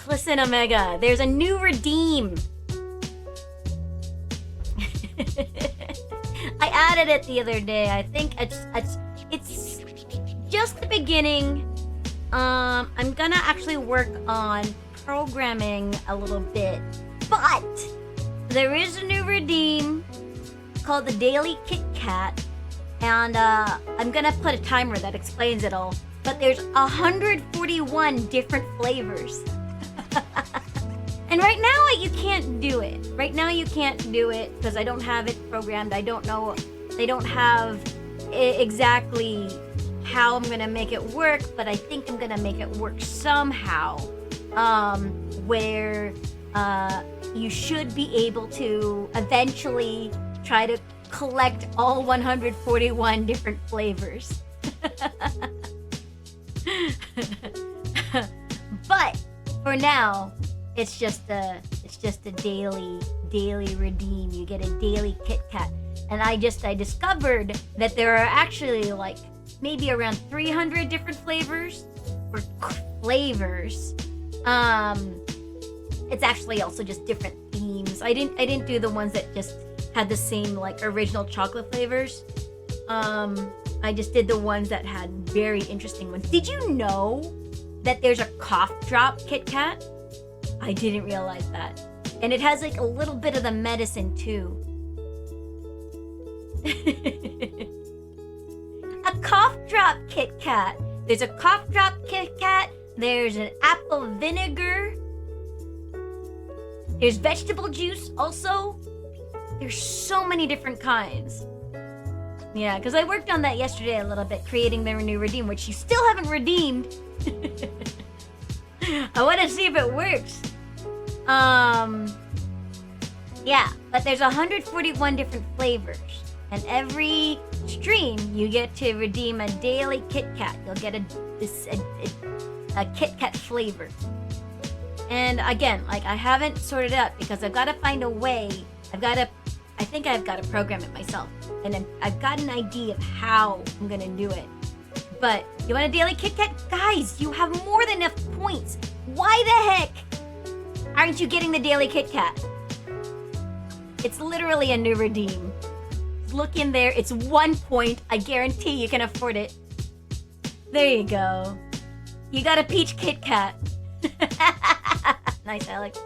Listen, Omega, there's a new redeem. I added it the other day. I think it's just the beginning. I'm gonna actually work on programming a little bit, but there is a new redeem called the Daily Kit Kat, and I'm gonna put a timer that explains it all. But there's 141 different flavors. And right now you can't do it. Right now you can't do it because I don't have it programmed. I don't know. They don't have exactly how I'm gonna make it work, but I think I'm gonna make it work somehow. Where you should be able to eventually try to collect all 141 different flavors. But for now, it's just a daily redeem. You get a daily Kit Kat, and I discovered that there are actually like maybe around 300 different flavors. It's actually also just different themes. I didn't do the ones that just had the same like original chocolate flavors. I just did the ones that had very interesting ones. Did you know that there's a cough drop Kit Kat? I didn't realize that. And it has like a little bit of the medicine too. A cough drop Kit Kat. There's a cough drop Kit Kat. There's an apple vinegar. There's vegetable juice also. There's so many different kinds. Yeah, because I worked on that yesterday a little bit, creating their new redeem, which you still haven't redeemed. I want to see if it works. Yeah, but there's 141 different flavors. And every stream, you get to redeem a daily Kit Kat. You'll get a Kit Kat flavor. And again, like, I haven't sorted it out because I've got to find a way. I think I've got to program it myself. And I've got an idea of how I'm going to do it. But you want a daily Kit Kat? Guys, you have more than enough points. Why the heck aren't you getting the daily Kit Kat? It's literally a new redeem. Look in there. It's 1 point. I guarantee you can afford it. There you go. You got a peach Kit Kat. Nice, Alex.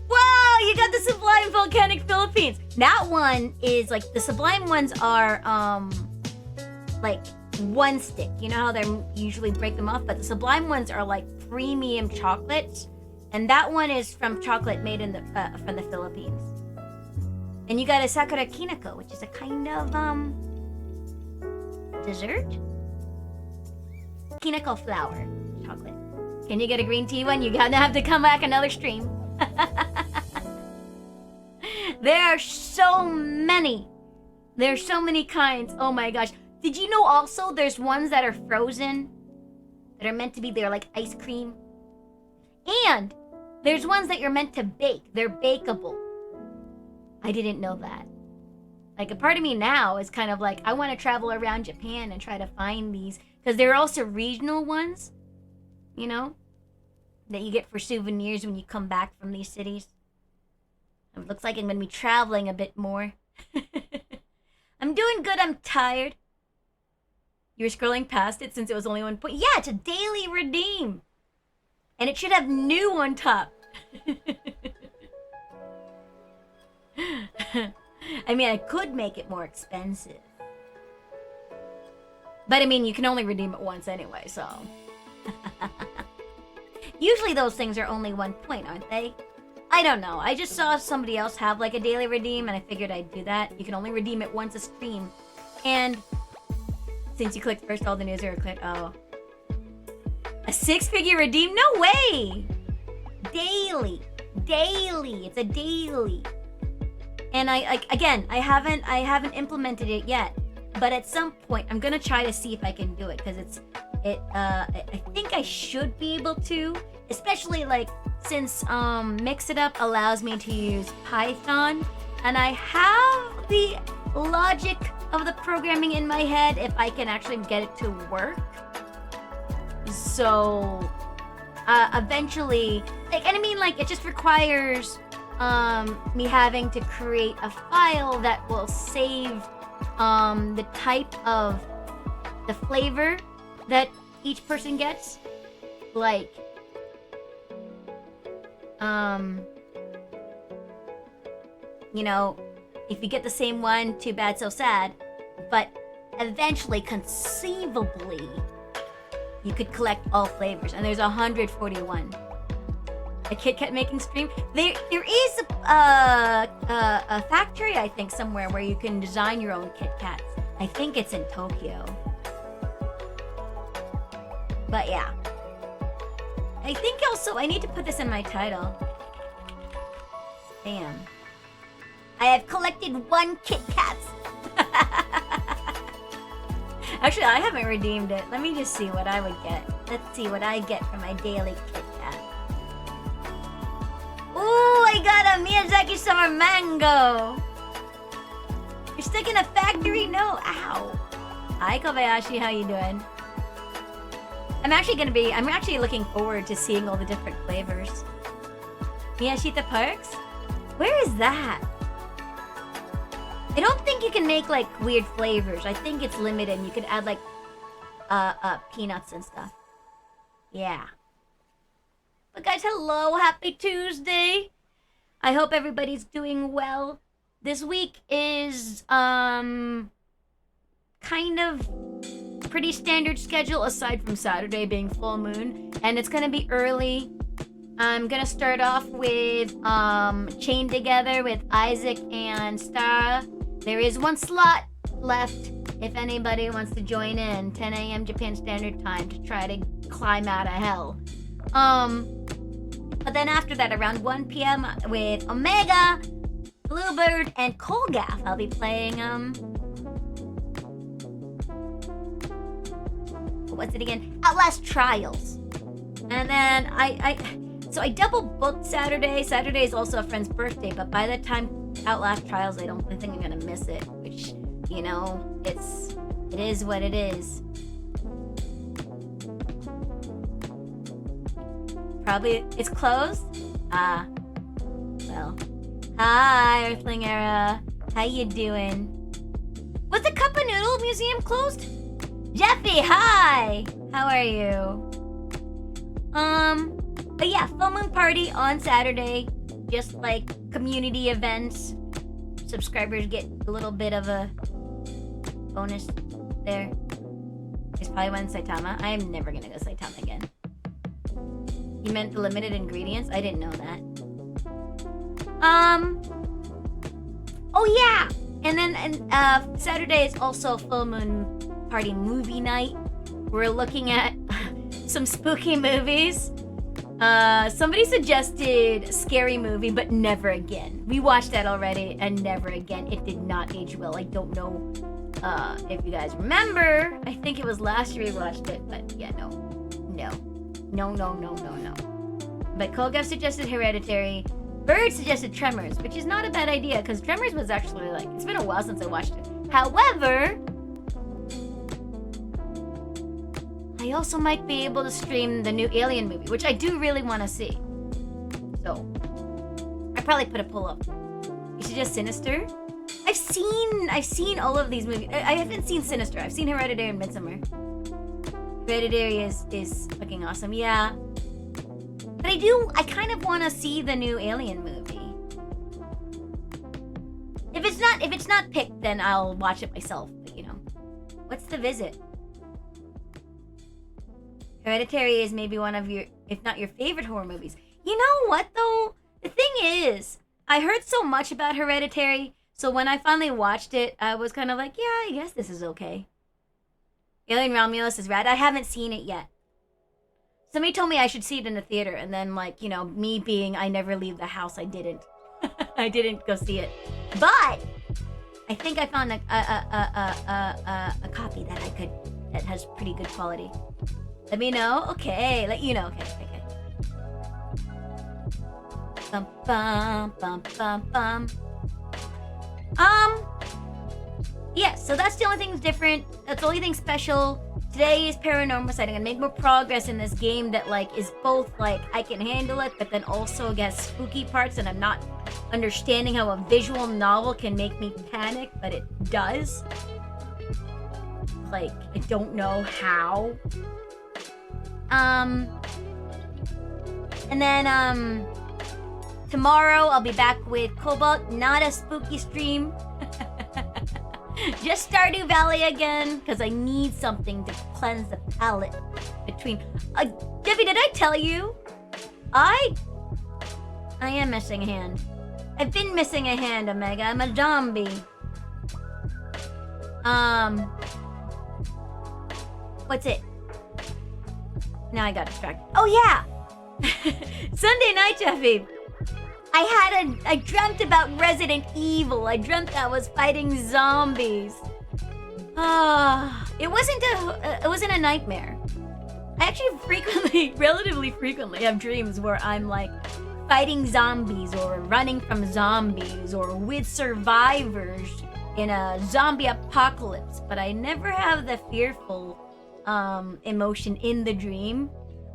Wow, you got the Sublime Volcanic Philippines. That one is like, the Sublime ones are like one stick. You know how they usually break them off, but the Sublime ones are like premium chocolates, and that one is from chocolate made in from the Philippines. And you got a Sakura Kinako, which is a kind of dessert. Kinako flour chocolate. Can you get a green tea one? You're gonna have to come back another stream. There are so many. There's so many kinds. Oh my gosh. Did you know also there's ones that are frozen? That are meant to be, they're like ice cream. And there's ones that you're meant to bake. They're bakeable. I didn't know that. Like, a part of me now is kind of like, I want to travel around Japan and try to find these. Because there are also regional ones, you know, that you get for souvenirs when you come back from these cities. It looks like I'm going to be traveling a bit more. I'm doing good. I'm tired. You were scrolling past it since it was only 1 point. Yeah, it's a daily redeem. And it should have new on top. I mean, I could make it more expensive. But I mean, you can only redeem it once anyway, so. Usually those things are only 1 point, aren't they? I don't know. I just saw somebody else have like a daily redeem, and I figured I'd do that. You can only redeem it once a stream. And since you clicked first, all the news are clicked. Oh. A 6-figure redeem? No way! Daily. Daily. It's a daily. And I haven't implemented it yet. But at some point, I'm gonna try to see if I can do it, because I think I should be able to, especially like since Mix It Up allows me to use Python, and I have the logic of the programming in my head if I can actually get it to work. So eventually, like, and I mean, like, it just requires me having to create a file that will save the type of the flavor that each person gets, like you know, if you get the same one, too bad, so sad. But eventually, conceivably, you could collect all flavors, and there's 141. A Kit Kat making stream. There is a factory, I think, somewhere where you can design your own Kit Kats. I think it's in Tokyo. But yeah. I think also I need to put this in my title. Damn. I have collected 1 Kit Kat. Actually, I haven't redeemed it. Let me just see what I would get. Let's see what I get for my daily Kit Kat. Ooh, I got a Miyazaki Summer Mango. You're stuck in a factory? No. Ow. Hi, Kobayashi. How you doing? I'm actually looking forward to seeing all the different flavors. Miyashita Parks? Where is that? I don't think you can make, like, weird flavors. I think it's limited. You can add, like, peanuts and stuff. Yeah. But guys, hello. Happy Tuesday. I hope everybody's doing well. This week is kind of pretty standard schedule aside from Saturday being full moon, and it's gonna be early. I'm gonna start off with Chained Together with Isaac and Stara. There is one slot left if anybody wants to join in. 10 a.m. Japan Standard Time to try to climb out of hell. But then after that, around 1 p.m. with Omega, Bluebird, and Kolgath, I'll be playing what's it again? Outlast Trials. And then so I double booked Saturday. Saturday is also a friend's birthday, but by the time Outlast Trials, I think I'm gonna miss it, which, you know, it is what it is. Probably it's closed. Well, hi Earthling Era, how you doing? Was the Cup of Noodle Museum closed? Jeffy, hi, how are you? But yeah, full moon party on Saturday, just like community events. Subscribers get a little bit of a bonus there. It's probably one Saitama. I am never gonna go Saitama again. You meant the limited ingredients? I didn't know that. Oh yeah! And then Saturday is also full moon party movie night. We're looking at some spooky movies. Somebody suggested Scary Movie, but Never Again. We watched that already, and Never Again. It did not age well. I don't know if you guys remember. I think it was last year we watched it, but yeah, no. But Kolgath suggested Hereditary. Bird suggested Tremors, which is not a bad idea, because Tremors was actually like, it's been a while since I watched it. However, I also might be able to stream the new Alien movie, which I do really want to see. So, I probably put a pull up. You suggest Sinister? I've seen all of these movies. I haven't seen Sinister. I've seen Hereditary and Midsommar. Hereditary is fucking awesome, yeah. But I kind of want to see the new Alien movie. If it's not picked, then I'll watch it myself. But you know, what's The Visit? Hereditary is maybe one of your, if not your favorite horror movies. You know what though? The thing is, I heard so much about Hereditary, so when I finally watched it, I was kind of like, yeah, I guess this is okay. Alien Romulus is rad. I haven't seen it yet. Somebody told me I should see it in the theater, and then, like, you know, me being I never leave the house, I didn't. I didn't go see it. But I think I found a copy that has pretty good quality. Let me know. Okay, let you know. Okay. Bum bum bum bum bum. Yeah, so that's the only thing that's different. That's the only thing special. Today is Paranormal Sighting. I make more progress in this game that, like, is both, like, I can handle it, but then also gets spooky parts, and I'm not understanding how a visual novel can make me panic, but it does. Like, I don't know how. And then, tomorrow I'll be back with Cobalt. Not a spooky stream. Just Stardew Valley again, because I need something to cleanse the palate between... Debbie, did I tell you? I am missing a hand. I've been missing a hand, Omega. I'm a zombie. What's it? Now I got distracted. Oh, yeah! Sunday night, Jeffy. I dreamt about Resident Evil. I dreamt I was fighting zombies. It wasn't a nightmare. I actually relatively frequently have dreams where I'm like fighting zombies or running from zombies or with survivors in a zombie apocalypse, but I never have the fearful emotion in the dream.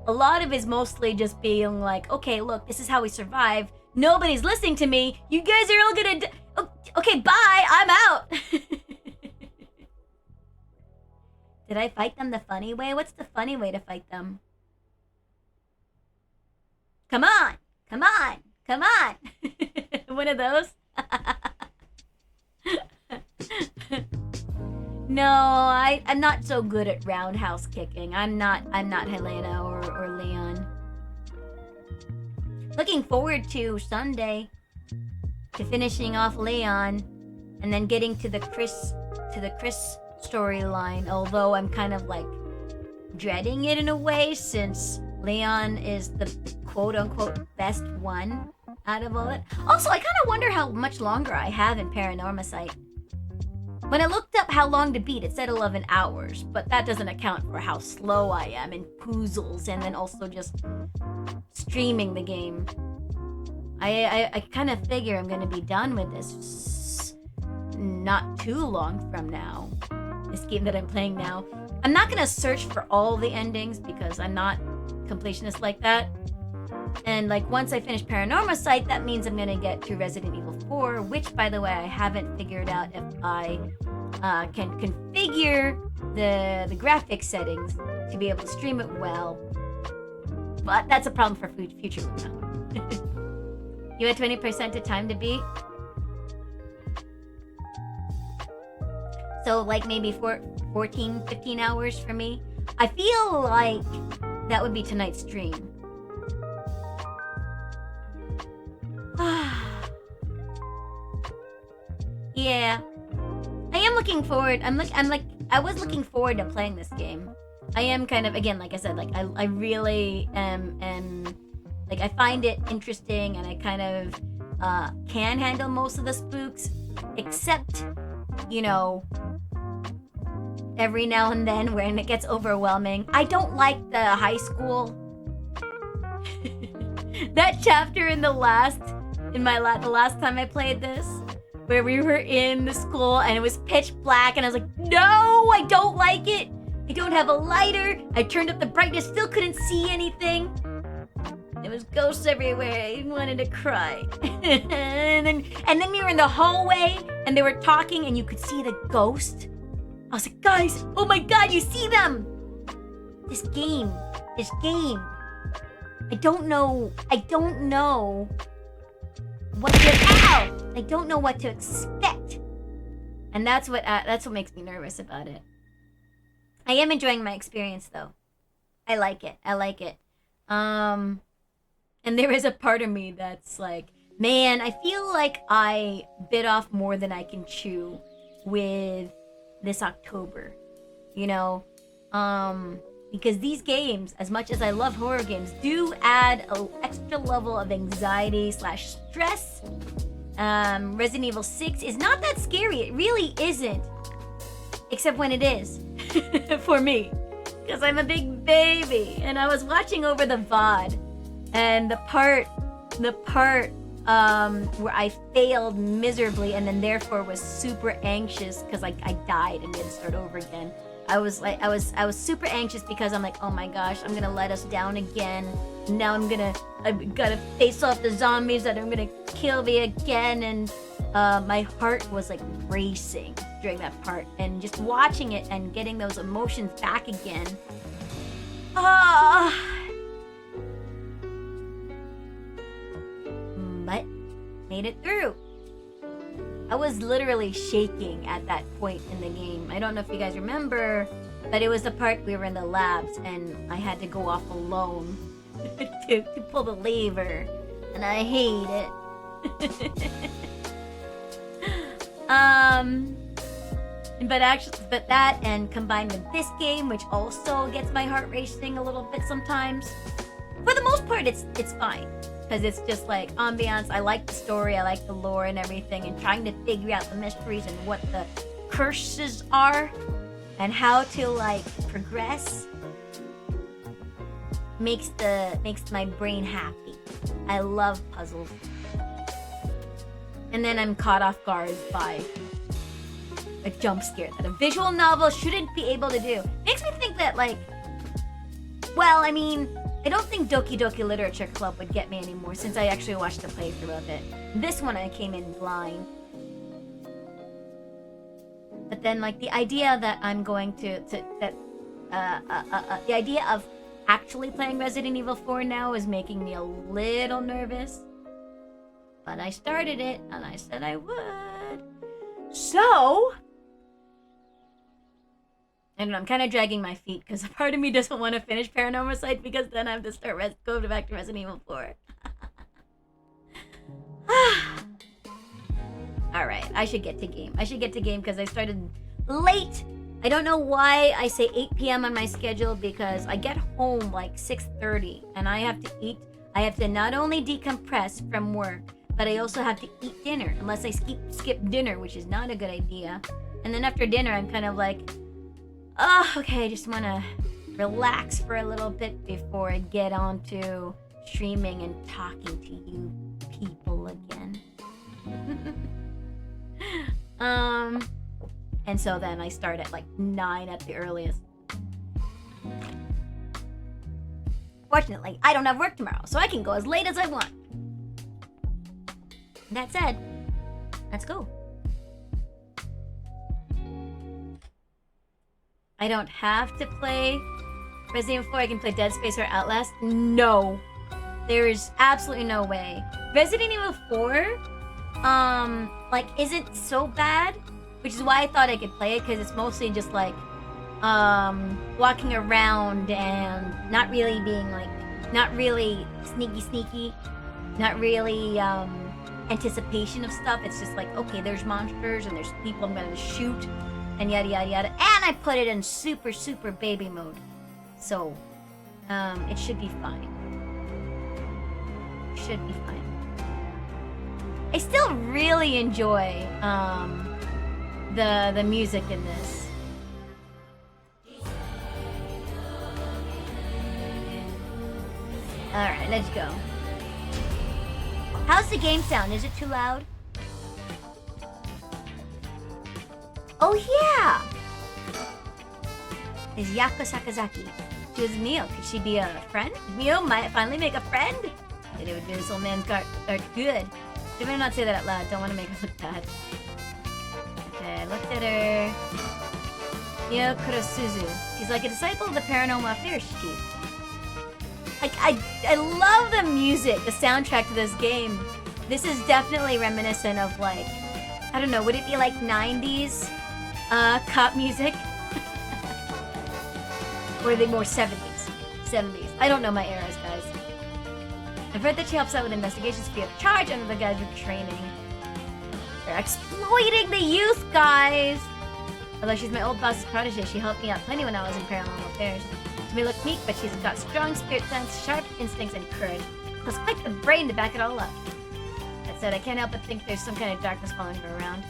A lot of it is mostly just being like, okay, look, this is how we survive. Nobody's listening to me. You guys are all gonna... Okay, bye. I'm out. Did I fight them the funny way? What's the funny way to fight them? Come on. Come on. Come on. One of those? No, I'm not so good at roundhouse kicking. I'm not Helena or Leon. Looking forward to Sunday, to finishing off Leon, and then getting to the Chris storyline. Although I'm kind of like dreading it in a way, since Leon is the quote-unquote best one out of all it. Also, I kind of wonder how much longer I have in Paranormasight. When I looked up how long to beat, it said 11 hours, but that doesn't account for how slow I am in puzzles and then also just streaming the game. I kind of figure I'm going to be done with this not too long from now. This game that I'm playing now. I'm not going to search for all the endings because I'm not completionist like that. And like once I finish Paranormasight, that means I'm going to get to Resident Evil 4, which by the way, I haven't figured out if I can configure the graphics settings to be able to stream it well. But that's a problem for future Luna. You had 20% of time to beat? So like maybe 14, 15 hours for me? I feel like that would be tonight's stream. Yeah. I am looking forward. I was looking forward to playing this game. I am kind of, again, like I said, like I really am like I find it interesting, and I kind of can handle most of the spooks, except, you know, every now and then when it gets overwhelming. I don't like the high school. That chapter in the last time I played this, where we were in the school and it was pitch black, and I was like, no, I don't like it. I don't have a lighter. I turned up the brightness, still couldn't see anything. There was ghosts everywhere. I wanted to cry. and then we were in the hallway and they were talking and you could see the ghost. I was like, guys, oh my god, you see them! This game. I don't know what to I don't know what to expect. And that's what makes me nervous about it. I am enjoying my experience though. I like it. And there is a part of me that's like, man, I feel like I bit off more than I can chew with this October. You know? Because these games, as much as I love horror games, do add an extra level of anxiety/stress. Resident Evil 6 is not that scary. It really isn't. Except when it is. For me. Because I'm a big baby. And I was watching over the VOD. And the part where I failed miserably and then therefore was super anxious because I died and didn't start over again. I was super anxious because I'm like, oh my gosh, I'm gonna let us down again. Now I've gotta face off the zombies that are gonna kill me again, and my heart was like racing during that part, and just watching it and getting those emotions back again. But made it through. I was literally shaking at that point in the game. I don't know if you guys remember, but it was the part we were in the labs and I had to go off alone to pull the lever, and I hate it. But that, and combined with this game, which also gets my heart racing a little bit sometimes. For the most part, it's fine. Because it's just like ambiance. I like the story, I like the lore and everything, and trying to figure out the mysteries and what the curses are and how to like progress makes my brain happy. I love puzzles. And then I'm caught off guard by a jump scare that a visual novel shouldn't be able to do. Makes me think that, like, well, I mean, I don't think Doki Doki Literature Club would get me anymore since I actually watched the playthrough of it. This one I came in blind. But then, like, the idea that I'm going the idea of actually playing Resident Evil 4 now is making me a little nervous. But I started it, and I said I would. So... I don't know, I'm kind of dragging my feet, because a part of me doesn't want to finish Paranormal Sight, because then I have to start go back to Resident Evil 4. Alright, I should get to game. Because I started late. I don't know why I say 8 p.m. on my schedule, because I get home like 6:30 and I have to eat. I have to not only decompress from work, but I also have to eat dinner, unless I skip dinner, which is not a good idea. And then after dinner, I'm kind of like, oh, okay, I just want to relax for a little bit before I get on to streaming and talking to you people again. And so then I start at like 9 at the earliest. Fortunately, I don't have work tomorrow, so I can go as late as I want. That said, let's go. I don't have to play Resident Evil 4. I can play Dead Space or Outlast. No. There is absolutely no way. Resident Evil 4, like, isn't so bad, which is why I thought I could play it, because it's mostly just, like, walking around and not really being, like, not really sneaky, not really, anticipation of stuff. It's just like, okay, there's monsters and there's people I'm gonna shoot and yada yada yada. And I put it in super baby mode. So, it should be fine. I still really enjoy, the music in this. Alright, let's go. How's the game sound? Is it too loud? Oh yeah! Is Yako Sakazaki. She was Mio. Could she be a friend? Mio might finally make a friend? It would do this old man's guard good. She better not say that out loud. Don't want to make her look bad. Okay, I looked at her. Mio Kurosuzu. She's like a disciple of the Paranormal Affairs Chief. Like, I love the music, the soundtrack to this game. This is definitely reminiscent of, like, I don't know, would it be like 90s cop music? Or are they more 70s? 70s. I don't know my eras, guys. I've heard that she helps out with investigations free of charge under the guise of training. They're exploiting the youth, guys! Although she's my old boss's protege, she helped me out plenty when I was in Paranormal Affairs. She may look meek, but she's got strong spirit sense, sharp instincts, and courage. Plus quite the brain to back it all up. That said, I can't help but think there's some kind of darkness following her around.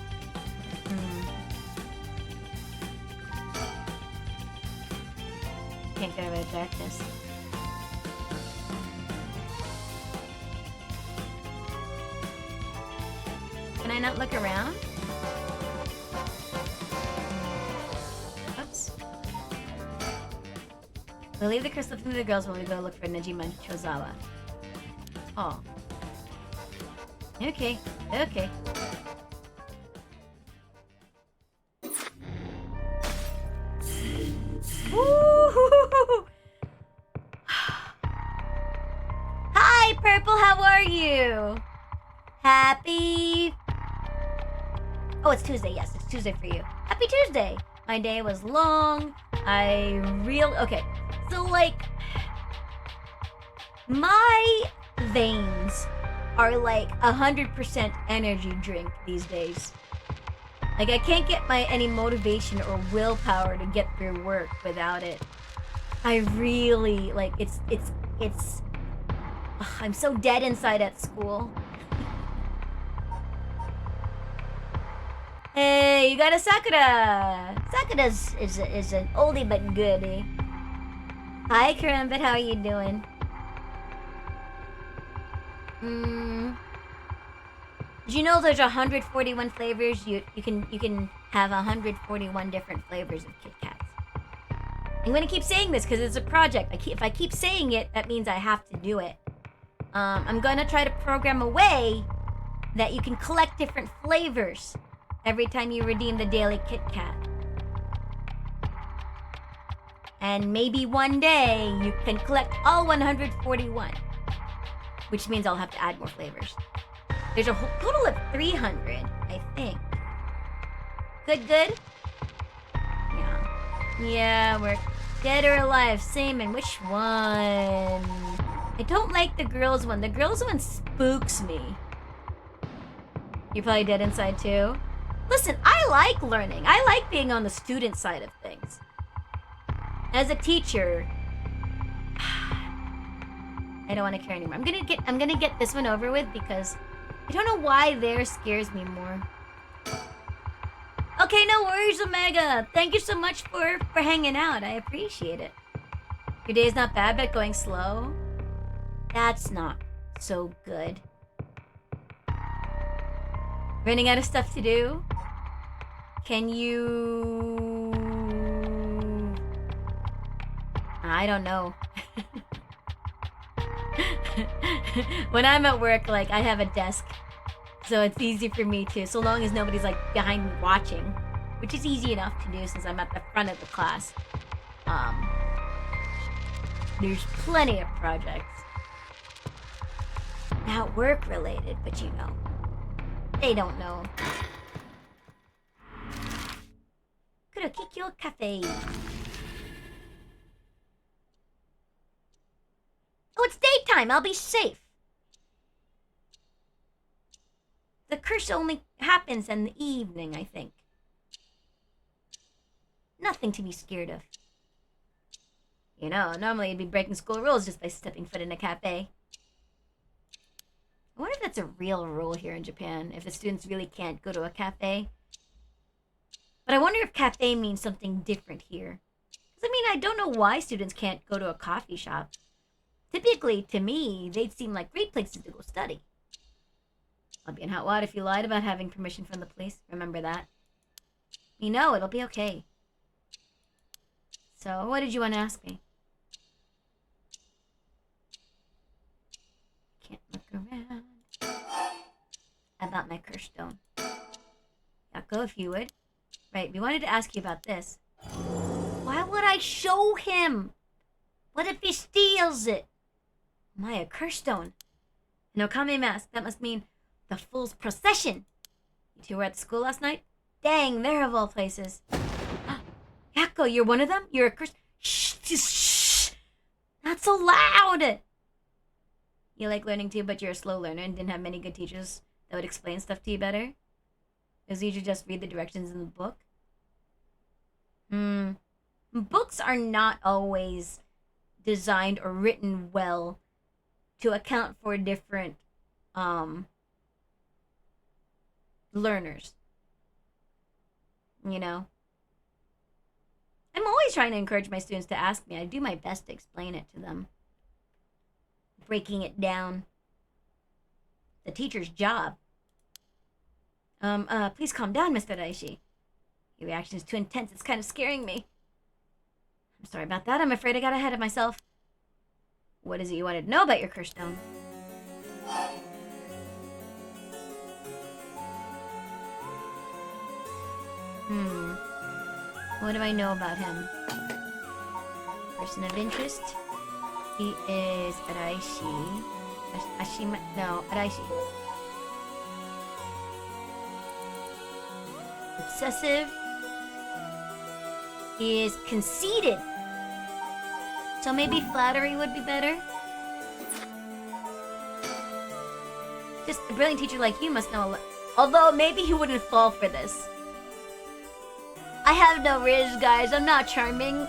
Can't get rid of darkness. Can I not look around? Oops. We'll leave the crystal to the girls while we go look for Najima Chozawa. Oh. Okay. Okay. Woo! Hi, Purple. How are you? Happy... Oh, it's Tuesday. Yes, it's Tuesday for you. Happy Tuesday. My day was long. Okay. So, like... My veins are like 100% energy drink these days. Like, I can't get any motivation or willpower to get through work without it. I really, like, it's I'm so dead inside at school. Hey, you got a Sakura! Sakura is an oldie but goodie. Hi, Karambit, how are you doing? Did you know there's 141 flavors? You can have 141 different flavors of Kit Kats. I'm gonna keep saying this because it's a project. If I keep saying it, that means I have to do it. I'm gonna try to program a way that you can collect different flavors every time you redeem the daily Kit Kat. And maybe one day you can collect all 141. Which means I'll have to add more flavors. There's a total of 300, I think. Good? Yeah, we're dead or alive. Same, and which one? I don't like the girls one. The girls one spooks me. You're probably dead inside too? Listen, I like learning. I like being on the student side of things. As a teacher, I don't want to care anymore. I'm gonna get this one over with because I don't know why there scares me more. Okay, no worries, Omega. Thank you so much for hanging out. I appreciate it. Your day's not bad, but going slow? That's not so good. Running out of stuff to do? Can you... I don't know. When I'm at work, like, I have a desk. So it's easy for me to, so long as nobody's like behind me watching, which is easy enough to do since I'm at the front of the class. There's plenty of projects. Not work related, but you know, they don't know. Kurokikyo Cafe. Oh, it's daytime. I'll be safe. The curse only happens in the evening, I think. Nothing to be scared of. You know, normally you'd be breaking school rules just by stepping foot in a cafe. I wonder if that's a real rule here in Japan, if the students really can't go to a cafe. But I wonder if cafe means something different here. Because, I mean, I don't know why students can't go to a coffee shop. Typically, to me, they'd seem like great places to go study. I'll be in hot water if you lied about having permission from the police. Remember that. You know, it'll be okay. So, what did you want to ask me? Can't look around. About my curse stone. Yako, if you would. Right, we wanted to ask you about this. Why would I show him? What if he steals it? My, a curse stone. An Okame mask. That must mean the fool's procession. You two were at the school last night? Dang, there of all places. Yako, you're one of them? You're a curse... Shh, just shh. Not so loud. You like learning too, but you're a slow learner and didn't have many good teachers that would explain stuff to you better? It was easier to just read the directions in the book? Books are not always designed or written well to account for different learners. You know? I'm always trying to encourage my students to ask me. I do my best to explain it to them. Breaking it down. The teacher's job. Please calm down, Mr. Daishi. Your reaction is too intense. It's kind of scaring me. I'm sorry about that. I'm afraid I got ahead of myself. What is it you wanted to know about your curse stone? What do I know about him? Person of interest? He is Araishi. Ashima... No, Araishi. Obsessive. He is conceited. So maybe flattery would be better? Just a brilliant teacher like you must know a lot. Although maybe he wouldn't fall for this. I have no riz, guys. I'm not charming.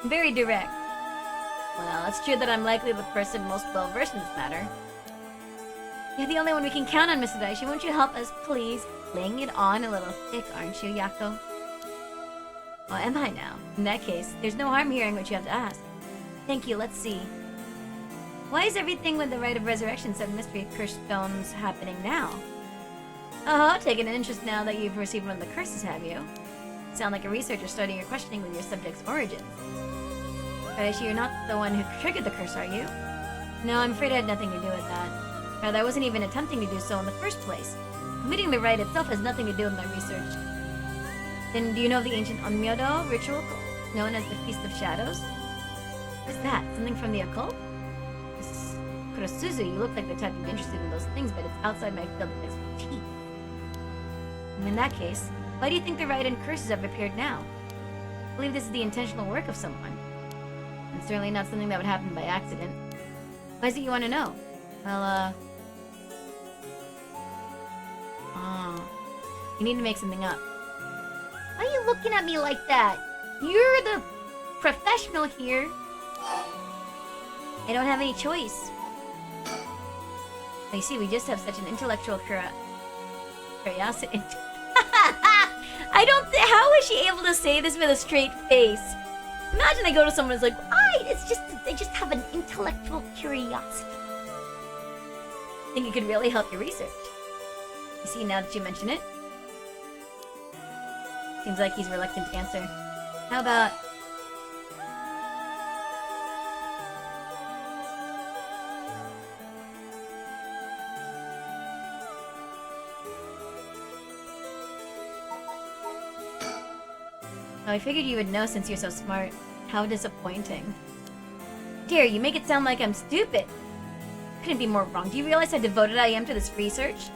I'm very direct. Well, it's true that I'm likely the person most well-versed in this matter. You're the only one we can count on, Mr. Daishi. Won't you help us, please? Laying it on a little thick, aren't you, Yako? Well, am I now? In that case, there's no harm hearing what you have to ask. Thank you, let's see. Why is everything with the Rite of Resurrection so mystery curse stones happening now? Oh, taking an interest now that you've received one of the curses, have you? Sound like a researcher starting your questioning with your subject's origins. Daishi, you're not the one who triggered the curse, are you? No, I'm afraid I had nothing to do with that. Rather, I wasn't even attempting to do so in the first place. Committing the rite itself has nothing to do with my research. Then do you know of the ancient Onmyodo ritual known as the Feast of Shadows? What's that? Something from the occult? This Kurosuzu, you look like the type to be interested in those things, but it's outside my field of expertise. And in that case, why do you think the write-in curses have appeared now? I believe this is the intentional work of someone. And certainly not something that would happen by accident. Why is it you want to know? Well, you need to make something up. Why are you looking at me like that? You're the professional here. I don't have any choice. You see, we just have such an intellectual curiosity. I don't think. How is she able to say this with a straight face? Imagine I go to someone who's like, they just have an intellectual curiosity. I think it could really help your research. You see, now that you mention it, seems like he's reluctant to answer. How about... Oh, I figured you would know since you're so smart. How disappointing. Dear, you make it sound like I'm stupid. Couldn't be more wrong. Do you realize how devoted I am to this research?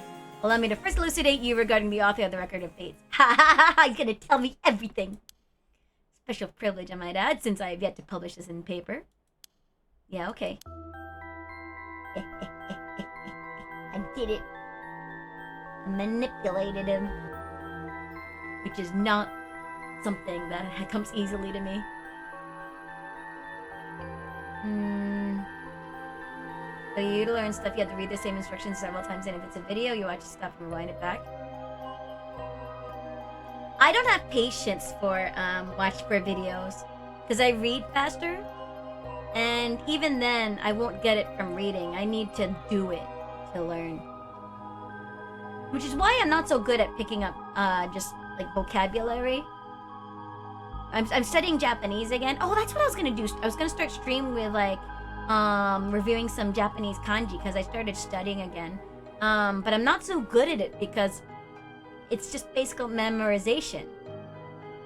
Allow me to first elucidate you regarding the author of the Record of Fates. Ha ha ha ha! He's gonna tell me everything! Special privilege, I might add, since I have yet to publish this in paper. Yeah, okay. I did it. I manipulated him. Which is not something that comes easily to me. For you to learn stuff, you have to read the same instructions several times, and if it's a video, you watch it, stop and rewind it back. I don't have patience for watch for videos, because I read faster, and even then, I won't get it from reading. I need to do it to learn. Which is why I'm not so good at picking up just like vocabulary. I'm studying Japanese again. Oh, that's what I was gonna do. I was gonna start stream with like reviewing some Japanese kanji because I started studying again. But I'm not so good at it because it's just basic memorization,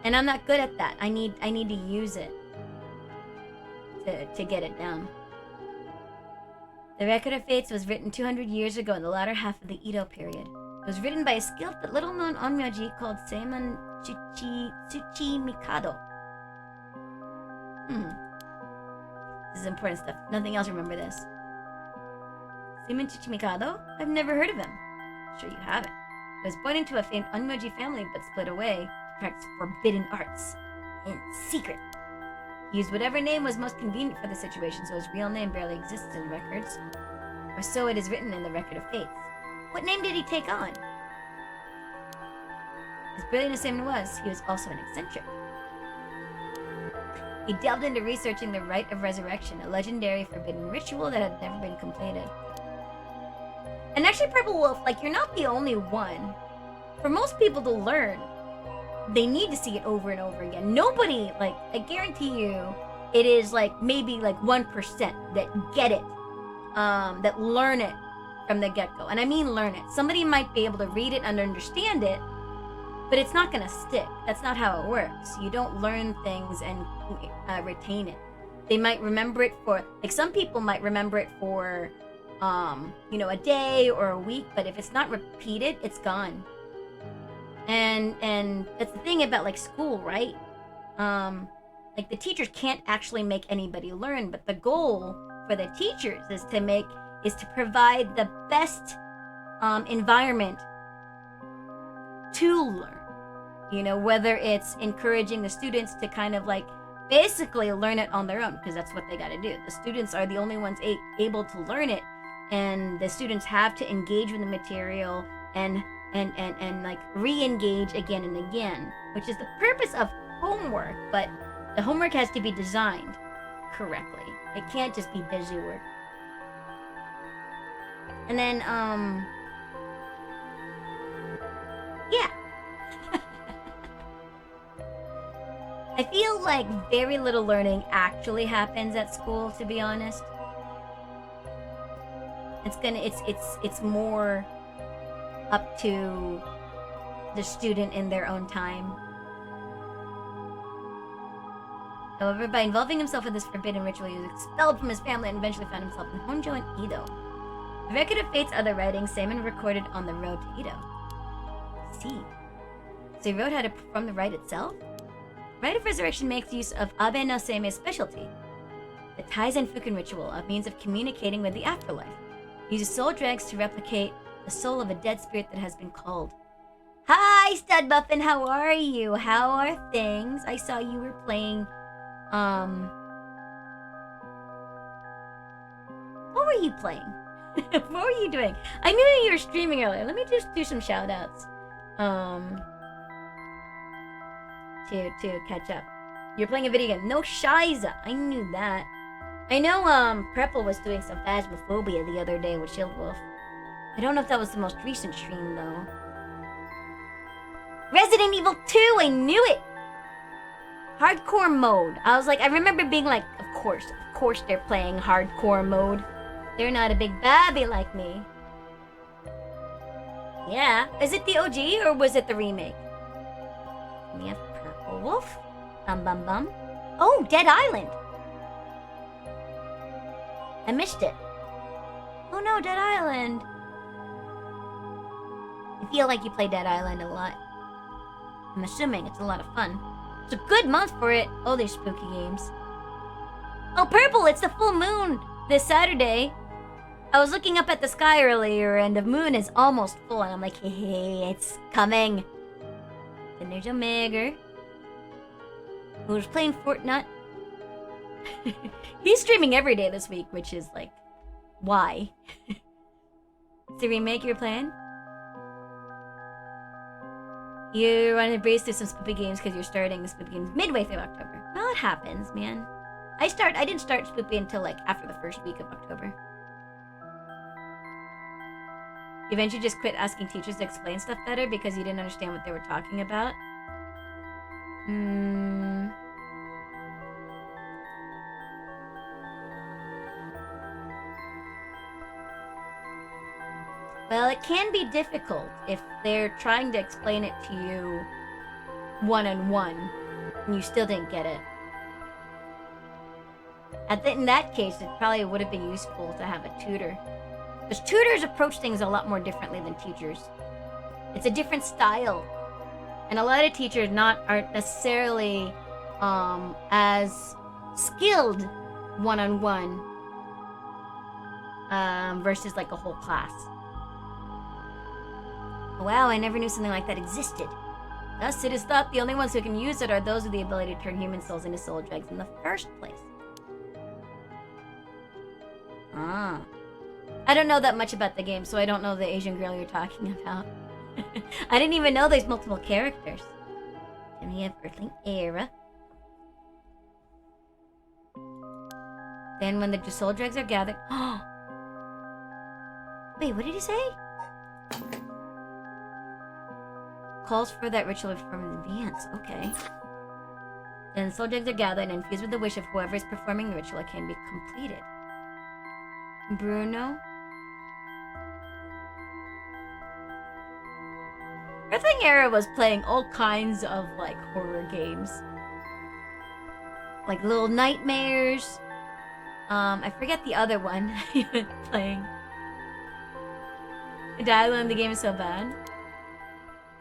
and I'm not good at that. I need to use it to get it down. The Record of Fates was written 200 years ago in the latter half of the Edo period. It was written by a skilled but little-known onmyoji called Seiman Tsuchimikado. This is important stuff. Nothing else, remember this. Seiman Tsuchimikado? I've never heard of him. Sure you haven't. He was born into a famed onmyoji family but split away to practice forbidden arts in secret. He used whatever name was most convenient for the situation, so his real name barely exists in records. Or so it is written in the Record of Fates. What name did he take on? As brilliant as Seiman was, he was also an eccentric. He delved into researching the Rite of Resurrection, a legendary forbidden ritual that had never been completed. And actually, Purple Wolf, like, you're not the only one. For most people to learn, they need to see it over and over again. Nobody, like, I guarantee you, it is, like, maybe, like, 1% that get it, that learn it from the get-go. And I mean learn it. Somebody might be able to read it and understand it, but it's not gonna stick. That's not how it works. You don't learn things and retain it. They might remember it for, like, some people might remember it for, you know, a day or a week, but if it's not repeated, it's gone. And that's the thing about, like, school, right? Like, the teachers can't actually make anybody learn, but the goal for the teachers is to provide the best environment to learn. You know, whether it's encouraging the students to kind of like basically learn it on their own, because that's what they got to do. The students are the only ones able to learn it, and the students have to engage with the material and like re-engage again and again, which is the purpose of homework. But the homework has to be designed correctly. It can't just be busy work. And then yeah. I feel like very little learning actually happens at school, to be honest. It's more up to the student in their own time. However, by involving himself in this forbidden ritual, he was expelled from his family and eventually found himself in Honjo and Edo. The Record of Fate's other writings, Saemon recorded on the road to Edo. See. So he wrote how to perform the rite itself? Rite of Resurrection makes use of Abe no Seime's specialty, the Taizen Fukin ritual, a means of communicating with the afterlife. He uses soul drags to replicate the soul of a dead spirit that has been called. Hi, Stud Muffin, how are you? How are things? I saw you were playing, what were you playing? What were you doing? I knew you were streaming earlier. Let me just do some shout-outs. To catch up. You're playing a video game. No Shiza. I knew that. I know, Prepple was doing some Phasmophobia the other day with Shield Wolf. I don't know if that was the most recent stream, though. Resident Evil 2! I knew it! Hardcore mode. I was like, I remember being like, of course they're playing hardcore mode. They're not a big babby like me. Yeah. Is it the OG or was it the remake? We have Purple Wolf. Bum bum bum. Oh, Dead Island. I missed it. Oh no, Dead Island. I feel like you play Dead Island a lot. I'm assuming it's a lot of fun. It's a good month for it. Oh, they're spooky games. Oh, Purple, it's the full moon this Saturday. I was looking up at the sky earlier and the moon is almost full and I'm like, hey, it's coming. Then there's Omega, who's playing Fortnite. He's streaming every day this week, which is like, why? It's a remake you're playing? You want to brace through some Spoopy games because you're starting the Spoopy games midway through October. Well, it happens, man. I didn't start Spoopy until like after the first week of October. You eventually just quit asking teachers to explain stuff better because you didn't understand what they were talking about. Well, it can be difficult if they're trying to explain it to you one-on-one and you still didn't get it. In that case, it probably would have been useful to have a tutor. Because tutors approach things a lot more differently than teachers. It's a different style. And a lot of teachers aren't necessarily as skilled one-on-one versus like a whole class. Wow, I never knew something like that existed. Thus, it is thought the only ones who can use it are those with the ability to turn human souls into soul dregs in the first place. Ah. I don't know that much about the game, so I don't know the Asian girl you're talking about. I didn't even know there's multiple characters. And we have Earthling Era. Then when the soul dregs are gathered... Wait, what did he say? Calls for that ritual from in advance. Okay. Then the soul dregs are gathered and infused with the wish of whoever is performing the ritual, it can be completed. Bruno? Earthling Era was playing all kinds of, like, horror games. Like Little Nightmares. I forget the other one he was playing. The dialogue in the game is so bad.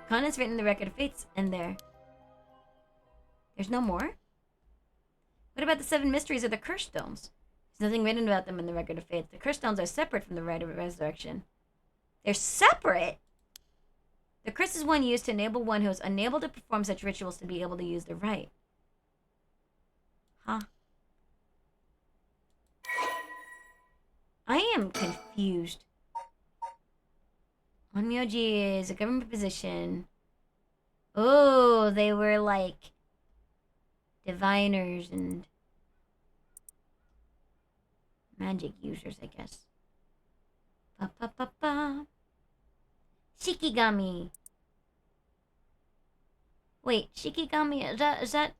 Conan's written the Record of Fates in there. There's no more? What about the 7 mysteries of the Curse Stones? There's nothing written about them in the Record of Fates. The Curse Stones are separate from the Rite of Resurrection. They're separate? The curse is one used to enable one who is unable to perform such rituals to be able to use the rite. Huh? I am confused. Onmyoji is a government position. Oh, they were like diviners and magic users, I guess. Ba ba ba ba. Shikigami. Wait, Shikigami, is that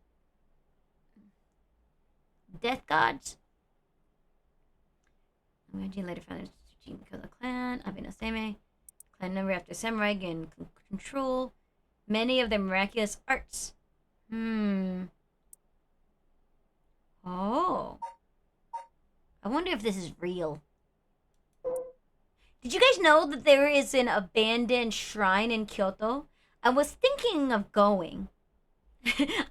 Death Gods? Imagine later found the Tsuchimi clan, Abe no Seimei. Clan number after samurai gain control many of their miraculous arts. Oh. I wonder if this is real. Did you guys know that there is an abandoned shrine in Kyoto? I was thinking of going.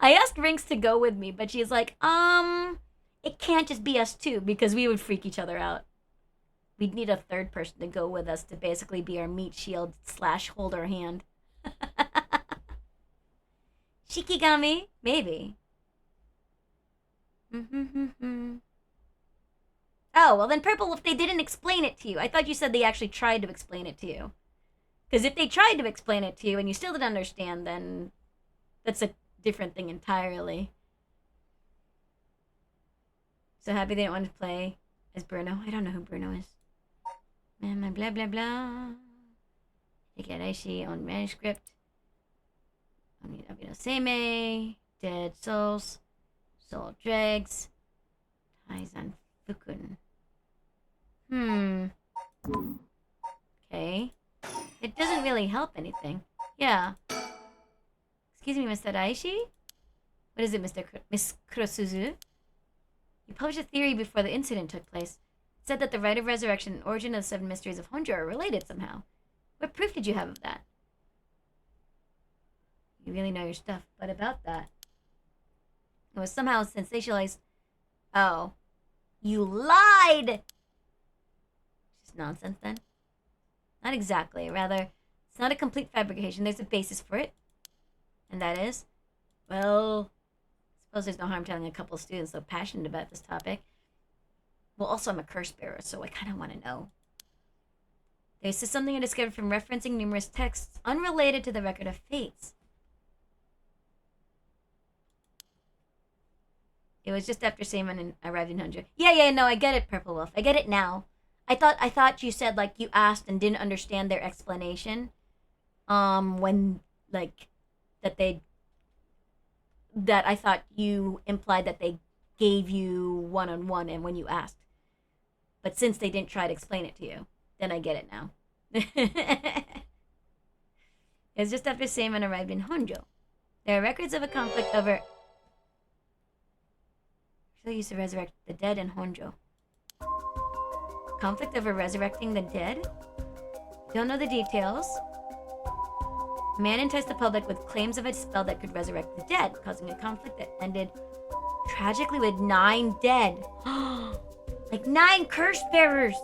I asked Rinks to go with me, but she's like, it can't just be us two because we would freak each other out. We'd need a third person to go with us to basically be our meat shield / hold our hand. Shikigami? Maybe. Oh, well then Purple Wolf, they didn't explain it to you. I thought you said they actually tried to explain it to you. Because if they tried to explain it to you and you still didn't understand, then that's a different thing entirely. So happy they didn't want to play as Bruno. I don't know who Bruno is. Blah blah blah. Hikaishi on manuscript. Seme. Dead Souls. Soul Dregs. Taizan Fukun. Okay. It doesn't really help anything. Yeah. Excuse me, Mr. Daishi? What is it, Miss Kurosuzu? You published a theory before the incident took place. It said that the Rite of Resurrection and origin of the 7 Mysteries of Honjo are related somehow. What proof did you have of that? You really know your stuff, but about that. It was somehow sensationalized. Oh. You lied! Just nonsense then. Not exactly. Rather, it's not a complete fabrication. There's a basis for it. And that is, well, I suppose there's no harm telling a couple students so passionate about this topic. Well, also I'm a curse bearer, so I kind of want to know. This is something I discovered from referencing numerous texts unrelated to the Record of Fates. It was just after Seimon arrived in Honjo. Yeah, no, I get it, Purple Wolf. I get it now. I thought you said, like, you asked and didn't understand their explanation. When, like, that I thought you implied that they gave you one-on-one and when you asked. But since they didn't try to explain it to you, then I get it now. It was just after Seimon arrived in Honjo. There are records of a conflict over... Actually used to resurrect the dead in Honjo. Conflict over resurrecting the dead? Don't know the details. A man enticed the public with claims of a spell that could resurrect the dead, causing a conflict that ended tragically with 9 dead. Like 9 curse bearers!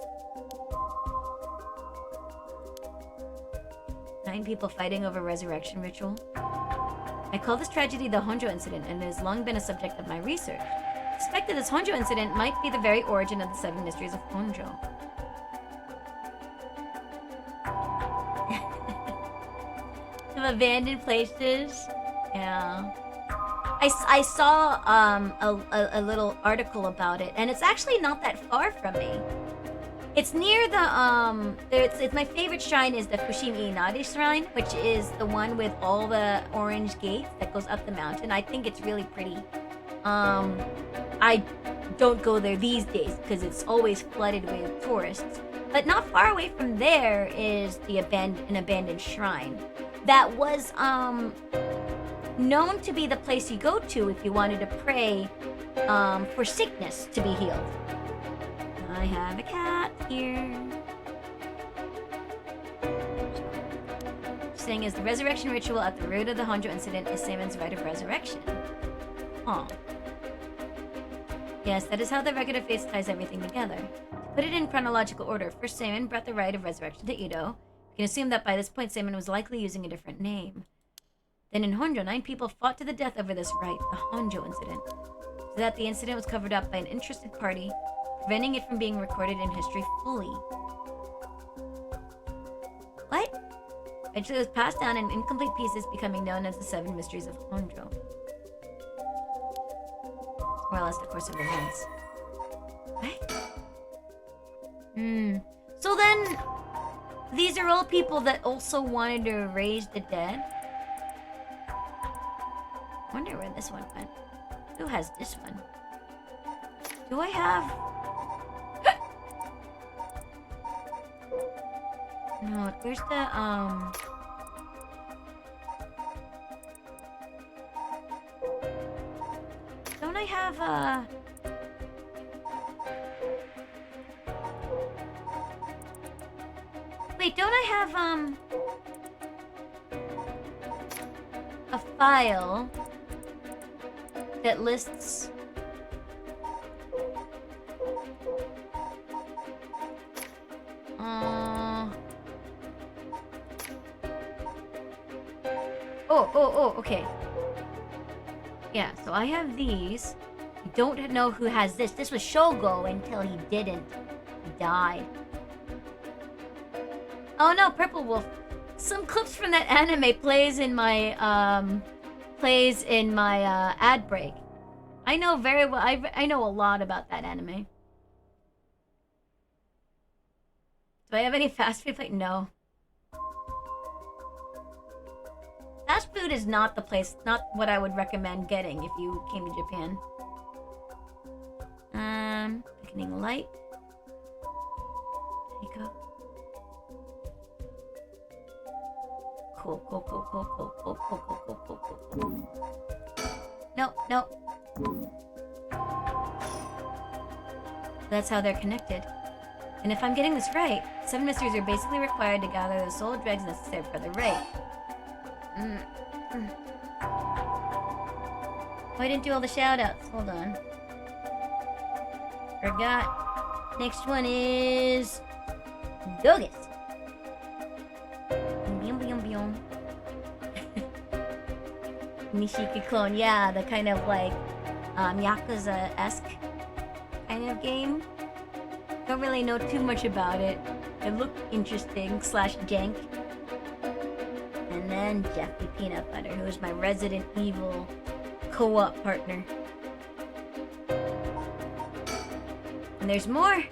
9 people fighting over resurrection ritual. I call this tragedy the Honjo incident, and it has long been a subject of my research. I suspect that this Honjo incident might be the very origin of the 7 mysteries of Honjo. Of abandoned places. Yeah. I saw a little article about it, and it's actually not that far from me. It's near the it's my favorite shrine is the Fushimi Inari shrine, which is the one with all the orange gates that goes up the mountain. I think it's really pretty. I don't go there these days because it's always flooded with tourists. But not far away from there is an abandoned shrine that was known to be the place you go to if you wanted to pray for sickness to be healed. I have a cat here. Saying is the resurrection ritual at the root of the Honjo incident is Seimon's rite of resurrection. Huh. Yes, that is how the Record of Fates ties everything together. To put it in chronological order, first Seimon brought the rite of resurrection to Edo. You can assume that by this point Seimon was likely using a different name. Then in Honjo, 9 people fought to the death over this rite, the Honjo incident. So that the incident was covered up by an interested party, preventing it from being recorded in history fully. What? Eventually it was passed down in incomplete pieces, becoming known as the 7 Mysteries of Honjo. More or less the course of events. What? So then, these are all people that also wanted to raise the dead? I wonder where this one went. Who has this one? Do I have... No, where's the, Don't I have, Wait, don't I have, a file that lists... Oh, okay. Yeah, so I have these. I don't know who has this. This was Shogo until he didn't. He died. Oh no, Purple Wolf. Some clips from that anime plays in my ad break. I know very well. I know a lot about that anime. Do I have any fast food? No. Fast food is not the place, not what I would recommend getting if you came to Japan. Thickening light. There you go. Cool. Nope. That's how they're connected. And if I'm getting this right, 7 mysteries are basically required to gather the soul dregs necessary for the raid. Oh, I didn't do all the shoutouts. Hold on. Forgot. Next one is... Dogus. Nishiki clone. Yeah, the kind of like Yakuza-esque kind of game. Don't really know too much about it. It looked interesting / jank. And then Jeffy Peanut Butter, who is my Resident Evil co-op partner. And there's more.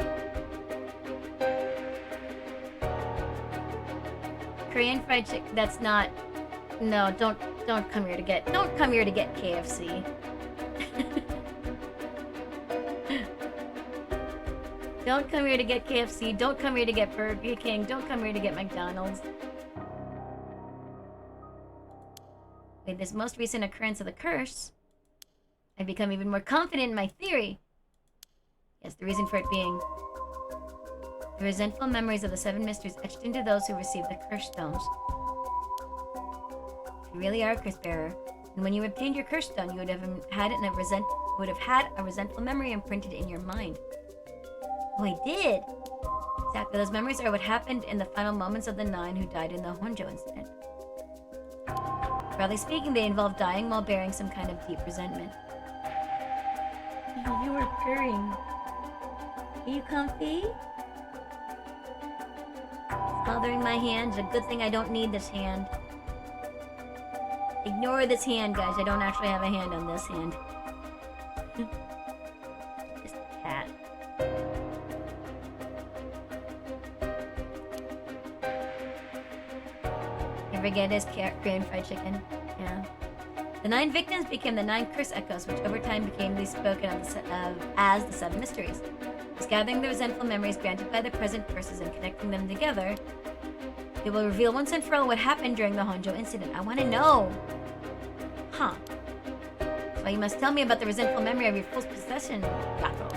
Korean fried chicken. That's not. No, don't come here to get. Don't come here to get KFC. Don't come here to get KFC. Don't come here to get Burger King. Don't come here to get McDonald's. With this most recent occurrence of the curse, I've become even more confident in my theory. Yes, the reason for it being the resentful memories of the 7 mysteries etched into those who received the curse stones. You really are a curse bearer, and when you obtained your curse stone, you would have had a resentful memory imprinted in your mind. Oh, I did. Exactly. Those memories are what happened in the final moments of the 9 who died in the Honjo incident. Broadly speaking, they involve dying while bearing some kind of deep resentment. You were purring. Are you comfy? It's bothering my hands. A good thing I don't need this hand. Ignore this hand, guys. I don't actually have a hand on this hand. Just a cat. Never get his Korean fried chicken. Yeah. The 9 victims became the 9 curse echoes, which over time became spoken of as the 7 mysteries. As gathering the resentful memories granted by the present curses and connecting them together, they will reveal once and for all what happened during the Honjo incident. I want to know. Huh. Well, you must tell me about the resentful memory of your full possession, Gato.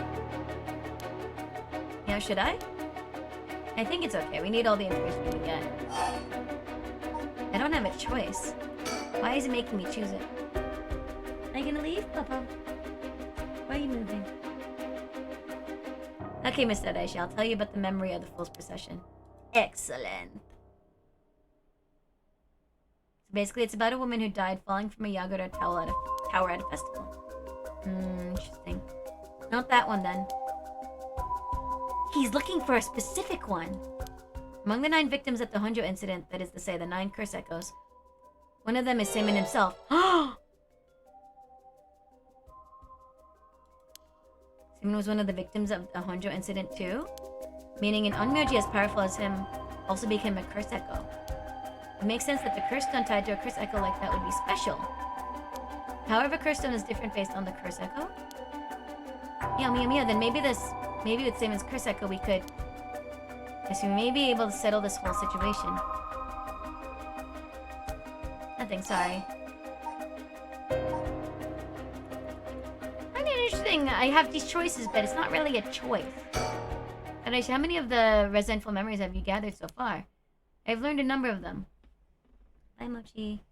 You know, should I? I think it's okay. We need all the information we can get. I don't have a choice. Why is it making me choose it? Are you gonna leave, Papa? Why are you moving? Okay, Mr. Daishi, I'll tell you about the memory of the Fool's Procession. Excellent. So basically, it's about a woman who died falling from a Yagura tower at a festival. Interesting. Not that one, then. He's looking for a specific one. Among the 9 victims at the Honjo incident, that is to say, the 9 curse echoes, one of them is Seimon himself. Seimon was one of the victims of the Honjo incident too? Meaning an Onmyoji as powerful as him also became a curse echo. It makes sense that the curse stone tied to a curse echo like that would be special. However, curse stone is different based on the curse echo. Meow, then maybe with Seimon's curse echo we could... Yes, we may be able to settle this whole situation. Nothing, sorry. I find it interesting. I have these choices, but it's not really a choice. And how many of the resentful memories have you gathered so far? I've learned a number of them. Hi, Mochi.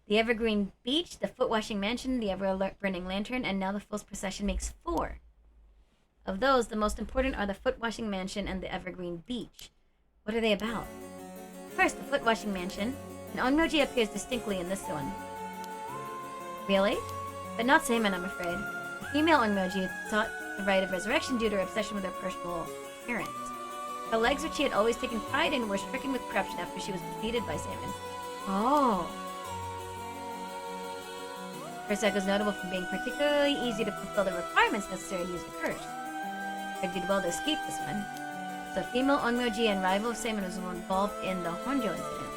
The Evergreen Beach, the Foot-Washing Mansion, the Ever-Burning Lantern, and now the Fool's Procession makes 4. Of those, the most important are the Foot-Washing Mansion and the Evergreen Beach. What are they about? First, the Foot-Washing Mansion. An Onmyoji appears distinctly in this one. Really? But not Seimin, I'm afraid. The female Onmyoji sought the right of resurrection due to her obsession with her personal appearance. Her legs, which she had always taken pride in, were stricken with corruption after she was defeated by Seimin. Oh. Curse Echo is notable for being particularly easy to fulfill the requirements necessary to use the curse. I did well to escape this one. So female Onmyoji and rival of Seimin was involved in the Honjo incident.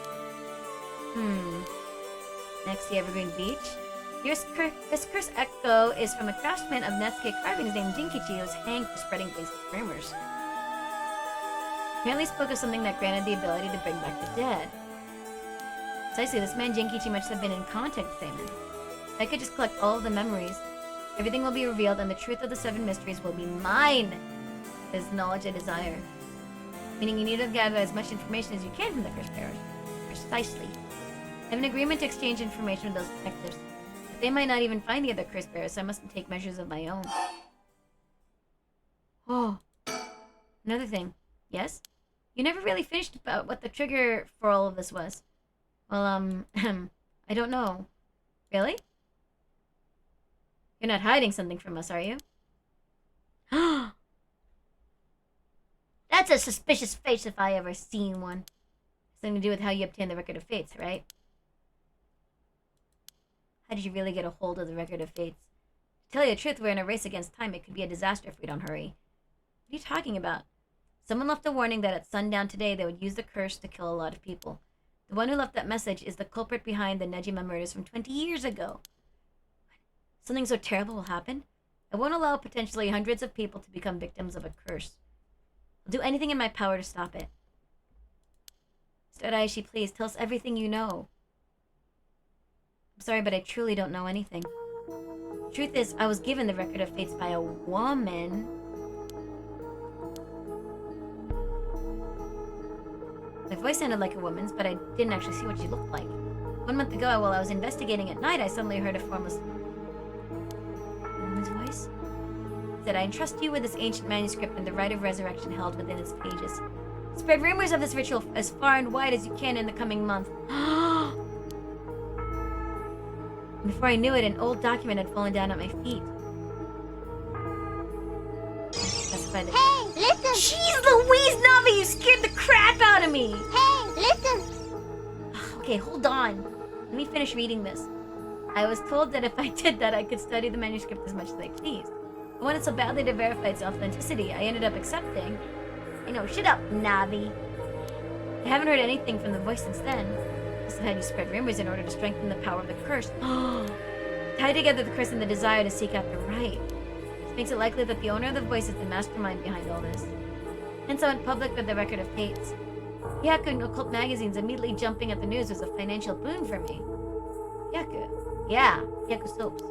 Next, the Evergreen Beach. This Curse Echo is from a craftsman of Netsuke carvings named Jinkichi who was hanged for spreading basic rumors. Apparently spoke of something that granted the ability to bring back the dead. Precisely, this man Jinkichi must have been in contact with Seimin. I could just collect all of the memories. Everything will be revealed and the truth of the 7 mysteries will be mine! Is knowledge I desire. Meaning you need to gather as much information as you can from the Curse Bearers. Precisely. I have an agreement to exchange information with those detectives. But they might not even find the other Curse Bearers, so I mustn't take measures of my own. Oh. Another thing. Yes? You never really finished about what the trigger for all of this was. Well, I don't know. Really? You're not hiding something from us, are you? That's a suspicious face if I ever seen one. Something to do with how you obtained the Record of Fates, right? How did you really get a hold of the Record of Fates? To tell you the truth, we're in a race against time. It could be a disaster if we don't hurry. What are you talking about? Someone left a warning that at sundown today they would use the curse to kill a lot of people. The one who left that message is the culprit behind the Nejima murders from 20 years ago. Something so terrible will happen? I won't allow potentially hundreds of people to become victims of a curse. I'll do anything in my power to stop it. Mr. Araishi, please, tell us everything you know. I'm sorry, but I truly don't know anything. The truth is, I was given the Record of Fates by a woman. My voice sounded like a woman's, but I didn't actually see what she looked like. 1 month ago, while I was investigating at night, I suddenly heard a formless woman's voice. It said, I entrust you with this ancient manuscript and the right of resurrection held within its pages. Spread rumors of this ritual as far and wide as you can in the coming month. Before I knew it, an old document had fallen down at my feet. Hey, listen! Jeez Louise, Navi, you scared the crap out of me! Hey, listen! Okay, hold on. Let me finish reading this. I was told that if I did that, I could study the manuscript as much as I pleased. I wanted so badly to verify its authenticity, I ended up accepting. I know, shut up, Navi. I haven't heard anything from the voice since then. Must have had you spread rumors in order to strengthen the power of the curse. Tie together the curse and the desire to seek out the right. This makes it likely that the owner of the voice is the mastermind behind all this. Hence I went public with the Record of Fates. Yaku and occult magazines immediately jumping at the news was a financial boon for me. Yaku? Yeah, Yaku soaps.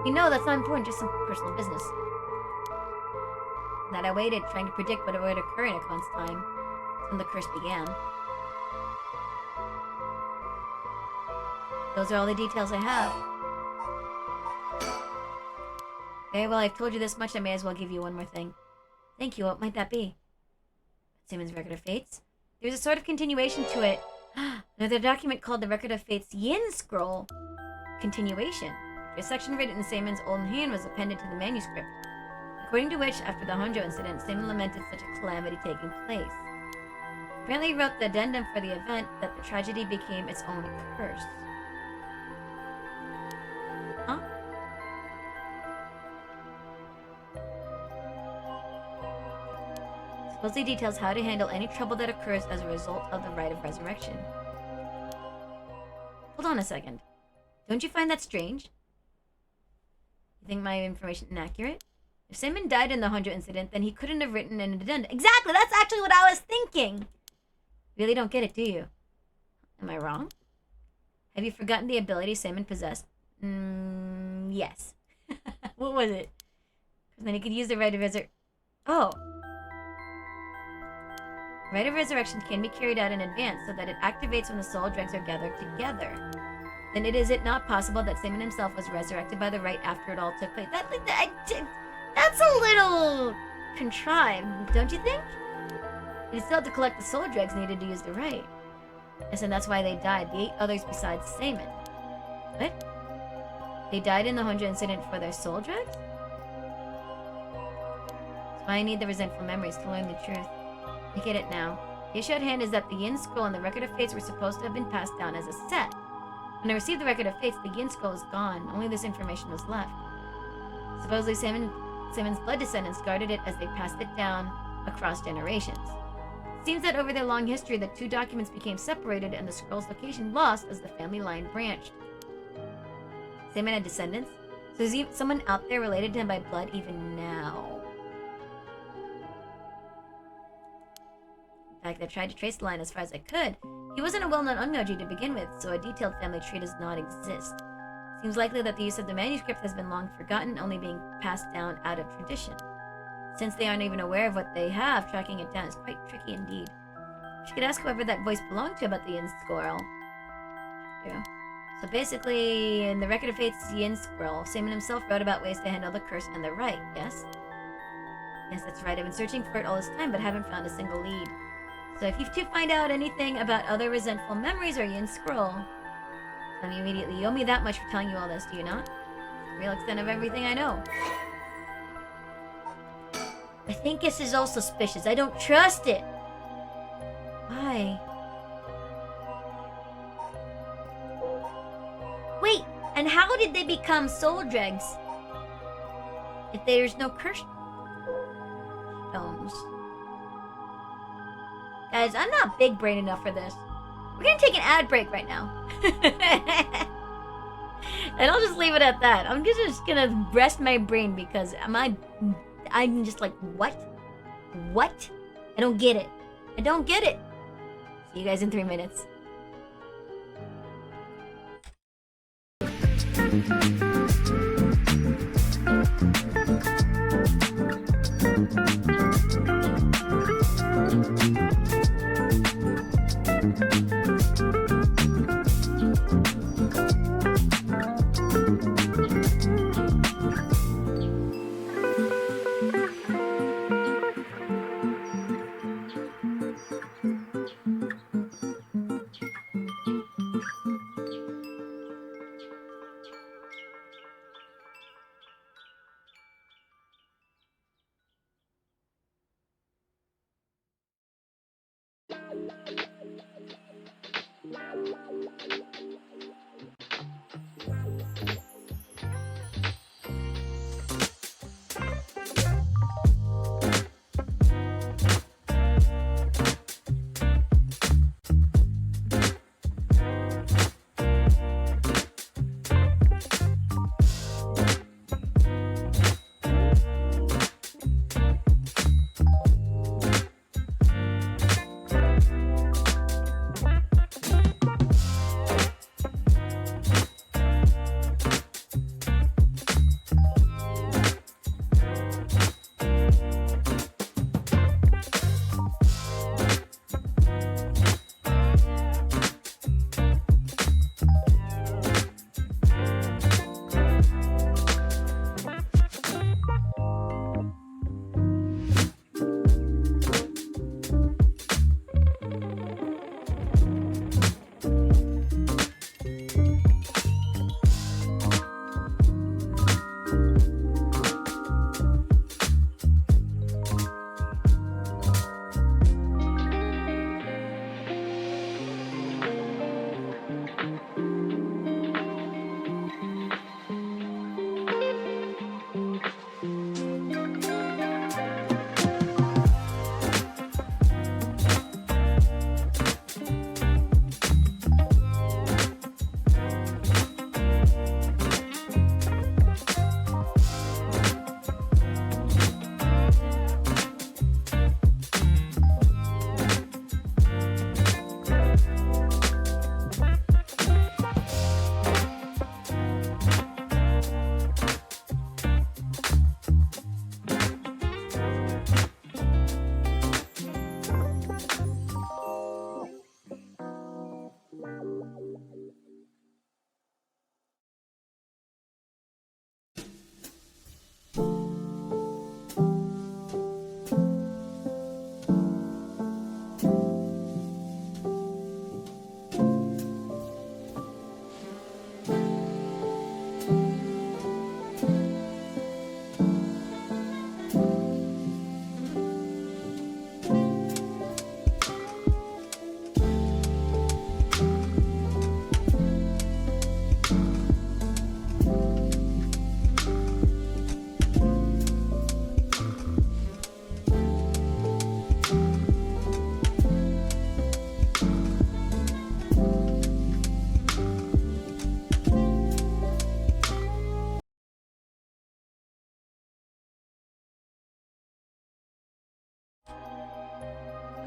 You know, that's not important, just some personal business. And that I waited, trying to predict what would occur in a month's time, when the curse began. Those are all the details I have. Very well, I've told you this much, I may as well give you one more thing. Thank you, what might that be? Simon's Record of Fates? There's a sort of continuation to it. Another document called the Record of Fates Yin Scroll. Continuation. A section written in Simon's own hand was appended to the manuscript, according to which, after the Honjo incident, Simon lamented such a calamity taking place. Apparently he wrote the addendum for the event that the tragedy became its own curse. Huh? Supposedly details how to handle any trouble that occurs as a result of the rite of resurrection. Hold on a second. Don't you find that strange? You think my information inaccurate? If Simon died in the Honjo incident, then he couldn't have written an addendum. Exactly! That's actually what I was thinking! Really don't get it, do you? Am I wrong? Have you forgotten the ability Simon possessed? Yes. What was it? Because then he could use the rite of resurrection. Oh. Rite of resurrection can be carried out in advance so that it activates when the soul dregs are gathered together. Then is it not possible that Simon himself was resurrected by the rite after it all took place? That's a little contrived, don't you think? It still to collect the soul dregs needed to use the rite. Yes, and that's why they died. The 8 others besides Simon. What? They died in the Hundred incident for their soul dregs? That's why I need the resentful memories to learn the truth. I get it now. The issue at hand is that the Yin Scroll and the Record of Fates were supposed to have been passed down as a set. When I received the Record of Fates, the Yin Scroll is gone. Only this information was left. Supposedly, Simon's blood descendants guarded it as they passed it down across generations. It seems that over their long history, the 2 documents became separated and the scroll's location lost as the family line branched. Simon had descendants? So is someone out there related to him by blood even now? In fact, I tried to trace the line as far as I could. He wasn't a well-known Onmyoji to begin with, so a detailed family tree does not exist. Seems likely that the use of the manuscript has been long forgotten, only being passed down out of tradition. Since they aren't even aware of what they have, tracking it down is quite tricky indeed. She could ask whoever that voice belonged to about the Yin Scroll. Yeah. So basically, in the Record of Fate's Yin Scroll, Simon himself wrote about ways to handle the curse and the rite, yes? Yes, that's right. I've been searching for it all this time, but haven't found a single lead. So if you do find out anything about other resentful memories or Yin Scroll, tell me immediately. You owe me that much for telling you all this, do you not? The real extent of everything I know. I think this is all suspicious. I don't trust it. Why? Wait, and how did they become soul dregs? If there's no curse stones. Guys, I'm not big brain enough for this. We're gonna take an ad break right now. And I'll just leave it at that. I'm just gonna rest my brain because I'm just like, what? What? I don't get it. I don't get it. See you guys in 3 minutes.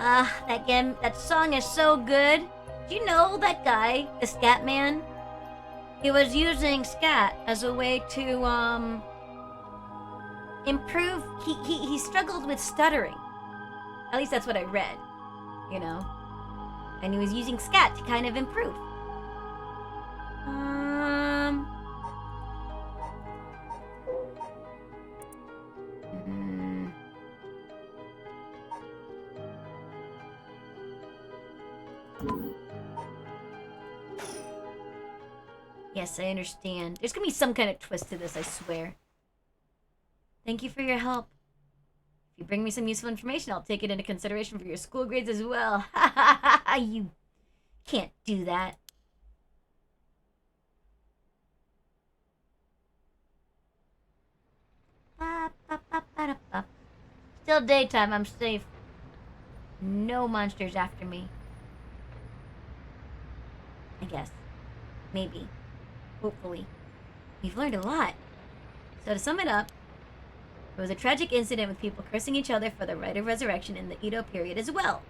That song is so good. Do you know that guy, the scat man? He was using scat as a way to improve. He struggled with stuttering. At least that's what I read, you know. And he was using scat to kind of improve. Yes, I understand. There's gonna be some kind of twist to this, I swear. Thank you for your help. If you bring me some useful information, I'll take it into consideration for your school grades as well. Ha ha ha ha! You can't do that. Still daytime, I'm safe. No monsters after me. I guess. Maybe. Hopefully. We've learned a lot. So to sum it up, there was a tragic incident with people cursing each other for the right of resurrection in the Edo period as well.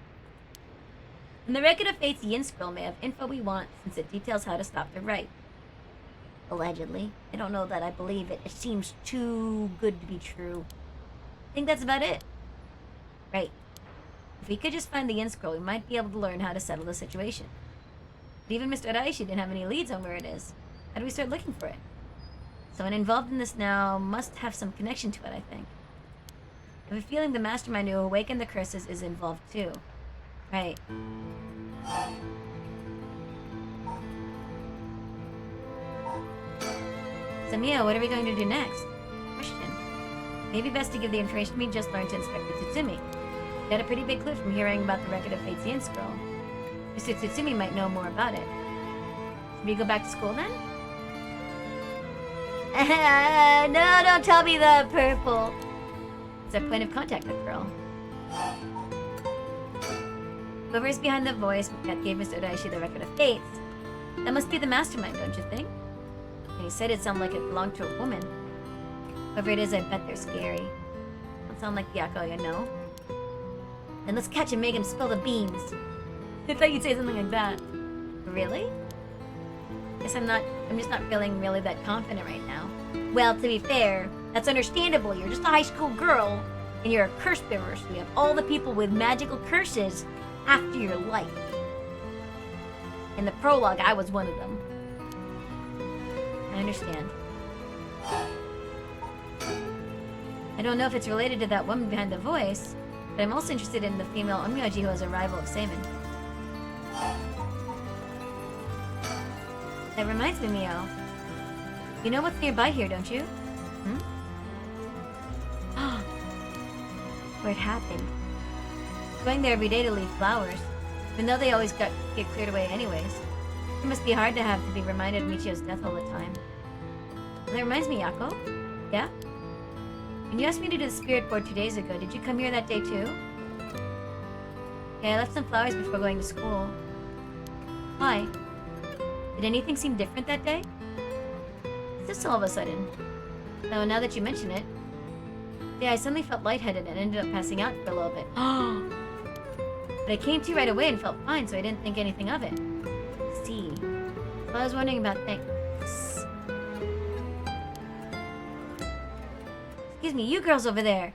In the Record of Fate's Yin Scroll may have info we want since it details how to stop the rite. Allegedly. I don't know that I believe it. It seems too good to be true. I think that's about it. Right. If we could just find the Yin Scroll, we might be able to learn how to settle the situation. But even Mr. Araishi didn't have any leads on where it is. How do we start looking for it? Someone involved in this now must have some connection to it, I think. I have a feeling the mastermind who awakened the curses is involved too. Right. So Mio, what are we going to do next? Question. Maybe best to give the information we just learned to Inspector Tsutsumi. We got a pretty big clue from hearing about the Record of Fate's Yin Scroll. Mr. Tsutsumi might know more about it. Should we go back to school then? No, don't tell me the purple. It's our point of contact, that girl. Whoever is behind the voice that gave Mr. Araishi the Record of Fates, that must be the mastermind, don't you think? And he said it sounded like it belonged to a woman. Whoever it is, I bet they're scary. Don't sound like Yako, you know? Then let's catch and make him spill the beans. I thought you'd say something like that. Really? Guess I'm just not feeling really that confident right now. Well, to be fair, that's understandable. You're just a high school girl, and you're a curse bearer, so you have all the people with magical curses after your life. In the prologue, I was one of them. I understand. I don't know if it's related to that woman behind the voice, but I'm also interested in the female Onmyoji who is a rival of Seimin. That reminds me, Mio. You know what's nearby here, don't you? Where it happened. Going there every day to leave flowers, even though they always get cleared away anyways. It must be hard to have to be reminded of Michio's death all the time. That reminds me, Yako. Yeah? When you asked me to do the spirit board 2 days ago, did you come here that day too? Yeah, I left some flowers before going to school. Why? Did anything seem different that day? Just all of a sudden. Though now that you mention it, yeah, I suddenly felt lightheaded and ended up passing out for a little bit. But I came to right away and felt fine, so I didn't think anything of it. See. So I was wondering about things. Excuse me, you girls over there.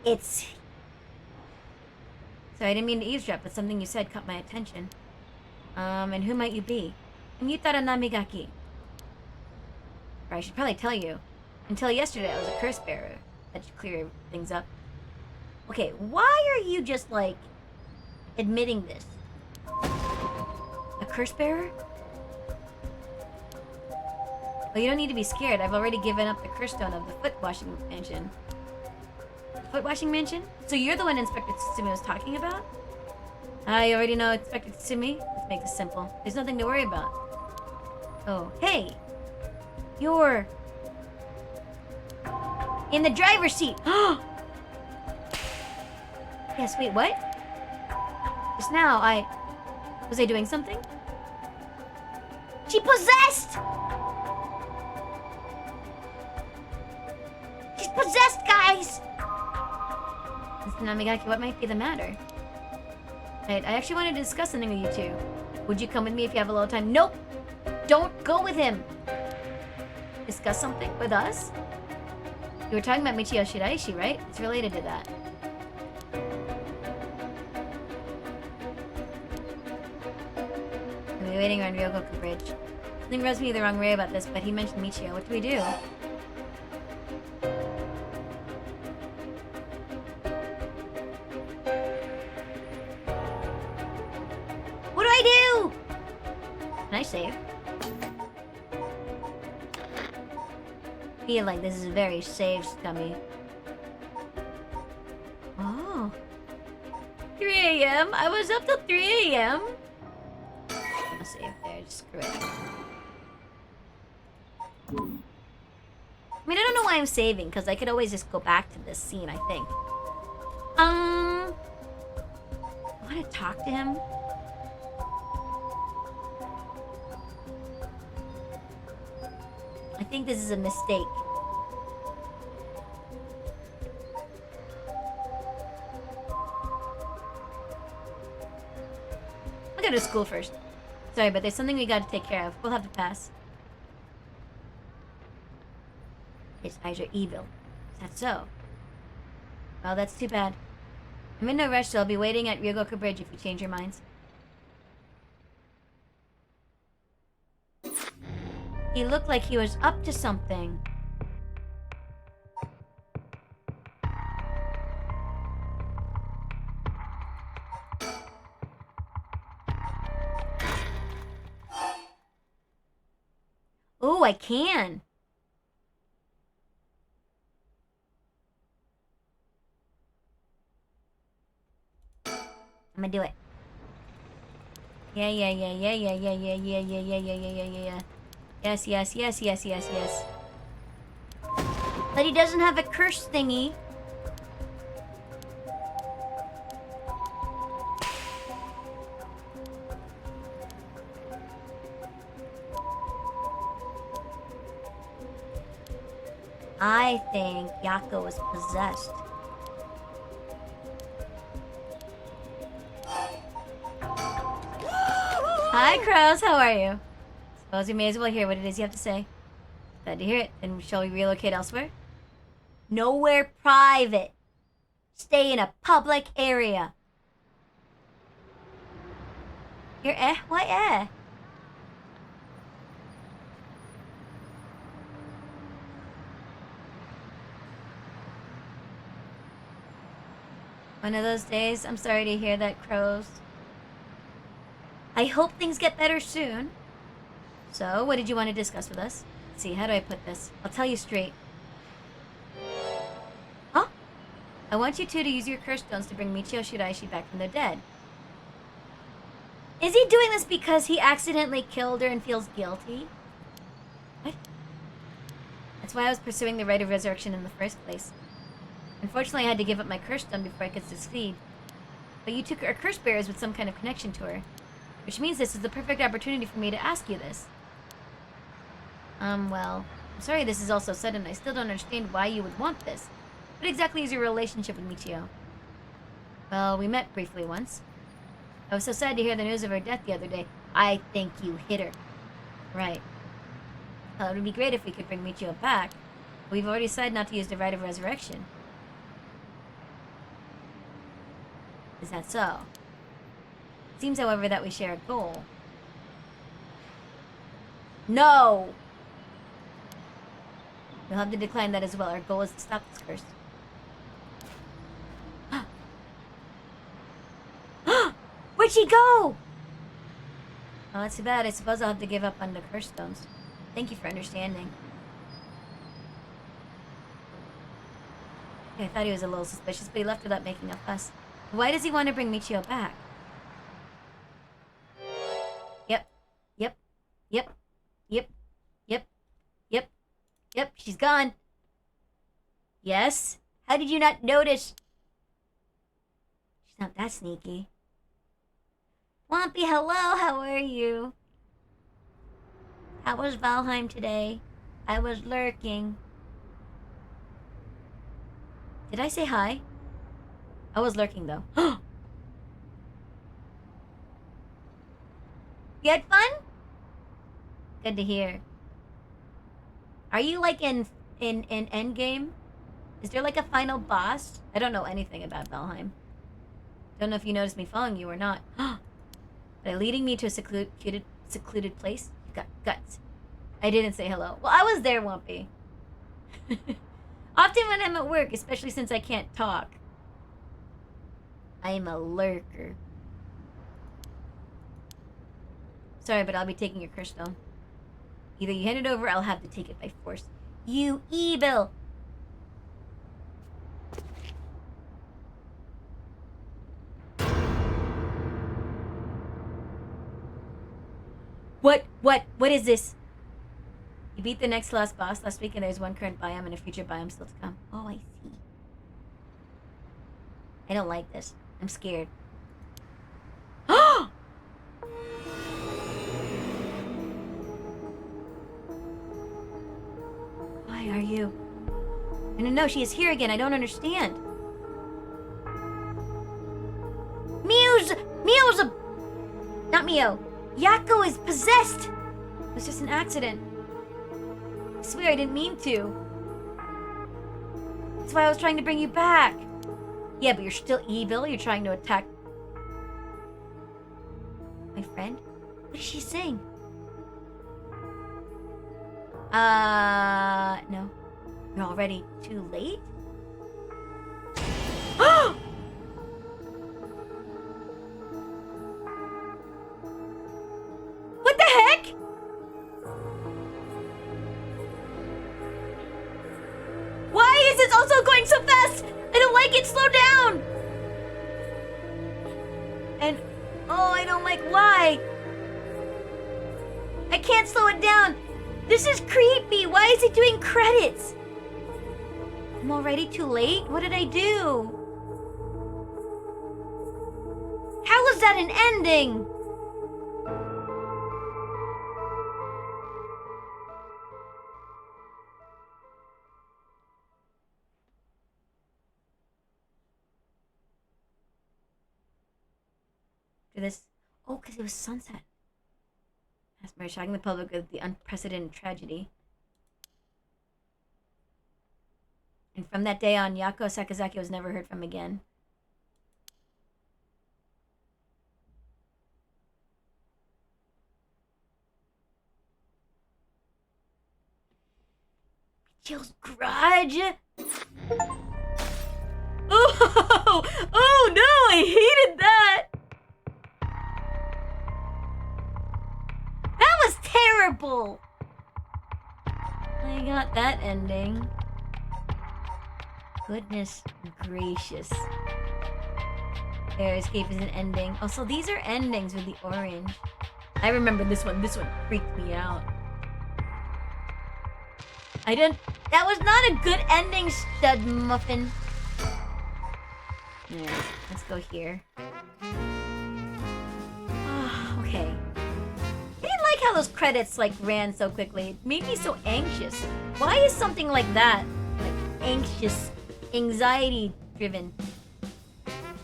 It's... Sorry, I didn't mean to eavesdrop, but something you said caught my attention. And who might you be? I'm Yutara Namigaki. Or I should probably tell you. Until yesterday, I was a curse bearer. That should clear things up. Okay, why are you just, like, admitting this? A curse bearer? Well, you don't need to be scared. I've already given up the curse stone of the foot washing mansion. Foot washing mansion? So you're the one Inspector Tsutsumi was talking about? I already know Inspector Tsutsumi. Let's make this simple. There's nothing to worry about. Oh, hey! You're... in the driver's seat! Yes, wait, what? Just now, was I doing something? She possessed! She's possessed, guys! Mr. Namigaki, what might be the matter? Right, I actually wanted to discuss something with you two. Would you come with me if you have a little time? Nope! Don't go with him! Discuss something with us? You were talking about Michio Shiraishi, right? It's related to that. I'll be waiting around Ryogoku Bridge. Something rubs me the wrong way about this, but he mentioned Michio. What do we do? What do I do? Can I save? I feel like this is very save scummy. Oh. 3 a.m.? I was up till 3 a.m.? I'm gonna save there, just screw it. I mean, I don't know why I'm saving, because I could always just go back to this scene, I think. I want to talk to him. I think this is a mistake. I'll go to school first. Sorry, but there's something we gotta take care of. We'll have to pass. His eyes are evil. Is that so? Well, that's too bad. I'm in no rush, so I'll be waiting at Ryogoku Bridge if you change your minds. He looked like he was up to something. Oh, I can. I'm gonna do it. Yeah. Yes. But he doesn't have a curse thingy. I think Yako is possessed. Hi, Crows. How are you? Suppose we may as well hear what it is you have to say. Glad to hear it. Then shall we relocate elsewhere? Nowhere private. Stay in a public area. You're Why One of those days. I'm sorry to hear that, Crows. I hope things get better soon. So, what did you want to discuss with us? Let's see, how do I put this? I'll tell you straight. Huh? I want you two to use your curse stones to bring Michio Shiraishi back from the dead. Is he doing this because he accidentally killed her and feels guilty? What? That's why I was pursuing the rite of resurrection in the first place. Unfortunately, I had to give up my curse stone before I could succeed. But you took our curse bearers with some kind of connection to her. Which means this is the perfect opportunity for me to ask you this. Well, I'm sorry this is all so sudden. I still don't understand why you would want this. What exactly is your relationship with Michio? Well, we met briefly once. I was so sad to hear the news of her death the other day. I think you hit her. Right. Well, it would be great if we could bring Michio back. But we've already decided not to use the rite of resurrection. Is that so? It seems, however, that we share a goal. No! You'll have to decline that as well. Our goal is to stop this curse. Where'd she go? Oh, that's too bad. I suppose I'll have to give up on the curse stones. Thank you for understanding. Okay, I thought he was a little suspicious, but he left without making a fuss. Why does he want to bring Michio back? Yep, she's gone. Yes? How did you not notice? She's not that sneaky. Wompy, hello, how are you? How was Valheim today? I was lurking. Did I say hi? I was lurking though. You had fun? Good to hear. Are you like in Endgame? Is there like a final boss? I don't know anything about Valheim. Don't know if you noticed me following you or not. By leading me to a secluded place? You got guts. I didn't say hello. Well, I was there, Wumpy. Often when I'm at work, especially since I can't talk. I'm a lurker. Sorry, but I'll be taking your crystal. Either you hand it over or I'll have to take it by force. You evil! What is this? You beat the next last boss last week and there's one current biome and a future biome still to come. Oh, I see. I don't like this. I'm scared. Why are you? No, she is here again. I don't understand. Mio's a... Not Mio. Yako is possessed! It was just an accident. I swear I didn't mean to. That's why I was trying to bring you back. Yeah, but you're still evil. You're trying to attack... my friend? What is she saying? No. You're already too late? What the heck? Why is it also going so fast? I don't like it. Slow down. And oh, I don't like why. I can't slow it down. This is creepy. Why is it doing credits? I'm already too late? What did I do? How was that an ending? This... Oh, because it was sunset. Asmar shocking the public with the unprecedented tragedy. And from that day on, Yako Sakazaki was never heard from again. Jill's grudge! Oh! Oh no! I hated that! That was terrible! I got that ending. Goodness gracious. There, escape is an ending. Oh, so these are endings with the orange. I remember this one. This one freaked me out. I didn't... That was not a good ending, stud muffin. Yeah, let's go here. Oh, okay. I didn't like how those credits, like, ran so quickly. It made me so anxious. Why is something like that, like, anxious, anxiety-driven?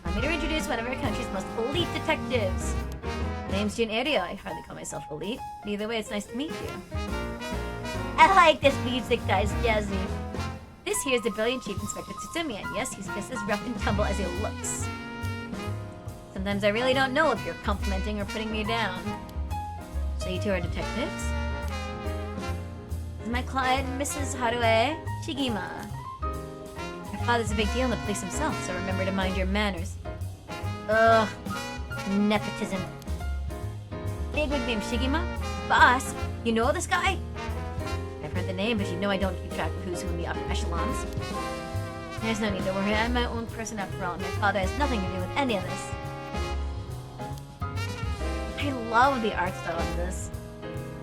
Allow me to introduce one of our country's most elite detectives. My name's Jun Area. I hardly call myself elite. But either way, it's nice to meet you. I like this music, guys. Jazzy. This here is the brilliant Chief Inspector Tsutsumi, and yes, he's just as rough and tumble as he looks. Sometimes I really don't know if you're complimenting or putting me down. So you two are detectives? This is my client, Mrs. Harue Shigima. Your father's a big deal in the police himself, so remember to mind your manners. Ugh. Nepotism. Bigwig named Shigima? Boss? You know this guy? I've heard the name, but you know I don't keep track of who's who in the upper echelons. There's no need to worry. I'm my own person after all, and my father has nothing to do with any of this. I love the art style of this.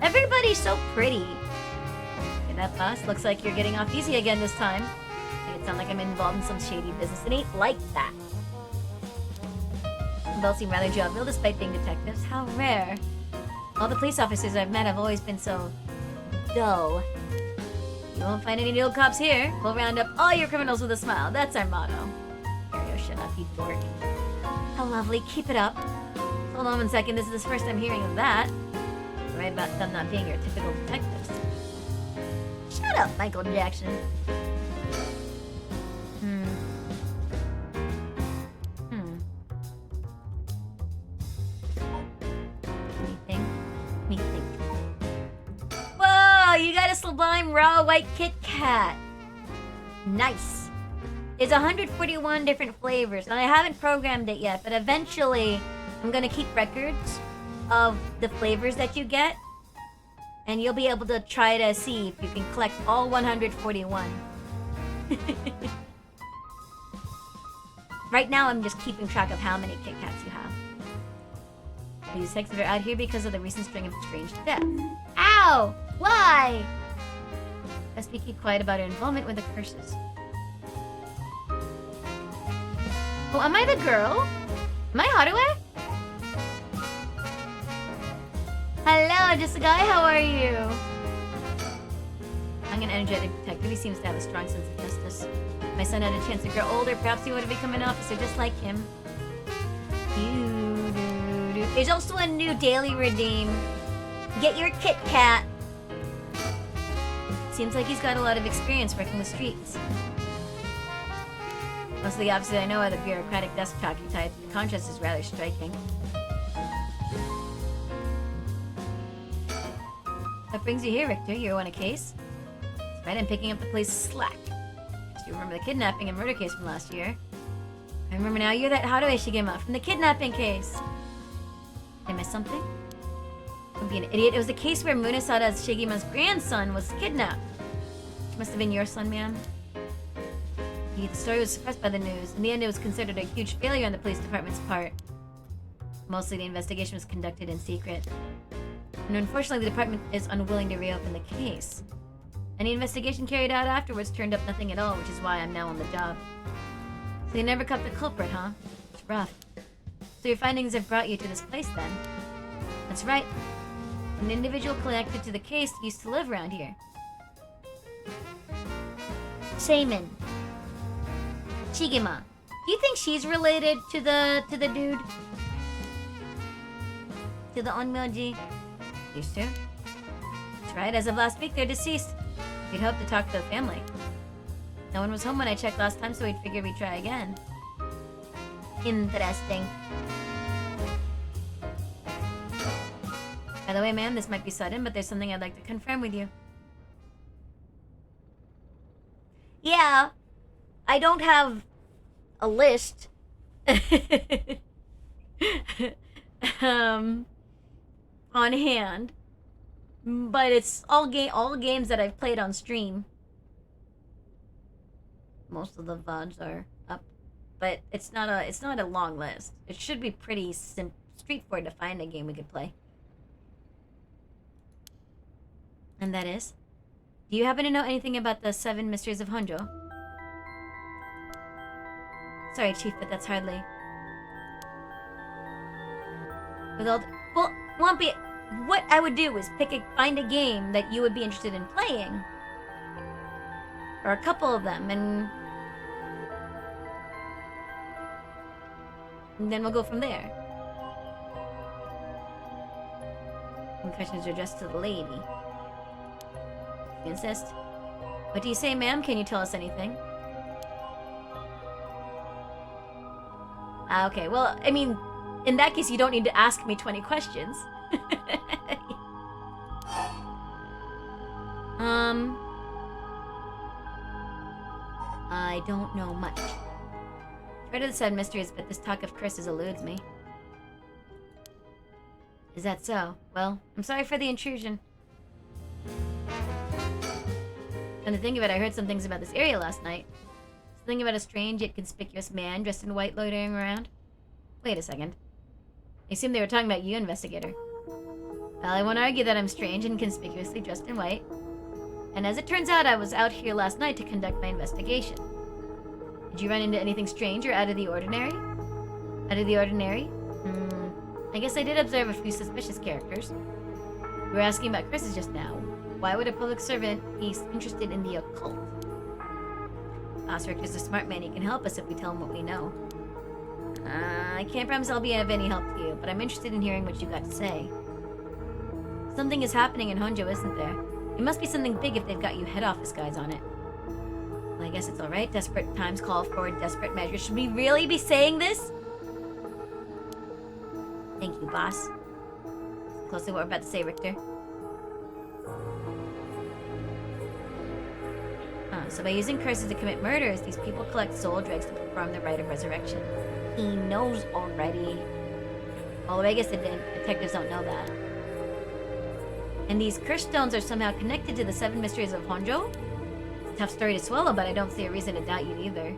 Everybody's so pretty. Okay, that boss. Looks like you're getting off easy again this time. Make it sound like I'm involved in some shady business. It ain't like that. You both seem rather jovial despite being detectives. How rare. All the police officers I've met have always been so dull. You won't find any old cops here. We'll round up all your criminals with a smile. That's our motto. Mario, shut up, you dork. How lovely. Keep it up. Hold on 1 second. This is the first I'm hearing of that. You're right about them not being your typical detectives. Shut up, Michael Jackson. Me think. Whoa, you got a Sublime Raw White Kit Kat. Nice. There's 141 different flavors, and I haven't programmed it yet, but eventually I'm gonna keep records of the flavors that you get, and you'll be able to try to see if you can collect all 141. Right now, I'm just keeping track of how many Kit Kats you have. These texts are out here because of the recent string of strange deaths. Ow! Why? Best we keep quiet about her involvement with the curses. Oh, am I the girl? Am I Harué? Hello, just a guy. How are you? I'm an energetic detective. He seems to have a strong sense of justice. If my son had a chance to grow older, perhaps he would have become an officer just like him. There's also a new daily redeem. Get your Kit Kat. Seems like he's got a lot of experience working the streets. Most of the officers I know are the bureaucratic desk jockey type. The contrast is rather striking. What brings you here, Richter? You on a case? That's right, I'm picking up the police's slack. Do you remember the kidnapping and murder case from last year? I remember now. You're that Harué Shigema from the kidnapping case. Did I miss something? Don't be an idiot. It was the case where Munasada Shigema's grandson was kidnapped. Which must have been your son, ma'am. The story was suppressed by the news. In the end, it was considered a huge failure on the police department's part. Mostly, the investigation was conducted in secret. And unfortunately, the department is unwilling to reopen the case. Any investigation carried out afterwards turned up nothing at all, which is why I'm now on the job. So you never caught the culprit, huh? It's rough. So your findings have brought you to this place, then? That's right. An individual connected to the case used to live around here. Shaman. Shigema. Do you think she's related to the dude? To the Onmyoji? Used to? That's right, as of last week, they're deceased. We'd hope to talk to the family. No one was home when I checked last time, so we'd figure we'd try again. Interesting. By the way, ma'am, this might be sudden, but there's something I'd like to confirm with you. Yeah, I don't have a list. On hand. But it's all games that I've played on stream. Most of the VODs are up, but it's not a long list. It should be pretty straightforward to find a game we could play. And that is? Do you happen to know anything about the 7 Mysteries of Honjo? Sorry, Chief, but that's hardly... With all... Well, Wumpy, what I would do is find a game that you would be interested in playing. Or a couple of them, and then we'll go from there. And questions are addressed to the lady. You insist. What do you say, ma'am? Can you tell us anything? Okay, well, I mean, in that case, you don't need to ask me 20 questions. I don't know much. I've heard of the 7 mysteries, but this talk of curses eludes me. Is that so? Well, I'm sorry for the intrusion. And to think of it, I heard some things about this area last night. Something about a strange yet conspicuous man dressed in white loitering around. Wait a second. I assume they were talking about you, investigator. Well, I won't argue that I'm strange and conspicuously dressed in white. And as it turns out, I was out here last night to conduct my investigation. Did you run into anything strange or out of the ordinary? Out of the ordinary? I guess I did observe a few suspicious characters. You were asking about curses just now. Why would a public servant be interested in the occult? Osric is a smart man. He can help us if we tell him what we know. I can't promise I'll be of any help to you, but I'm interested in hearing what you got to say. Something is happening in Honjo, isn't there? It must be something big if they've got you head office guys on it. Well, I guess it's alright. Desperate times call for desperate measures. Should we really be saying this? Thank you, boss. Closely what we're about to say, Richter. So by using curses to commit murders, these people collect soul dregs to perform the rite of resurrection. He knows already. Although I guess the detectives don't know that. And these curse stones are somehow connected to the 7 mysteries of Honjo? Tough story to swallow, but I don't see a reason to doubt you either.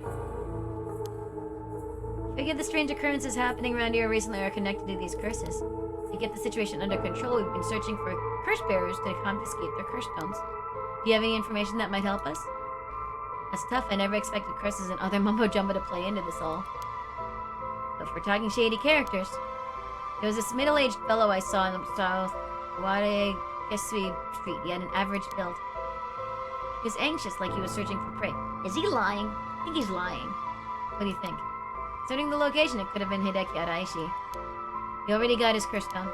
Figure the strange occurrences happening around here recently are connected to these curses. To get the situation under control, we've been searching for curse bearers to confiscate their curse stones. Do you have any information that might help us? That's tough. I never expected curses and other mumbo-jumbo to play into this all. But if we're talking shady characters, there was this middle-aged fellow I saw in the South Wadagesui Street. He had an average build. He was anxious, like he was searching for prey. Is he lying? I think he's lying. What do you think? Considering the location, it could have been Hideki Araishi. He already got his curse stone.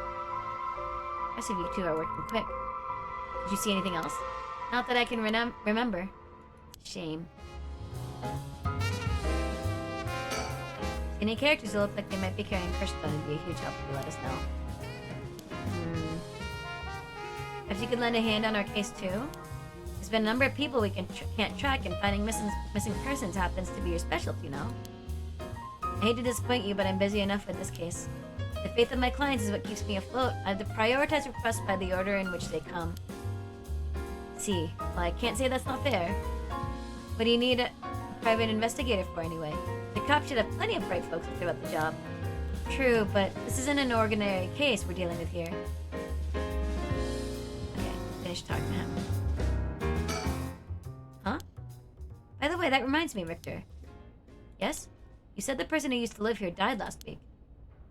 Impressive, you two are working quick. Did you see anything else? Not that I can remember. Shame. Any characters who look like they might be carrying curse stone would be a huge help if you let us know. If you could lend a hand on our case too? There's been a number of people we can't track, and finding missing persons happens to be your specialty, you know? I hate to disappoint you, but I'm busy enough with this case. The faith of my clients is what keeps me afloat. I have to prioritize requests by the order in which they come. See, well, I can't say that's not fair. What do you need a private investigator for anyway? The cops should have plenty of bright folks if they're about the job. True, but this isn't an ordinary case we're dealing with here. Okay, finish talking to him. Huh? By the way, that reminds me, Richter. Yes? You said the person who used to live here died last week.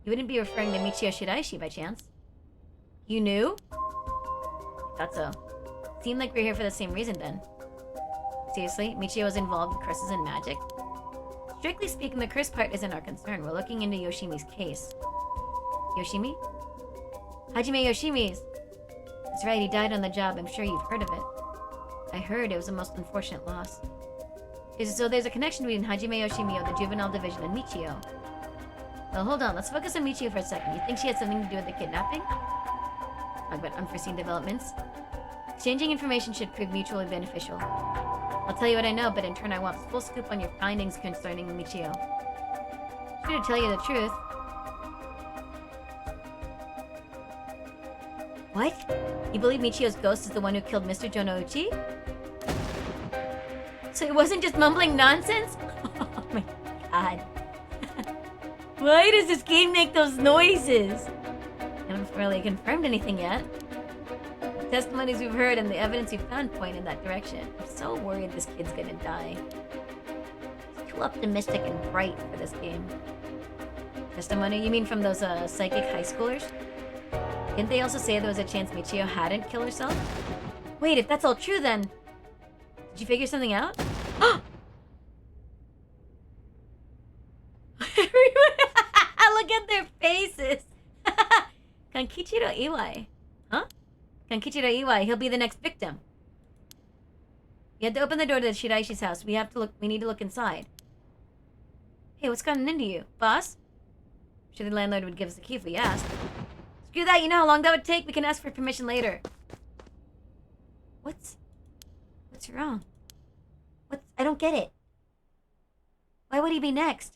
You wouldn't be referring to Michio Shiraishi by chance? You knew? Thought so. Seemed like we're here for the same reason then. Seriously, Michio was involved with curses and magic? Strictly speaking, the curse part isn't our concern. We're looking into Yoshimi's case. Yoshimi? Hajime Yoshimi's! That's right, he died on the job. I'm sure you've heard of it. I heard. It was a most unfortunate loss. So there's a connection between Hajime Yoshimi of the Juvenile Division and Michio. Well, hold on. Let's focus on Michio for a second. You think she had something to do with the kidnapping? Talk about unforeseen developments. Exchanging information should prove mutually beneficial. I'll tell you what I know, but in turn I want full scoop on your findings concerning Michio. Sure to tell you the truth. What? You believe Michio's ghost is the one who killed Mr. Jonouchi? So it wasn't just mumbling nonsense? Oh my god. Why does this game make those noises? I haven't really confirmed anything yet. The testimonies we've heard and the evidence we've found point in that direction. I'm so worried this kid's gonna die. He's too optimistic and bright for this game. Testimony? You mean from those psychic high schoolers? Didn't they also say there was a chance Michio hadn't killed herself? Wait, if that's all true then... Did you figure something out? Look at their faces! Kankichiro Iwai. Huh? Kankichiro Iwai, he'll be the next victim. You had to open the door to the Shiraishi's house. We need to look inside. Hey, what's gotten into you? Boss? I'm sure the landlord would give us the key if we asked. Screw that, you know how long that would take? We can ask for permission later. What's wrong? I don't get it. Why would he be next?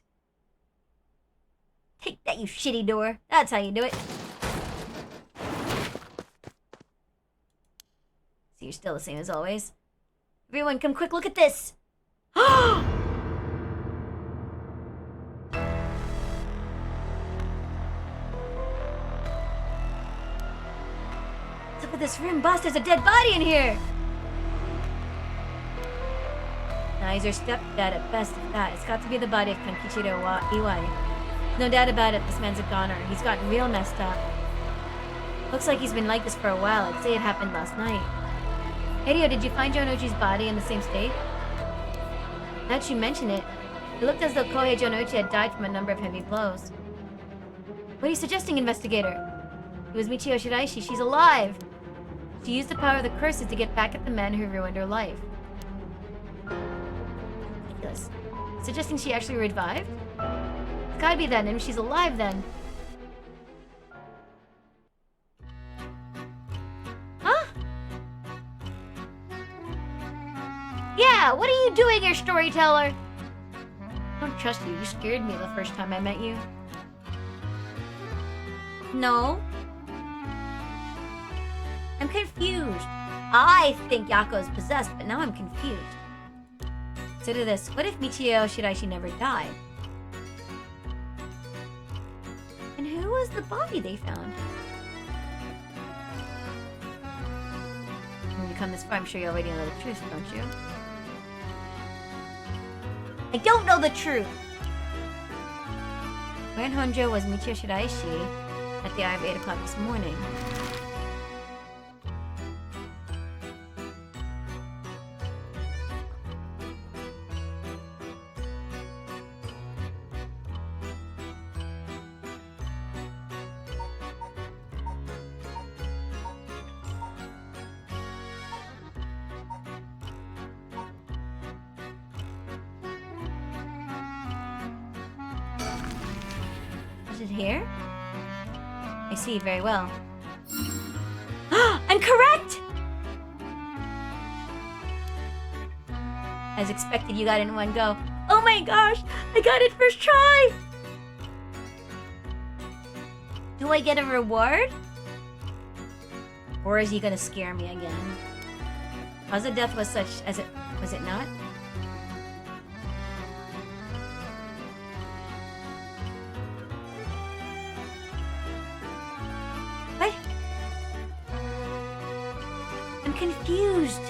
Take that, you shitty door. That's how you do it. So you're still the same as always. Everyone, come quick, look at this! Look at this room, boss, there's a dead body in here! Nah, he's your stepdad at best, if that. It's got to be the body of Kankichiro Iwai. No doubt about it, this man's a goner. He's gotten real messed up. Looks like he's been like this for a while. I'd say it happened last night. Hideo, did you find Jonochi's body in the same state? Now that you mention it, it looked as though Koei Jonochi had died from a number of heavy blows. What are you suggesting, investigator? It was Michio Shiraishi. She's alive! She used the power of the curses to get back at the men who ruined her life. Ridiculous. Suggesting she actually revived? It's gotta be that, and she's alive then. Huh? Yeah, what are you doing here, storyteller? I don't trust you. You scared me the first time I met you. No. I'm confused. I think Yako is possessed, but now I'm confused. Consider this. What if Michio Shiraishi never died? And who was the body they found? When you come this far, I'm sure you already know the truth, don't you? I don't know the truth! Where in Honjo was Michio Shiraishi at the hour of 8 o'clock this morning? Is it here? I see, very well. I'm correct! As expected, you got it in one go. Oh my gosh! I got it first try! Do I get a reward? Or is he gonna scare me again? Cause of death was such as it... was it not? What? I'm confused.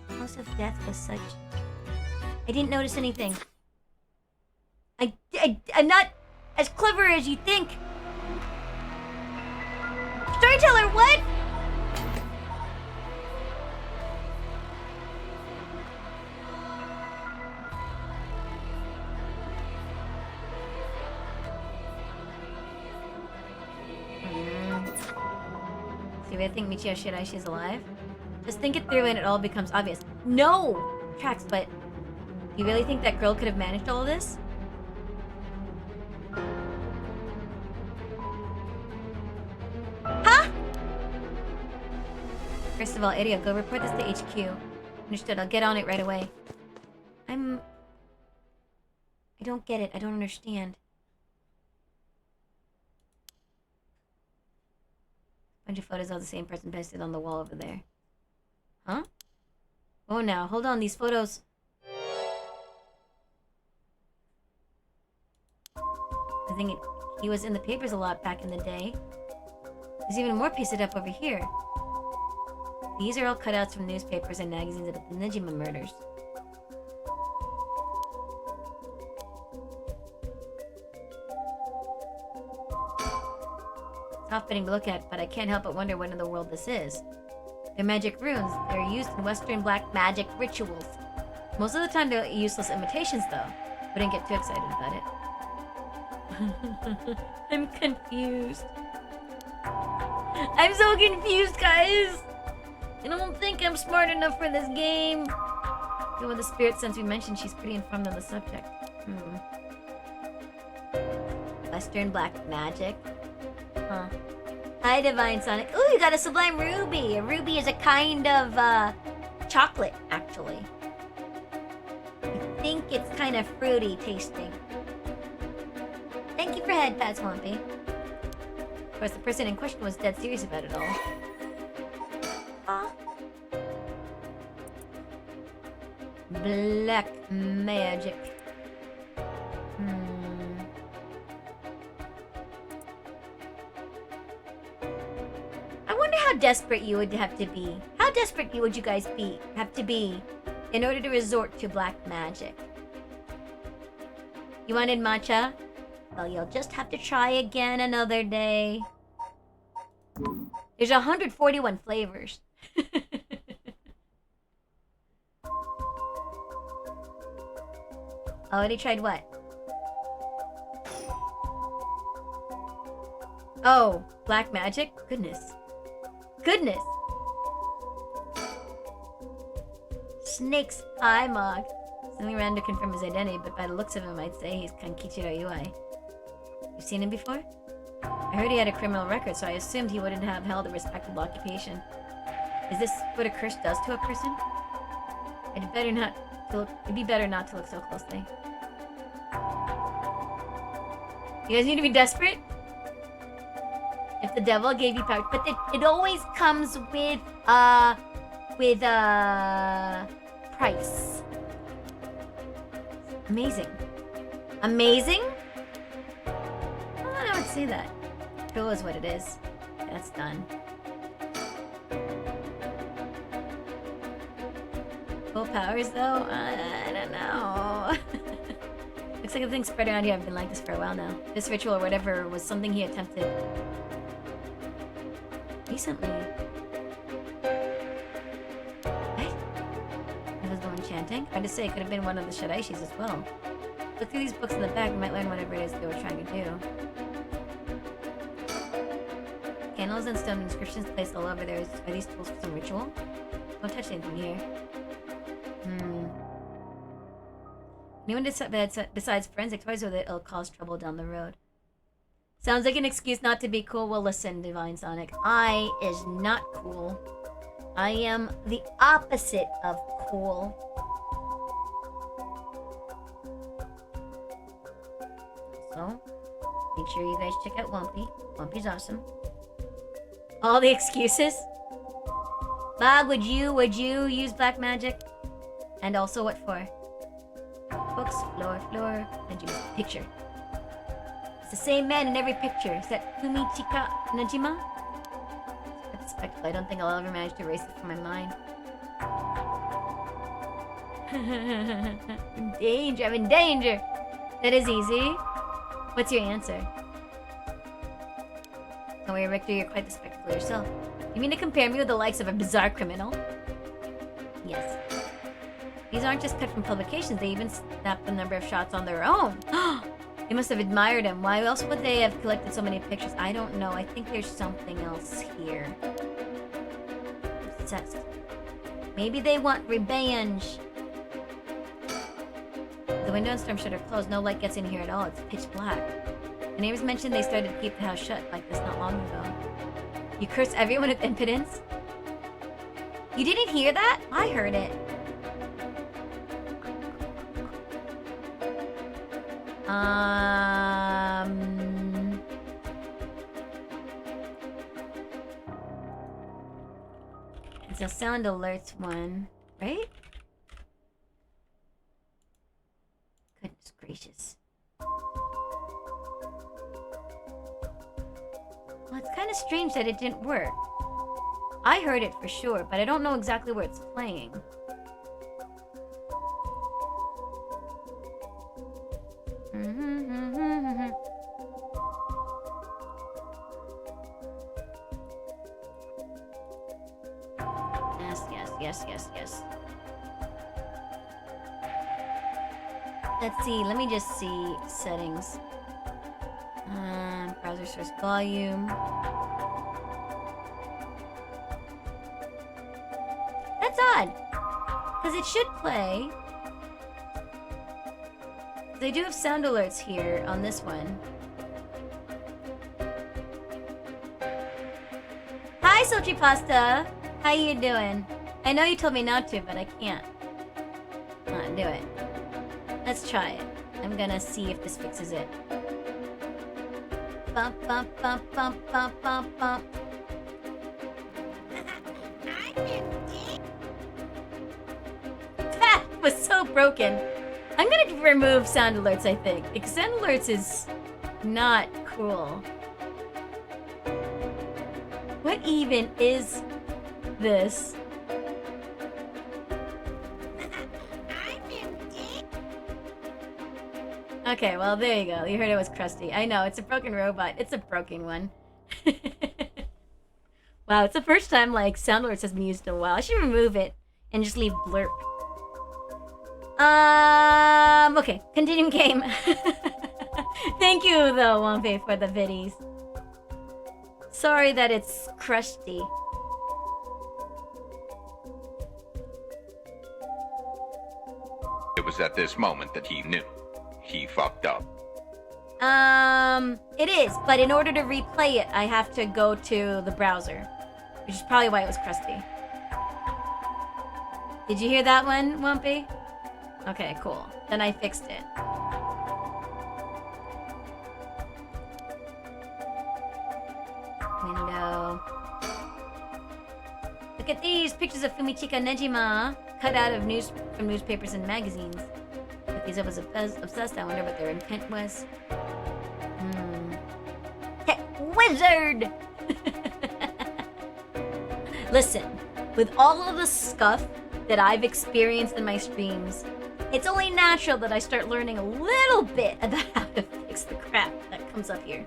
Cause of death was such... I didn't notice anything. I'm not as clever as you think. Storyteller, what? See, I think Michio Shiraishi is alive. Just think it through and it all becomes obvious. No! Tracks, but you really think that girl could have managed all of this? Huh? First of all, Irio, go report this to HQ. Understood, I'll get on it right away. I don't get it, I don't understand. Bunch of photos of the same person pasted on the wall over there. Huh? Oh, now, hold on, these photos... I think he was in the papers a lot back in the day. There's even more pasted up over here. These are all cutouts from newspapers and magazines about the Nejima murders. It's off-putting to look at, but I can't help but wonder what in the world this is. They're magic runes. They're used in Western black magic rituals. Most of the time they're useless imitations, though. Wouldn't get too excited about it. I'm confused. I'm so confused, guys! I don't think I'm smart enough for this game. Even with the spirit sense we mentioned, she's pretty informed on the subject. Western black magic? Huh. Hi, Divine Sonic. Ooh, you got a Sublime Ruby! A ruby is a kind of, chocolate, actually. I think it's kind of fruity tasting. Thank you for head pat, Swampy. Of course, the person in question was dead serious about it all. Black magic. I wonder how desperate you would have to be. How desperate would you guys have to be in order to resort to black magic? You wanted matcha? Well, you'll just have to try again another day. There's 141 flavors. Already tried what? Oh, black magic? Goodness. Goodness! Snake's eye mog. Something ran to confirm his identity, but by the looks of him, I'd say he's Kankichiro Ui. You've seen him before? I heard he had a criminal record, so I assumed he wouldn't have held a respectable occupation. Is this what a curse does to a person? It'd be better not to look so closely. You guys need to be desperate? If the devil gave you power, but it always comes with price. Amazing. Amazing? Well, I would say that. Cool is what it is. That's done. Full powers though? I don't know. Looks like the thing spread around here. I've been like this for a while now. This ritual or whatever was something he attempted recently. What? It was going chanting? Hard to say, it could have been one of the Shiraishis as well. Look through these books in the back, you might learn whatever it is they were trying to do. Candles and stone inscriptions placed all over there. Are these tools for some ritual? Don't touch anything here. Anyone besides forensic toys, or that it'll cause trouble down the road? Sounds like an excuse not to be cool. Well, listen, Divine Sonic. I is not cool. I am the opposite of cool. So, make sure you guys check out Wumpy. Wumpy's awesome. All the excuses? Bog, would you use black magic? And also what for? Books, floor, and you picture. It's the same man in every picture. Is that Fumichika Najima? That's spectacle. I don't think I'll ever manage to erase it from my mind. In danger, I'm in danger! That is easy. What's your answer? Don't worry, Richter, you're quite the spectacle yourself. You mean to compare me with the likes of a bizarre criminal? Yes. These aren't just cut from publications, they even snapped the number of shots on their own. They must have admired him. Why else would they have collected so many pictures? I don't know. I think there's something else here. Obsessed. Maybe they want revenge. The window and storm shutter closed. No light gets in here at all. It's pitch black. The neighbors mentioned they started to keep the house shut like this not long ago. You curse everyone with impudence? You didn't hear that? I heard it. It's a sound alerts one, right? Goodness gracious. Well, it's kind of strange that it didn't work. I heard it for sure, but I don't know exactly where it's playing. Yes. Let's see, let me just see settings. Browser source volume. That's odd, because it should play. They do have sound alerts here on this one. Hi, Sultry Pasta! How you doing? I know you told me not to, but I can't not do it. Let's try it. I'm gonna see if this fixes it. Bump, bump, bump, bump, bump, bump, bump. That was so broken. I'm gonna remove sound alerts, I think, because sound alerts is not cool. What even is this? Okay, well, there you go. You heard it was crusty. I know, it's a broken robot. It's a broken one. Wow, it's the first time like sound words has been used in a while. I should remove it and just leave blurp. Okay, continuing game. Thank you though, Wampe, for the viddies. Sorry that it's crusty. It was at this moment that he knew. He fucked up. It is, but in order to replay it, I have to go to the browser, which is probably why it was crusty. Did you hear that one, Wumpy? Okay, cool. Then I fixed it. Window. Look at these pictures of Fumichika Nejima cut out of from newspapers and magazines. If these was obsessed, I wonder what their intent was. Tech wizard! Listen, with all of the scuff that I've experienced in my streams, it's only natural that I start learning a little bit about how to fix the crap that comes up here.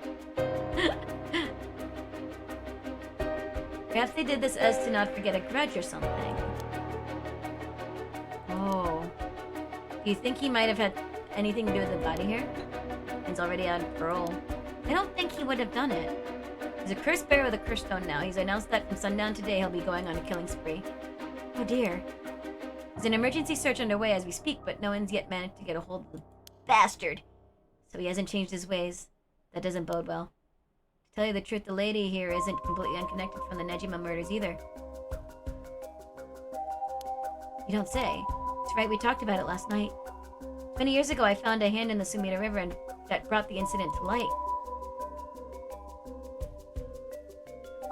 Perhaps they did this as to not forget a grudge or something. Oh. Do you think he might have had anything to do with the body here? He's already out of parole. I don't think he would have done it. He's a cursed bear with a cursed stone now. He's announced that from sundown today he'll be going on a killing spree. Oh dear. There's an emergency search underway as we speak, but no one's yet managed to get a hold of the bastard. So he hasn't changed his ways. That doesn't bode well. To tell you the truth, the lady here isn't completely unconnected from the Nejima murders either. You don't say. It's right, we talked about it last night. 20 years ago, I found a hand in the Sumida River and that brought the incident to light.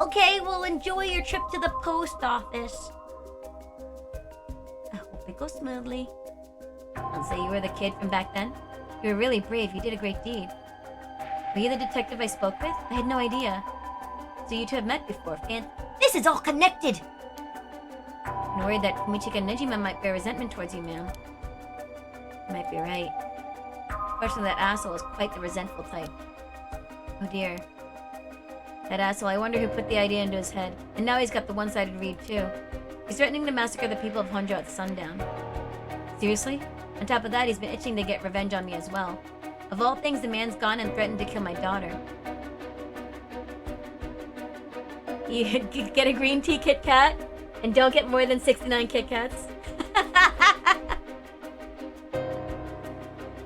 Okay, well, enjoy your trip to the post office. I hope it goes smoothly. I'll say you were the kid from back then. You were really brave. You did a great deed. Were you the detective I spoke with? I had no idea. So you two have met before, and this is all connected! I'm worried that Fumichika Nejima might bear resentment towards you, ma'am. You might be right. Especially that asshole is quite the resentful type. Oh dear. That asshole, I wonder who put the idea into his head. And now he's got the one-sided read, too. He's threatening to massacre the people of Honjo at sundown. Seriously? On top of that, he's been itching to get revenge on me as well. Of all things, the man's gone and threatened to kill my daughter. You get a green tea Kit Kat? And don't get more than 69 Kit Kats?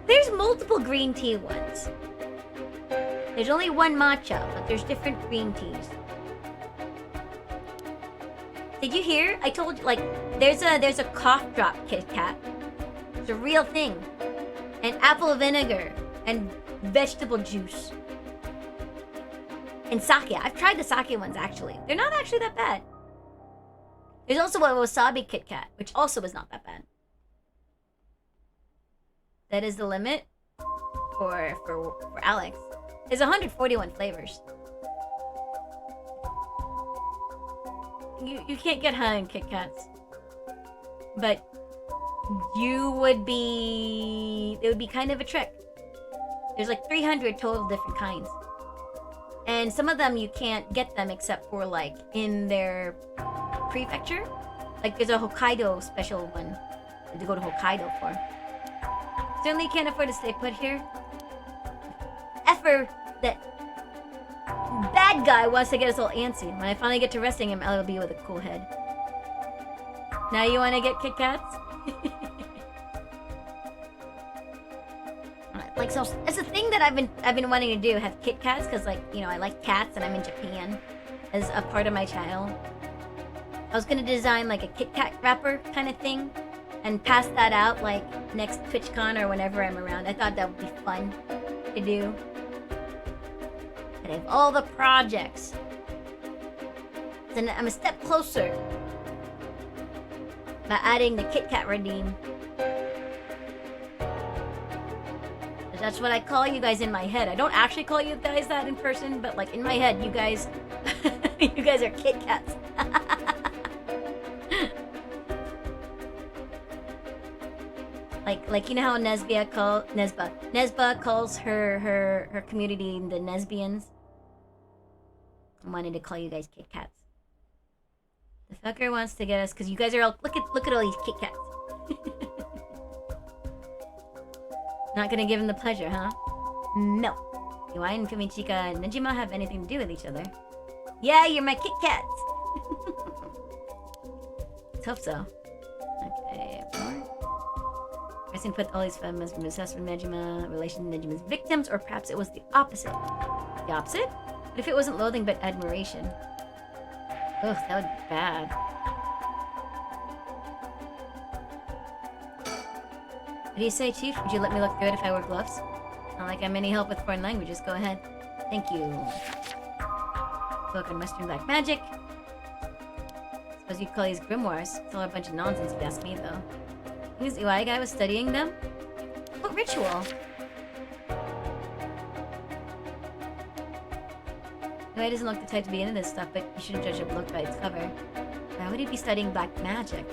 There's multiple green tea ones. There's only one matcha, but there's different green teas. Did you hear? I told you, like, there's a cough drop Kit Kat. It's a real thing. And apple vinegar and vegetable juice. And sake. I've tried the sake ones, actually. They're not actually that bad. There's also a wasabi Kit Kat, which also is not that bad. That is the limit for Alex. There's 141 flavors. You can't get high on Kit Kats. But you would be... It would be kind of a trick. There's like 300 total different kinds. And some of them you can't get them except for like in their prefecture. Like there's a Hokkaido special one to go to Hokkaido for. Certainly can't afford to stay put here. Effer, that bad guy wants to get us all antsy. When I finally get to arresting him, I'll be with a cool head. Now you want to get Kit Kats? Like, so it's a thing that I've been wanting to do, have Kit Kats, because like, you know, I like cats and I'm in Japan as a part of my channel. I was gonna design like a Kit Kat wrapper kind of thing and pass that out like next TwitchCon or whenever I'm around. I thought that would be fun to do. And I have all the projects. Then I'm a step closer by adding the Kit Kat redeem. That's what I call you guys in my head. I don't actually call you guys that in person, but like in my head, you guys, you guys are Kit Kats. like you know how Nesba calls her community the Nesbians. I wanted to call you guys Kit Kats. Tucker wants to get us because you guys are all look at all these Kit Kats. Not gonna give him the pleasure, huh? No. Iwai and Kumichika and Nejima have anything to do with each other. Yeah, you're my Kit Kats. Let's hope so. Okay. Pressing put all these femmes from assess from Nejima, relation to Nejima's victims, or perhaps it was the opposite. The opposite? What if it wasn't loathing but admiration? Ugh, that would be bad. What do you say, Chief? Would you let me look through it if I wore gloves? Not like I'm any help with foreign languages. Go ahead. Thank you. Book on Western Black Magic. Suppose you'd call these grimoires. It's all a bunch of nonsense if you ask me, though. This Iwai guy was studying them? What ritual? Iwai doesn't look the type to be into this stuff, but you shouldn't judge a book by its cover. Why would he be studying black magic?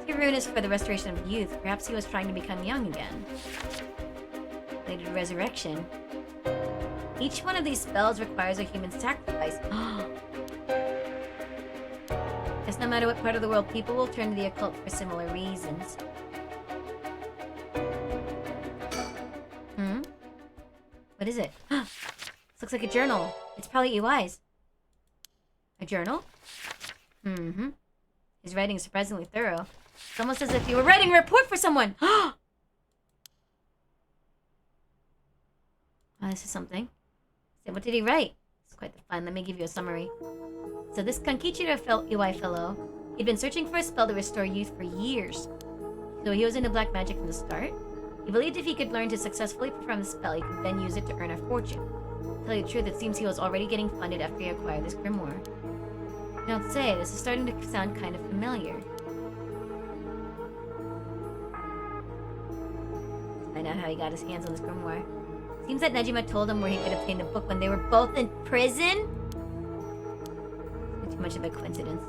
Rune is for the restoration of youth. Perhaps he was trying to become young again. Related to resurrection. Each one of these spells requires a human sacrifice. Guess no matter what part of the world, people will turn to the occult for similar reasons. What is it? This looks like a journal. It's probably Iwai's. A journal? His writing is surprisingly thorough. It's almost as if he were writing a report for someone! Oh, this is something. So what did he write? It's quite the fun. Let me give you a summary. So this Kankichiro Iwai fellow, he'd been searching for a spell to restore youth for years. So he was into black magic from the start. He believed if he could learn to successfully perform the spell, he could then use it to earn a fortune. To tell you the truth, it seems he was already getting funded after he acquired this grimoire. I don't say, this is starting to sound kind of familiar. Find out how he got his hands on this grimoire. Seems that Nejima told him where he could obtain the book when they were both in prison? It's too much of a coincidence.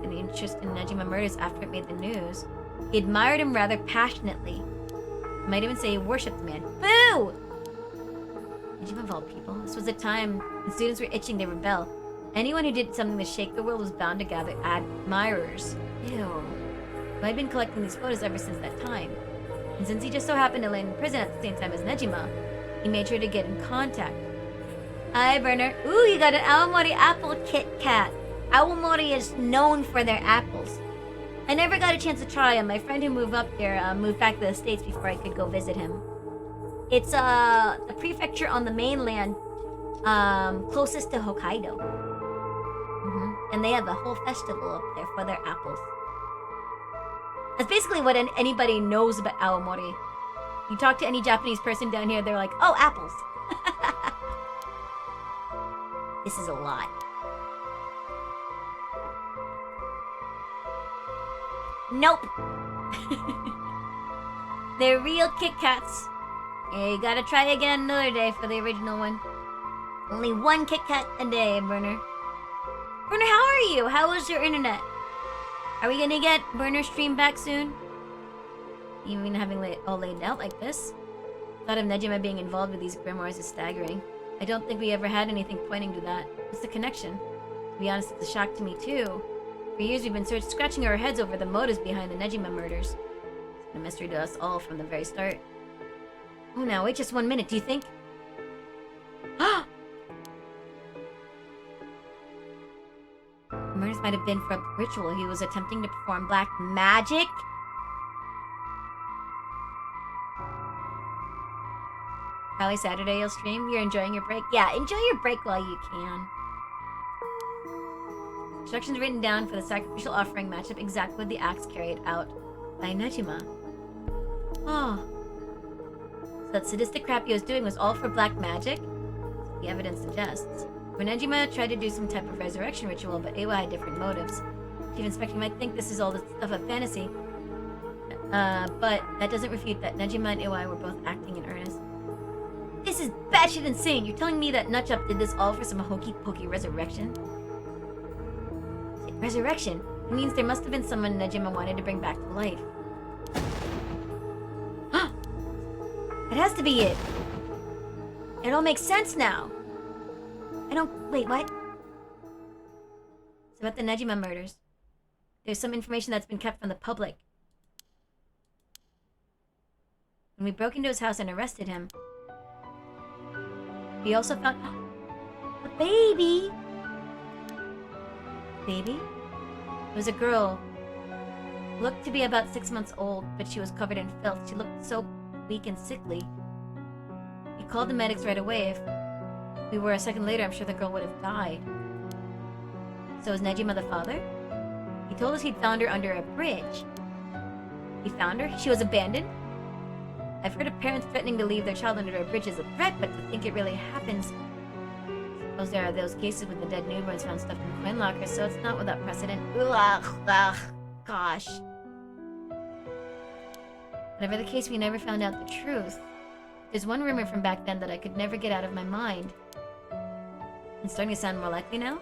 And the interest in Nejima murders after it made the news. He admired him rather passionately. You might even say he worshipped the man. Boo! Nejima of all people. This was a time when students were itching to rebel. Anyone who did something to shake the world was bound to gather admirers. Ew. But I'd been collecting these photos ever since that time. And since he just so happened to land in prison at the same time as Nejima, he made sure to get in contact. Hi, Burner. Ooh, you got an Awamori apple Kit Kat. Awamori is known for their apples. I never got a chance to try them. My friend who moved up there moved back to the States before I could go visit him. It's a prefecture on the mainland closest to Hokkaido. And they have a whole festival up there for their apples. That's basically what anybody knows about Awamori. You talk to any Japanese person down here, they're like, oh, apples. This is a lot. Nope. They're real Kit Kats. Yeah, you gotta try again another day for the original one. Only one Kit Kat a day, Burner. Burner, how are you? How was your internet? Are we gonna get Burner stream back soon? Even having all laid out like this? Thought of Nejima being involved with these grimoires is staggering. I don't think we ever had anything pointing to that. What's the connection? To be honest, it's a shock to me too. For years we've been scratching our heads over the motives behind the Nejima murders. It's been a mystery to us all from the very start. Oh, now wait just 1 minute. Do you think? Murders might have been for a ritual. He was attempting to perform black magic? Probably Saturday you'll stream. You're enjoying your break? Yeah, enjoy your break while you can. Instructions written down for the sacrificial offering match up exactly with the acts carried out by Nejima. Oh. So that sadistic crap he was doing was all for black magic? The evidence suggests. When Nejima tried to do some type of resurrection ritual, but Iwai had different motives. Chief Inspector might think this is all the stuff of fantasy. But that doesn't refute that Nejima and Iwai were both acting in earnest. This is batshit insane! You're telling me that Nutchup did this all for some hokey-pokey resurrection? Resurrection? It means there must have been someone Nejima wanted to bring back to life. It has to be it! It all makes sense now! Wait, what? It's about the Nejima murders. There's some information that's been kept from the public. When we broke into his house and arrested him, we also found a baby. Baby? It was a girl. Looked to be about 6 months old, but she was covered in filth. She looked so weak and sickly. He called the medics right away. If we were a second later, I'm sure the girl would have died. So is Nejima the father? He told us he'd found her under a bridge. He found her? She was abandoned? I've heard of parents threatening to leave their child under a bridge as a threat, but to think it really happens... Suppose there are those cases with the dead newborns found stuffed in coin lockers, so it's not without precedent. Ugh, gosh. Whatever the case, we never found out the truth. There's one rumor from back then that I could never get out of my mind. It's starting to sound more likely now?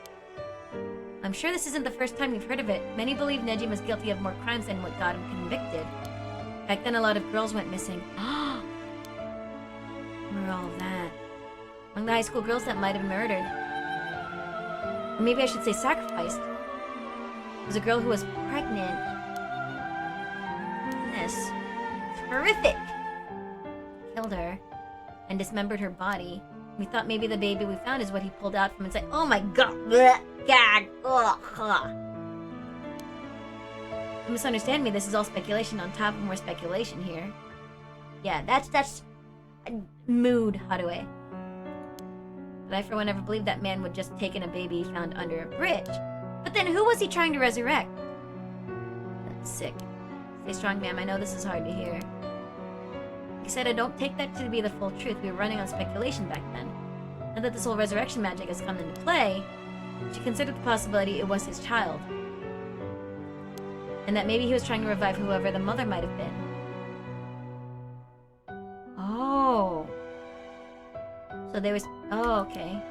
I'm sure this isn't the first time you've heard of it. Many believe Nejima's guilty of more crimes than what got him convicted. Back then, a lot of girls went missing. Remember all of that. Among the high school girls that might have been murdered. Or maybe I should say sacrificed. There was a girl who was pregnant. This. It's horrific! Killed her. And dismembered her body. We thought maybe the baby we found is what he pulled out from inside. Oh my god! Blech, gag! Ugh. Don't misunderstand me, this is all speculation on top of more speculation here. Yeah, that's mood, Haruhi. But I for one never believed that man would just take in a baby he found under a bridge. But then who was he trying to resurrect? That's sick. Stay strong, ma'am, I know this is hard to hear. Like I said, I don't take that to be the full truth. We were running on speculation back then. Now that this whole resurrection magic has come into play, she considered the possibility it was his child. And that maybe he was trying to revive whoever the mother might have been. Oh. So there was... Oh, okay.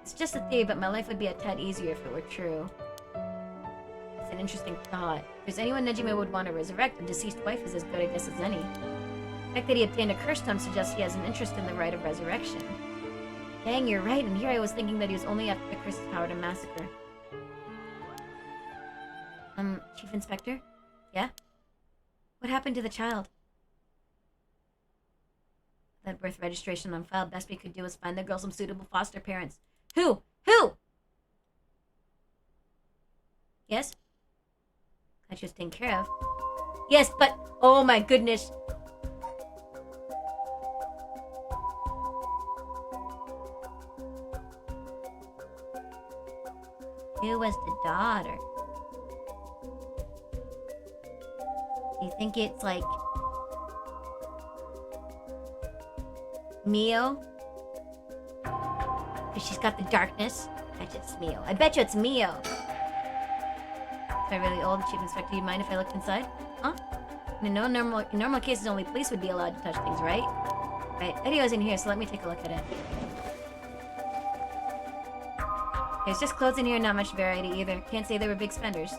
It's just a theory, but my life would be a tad easier if it were true. It's an interesting thought. If there's anyone Nejima would want to resurrect, a deceased wife is as good a guess as any. The fact that he obtained a curse stone suggests he has an interest in the rite of resurrection. Dang, you're right, and here I was thinking that he was only after the curse's power to massacre. Chief Inspector? Yeah? What happened to the child? That birth registration on file, best we could do is find the girl some suitable foster parents. Who? Who? Yes? That she was taken care of. Yes, but... Oh my goodness. Who was the daughter? Do you think it's like... Mio? Because she's got the darkness. I bet you it's Mio. I bet you it's Mio. If I'm really old, Chief Inspector, you'd mind if I looked inside? Huh? In normal cases, only police would be allowed to touch things, right? Right. Eddie was in here, so let me take a look at it. There's just clothes in here, not much variety either. Can't say they were big spenders.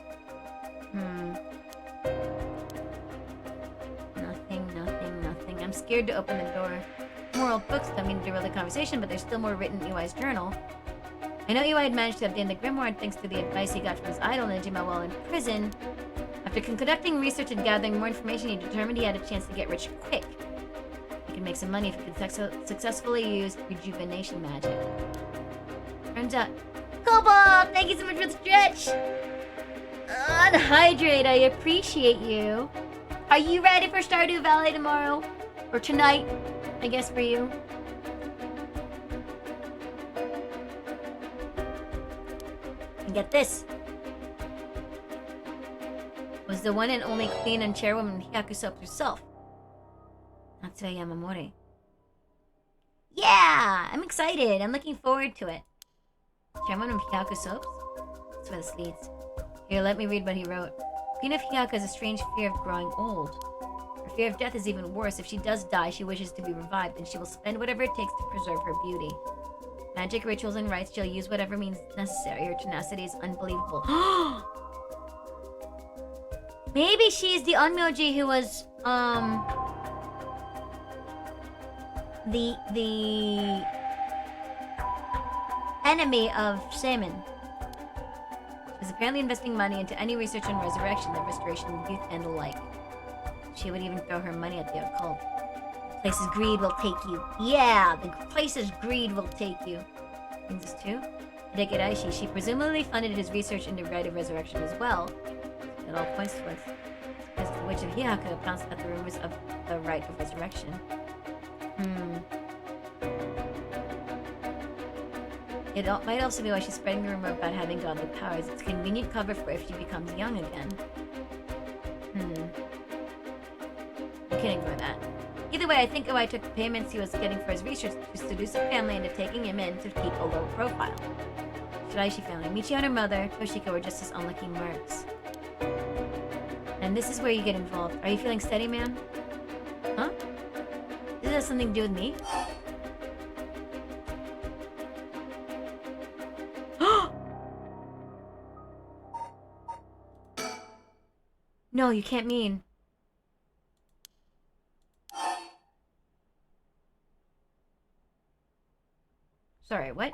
Nothing. I'm scared to open the door. More old books don't mean to derail the conversation, but there's still more written in EY's journal. I know EY had managed to obtain the grimoire thanks to the advice he got from his idol Nejima while in prison. After conducting research and gathering more information, he determined he had a chance to get rich quick. He could make some money if he could successfully use rejuvenation magic. Turns out... Cobalt! Thank you so much for the stretch! Unhydrate, I appreciate you. Are you ready for Stardew Valley tomorrow? Or tonight, I guess for you. And get this. Was the one and only queen and chairwoman Hyaku Soap herself. Natsuya Yamamori. Yeah! I'm excited. I'm looking forward to it. Chairwoman of Hyaku Soaps? That's where this leads. Here, let me read what he wrote. Queen of Hyaku has a strange fear of growing old. Her fear of death is even worse. If she does die, she wishes to be revived, and she will spend whatever it takes to preserve her beauty. Magic, rituals, and rites, she'll use whatever means necessary. Her tenacity is unbelievable. Maybe she's the Onmyoji who was, the enemy of Seimon. Was apparently investing money into any research on resurrection, the restoration of youth, and the like. She would even throw her money at the occult. Places greed will take you. Yeah, the places greed will take you. Means this too? Hideki Daishi, she presumably funded his research into Rite of Resurrection as well. It all points towards because the Witch of Hyaku pounced at the rumors of the Rite of Resurrection. It might also be why she's spreading the rumor about having godly powers. It's a convenient cover for if she becomes young again. You can ignore that. Either way, I think Iwai took the payments he was getting for his research to seduce a family into taking him in to keep a low profile. Shiraishi family, Michio and her mother, Toshiko, were just as unlucky marks. And this is where you get involved. Are you feeling steady, man? Huh? This has something to do with me? No, you can't mean. Sorry, what?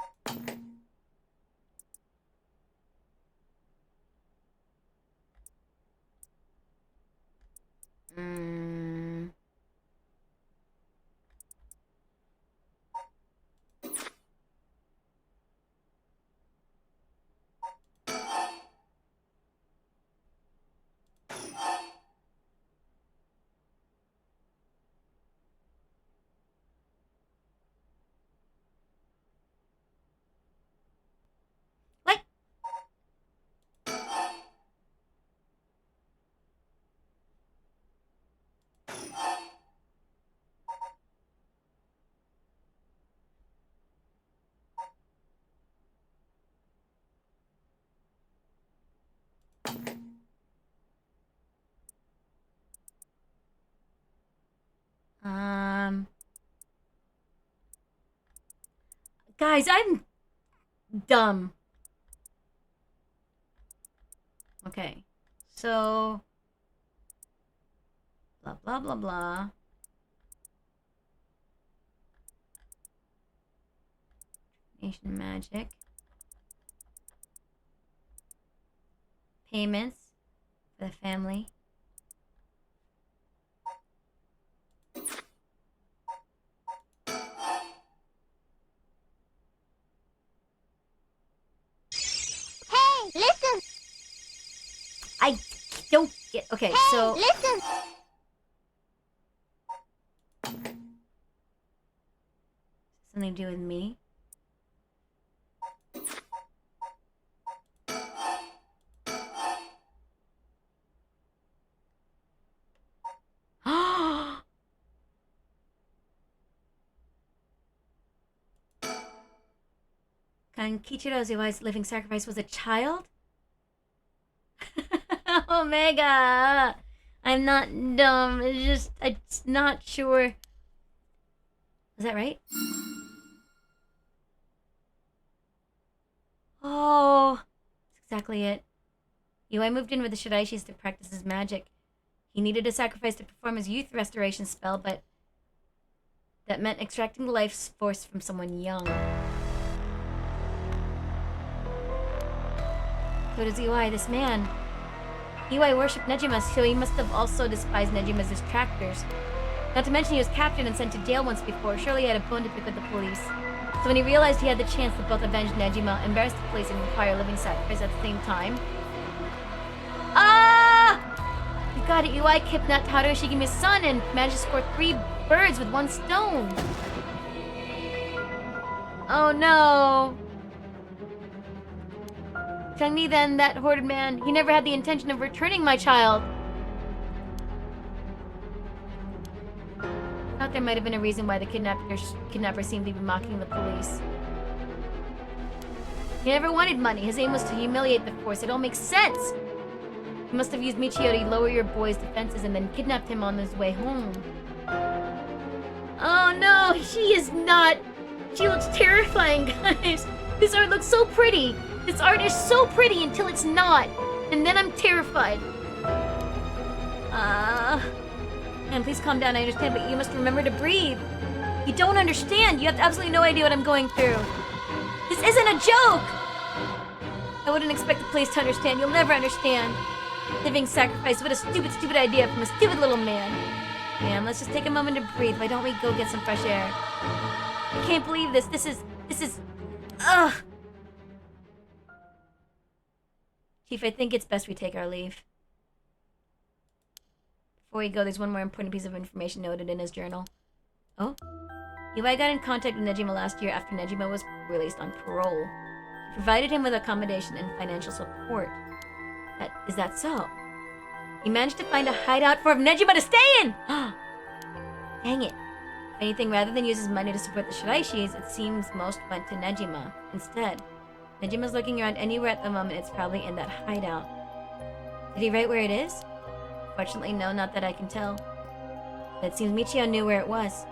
Guys, I'm dumb. Okay. So blah blah blah blah. Nation magic. Payments for the family. Listen! I don't get... Okay, hey, so... Listen! Something to do with me? Kan Kichiro Iwai's living sacrifice was a child? Omega! I'm not dumb. It's not sure. Is that right? Oh, that's exactly it. Iwai moved in with the Shiraishis to practice his magic. He needed a sacrifice to perform his youth restoration spell, but that meant extracting the life force from someone young. So does Iwai, this man. Iwai worshipped Nejima, so he must have also despised Nejima's detractors. Not to mention he was captured and sent to jail once before. Surely he had a bone to pick with the police. So when he realized he had the chance to both avenge Nejima, embarrass the police, and require a living sacrifice at the same time... Ah! You got it, Iwai kidnapped Haruo Shigemu's son and managed to score 3 birds with 1 stone. Oh no! Chang-Mi then, that hoarded man, he never had the intention of returning my child. I thought there might have been a reason why the kidnapper seemed to be mocking the police. He never wanted money. His aim was to humiliate the force. It all makes sense. He must have used Michio to lower your boy's defenses and then kidnapped him on his way home. Oh no, she is not... She looks terrifying, guys. This art looks so pretty. This art is so pretty until it's not. And then I'm terrified. Man, please calm down. I understand, but you must remember to breathe. You don't understand. You have absolutely no idea what I'm going through. This isn't a joke. I wouldn't expect the police to understand. You'll never understand. Living sacrifice. What a stupid, stupid idea from a stupid little man. Man, let's just take a moment to breathe. Why don't we go get some fresh air? I can't believe this. This is... Ugh! Chief, I think it's best we take our leave. Before we go, there's one more important piece of information noted in his journal. Oh? Eli got in contact with Nejima last year after Nejima was released on parole. He provided him with accommodation and financial support. Is that so? He managed to find a hideout for Nejima to stay in! Dang it. If anything, rather than use his money to support the Shiraishis, it seems most went to Nejima. Instead, Nejima's looking around anywhere at the moment. It's probably in that hideout. Did he write where it is? Fortunately, no, not that I can tell. But it seems Michio knew where it was.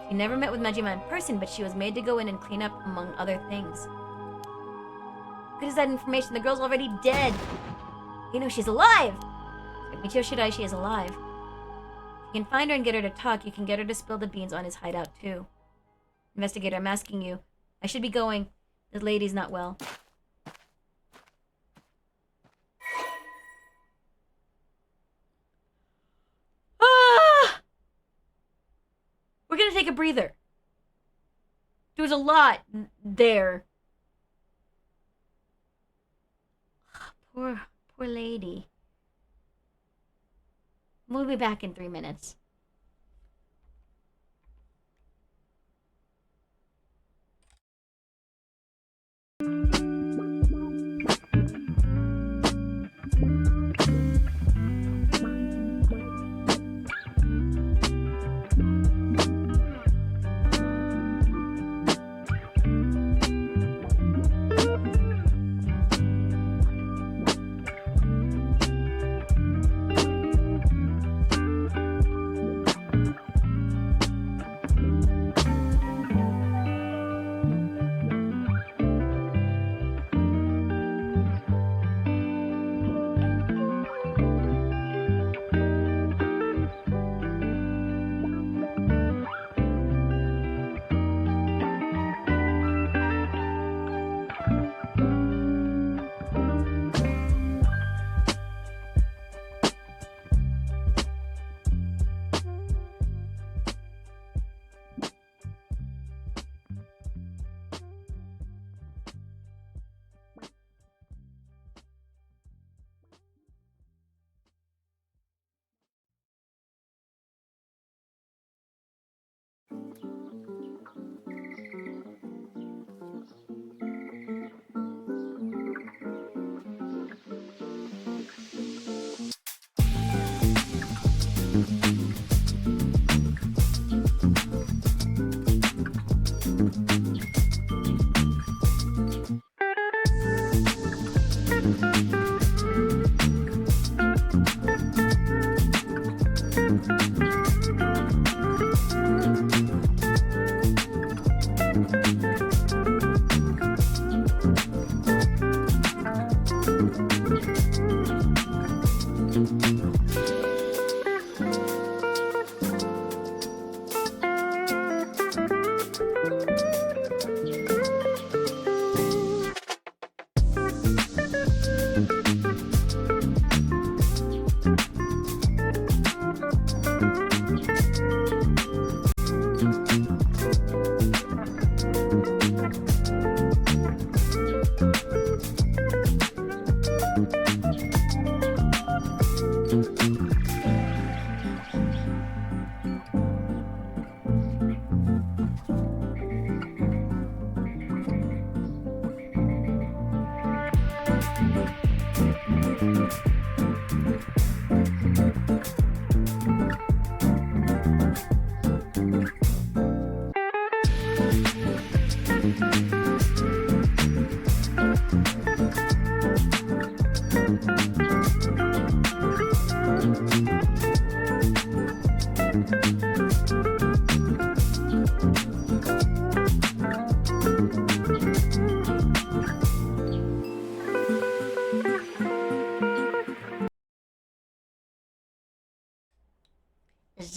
She never met with Nejima in person, but she was made to go in and clean up, among other things. What good is that information? The girl's already dead. You know, she's alive! Michio Shiraishi is alive. If you can find her and get her to talk, you can get her to spill the beans on his hideout, too. Investigator, I'm asking you. I should be going. The lady's not well. Ah! We're gonna take a breather. There was a lot there. Poor lady. We'll be back in 3 minutes.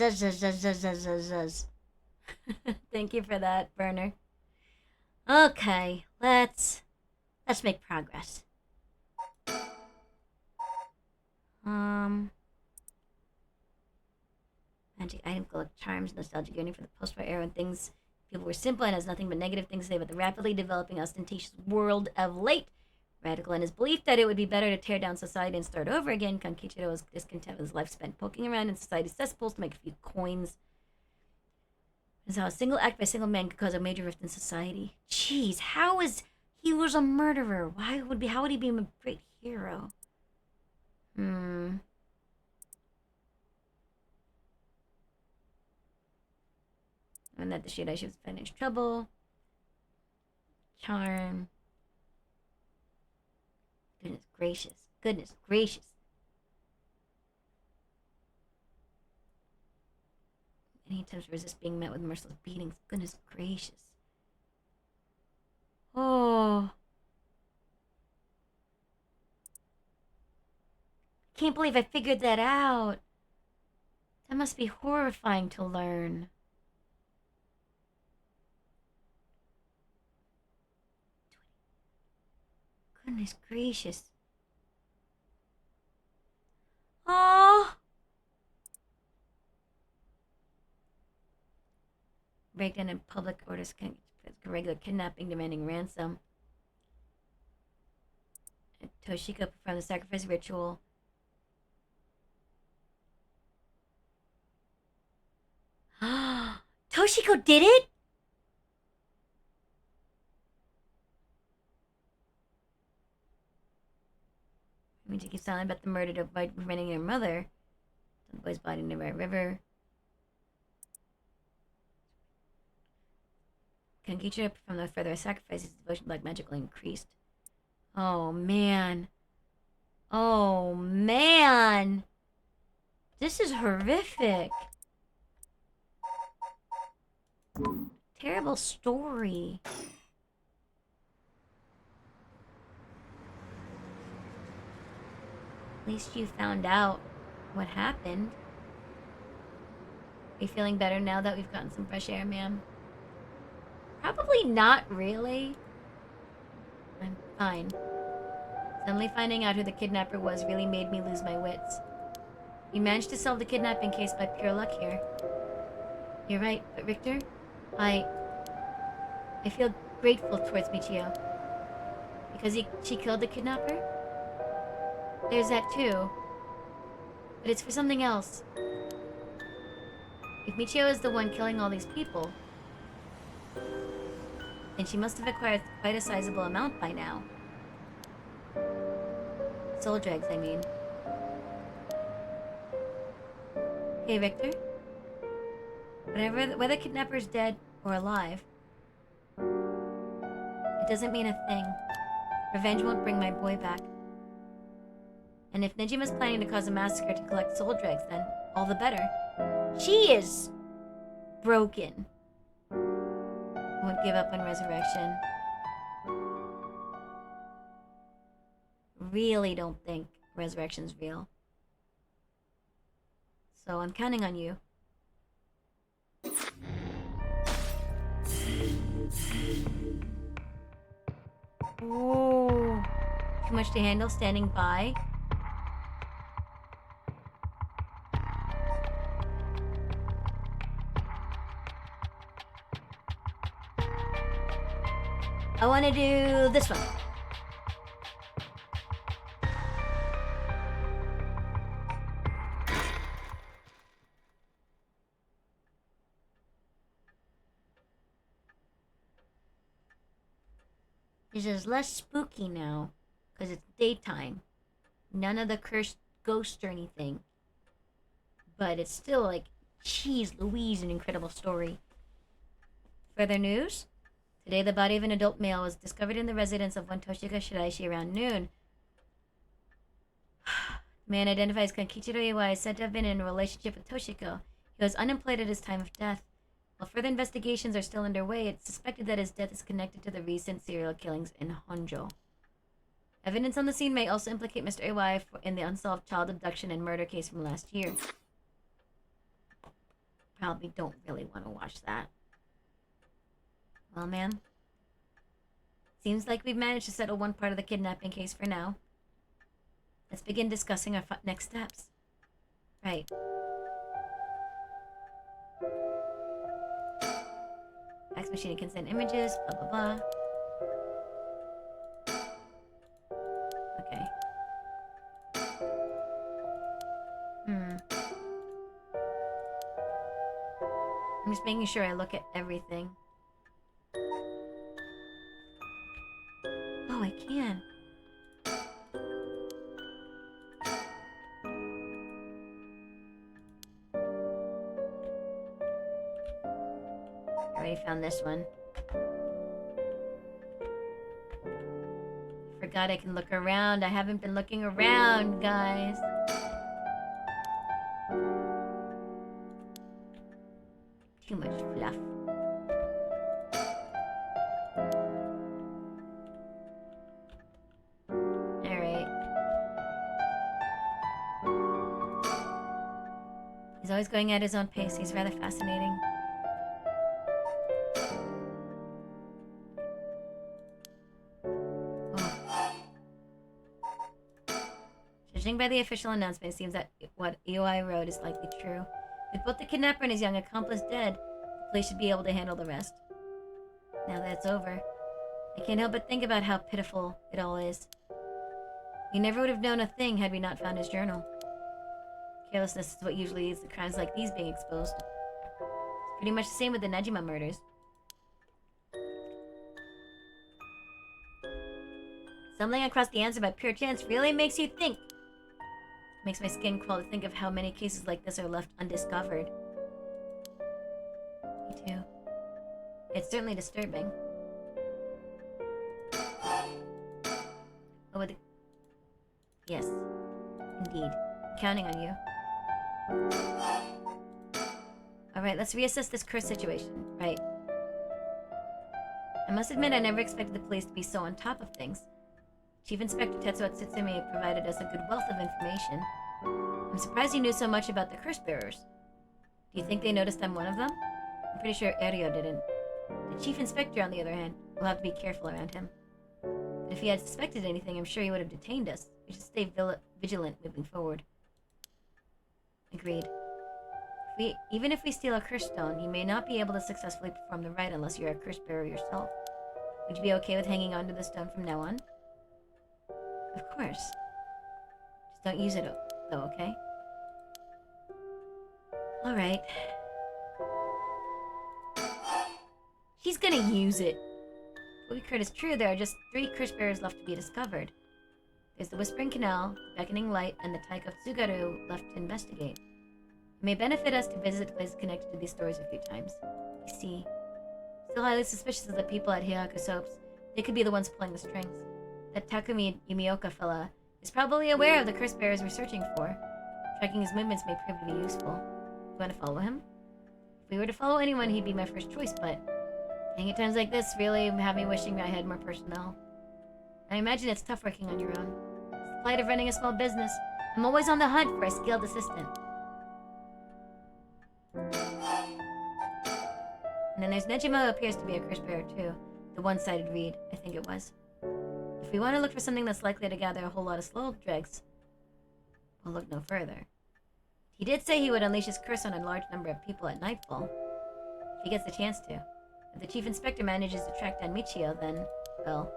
Zuz. Thank you for that, Burner. Okay, let's Let's make progress. Magic item collect charms, nostalgic yearning for the post-war era when things people were simple and has nothing but negative things to say about the rapidly developing ostentatious world of late. Radical in his belief that it would be better to tear down society and start over again, Kankichiro was discontent with his life spent poking around in society's cesspools to make a few coins. This is how a single act by a single man could cause a major rift in society. Jeez, he was a murderer? How would he be a great hero? And that the Shirai was in financial trouble. Charm. Goodness gracious. Goodness gracious. Any attempts to resist being met with merciless beatings. Goodness gracious. Oh. I can't believe I figured that out. That must be horrifying to learn. Goodness gracious. Oh. Breakdown in public orders, regular kidnapping, demanding ransom. And Toshiko performed the sacrifice ritual. Toshiko did it? I mean, to keep silent about the murder by preventing your mother. The boy's body in the Red River. Kankichiro performed the further sacrifice, his devotion to black magically increased. Oh man. Oh man. This is horrific. Terrible story. At least you found out what happened. Are you feeling better now that we've gotten some fresh air, ma'am? Probably not really. I'm fine. Suddenly finding out who the kidnapper was really made me lose my wits. We managed to solve the kidnapping case by pure luck here. You're right, but Richter, I feel grateful towards Michio. Because she killed the kidnapper? There's that too. But it's for something else. If Michio is the one killing all these people, then she must have acquired quite a sizable amount by now. Soul dregs, I mean. Hey, Richter. Whether kidnapper's dead or alive, it doesn't mean a thing. Revenge won't bring my boy back. And if Nejima's planning to cause a massacre to collect soul dregs, then all the better. She is broken. Won't give up on resurrection. Really don't think resurrection's real. So I'm counting on you. Oh, too much to handle standing by. I want to do this one. This is less spooky now, because it's daytime. None of the cursed ghosts or anything. But it's still like, geez Louise, an incredible story. Further news? Today, the body of an adult male was discovered in the residence of one Toshika Shiraishi around noon. The man identified as Kankichiro Iwai is said to have been in a relationship with Toshiko. He was unemployed at his time of death. While further investigations are still underway, it's suspected that his death is connected to the recent serial killings in Honjo. Evidence on the scene may also implicate Mr. Iwai in the unsolved child abduction and murder case from last year. Probably don't really want to watch that. Well, man, Seems like we've managed to settle one part of the kidnapping case for now. Let's begin discussing our next steps. Right. Fax machine can send images, blah blah blah. Okay. I'm just making sure I look at everything. Oh, I can. I already found this one. Forgot I can look around. I haven't been looking around, guys. Too much fluff. Alright. He's always going at his own pace. He's rather fascinating. Judging by the official announcement, it seems that what EOI wrote is likely true. With both the kidnapper and his young accomplice dead, the police should be able to handle the rest. Now that it's over, I can't help but think about how pitiful it all is. We never would have known a thing had we not found his journal. Carelessness is what usually leads to crimes like these being exposed. It's pretty much the same with the Najima murders. Stumbling across the answer by pure chance really makes you think. Makes my skin crawl to think of how many cases like this are left undiscovered. Me too. It's certainly disturbing. Oh, with the... Yes. Indeed. I'm counting on you. Alright, let's reassess this curse situation. Right. I must admit I never expected the police to be so on top of things. Chief Inspector Tetsuo Tsutsumi provided us a good wealth of information. I'm surprised he knew so much about the curse bearers. Do you think they noticed I'm one of them? I'm pretty sure Eryo didn't. The Chief Inspector, on the other hand, will have to be careful around him. But if he had suspected anything, I'm sure he would have detained us. We should stay vigilant moving forward. Agreed. Even if we steal a curse stone, you may not be able to successfully perform the rite unless you're a curse bearer yourself. Would you be okay with hanging onto the stone from now on? Of course. Just don't use it, though, okay? Alright. She's gonna use it. What we heard is true. There are just 3 curse bearers left to be discovered. There's the Whispering Canal, the Beckoning Light, and the Tyke of Tsugaru left to investigate. It may benefit us to visit places connected to these stories a few times. You see. Still highly suspicious of the people at Hiraku Soaps. They could be the ones pulling the strings. That Takumi Yumioka fella is probably aware of the curse bearers we're searching for. Tracking his movements may prove to be useful. You want to follow him? If we were to follow anyone, he'd be my first choice, but... dang it, times like this really have me wishing I had more personnel. I imagine it's tough working on your own. It's the plight of running a small business. I'm always on the hunt for a skilled assistant. And then there's Nejima, who appears to be a curse bearer too. The one-sided reed, I think it was. If we want to look for something that's likely to gather a whole lot of slow dregs, we'll look no further. He did say he would unleash his curse on a large number of people at nightfall. If he gets the chance to. If the Chief Inspector manages to track down Michio, then, well,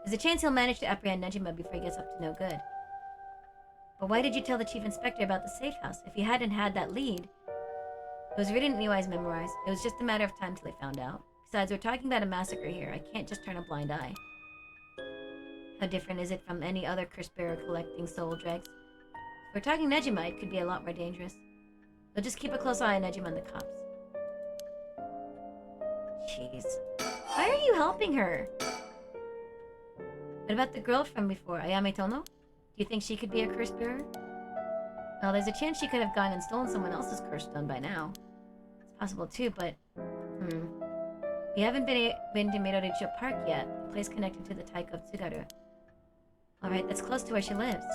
there's a chance he'll manage to apprehend Nejima before he gets up to no good. But why did you tell the Chief Inspector about the safe house? If you hadn't had that lead... It was written in Iwai's memoirs. It was just a matter of time till they found out. Besides, we're talking about a massacre here. I can't just turn a blind eye. How different is it from any other curse bearer collecting soul dregs? If we're talking Nejima, it could be a lot more dangerous. We'll just keep a close eye on Nejima and the cops. Jeez. Why are you helping her? What about the girl from before, Ayame Tono? Do you think she could be a curse bearer? Well, there's a chance she could have gone and stolen someone else's curse stone by now. It's possible too, but... We haven't been to Midoricho Park yet, the place connected to the Tyke of Tsugaru. Alright, that's close to where she lives.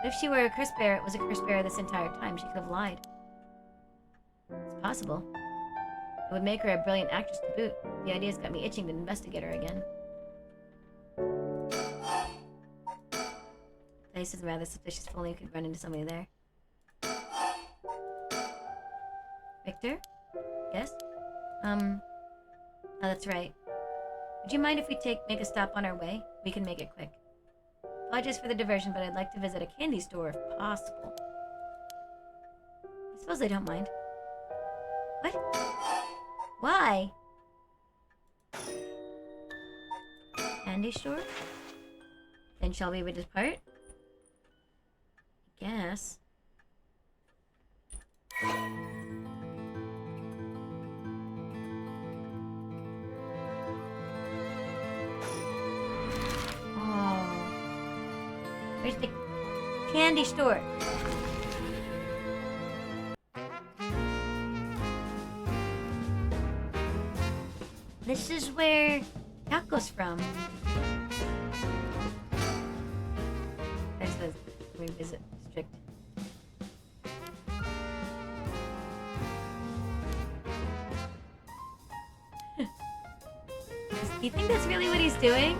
But if she were a curse bearer, was a curse bearer this entire time, she could have lied. It's possible. It would make her a brilliant actress to boot. The idea's got me itching to investigate her again. place is rather suspicious. If only you could run into somebody there. Victor? Yes? Oh, that's right. Would you mind if we make a stop on our way? We can make it quick. Apologies for the diversion, but I'd like to visit a candy store if possible. I suppose they don't mind. What? Why? Candy store? Then shall we depart? I guess. Where's the candy store? This is where Taco's from. This was revisit district. Do you think that's really what he's doing?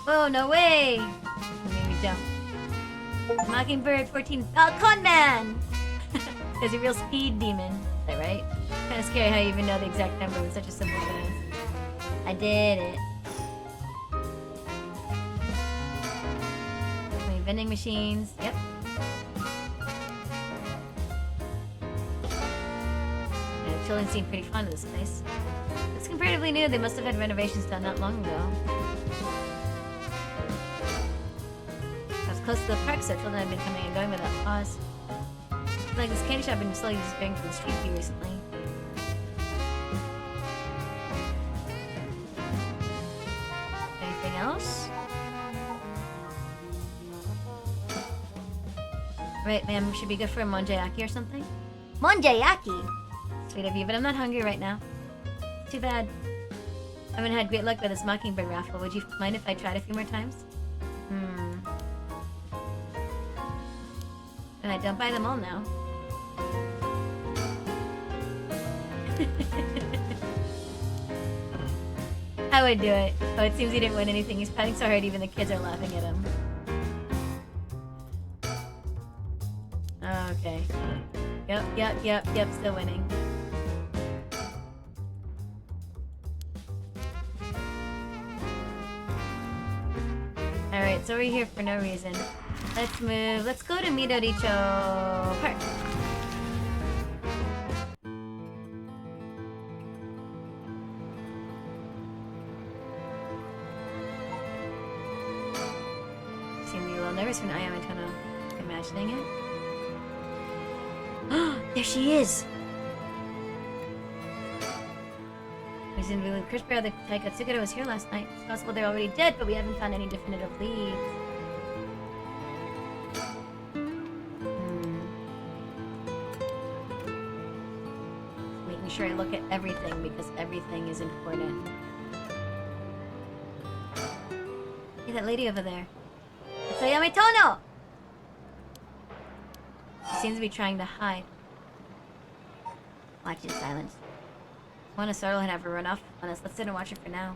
Oh, no way! Maybe jump. Mockingbird 14. Oh, Conman! There's a real speed demon. Is that right? Kind of scary how you even know the exact number with such a simple task. I did it. Many vending machines. Yep. Yeah, the children seem pretty fond of this place. It's comparatively new. They must have had renovations done not long ago. Close to the park, so children have been coming and going without pause. It's like this candy shop has been slowly disappearing from the street view recently. Anything else? Right, ma'am, we should be good for a monjayaki or something? Monjayaki? Sweet of you, but I'm not hungry right now. Too bad. I haven't had great luck with this Mockingbird raffle. Would you mind if I tried a few more times? And I don't buy them all now. I would do it. Oh, it seems he didn't win anything. He's pouting so hard even the kids are laughing at him. Okay. Yep, still winning. Alright, so we're here for no reason. Let's move. Let's go to Midoricho Park. Seem a little nervous when Ayame Tono imagining it. There she is! Reasonably, Chris Bear, the Taikatsugata was here last night. It's possible they're already dead, but we haven't found any definitive leads. Making sure I look at everything because everything is important. Hey, that lady over there. It's Ayame Tono! She seems to be trying to hide. Watch in silence. Want to startle and have her run off on us. Let's sit and watch her for now.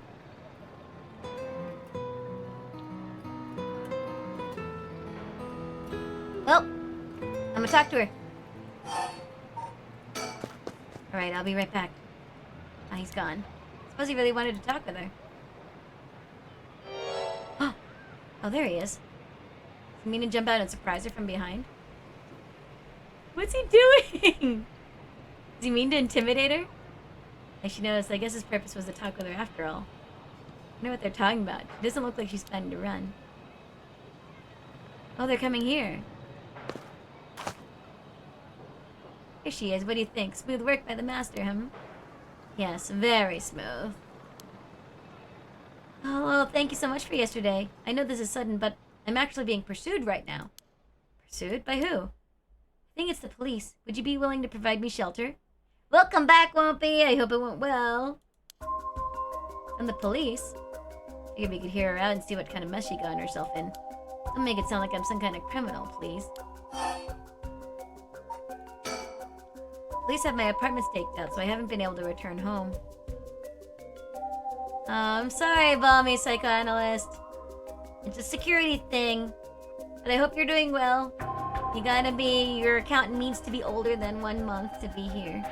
Well, I'm gonna talk to her. Alright, I'll be right back. Ah, he's gone. Suppose he really wanted to talk with her. Oh, there he is. You mean to jump out and surprise her from behind? What's he doing? Does he mean to intimidate her? Like she noticed, I guess his purpose was to talk with her after all. I wonder what they're talking about. It doesn't look like she's planning to run. Oh, they're coming here. Here she is. What do you think? Smooth work by the master, huh? Yes, very smooth. Oh, well, thank you so much for yesterday. I know this is sudden, but I'm actually being pursued right now. Pursued? By who? I think it's the police. Would you be willing to provide me shelter? Welcome back, Wumpy. I hope it went well. And the police? Figured we could hear her out and see what kind of mess she got herself in. Don't make it sound like I'm some kind of criminal, please. Police have my apartment staked out, so I haven't been able to return home. I'm sorry, balmy psychoanalyst. It's a security thing. But I hope you're doing well. Your accountant needs to be older than 1 month to be here.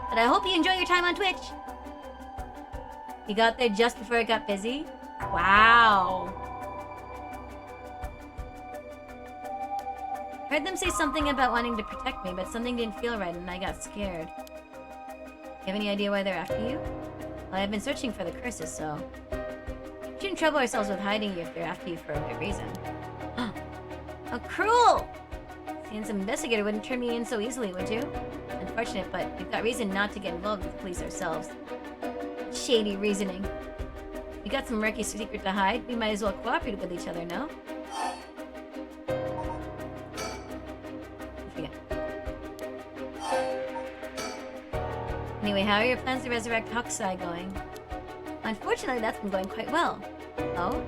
But I hope you enjoy your time on Twitch. You got there just before it got busy? Wow. Heard them say something about wanting to protect me, but something didn't feel right and I got scared. You have any idea why they're after you? Well, I've been searching for the curses, so... We shouldn't trouble ourselves with hiding you if they're after you for a good reason. How cruel! Seeing some investigator wouldn't turn me in so easily, would you? Unfortunate, but we've got reason not to get involved with the police ourselves. Shady reasoning. We got some murky secret to hide. We might as well cooperate with each other, no? Yeah. Anyway, how are your plans to resurrect Hokusai going? Unfortunately, that's been going quite well. Oh?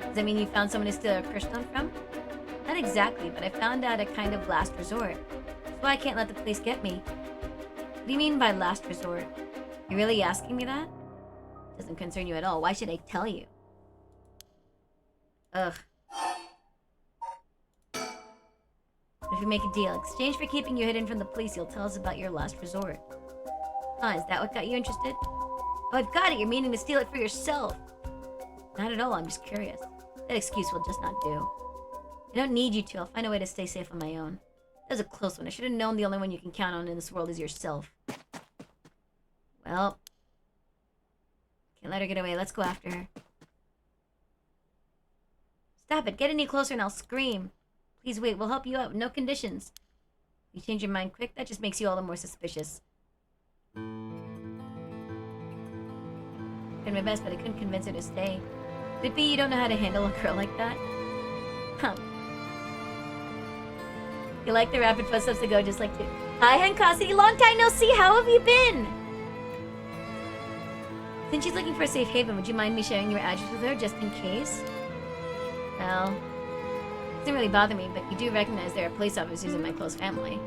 Does that mean you found someone to steal a curse stone from? Not exactly, but I found out a kind of last resort. That's why I can't let the police get me. What do you mean by last resort? You really asking me that? Doesn't concern you at all. Why should I tell you? Ugh. If we make a deal, exchange for keeping you hidden from the police, you'll tell us about your last resort. Huh, is that what got you interested? Oh, I've got it. You're meaning to steal it for yourself. Not at all. I'm just curious. That excuse will just not do. I don't need you to. I'll find a way to stay safe on my own. That was a close one. I should have known the only one you can count on in this world is yourself. Well. Can't let her get away. Let's go after her. Stop it. Get any closer and I'll scream. Please wait. We'll help you out. No conditions. If you change your mind quick, that just makes you all the more suspicious. Did my best, but I couldn't convince her to stay. Could it be you don't know how to handle a girl like that? Huh. You like the rapid footsteps that go just like you. Hi, Hankasi. Long time no see. How have you been? Since she's looking for a safe haven, would you mind me sharing your address with her just in case? Well, it doesn't really bother me, but you do recognize there are police officers in my close family.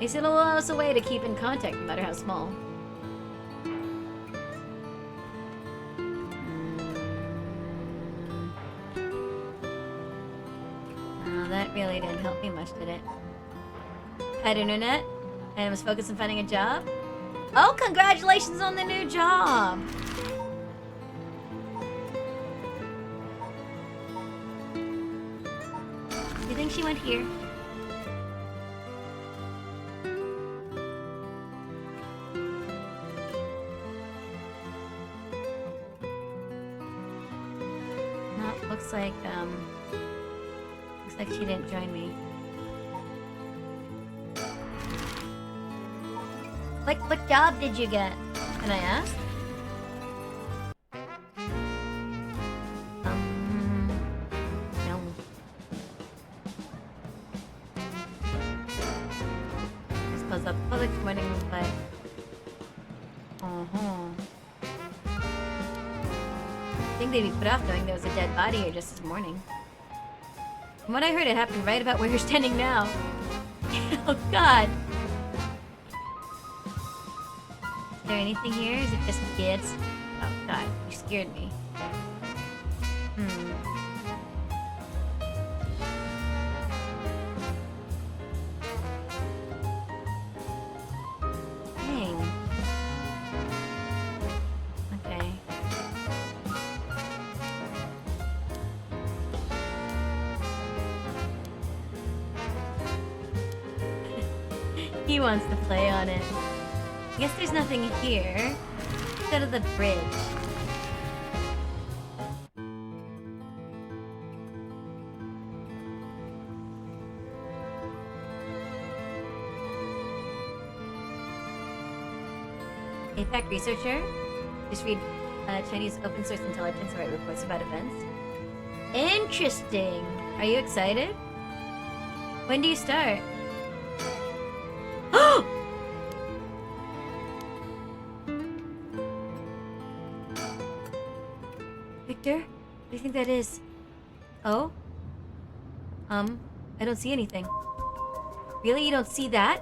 Makes it allow us a way to keep in contact, no matter how small. Oh, that really didn't help me much, did it? Hi, Internet. And I was focused on finding a job. Oh, congratulations on the new job! Do you think she went here? No, looks like she didn't join me. What job did you get? Can I ask? No. I suppose that's public morning, but... I think they'd be put off knowing there was a dead body here just this morning. From what I heard, it happened right about where you're standing now. Oh, God. Is there anything here? Is it just kids? Oh, God. You scared me. Dang. Okay. He wants to play on it. I guess there's nothing here. Let's go to the bridge. APAC researcher? Just read Chinese open source intelligence and write reports about events. Interesting! Are you excited? When do you start? Victor? What do you think that is? Oh? I don't see anything. Really? You don't see that?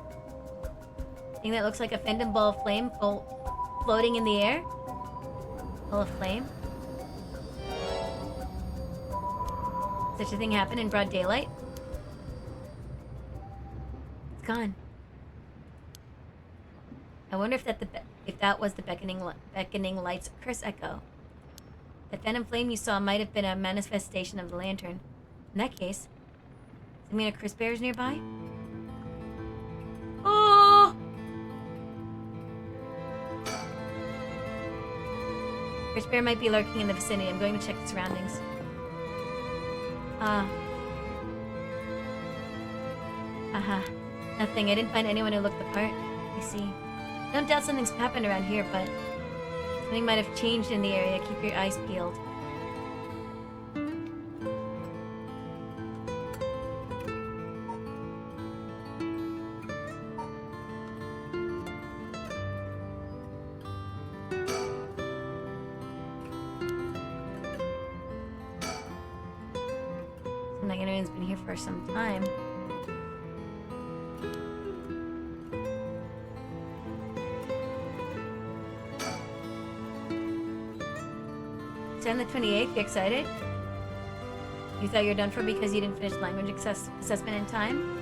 Thing that looks like a Fendon ball of flame floating in the air? Ball of flame? Such a thing happen in broad daylight? It's gone. I wonder if that was the beckoning light's curse echo. The phantom flame you saw might have been a manifestation of the lantern. In that case, does it mean a curse bear is nearby? Oh! Curse bear might be lurking in the vicinity. I'm going to check the surroundings. Nothing. I didn't find anyone who looked the part. I see. Don't doubt something's happened around here, but something might have changed in the area. Keep your eyes peeled. Seems like anyone's been here for some time. On the 28th, you excited? You thought you were done for because you didn't finish language assessment in time?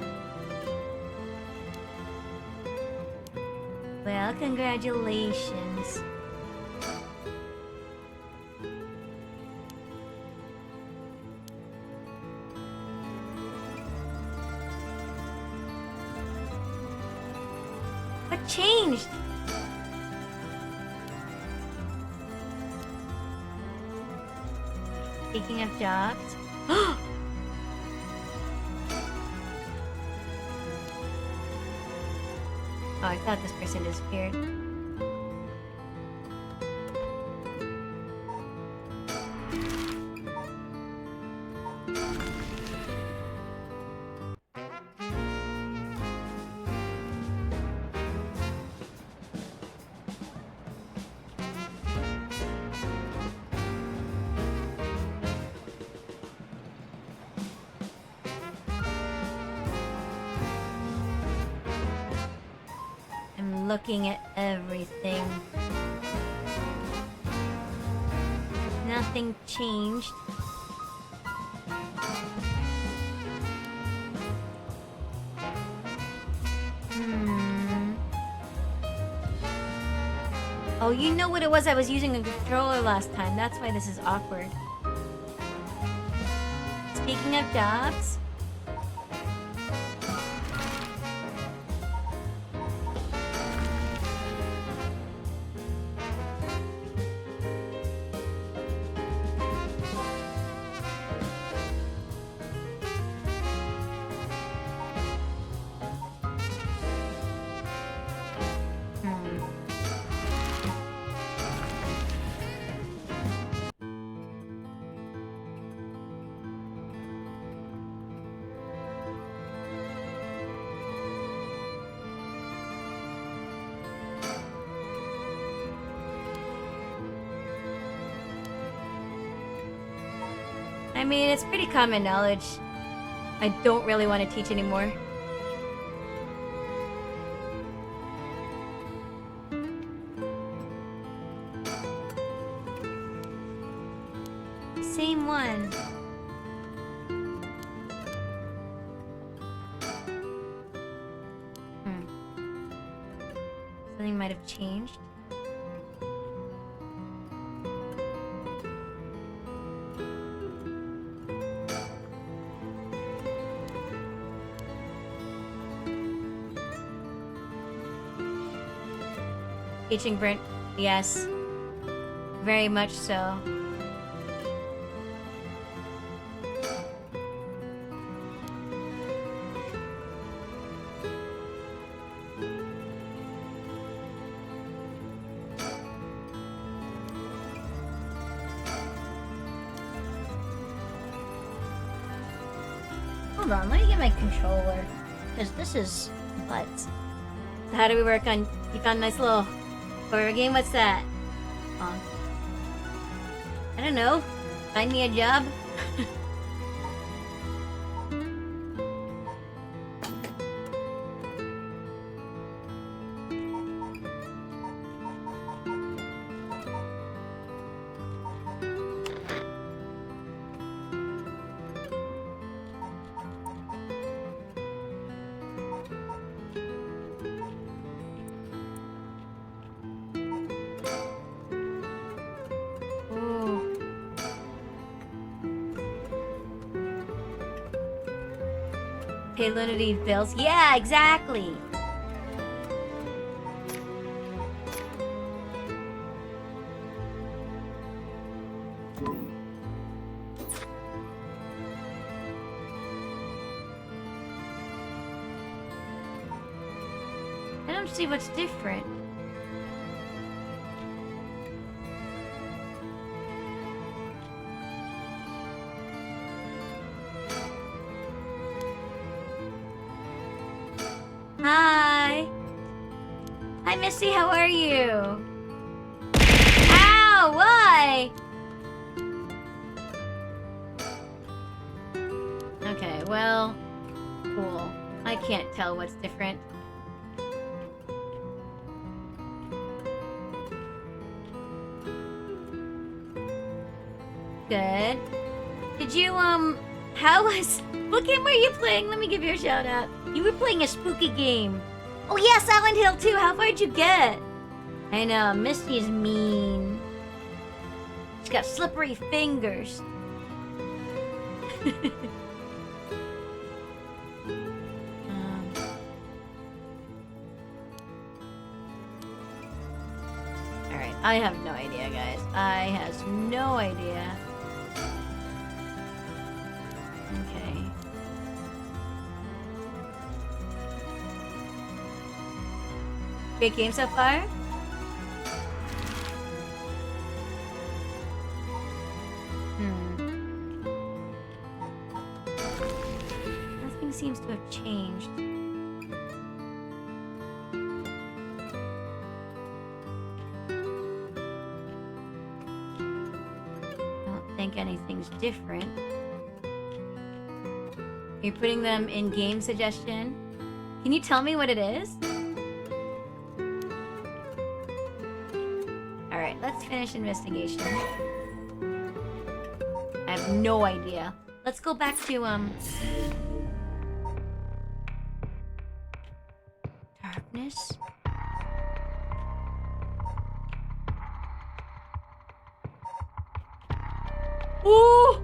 Well, congratulations. What changed? Speaking of jobs. Oh, I thought this person disappeared. Looking at everything. Nothing changed. Oh, you know what it was? I was using a controller last time. That's why this is awkward. Speaking of jobs. I mean, it's pretty common knowledge. I don't really want to teach anymore. Same one. Something might have changed. Teaching Brent, yes. Very much so. Hold on, let me get my controller. Because this is butts. So how do we work on... You found a nice little horror game? What's that? I don't know. Find me a job? Pay Lunity bills. Yeah, exactly. I don't see what's different. Hi. Hi, Missy. How are you? Ow! Why? Okay, well, cool. I can't tell what's different. Good. Did you, how was... What game were you playing? Let me give you a shout out. You were playing a spooky game. Oh yeah, Silent Hill 2. How far'd you get? I know, Misty's mean. She's got slippery fingers. Alright, I have no idea, guys. I has no idea. Okay. Great game so far? Nothing seems to have changed. I don't think anything's different. You're putting them in game suggestion. Can you tell me what it is? Alright, let's finish investigation. I have no idea. Let's go back to, darkness? Ooh!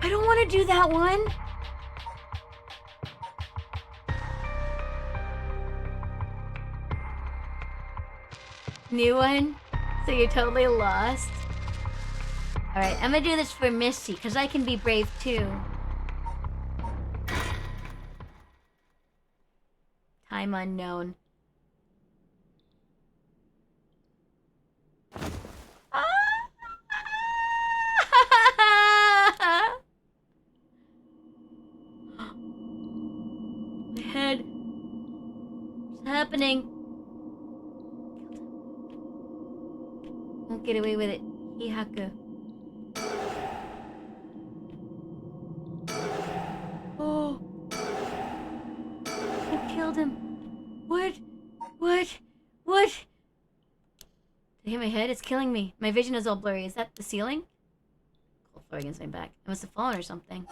I don't want to do that one. New one? So you're totally lost? Alright, I'm gonna do this for Misty, because I can be brave too. Time unknown. My head. What's happening? Won't get away with it. Hihaku. Oh. I killed him. What? What? What? Did I hit my head? It's killing me. My vision is all blurry. Is that the ceiling? Cold floor against my back. I must have fallen or something.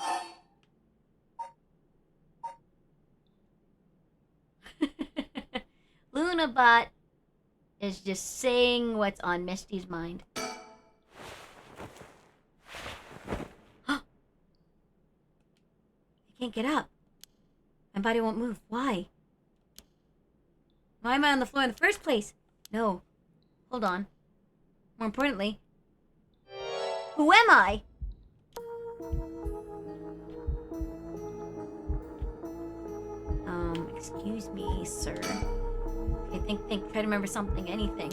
Lunabot is just saying what's on Misty's mind. I can't get up. My body won't move. Why? Why am I on the floor in the first place? No. Hold on. More importantly, who am I? Excuse me, sir. Okay, think. Try to remember something, anything.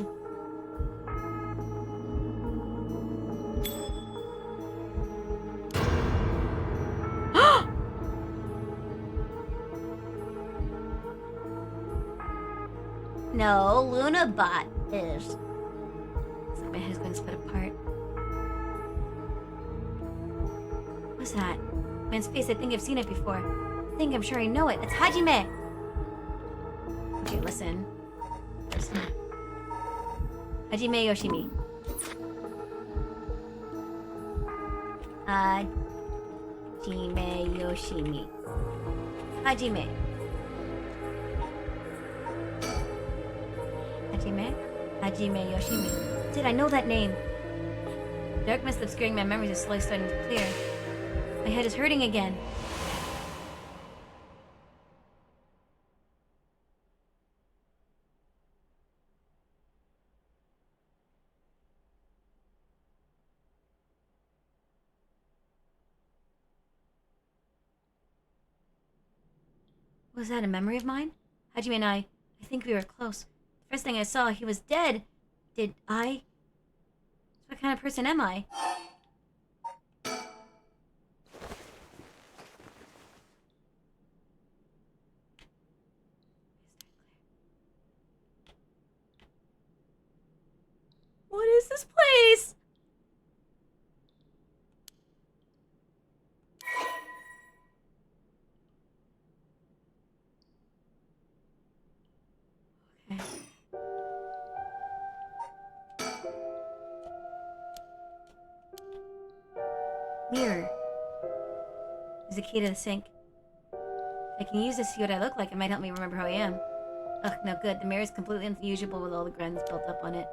No, Lunabot is. It's like my head's going to split apart. What's that? Man's face, I think I've seen it before. I'm sure I know it. It's Hajime! Okay, listen. Hajime Yoshimi. Hajime Yoshimi. Hajime. Hajime Yoshimi. Did I know that name? dark mist obscuring my memories is slowly starting to clear. My head is hurting again. Was that a memory of mine? Hajime and I think we were close. The first thing I saw, he was dead. Did I? What kind of person am I? What is this place? Okay. Mirror. There's a key to the sink. If I can use this to see what I look like, it might help me remember who I am. Ugh, no good. The mirror is completely unusable with all the grunts built up on it.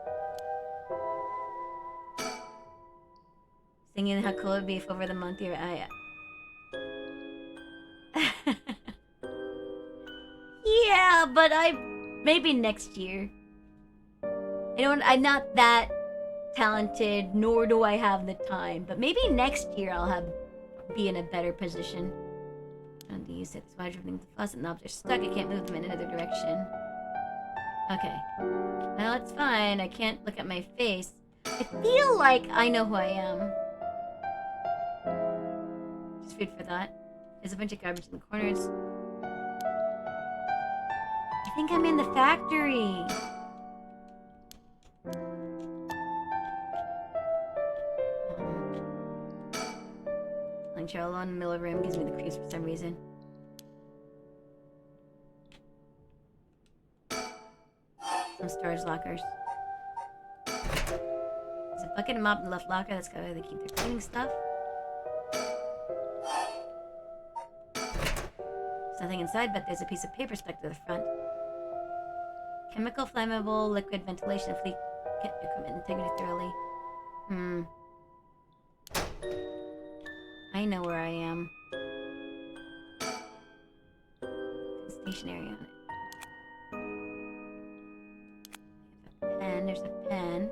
Thinking how cool it would be if over the month you're... yeah, but maybe next year. I'm not that talented, nor do I have the time. But maybe next year I'll be in a better position. I don't use it. This water dripping the faucet knobs are stuck. I can't move them in another direction. Okay. Well, it's fine. I can't look at my face. I feel like I know who I am. Just food for thought. There's a bunch of garbage in the corners. I think I'm in the factory. Lying chair alone in the middle of the room gives me the creeps for some reason. Some storage lockers. There's a bucket and mop in the left locker. That's where they keep their cleaning stuff. There's nothing inside, but there's a piece of paper stuck to the front. Chemical, flammable, liquid, ventilation, fleet equipment, integrity thoroughly. I know where I am. Stationery on it. Pen, there's a pen.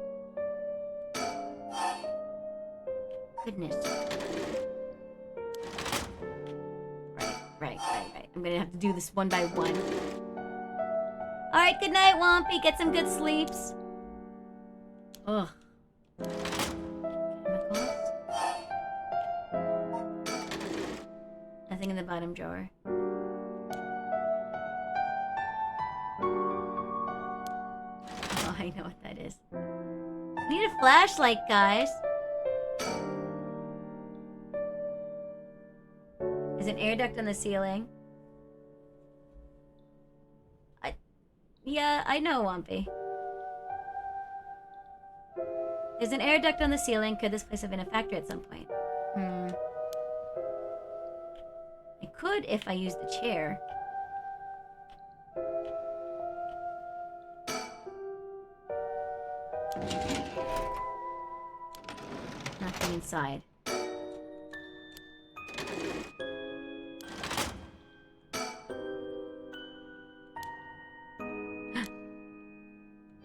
Goodness. Right. I'm gonna have to do this one by one. Alright, good night, Wompy. Get some good sleeps. Ugh. Chemicals. Nothing in the bottom drawer. Oh, I know what that is. I need a flashlight, guys. There's an air duct on the ceiling. Yeah, I know, Wompy. There's an air duct on the ceiling. Could this place have been a factory at some point? I could if I used the chair. Nothing inside.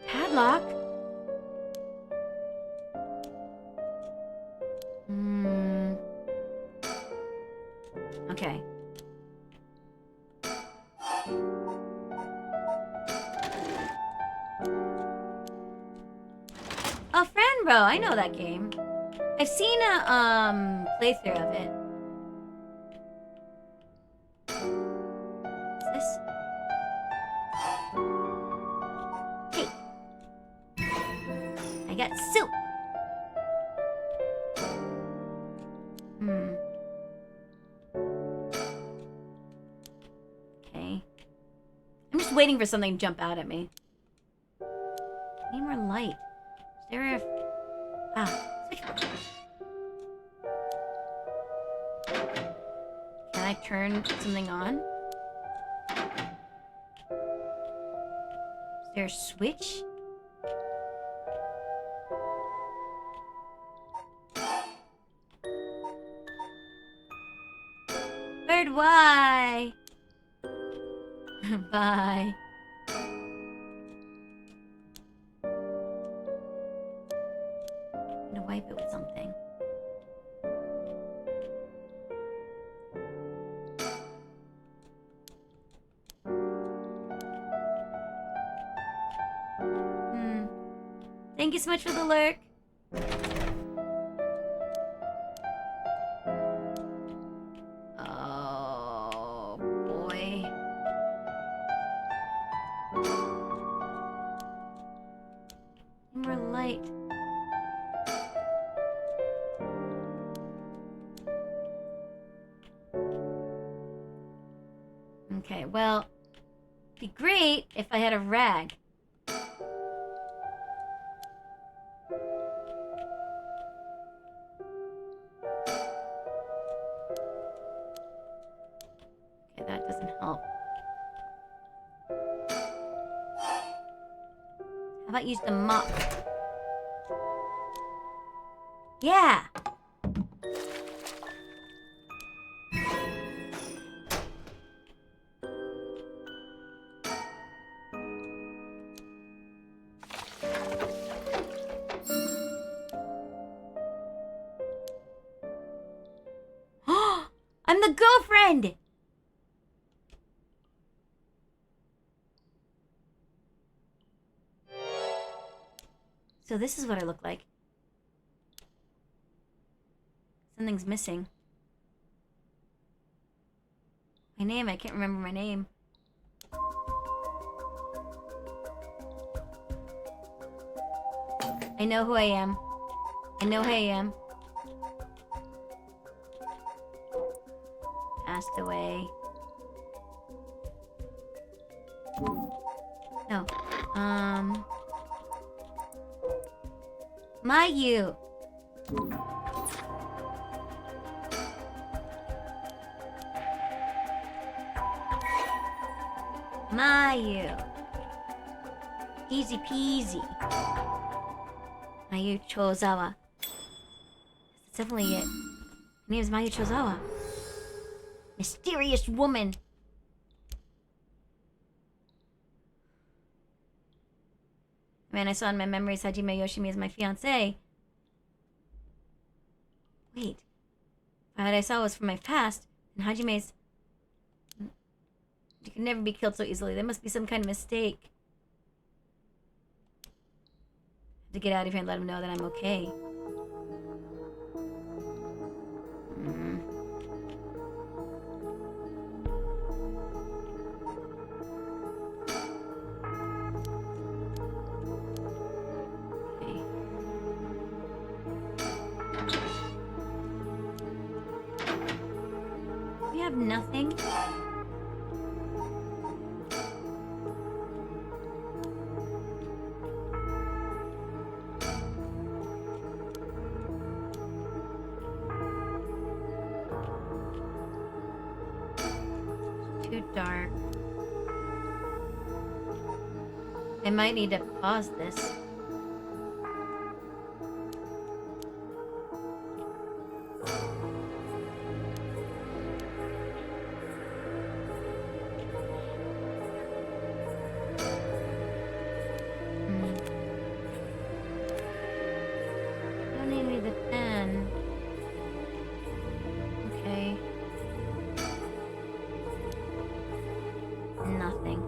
Padlock? Okay. Oh, Franbro, I know that game. I've seen a playthrough of it. What's this? Hey. I got soup. Okay. I'm just waiting for something to jump out at me. Need more light. Is there a... switchboard. Can I turn something on? Is there a switch? Bye. Bye. I'm gonna wipe it with something. Thank you so much for the lurk. Oh boy. More light. Okay, well, it'd be great if I had a rag. Okay, that doesn't help. How about use the mop? Yeah! I'm the girlfriend! So this is what I look like. Something's missing. My name, I can't remember my name. I know who I am. I know who I am. Passed away. No. Mayu. Mayu. Easy peasy. Mayu Chozawa. That's definitely it. Her name is Mayu Chozawa. Mysterious woman. Man, I saw in my memories Hajime Yoshimi is my fiance. Wait. What I saw was from my past, and Hajime's... You can never be killed so easily. There must be some kind of mistake. I have to get out of here and let him know that I'm okay. We have nothing. Too dark. I might need to pause this. Don't need me the pen. Okay. Nothing.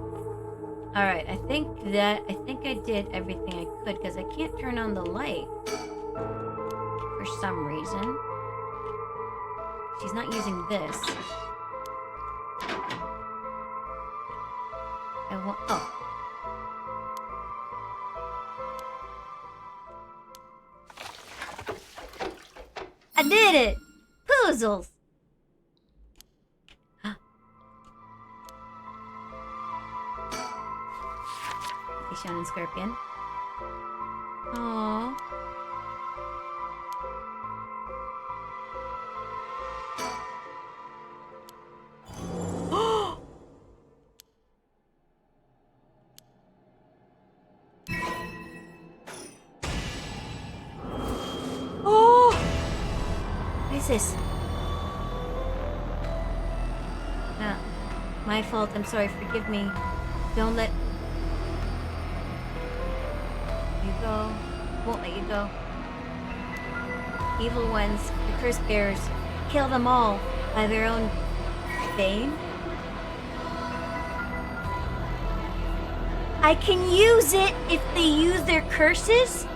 Alright, I think I did everything I could because I can't turn on the light for some reason. She's not using this. I want. Oh. I did it! Puzzles! Shonen Scorpion. Aww. Oh! What is this? My fault. I'm sorry. Forgive me. Don't let you go. Won't let you go. Evil ones, the curse bearers, kill them all by their own bane. I can use it if they use their curses?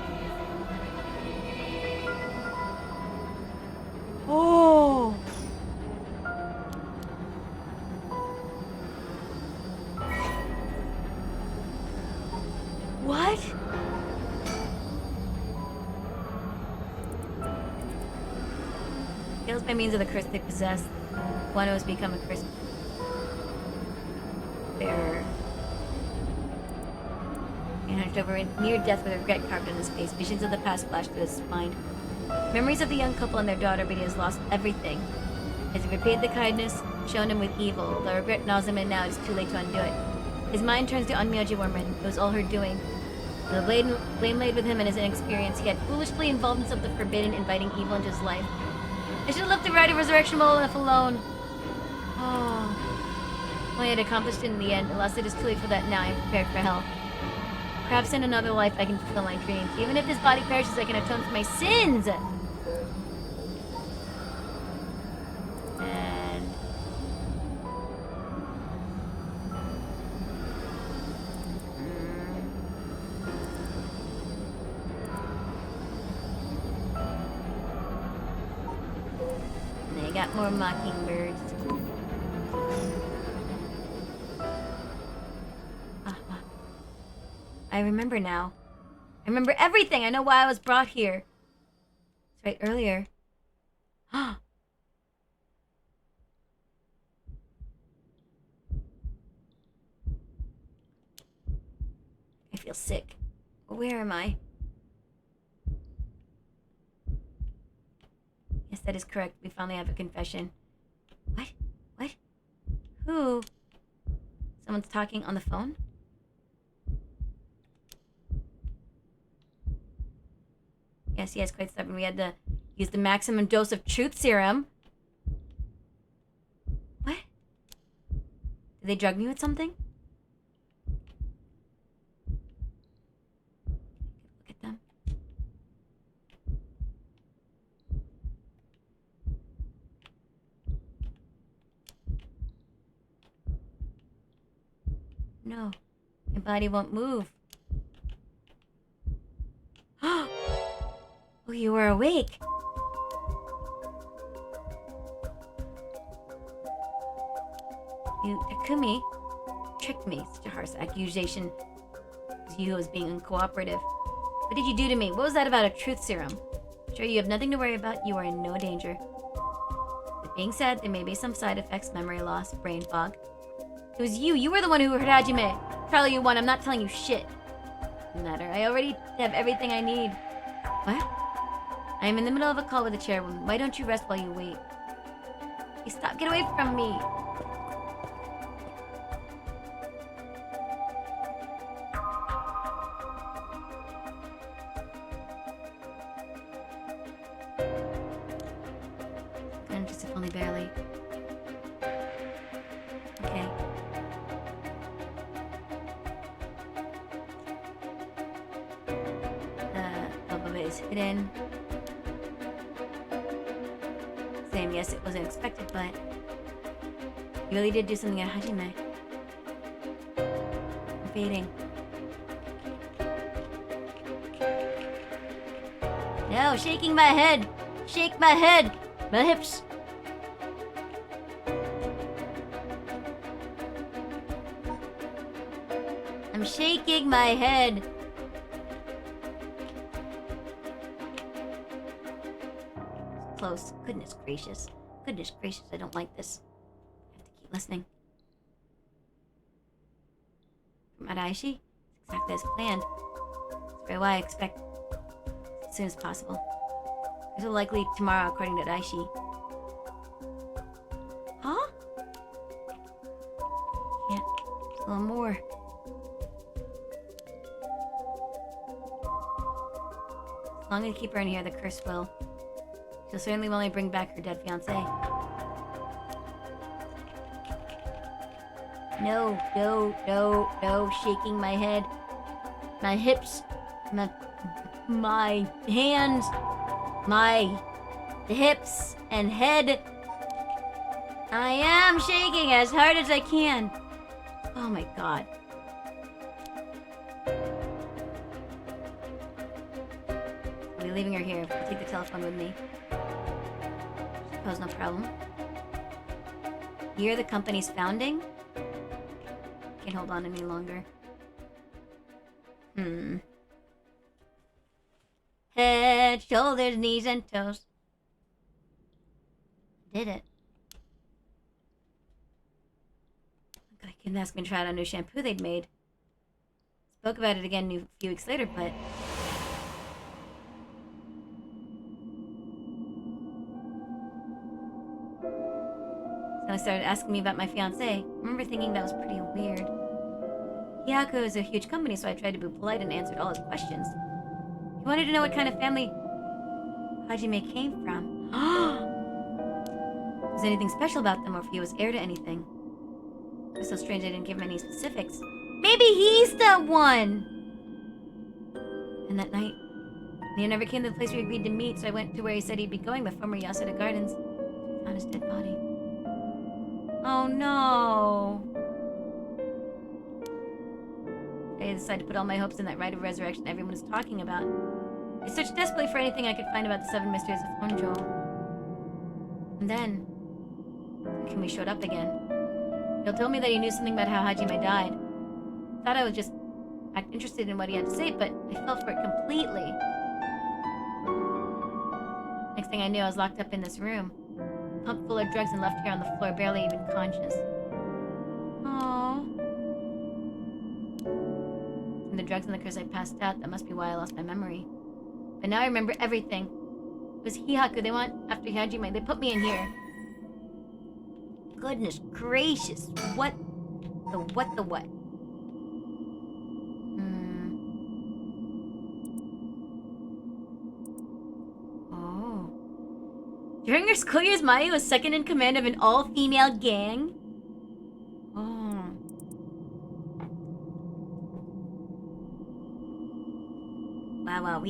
Oh. What? Kills by means of the curse they possess. One who has become a curse bearer. And hunched over in near death with regret carved on his face. Visions of the past flashed through his mind. Memories of the young couple and their daughter, but he has lost everything. As he repaid the kindness shown him with evil, the regret gnaws him, and now it is too late to undo it. His mind turns to Onmyoji woman. It was all her doing. The blame laid with him and his inexperience, he had foolishly involved himself with forbidden, inviting evil into his life. I should have left the rite of resurrection well enough alone. Oh. Only I had accomplished it in the end. Unless it is too late for that now, I am prepared for hell. Perhaps in another life I can fulfill my dreams. Even if this body perishes, I can atone for my sins! And... and I got more mockingbirds. I remember now. I remember everything. I know why I was brought here. That's right, earlier. I feel sick. Where am I? Yes, that is correct. We finally have a confession. What? What? Who? Someone's talking on the phone? Yes, quite stubborn. We had to use the maximum dose of truth serum. What? Did they drug me with something? Look at them. No, my body won't move. Oh, you were awake. You, Takumi, tricked me. Such a harsh accusation. You as being uncooperative. What did you do to me? What was that about a truth serum? Sure, you have nothing to worry about. You are in no danger. That being said, there may be some side effects, memory loss, brain fog. It was you. You were the one who hurt Hajime. Charlie, you won. I'm not telling you shit. Doesn't matter. I already have everything I need. What? I am in the middle of a call with the chairwoman. Why don't you rest while you wait? Hey, stop. Get away from me. Just if only barely. Okay. The Bubba is hidden. Same, yes, it wasn't expected, but you really did do something at Hajime. I'm fading. No, shaking my head. Shake my head. My hips. I'm shaking my head. Close. Goodness gracious. Goodness gracious, I don't like this. I have to keep listening. From Adaishi? It's exactly as planned. That's very why I expect as soon as possible. It's likely tomorrow, according to Adaishi. Huh? Can't. A little more. As long as I keep her in here, the curse will. She'll certainly only bring back her dead fiancé. No, no, no, no. Shaking my head. My hips. My hands. My hips and head. I am shaking as hard as I can. Oh my god. I'll be leaving her here. I'll take the telephone with me. Suppose no problem. Year the company's founding? Can't hold on any longer. Head, shoulders, knees, and toes. Did it. I couldn't ask me to try out a new shampoo they'd made. Spoke about it again a few weeks later, but... So I started asking me about my fiancé. I remember thinking that was pretty weird. Hyaku is a huge company, so I tried to be polite and answered all his questions. He wanted to know what kind of family Hajime came from. Was anything special about them, or if he was heir to anything? It was so strange I didn't give him any specifics. Maybe he's the one! And that night, he never came to the place we agreed to meet, so I went to where he said he'd be going, the former Yasuda Gardens. Found his dead body. Oh no! I decided to put all my hopes in that rite of resurrection everyone was talking about. I searched desperately for anything I could find about the 7 mysteries of Honjo. And then, Takumi showed up again. He told me that he knew something about how Hajime died. Thought I was just interested in what he had to say, but I fell for it completely. Next thing I knew, I was locked up in this room, pumped full of drugs and left here on the floor, barely even conscious. Aww. From the drugs and liquors I passed out, that must be why I lost my memory. But now I remember everything. It was Hyaku. They went after Hajime. They put me in here. Goodness gracious. What? The what? Oh. During her school years, Maya was second in command of an all-female gang? Oh. Wow.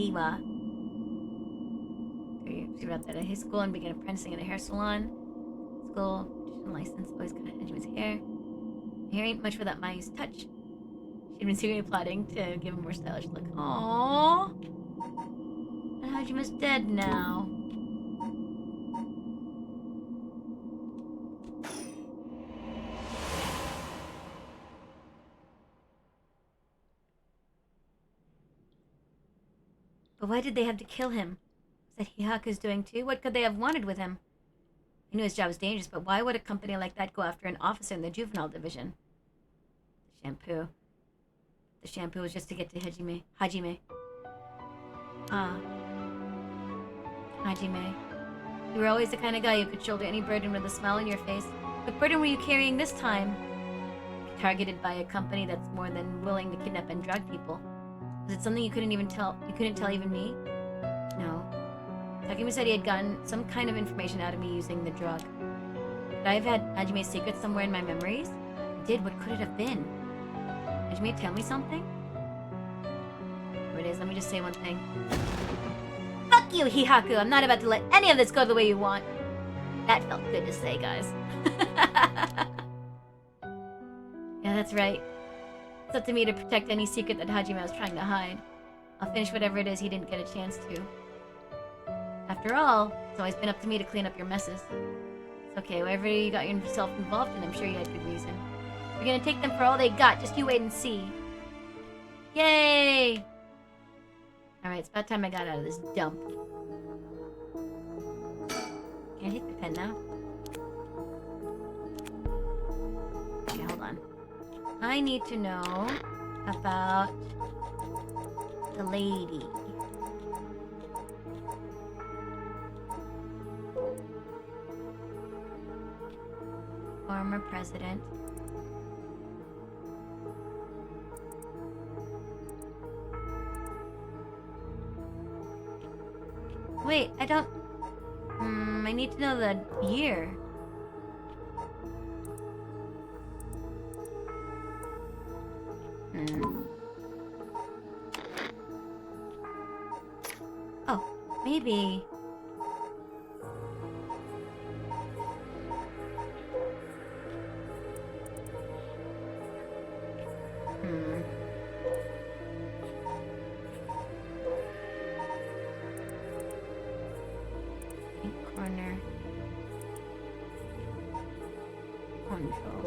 She wrapped out of high school and began apprenticing at a hair salon. School, license, always cut Hajime's hair. Hair ain't much without Mayu's touch. She'd been secretly plotting to give him a more stylish look. Aww. And Hajime's dead now. But why did they have to kill him? Was that Hyaku's doing too? What could they have wanted with him? I knew his job was dangerous, but why would a company like that go after an officer in the juvenile division? The shampoo. The shampoo was just to get to Hajime. Ah. Hajime. You were always the kind of guy who could shoulder any burden with a smile on your face. What burden were you carrying this time? Targeted by a company that's more than willing to kidnap and drug people. Was it something you couldn't tell even me? No. Takumi said he had gotten some kind of information out of me using the drug. Could I have had Hajime's secret somewhere in my memories? If I did, what could it have been? Hajime, tell me something? Here it is, let me just say one thing. Fuck you, Hyaku! I'm not about to let any of this go the way you want. That felt good to say, guys. Yeah, that's right. It's up to me to protect any secret that Hajime was trying to hide. I'll finish whatever it is he didn't get a chance to. After all, it's always been up to me to clean up your messes. It's okay, whatever you got yourself involved in, I'm sure you had good reason. You're gonna take them for all they got, just you wait and see. Yay! Alright, it's about time I got out of this dump. Can I hit the pen now? Okay, hold on. I need to know about the lady. Former president. Wait, I don't... I need to know the year. Oh, maybe. Pink corner. Control.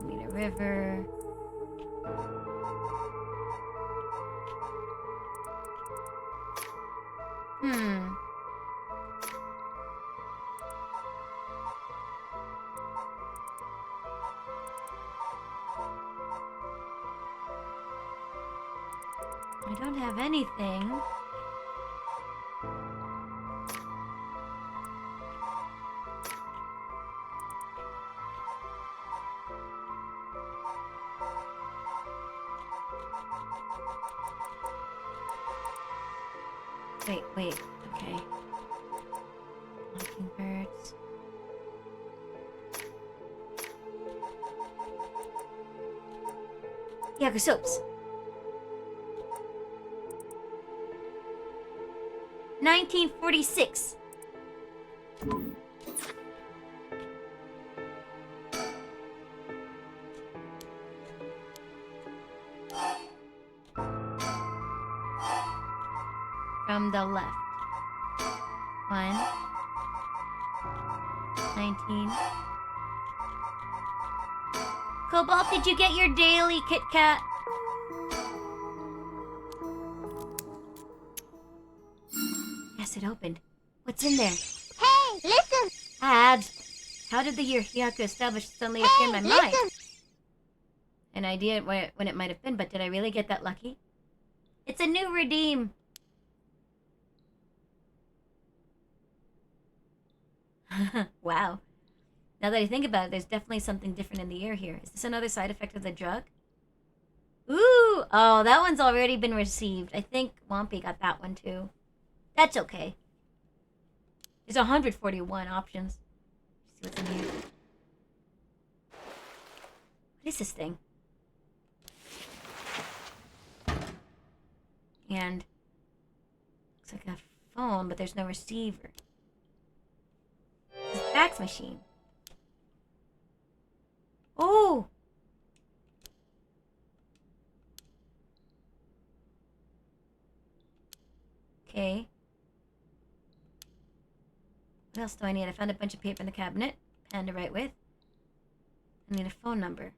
Need a river. I don't have anything. Wait, okay. Mockingbirds. Yaga soaps. 1946. From the left. 1. 19. Cobalt, did you get your daily Kit Kat? Yes, it opened. What's in there? Hey, listen! Ads. How did the year Hyaku establish suddenly appear in my mind? An idea when it might have been, but did I really get that lucky? It's a new redeem. Wow. Now that I think about it, there's definitely something different in the air here. Is this another side effect of the drug? Ooh! Oh, that one's already been received. I think Wompy got that one too. That's okay. There's 141 options. See what's in here. What is this thing? And looks like a phone, but there's no receiver. It's a fax machine. Oh! Okay. What else do I need? I found a bunch of paper in the cabinet. Pen to write with. I need a phone number.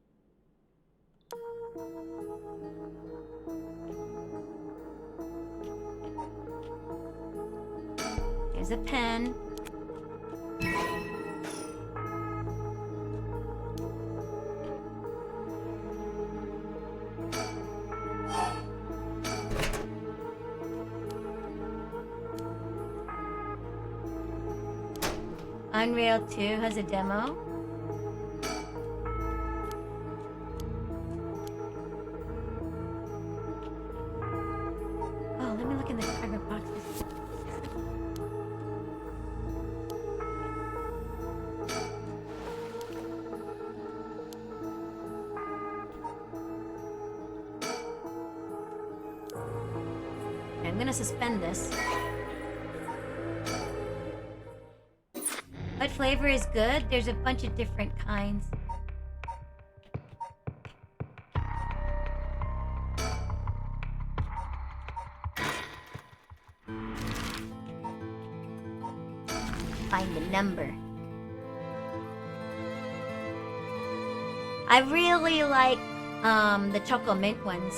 There's a pen. Unreal 2 has a demo. Oh, let me look in the cardboard boxes. Okay, I'm gonna suspend this. What flavor is good? There's a bunch of different kinds. Find the number. I really like the choco mint ones.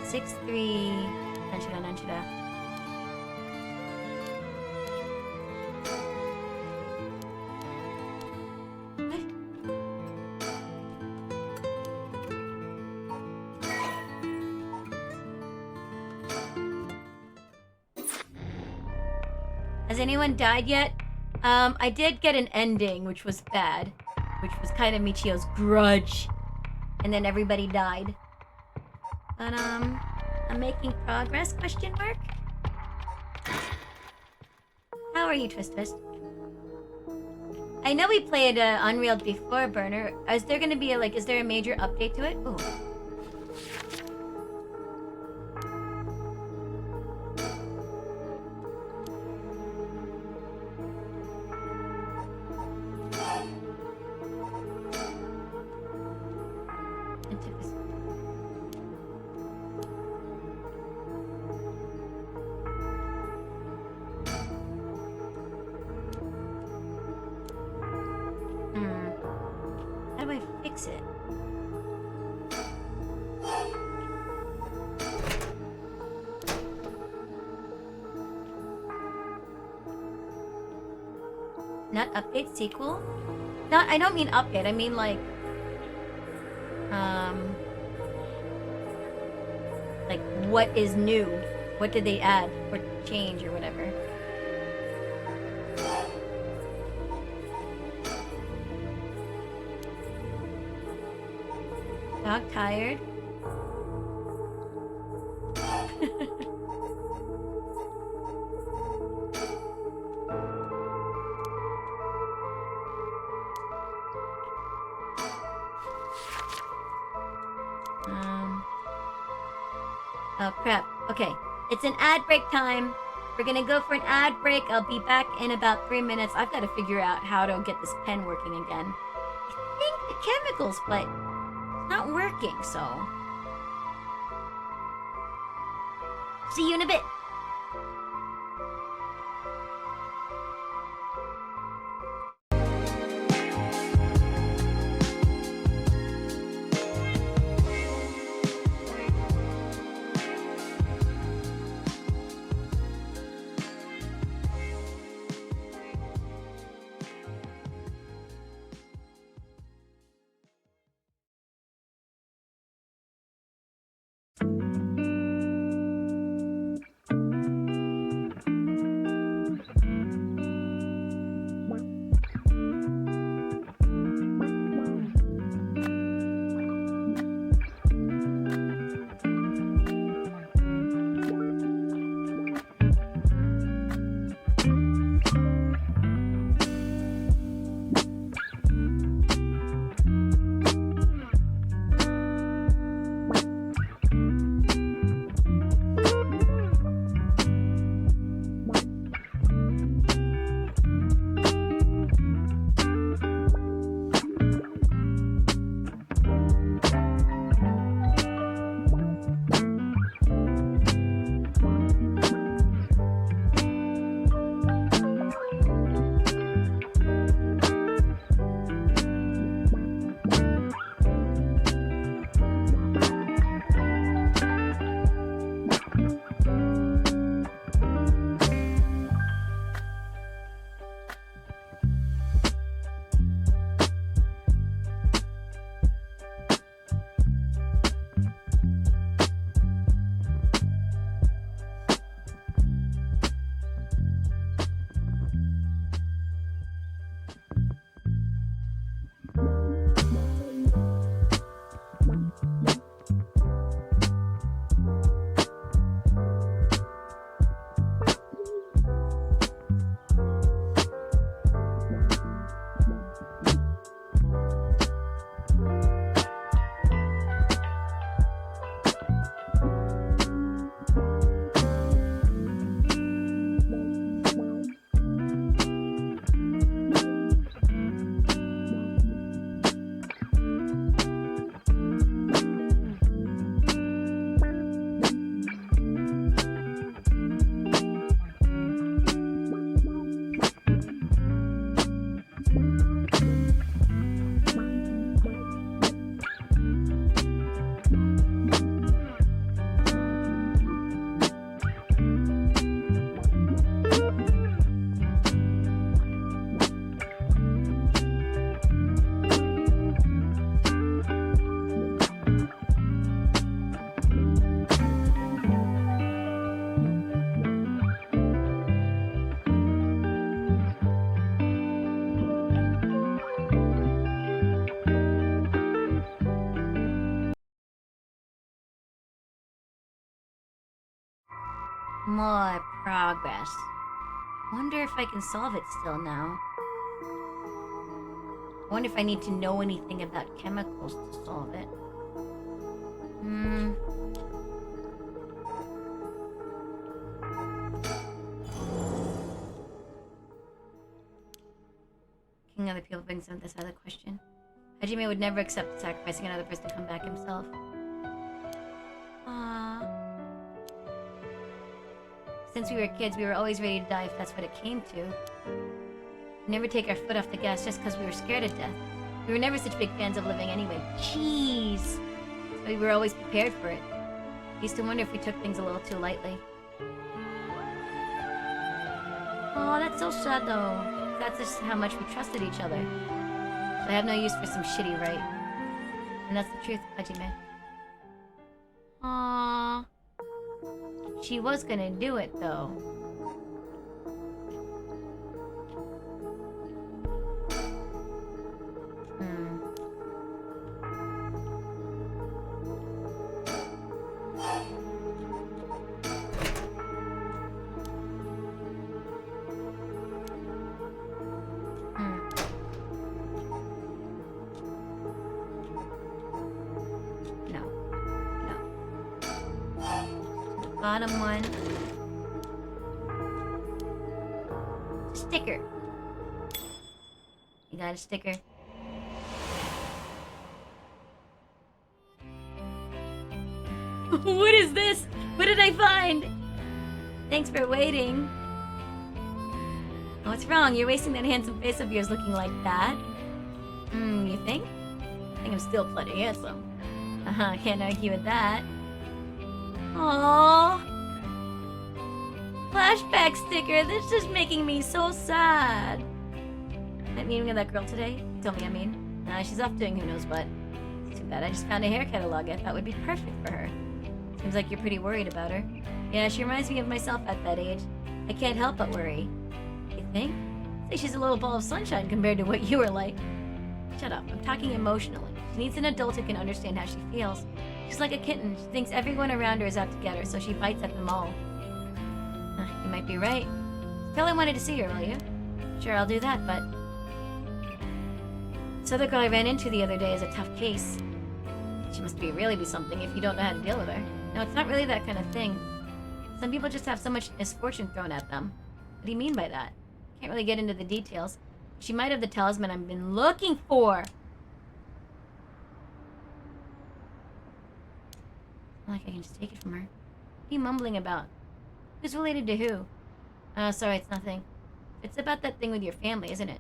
Six, 3. Nanchida. Has anyone died yet? I did get an ending, which was bad. Which was kind of Michio's grudge. And then everybody died. But, I'm making progress, question mark? How are you, Twist Twist? I know we played Unreal before, Burner. Is there gonna be is there a major update to it? Ooh. How do I fix it? Not update sequel? Not, I don't mean update, I mean like what is new? What did they add or change or whatever? Dog tired? Oh crap. Okay. It's an ad break time. We're gonna go for an ad break. I'll be back in about 3 minutes. I've got to figure out how to get this pen working again. I think the chemicals, but it's not working, so. See you in a bit. More progress. Wonder if I can solve it still now. I wonder if I need to know anything about chemicals to solve it. King other people brings up this other question. Hajime would never accept sacrificing another person to come back himself. Since we were kids, we were always ready to die if that's what it came to. We never take our foot off the gas just because we were scared of death. We were never such big fans of living anyway. Jeez! So we were always prepared for it. I used to wonder if we took things a little too lightly. Oh, that's so sad though. That's just how much we trusted each other. So I have no use for some shitty right. And that's the truth, Hajime. Aww. She was gonna do it, though. Bottom one. Sticker. You got a sticker. What is this? What did I find? Thanks for waiting. What's wrong? You're wasting that handsome face of yours looking like that. You think? I think I'm still plenty handsome. Can't argue with that. Aww. Flashback sticker. This is making me so sad. That meeting with that girl today? Tell me I mean. She's off doing who knows what. Too bad. I just found a hair catalog I thought would be perfect for her. Seems like you're pretty worried about her. Yeah, she reminds me of myself at that age. I can't help but worry. You think? Say she's a little ball of sunshine compared to what you were like. Shut up. I'm talking emotionally. She needs an adult who can understand how she feels. She's like a kitten. She thinks everyone around her is out to get her, so she bites at them all. You might be right. Tell her I wanted to see her, will you? Sure, I'll do that, but... This other girl I ran into the other day is a tough case. She must really be something if you don't know how to deal with her. No, it's not really that kind of thing. Some people just have so much misfortune thrown at them. What do you mean by that? Can't really get into the details. She might have the talisman I've been looking for. Like I can just take it from her. What are you mumbling about? Who's related to who? Oh, sorry, it's nothing. It's about that thing with your family, isn't it?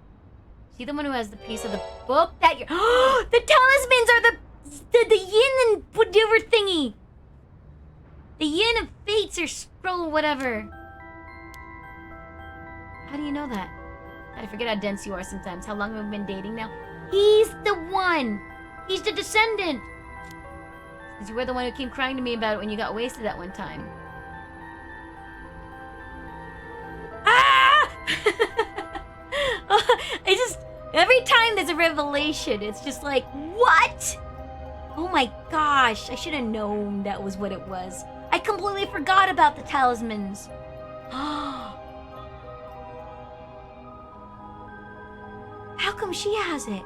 She the one who has the piece of the book that you're... The talismans are the yin and whatever thingy! The yin of fates or scroll whatever. How do you know that? I forget how dense you are sometimes. How long have we been dating now? He's the one! He's the descendant! Because you were the one who came crying to me about it when you got wasted that one time. Ah! Every time there's a revelation, it's just like, what? Oh my gosh, I should have known that was what it was. I completely forgot about the talismans. How come she has it?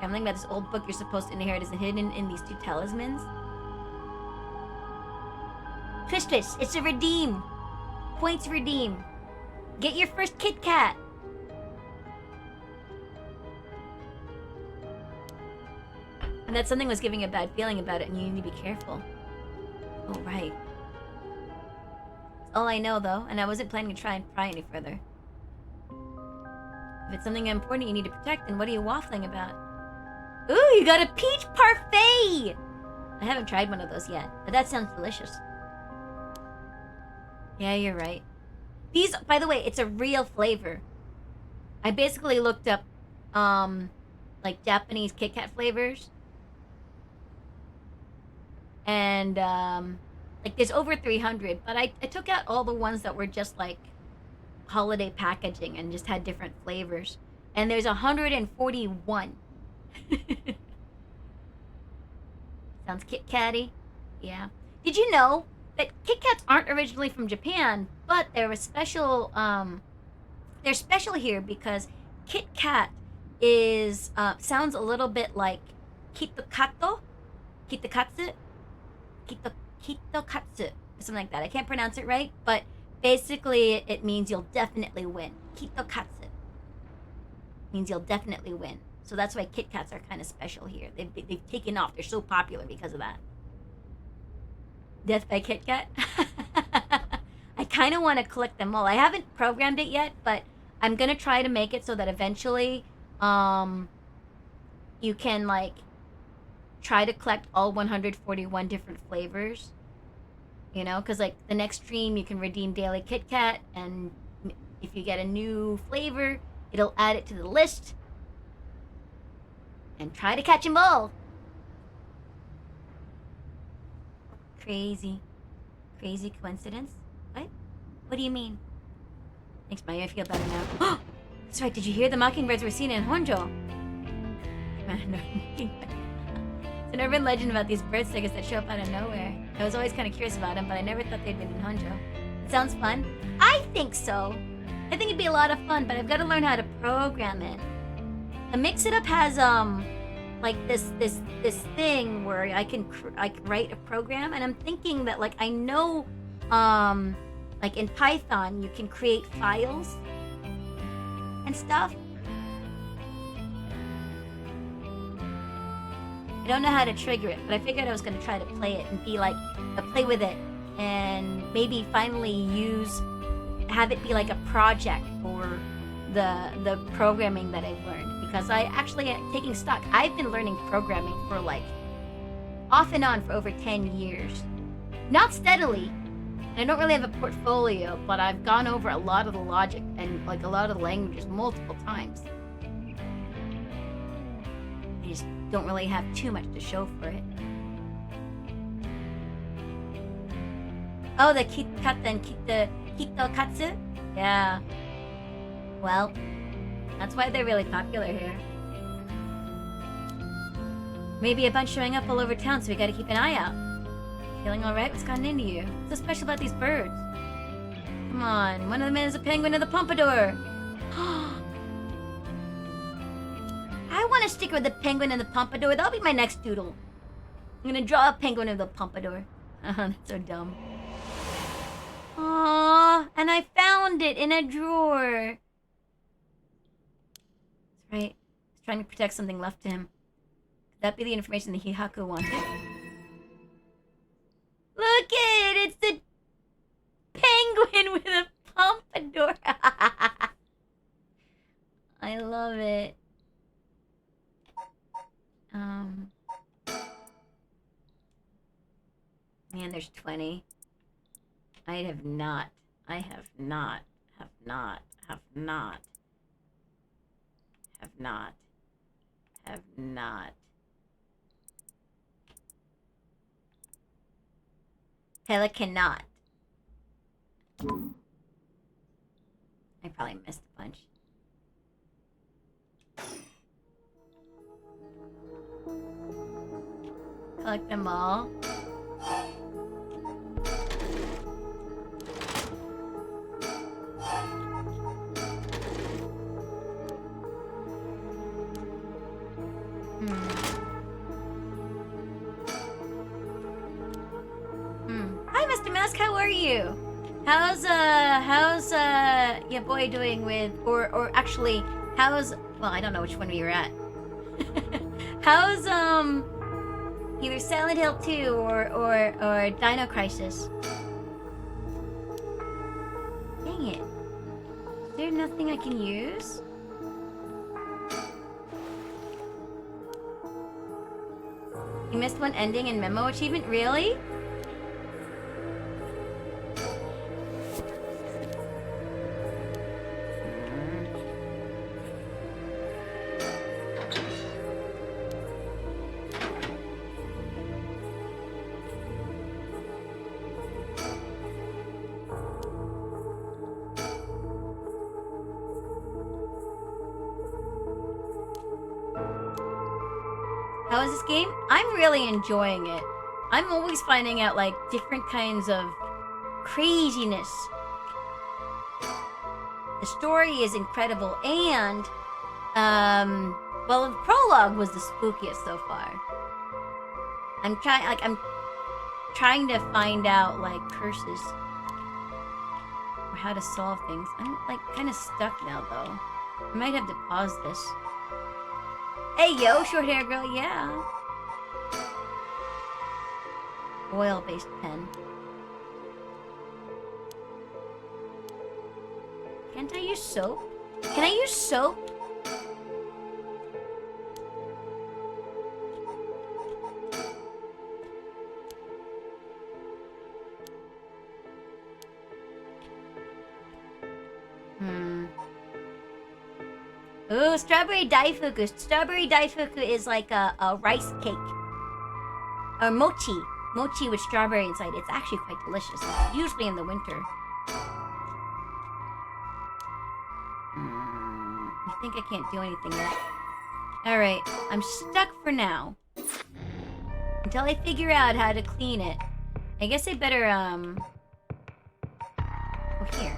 I'm thinking about this old book you're supposed to inherit. Is it hidden in these two talismans? Crispus, it's a redeem. Points redeem. Get your first Kit Kat. And that something was giving a bad feeling about it and you need to be careful. Oh, right. That's all I know, though, and I wasn't planning to try and pry any further. If it's something important you need to protect, then what are you waffling about? Ooh, you got a peach parfait! I haven't tried one of those yet, but that sounds delicious. Yeah, you're right. These, by the way, it's a real flavor. I basically looked up, like Japanese Kit Kat flavors. And, like there's over 300, but I took out all the ones that were just like holiday packaging and just had different flavors. And there's 141. Sounds Kit Katty. Yeah. Did you know that Kit Kats aren't originally from Japan, but they're special here because Kit Kat is sounds a little bit like Kitokatsu, Kitokatsu, Kitokatsu, something like that. I can't pronounce it right, but basically it means you'll definitely win. Kitokatsu means you'll definitely win. So that's why Kit Kats are kind of special here. They've taken off. They're so popular because of that. Death by Kit Kat. I kind of want to collect them all. I haven't programmed it yet, but I'm gonna try to make it so that eventually, you can like try to collect all 141 different flavors. You know, because like the next stream you can redeem daily Kit Kat, and if you get a new flavor, it'll add it to the list. And try to catch them all. Crazy coincidence. What do you mean? Makes my ear feel better now. That's right. Did you hear the mockingbirds were seen in Honjo? It's an urban legend about these bird stickers that show up out of nowhere. I was always kind of curious about them, but I never thought they'd been in Honjo. It sounds fun. I think so. I think it'd be a lot of fun, but I've got to learn how to program it. The Mix It Up has like this thing where I can write a program, and I'm thinking that like I know like in Python you can create files and stuff. I don't know how to trigger it, but I figured I was going to try to play it and be like play with it, and maybe finally have it be like a project for the programming that I've learned. Because I actually am taking stock. I've been learning programming for like off and on for over 10 years. Not steadily. And I don't really have a portfolio, but I've gone over a lot of the logic and like a lot of the languages multiple times. I just don't really have too much to show for it. Oh, the Kitkata and Kitokatsu? Yeah. Well, that's why they're really popular here. Maybe a bunch showing up all over town, so we gotta keep an eye out. Feeling alright? What's gotten into you? What's so special about these birds? Come on, one of them is a penguin of the pompadour. I want to stick with the penguin and the pompadour. That'll be my next doodle. I'm gonna draw a penguin of the pompadour. That's so dumb. Aww, and I found it in a drawer. Right. He's trying to protect something left to him. Could that be the information that Hihaku wanted? Look it! It's the penguin with a pompadour. I love it. Man, there's 20. I have not. Have not. Pelicanot. I probably missed a bunch. Collect them all. Hi, Mr. Mask. How are you? How's your boy doing with, or actually, how's, well, I don't know which one we were at. How's either Silent Hill 2 or Dino Crisis? Dang it! Is there nothing I can use? You missed one ending and memo achievement? Really? How is this game? I'm really enjoying it. I'm always finding out, like, different kinds of craziness. The story is incredible, and, well, the prologue was the spookiest so far. I'm trying to find out, like, curses. Or how to solve things. I'm, like, kind of stuck now, though. I might have to pause this. Hey, yo, short hair girl, yeah. Oil-based pen. Can't I use soap? Can I use soap? Ooh, strawberry daifuku. Strawberry daifuku is like a rice cake. Or mochi. Mochi with strawberry inside. It's actually quite delicious. It's usually in the winter. I think I can't do anything yet. Alright, I'm stuck for now. Until I figure out how to clean it. I guess I better, go here.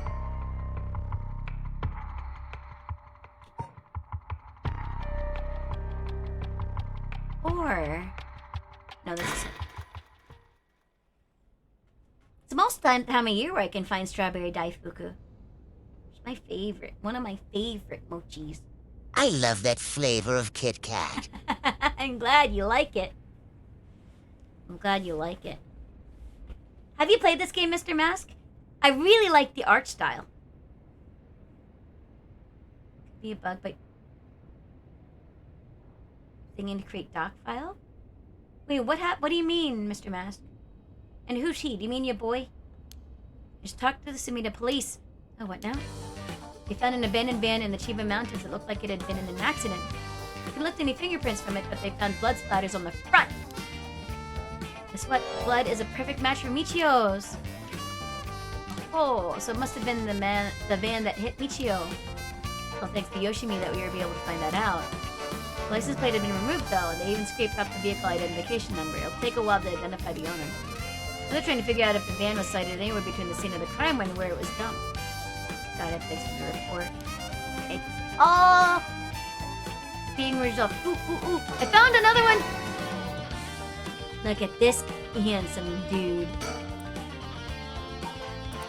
Or... No, this is... It's the most time of year where I can find strawberry daifuku. It's my favorite. One of my favorite mochis. I love that flavor of Kit Kat. I'm glad you like it. I'm glad you like it. Have you played this game, Mr. Mask? I really like the art style. Could be a bug, but... Thinking to create doc file? Wait, what do you mean, Mr. Mask? And who's he? Do you mean your boy? Just talk to the Sumida police. Oh, what now? They found an abandoned van in the Chiba Mountains that looked like it had been in an accident. They couldn't lift any fingerprints from it, but they found blood splatters on the front. Guess what? Blood is a perfect match for Michio's. Oh, so it must have been the van that hit Michio. Well, thanks to Yoshimi that we were able to find that out. The license plate had been removed, though, and they even scraped off the vehicle identification number. It'll take a while to identify the owner. They're trying to figure out if the van was sighted anywhere between the scene of the crime and where it was dumped. Got it. Thanks for the report. Okay. Oh! Being resolved. Ooh, ooh, ooh. I found another one! Look at this handsome dude.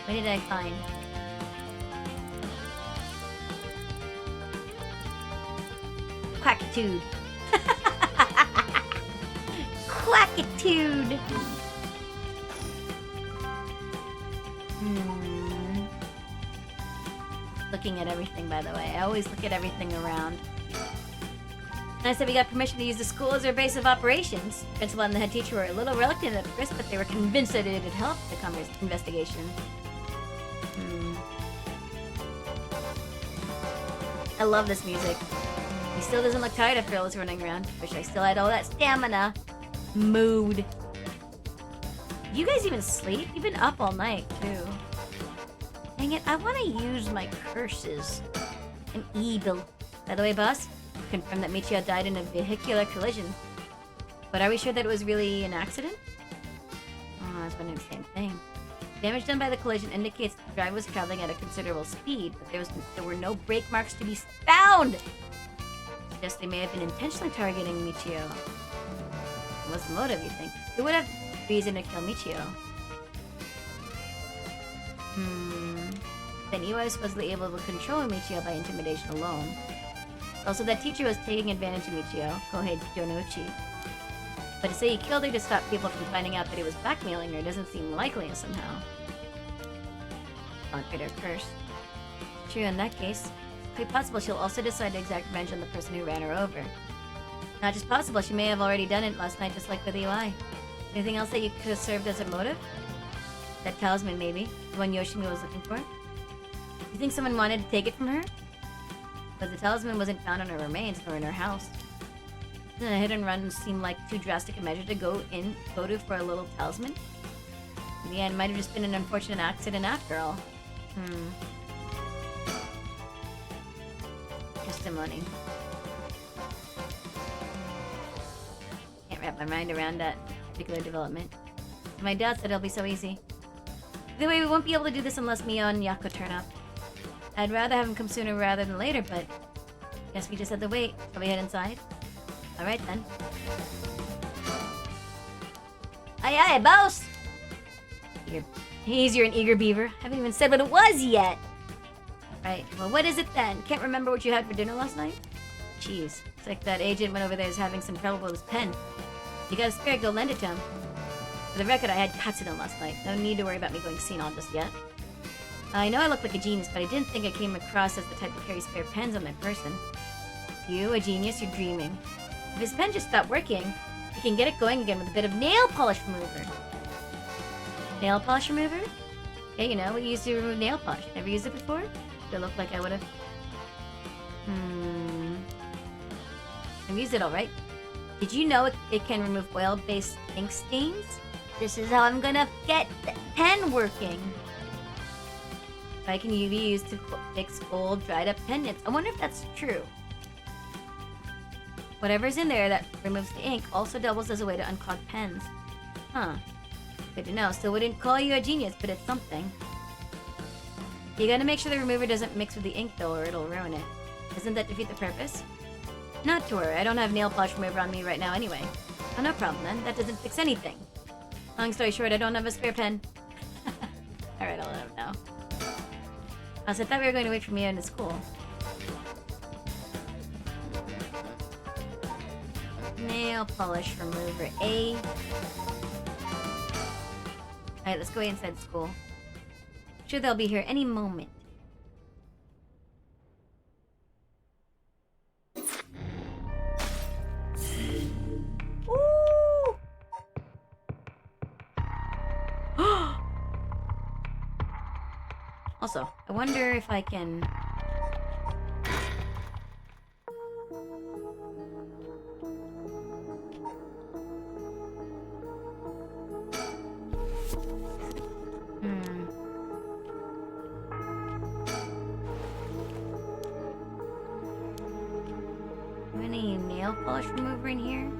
What did I find? Quackitude. Quackitude! Looking at everything, by the way. I always look at everything around. And I said we got permission to use the school as our base of operations. The principal and the head teacher were a little reluctant at first, but they were convinced that it would help the investigation. I love this music. He still doesn't look tired after all this running around. Wish I still had all that stamina. Mood. You guys even sleep? You've been up all night, too. Dang it, I want to use my curses. An evil. By the way, boss, confirmed that Michio died in a vehicular collision. But are we sure that it was really an accident? Oh, I was wondering the same thing. Damage done by the collision indicates the driver was traveling at a considerable speed, but there were no brake marks to be found! Suggests they may have been intentionally targeting Michio. What's the motive, you think? Who would have reason to kill Michio? Then Iwai was supposedly able to control Michio by intimidation alone. Also, that teacher was taking advantage of Michio, Kohei Jonouchi. But to say he killed her to stop people from finding out that he was blackmailing her doesn't seem likely somehow. Conquered her curse. True, in that case, it's quite possible she'll also decide to exact revenge on the person who ran her over. Not just possible, she may have already done it last night just like with Iwai. Anything else that you could have served as a motive? That talisman, maybe. The one Yoshimi was looking for? You think someone wanted to take it from her? But the talisman wasn't found on her remains nor in her house. Doesn't a hit and run seem like too drastic a measure to go to for a little talisman? In the end, it might have just been an unfortunate accident after all. Testimony. Can't wrap my mind around that particular development. my dad said it'll be so easy. Either way, we won't be able to do this unless Mio and Yako turn up. I'd rather have him come sooner rather than later, but guess we just have to wait. Shall we head inside? Alright then. Aye aye, boss! You're an eager beaver. Haven't even said what it was yet! Right, well what is it then? Can't remember what you had for dinner last night? Jeez, it's like that agent went over there is having some trouble with his pen. You got a spare, go lend it to him. For the record, I had Katsudon last night. No need to worry about me going senile just yet. I know I look like a genius, but I didn't think I came across as the type to carry spare pens on my person. You, a genius, you're dreaming. If his pen just stopped working, he can get it going again with a bit of nail polish remover. Nail polish remover? Yeah, you know, we used to remove nail polish. Never used it before? Do I look like I would've? I've used it alright. Did you know it can remove oil-based ink stains? This is how I'm gonna get the pen working. I can be used to fix old, dried-up pen nibs. I wonder if that's true. Whatever's in there that removes the ink also doubles as a way to unclog pens. Huh. Good to know. Still wouldn't call you a genius, but it's something. You gotta make sure the remover doesn't mix with the ink, though, or it'll ruin it. Doesn't that defeat the purpose? Not to worry. I don't have nail polish remover on me right now anyway. Oh, no problem then. That doesn't fix anything. Long story short, I don't have a spare pen. Alright, I'll let him know. I thought we were going to wait for Mia into school. Nail polish remover A. Alright, let's go inside school. I'm sure they'll be here any moment. Ooh! Also, I wonder if I can... Any nail polish remover in here?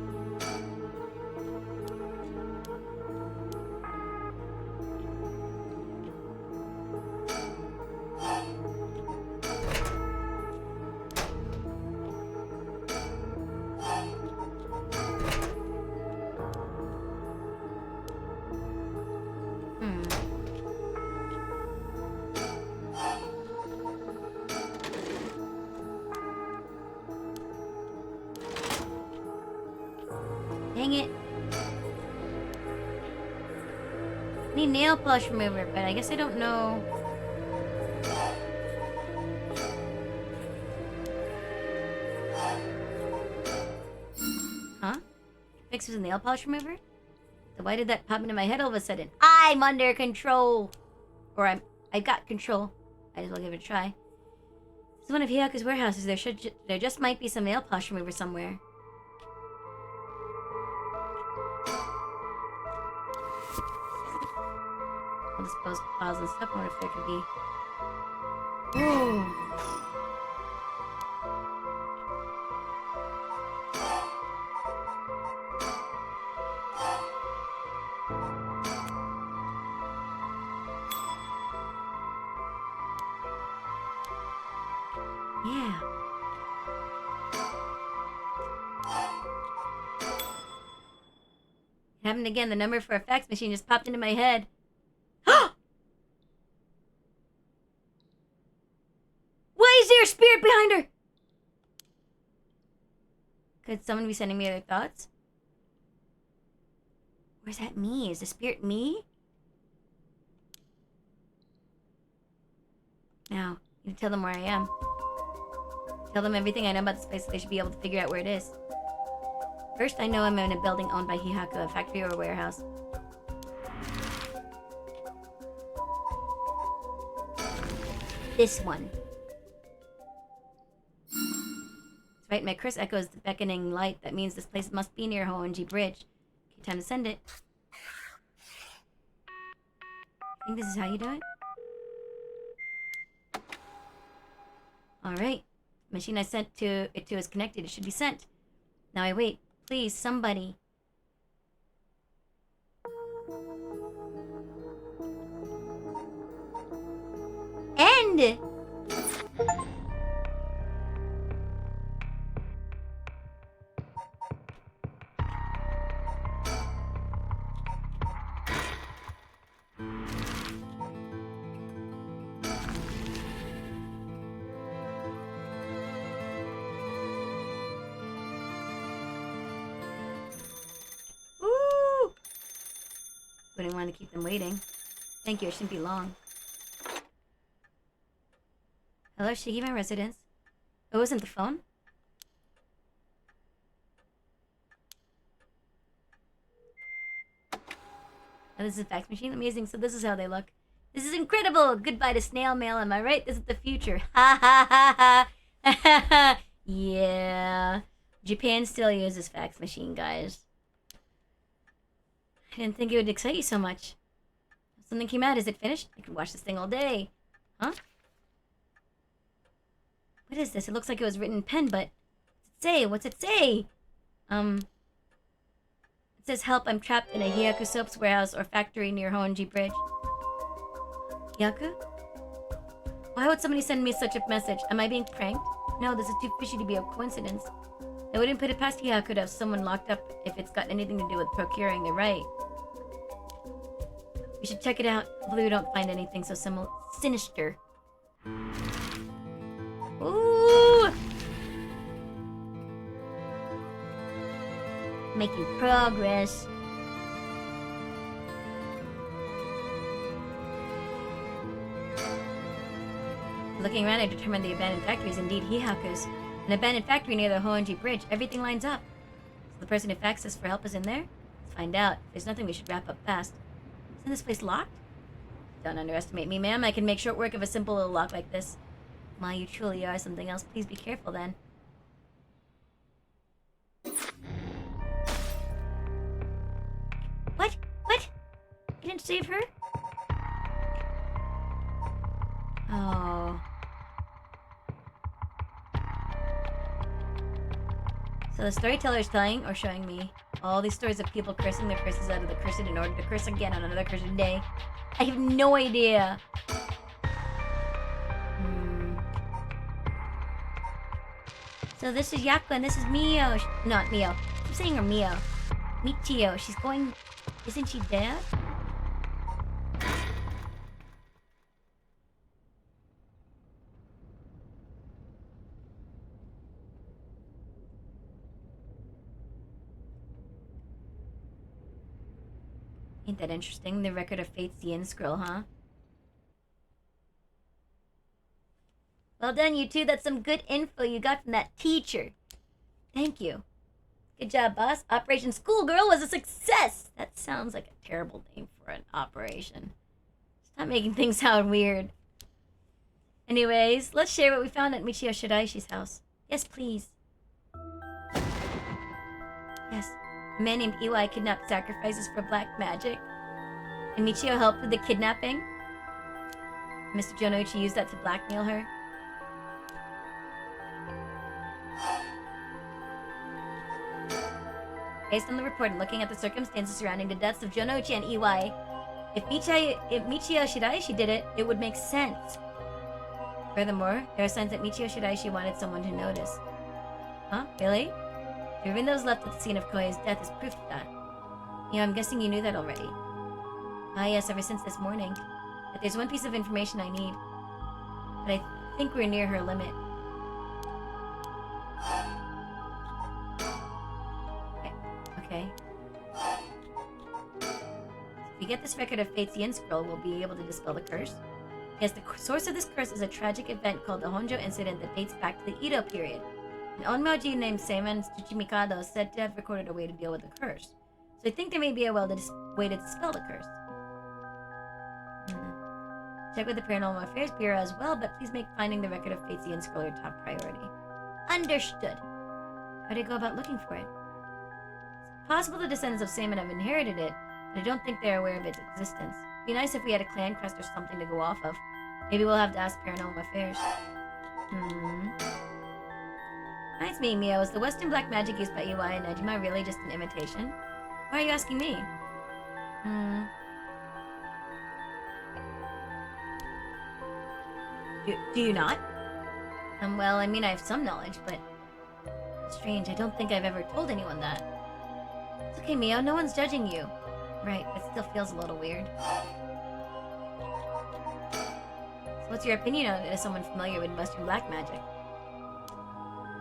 Dang it. Need nail polish remover, but I guess I don't know. Huh? Fixes a nail polish remover? So why did that pop into my head all of a sudden? I'm under control! Or I got control. Might as well give it a try. This is one of Hiyaku's warehouses. There just might be some nail polish remover somewhere. I'll dispose of files and stuff. I wonder if there could be... Ooh. Yeah. It happened again. The number for a fax machine just popped into my head. Why is there a spirit behind her? Could someone be sending me other thoughts? Or is that me? Is the spirit me? Now, you tell them where I am. Tell them everything I know about this place so they should be able to figure out where it is. First, I know I'm in a building owned by Hihaku, a factory or a warehouse. This one. That's right, my curse echoes the beckoning light. That means this place must be near Hoenji Bridge. Okay, time to send it. I think this is how you do it? Alright. Machine I sent it to is connected. It should be sent. Now I wait. Please, somebody. end. Woo! Wouldn't want to keep them waiting. Thank you, it shouldn't be long. Hello, Shigi, my residence. Oh, wasn't the phone? Oh, this is a fax machine? Amazing, so this is how they look. This is incredible! Goodbye to snail mail, am I right? This is the future. Ha ha ha ha! Yeah. Japan still uses fax machine, guys. I didn't think it would excite you so much. Something came out. Is it finished? I could watch this thing all day. Huh? What is this? It looks like it was written in pen, but... What's it say? It says, help, I'm trapped in a Hyaku soaps warehouse or factory near Honji Bridge. Hyaku? Why would somebody send me such a message? Am I being pranked? No, this is too fishy to be a coincidence. I wouldn't put it past Hyaku to have someone locked up if it's got anything to do with procuring the right. We should check it out. Hopefully we don't find anything so sinister. Ooh! Making progress. Looking around, I determined the abandoned factory is indeed Hihaku's. An abandoned factory near the Honji Bridge. Everything lines up. So the person who faxed us for help is in there? Let's find out. If there's nothing, we should wrap up fast. Isn't this place locked? Don't underestimate me, ma'am. I can make short work of a simple little lock like this. My, you truly are something else. Please be careful then. What? What? You didn't save her? Oh. So the storyteller is telling or showing me all these stories of people cursing their curses out of the cursed in order to curse again on another cursed day. I have no idea. So this is Yaku and this is Mio. Not Mio. I'm saying her Mio. Michio. She's going... Isn't she dead? Ain't that interesting? The record of fate's the end scroll, huh? Well done, you two. That's some good info you got from that teacher. Thank you. Good job, boss. Operation Schoolgirl was a success! That sounds like a terrible name for an operation. Stop making things sound weird. Anyways, let's share what we found at Michio Shiraishi's house. Yes, please. Yes. A man named Iwai kidnapped sacrifices for black magic. And Michio helped with the kidnapping. Mr. Jonouchi used that to blackmail her. Based on the report and looking at the circumstances surrounding the deaths of Jonouchi and Iwai, if Michio Shiraishi did it, it would make sense. Furthermore, there are signs that Michio Shiraishi wanted someone to notice. Huh? Really? The ribbon that was left at the scene of Koei's death is proof of that. Yeah, I'm guessing you knew that already. Ah yes, ever since this morning. But there's one piece of information I need. But I think we're near her limit. Okay. So if we get this record of Fate's Yen Scroll, we'll be able to dispel the curse. Yes, the source of this curse is a tragic event called the Honjo Incident that dates back to the Edo period. An onmyoji named Seiman Tsuchimikado is said to have recorded a way to deal with the curse. So I think there may be a way to dispel the curse. Check with the Paranormal Affairs Bureau as well, but please make finding the record of Fate's Yen Scroll your top priority. Understood. How do you go about looking for it? It's possible the descendants of Seiman have inherited it, but I don't think they're aware of its existence. It'd be nice if we had a clan crest or something to go off of. Maybe we'll have to ask Paranormal Affairs. Hi, it's me, Mio. Is the Western black magic used by Iwai and Nejima really just an imitation? Why are you asking me? Do you not? Well, I mean, I have some knowledge, but it's strange. I don't think I've ever told anyone that. It's okay, Mio. No one's judging you. Right, it still feels a little weird. So what's your opinion on it as someone familiar with Western black magic?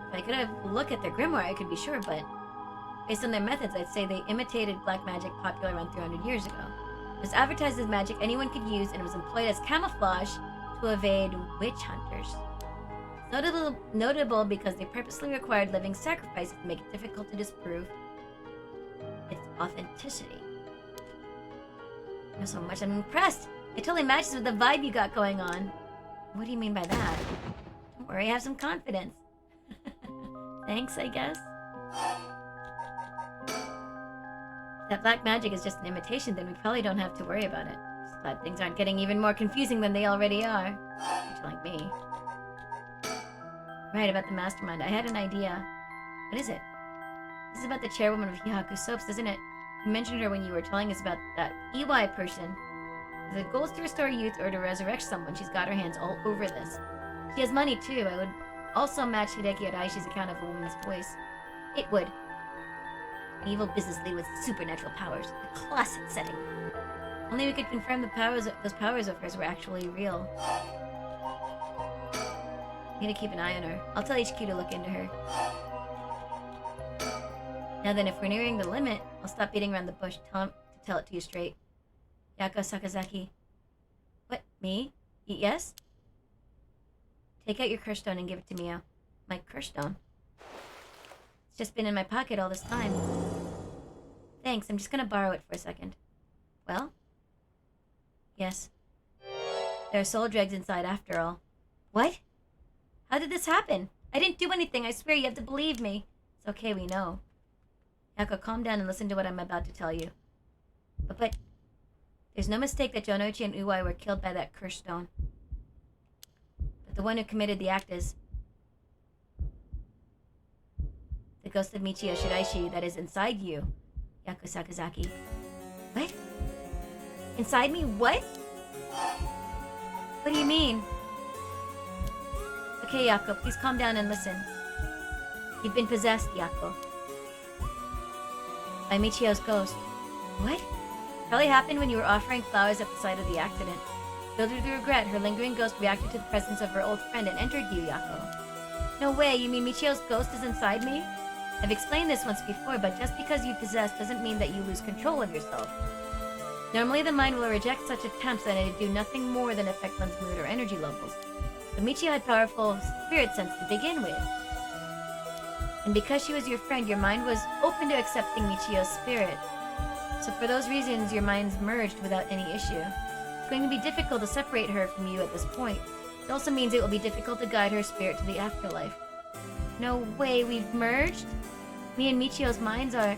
If I could have a look at their grimoire, I could be sure, but based on their methods, I'd say they imitated black magic popular around 300 years ago. It was advertised as magic anyone could use, and it was employed as camouflage to evade witch hunters. It's notable because they purposely required living sacrifices to make it difficult to disprove its authenticity. You know so much, I'm impressed! It totally matches with the vibe you got going on. What do you mean by that? Don't worry, have some confidence. Thanks, I guess. If that black magic is just an imitation, then we probably don't have to worry about it. Just glad things aren't getting even more confusing than they already are. If you're like me. Right, about the mastermind. I had an idea. What is it? This is about the chairwoman of Hihaku Soaps, isn't it? You mentioned her when you were telling us about that EY person. If the goal is to restore youth or to resurrect someone, she's got her hands all over this. She has money, too. I would also match Hideki Araishi's account of a woman's voice. It would. An evil business lead with supernatural powers. A classic setting. Only we could confirm those powers of hers were actually real. Need to keep an eye on her. I'll tell HQ to look into her. Now then, if we're nearing the limit, I'll stop beating around the bush. Tell it to you straight. Yako Sakazaki. What? Me? Yes? Take out your curse stone and give it to Mio. My curse stone? It's just been in my pocket all this time. Thanks, I'm just gonna borrow it for a second. Well? Yes. There are soul dregs inside after all. What? How did this happen? I didn't do anything, I swear, you have to believe me. It's okay, we know. Yako, calm down and listen to what I'm about to tell you. But there's no mistake that Jonoichi and Uwai were killed by that curse stone. But the one who committed the act is the ghost of Michio Shiraishi that is inside you, Yako Sakazaki. What? Inside me? What? What do you mean? Okay, Yako, please calm down and listen. You've been possessed, Yako. By Michio's ghost. What? Probably happened when you were offering flowers at the site of the accident. Filled with regret, her lingering ghost reacted to the presence of her old friend and entered you, Yako. No way, you mean Michio's ghost is inside me? I've explained this once before, but just because you possess doesn't mean that you lose control of yourself. Normally the mind will reject such attempts and it'd do nothing more than affect one's mood or energy levels. But Michio had powerful spirit sense to begin with. And because she was your friend, your mind was open to accepting Michio's spirit. So for those reasons, your minds merged without any issue. It's going to be difficult to separate her from you at this point. It also means it will be difficult to guide her spirit to the afterlife. No way, we've merged? Me and Michio's minds are...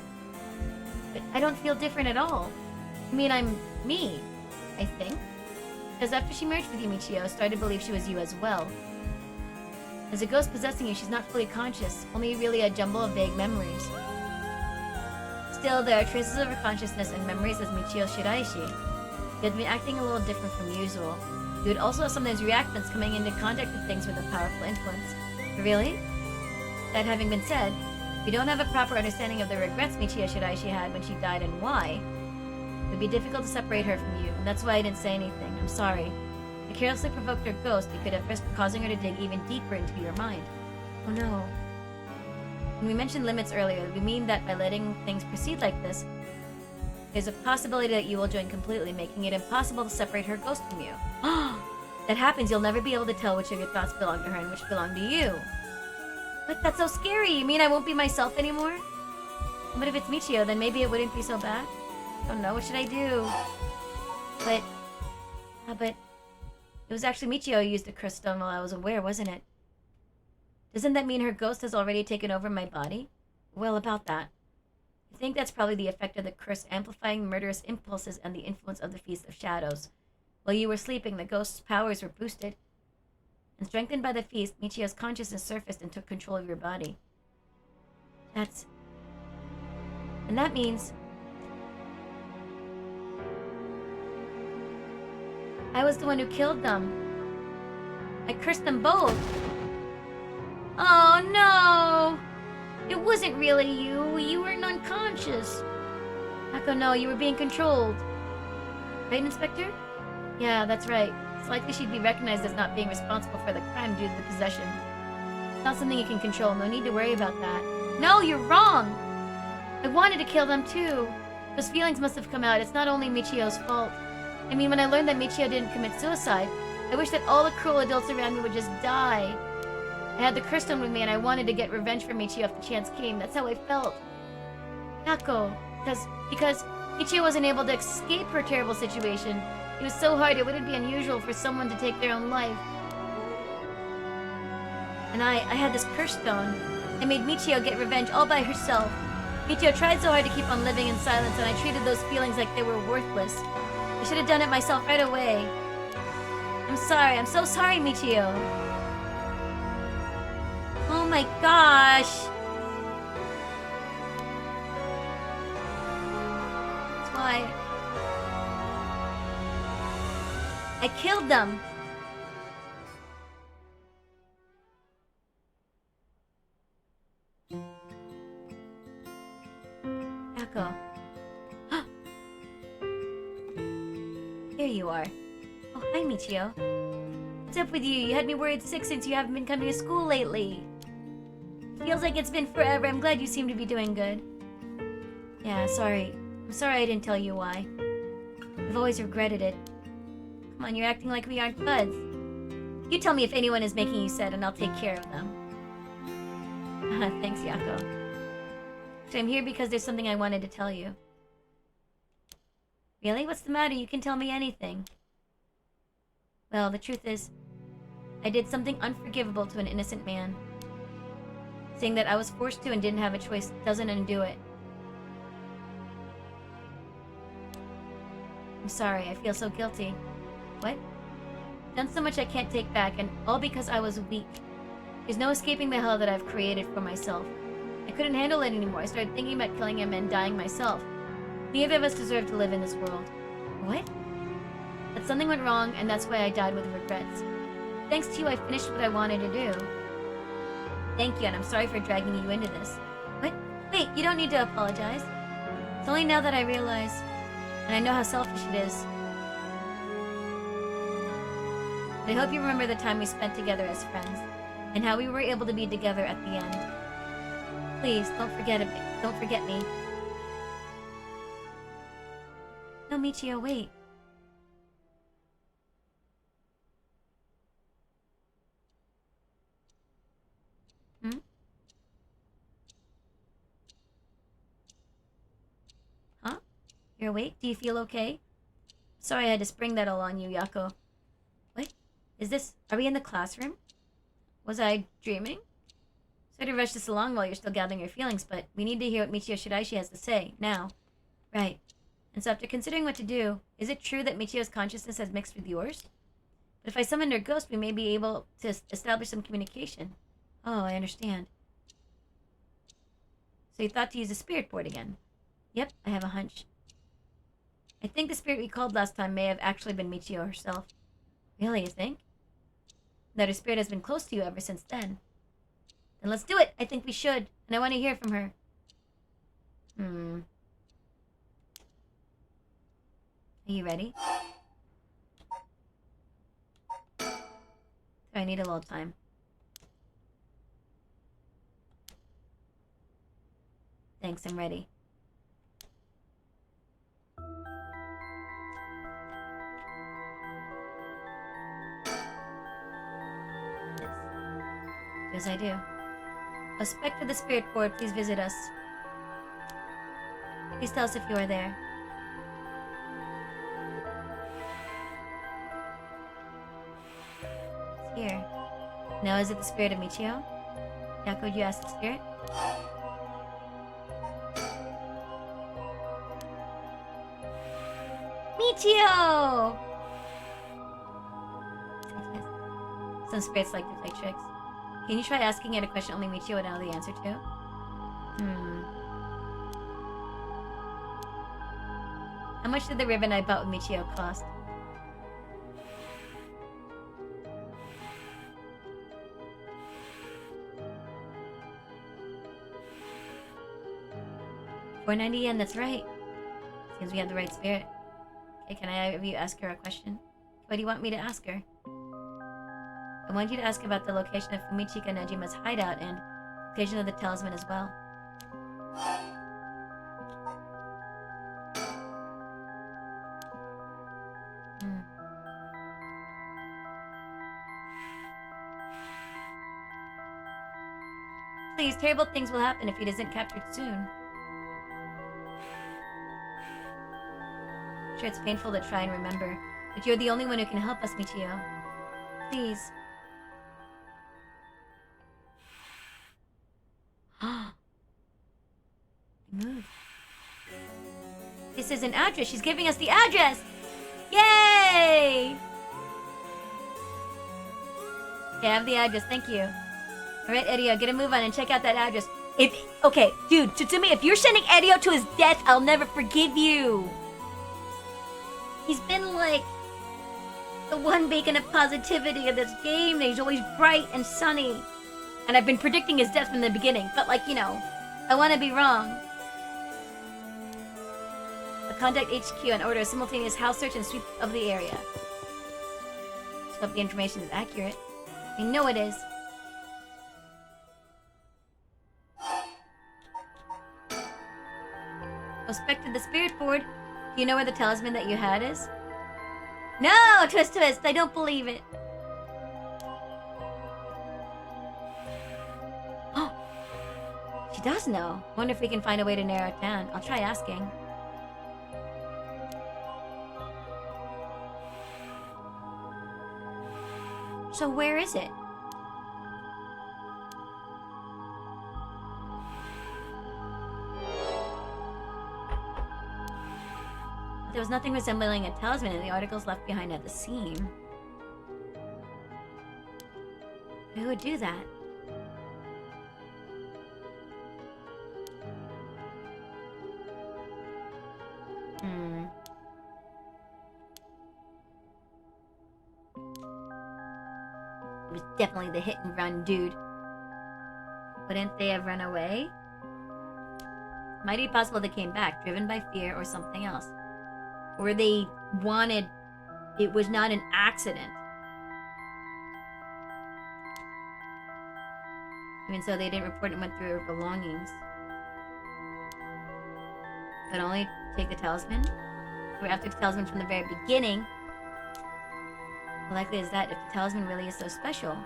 But I don't feel different at all. I mean, I'm me, I think. Because after she merged with you, Michio started to believe she was you as well. As a ghost possessing you, she's not fully conscious, only really a jumble of vague memories. Still, there are traces of her consciousness and memories as Michio Shiraishi. You had been acting a little different from usual. You would also sometimes react when coming into contact with things with a powerful influence. Really? That having been said, we don't have a proper understanding of the regrets Michio Shiraishi had when she died and why. It would be difficult to separate her from you, and that's why I didn't say anything. I'm sorry. If you carelessly provoked her ghost, you could have risked causing her to dig even deeper into your mind. Oh no. When we mentioned limits earlier, we mean that by letting things proceed like this, there's a possibility that you will join completely, making it impossible to separate her ghost from you. That happens, you'll never be able to tell which of your thoughts belong to her and which belong to you. But that's so scary! You mean I won't be myself anymore? But if it's Michio, then maybe it wouldn't be so bad? I don't know, what should I do? But it was actually Michio who used the crystal stone while I was aware, wasn't it? Doesn't that mean her ghost has already taken over my body? Well, about that. I think that's probably the effect of the curse amplifying murderous impulses and the influence of the Feast of Shadows. While you were sleeping, the ghost's powers were boosted. And strengthened by the feast, Michio's consciousness surfaced and took control of your body. And that means... I was the one who killed them. I cursed them both. Oh no! It wasn't really you. You weren't unconscious. Yako, no, you were being controlled. Right, Inspector? Yeah, that's right. It's likely she'd be recognized as not being responsible for the crime due to the possession. It's not something you can control. No need to worry about that. No, you're wrong! I wanted to kill them too. Those feelings must have come out. It's not only Michio's fault. I mean, when I learned that Michio didn't commit suicide, I wish that all the cruel adults around me would just die. I had the curse stone with me and I wanted to get revenge for Michio if the chance came. That's how I felt. Yako, because Michio wasn't able to escape her terrible situation. It was so hard, it wouldn't be unusual for someone to take their own life. And I had this curse stone. I made Michio get revenge all by herself. Michio tried so hard to keep on living in silence, and I treated those feelings like they were worthless. I should have done it myself right away. I'm sorry. I'm so sorry, Michio. Oh my gosh. That's why I killed them. Yako. Here you are. Oh, hi, Michio. What's up with you? You had me worried sick since you haven't been coming to school lately. Feels like it's been forever. I'm glad you seem to be doing good. Yeah, sorry. I'm sorry I didn't tell you why. I've always regretted it. Come on, you're acting like we aren't buds. You tell me if anyone is making you sad and I'll take care of them. Thanks, Yako. So I'm here because there's something I wanted to tell you. Really? What's the matter? You can tell me anything. Well, the truth is, I did something unforgivable to an innocent man. Saying that I was forced to and didn't have a choice doesn't undo it. I'm sorry, I feel so guilty. What? I've done so much I can't take back, and all because I was weak. There's no escaping the hell that I've created for myself. I couldn't handle it anymore. I started thinking about killing him and dying myself. Neither of us deserve to live in this world. What? But something went wrong, and that's why I died with regrets. Thanks to you, I finished what I wanted to do. Thank you, and I'm sorry for dragging you into this. What? Wait, you don't need to apologize. It's only now that I realize, and I know how selfish it is. But I hope you remember the time we spent together as friends, and how we were able to be together at the end. Please, don't forget it. Don't forget me. No, Michio, wait. Huh? You're awake? Do you feel okay? Sorry I had to spring that all on you, Yako. What? Is this... Are we in the classroom? Was I dreaming? Sorry to rush this along while you're still gathering your feelings, but we need to hear what Michio Shiraishi has to say, now. Right. And so after considering what to do, is it true that Michio's consciousness has mixed with yours? But if I summon her ghost, we may be able to establish some communication. Oh, I understand. So you thought to use the spirit board again? Yep, I have a hunch. I think the spirit we called last time may have actually been Michio herself. Really, you think? That her spirit has been close to you ever since then. Then let's do it! I think we should, and I want to hear from her. Are you ready? So I need a little time. Thanks, I'm ready. Yes. As I do. A spectre of the spirit board, please visit us. Please tell us if you are there. It's here. Now is it the spirit of Michio? Yako, would you ask the spirit? Michio! Some spirits like to play tricks. Can you try asking it a question only Michio would know the answer to? How much did the ribbon I bought with Michio cost? 490 yen, that's right. Seems we have the right spirit. Okay, can I have you ask her a question? What do you want me to ask her? I want you to ask about the location of Fumichika Nejima's hideout and location of the talisman as well. Please, terrible things will happen if he isn't captured soon. I'm sure it's painful to try and remember, but you're the only one who can help us, Michio. Please. Move. This is an address. She's giving us the address! Yay! Okay, I have the address. Thank you. Alright, Edio, get a move on and check out that address. Okay, dude, Tsutsumi, if you're sending Edio to his death, I'll never forgive you. He's been like the one beacon of positivity of this game, and he's always bright and sunny. And I've been predicting his death from the beginning, but like, you know, I want to be wrong. I'll contact HQ and order a simultaneous house search and sweep of the area. Just hope the information is accurate. I know it is. Prospected the spirit board. Do you know where the talisman that you had is? No! Twist, twist! I don't believe it. Oh! She does know. Wonder if we can find a way to narrow it down. I'll try asking. So where is it? There was nothing resembling a talisman in the articles left behind at the scene. Who would do that? It was definitely the hit and run dude. Wouldn't they have run away? Might be possible they came back, driven by fear or something else. Or they wanted... It was not an accident. Even so, they didn't report and went through her belongings. But only take the talisman? We're after the talisman from the very beginning. How likely is that if the talisman really is so special?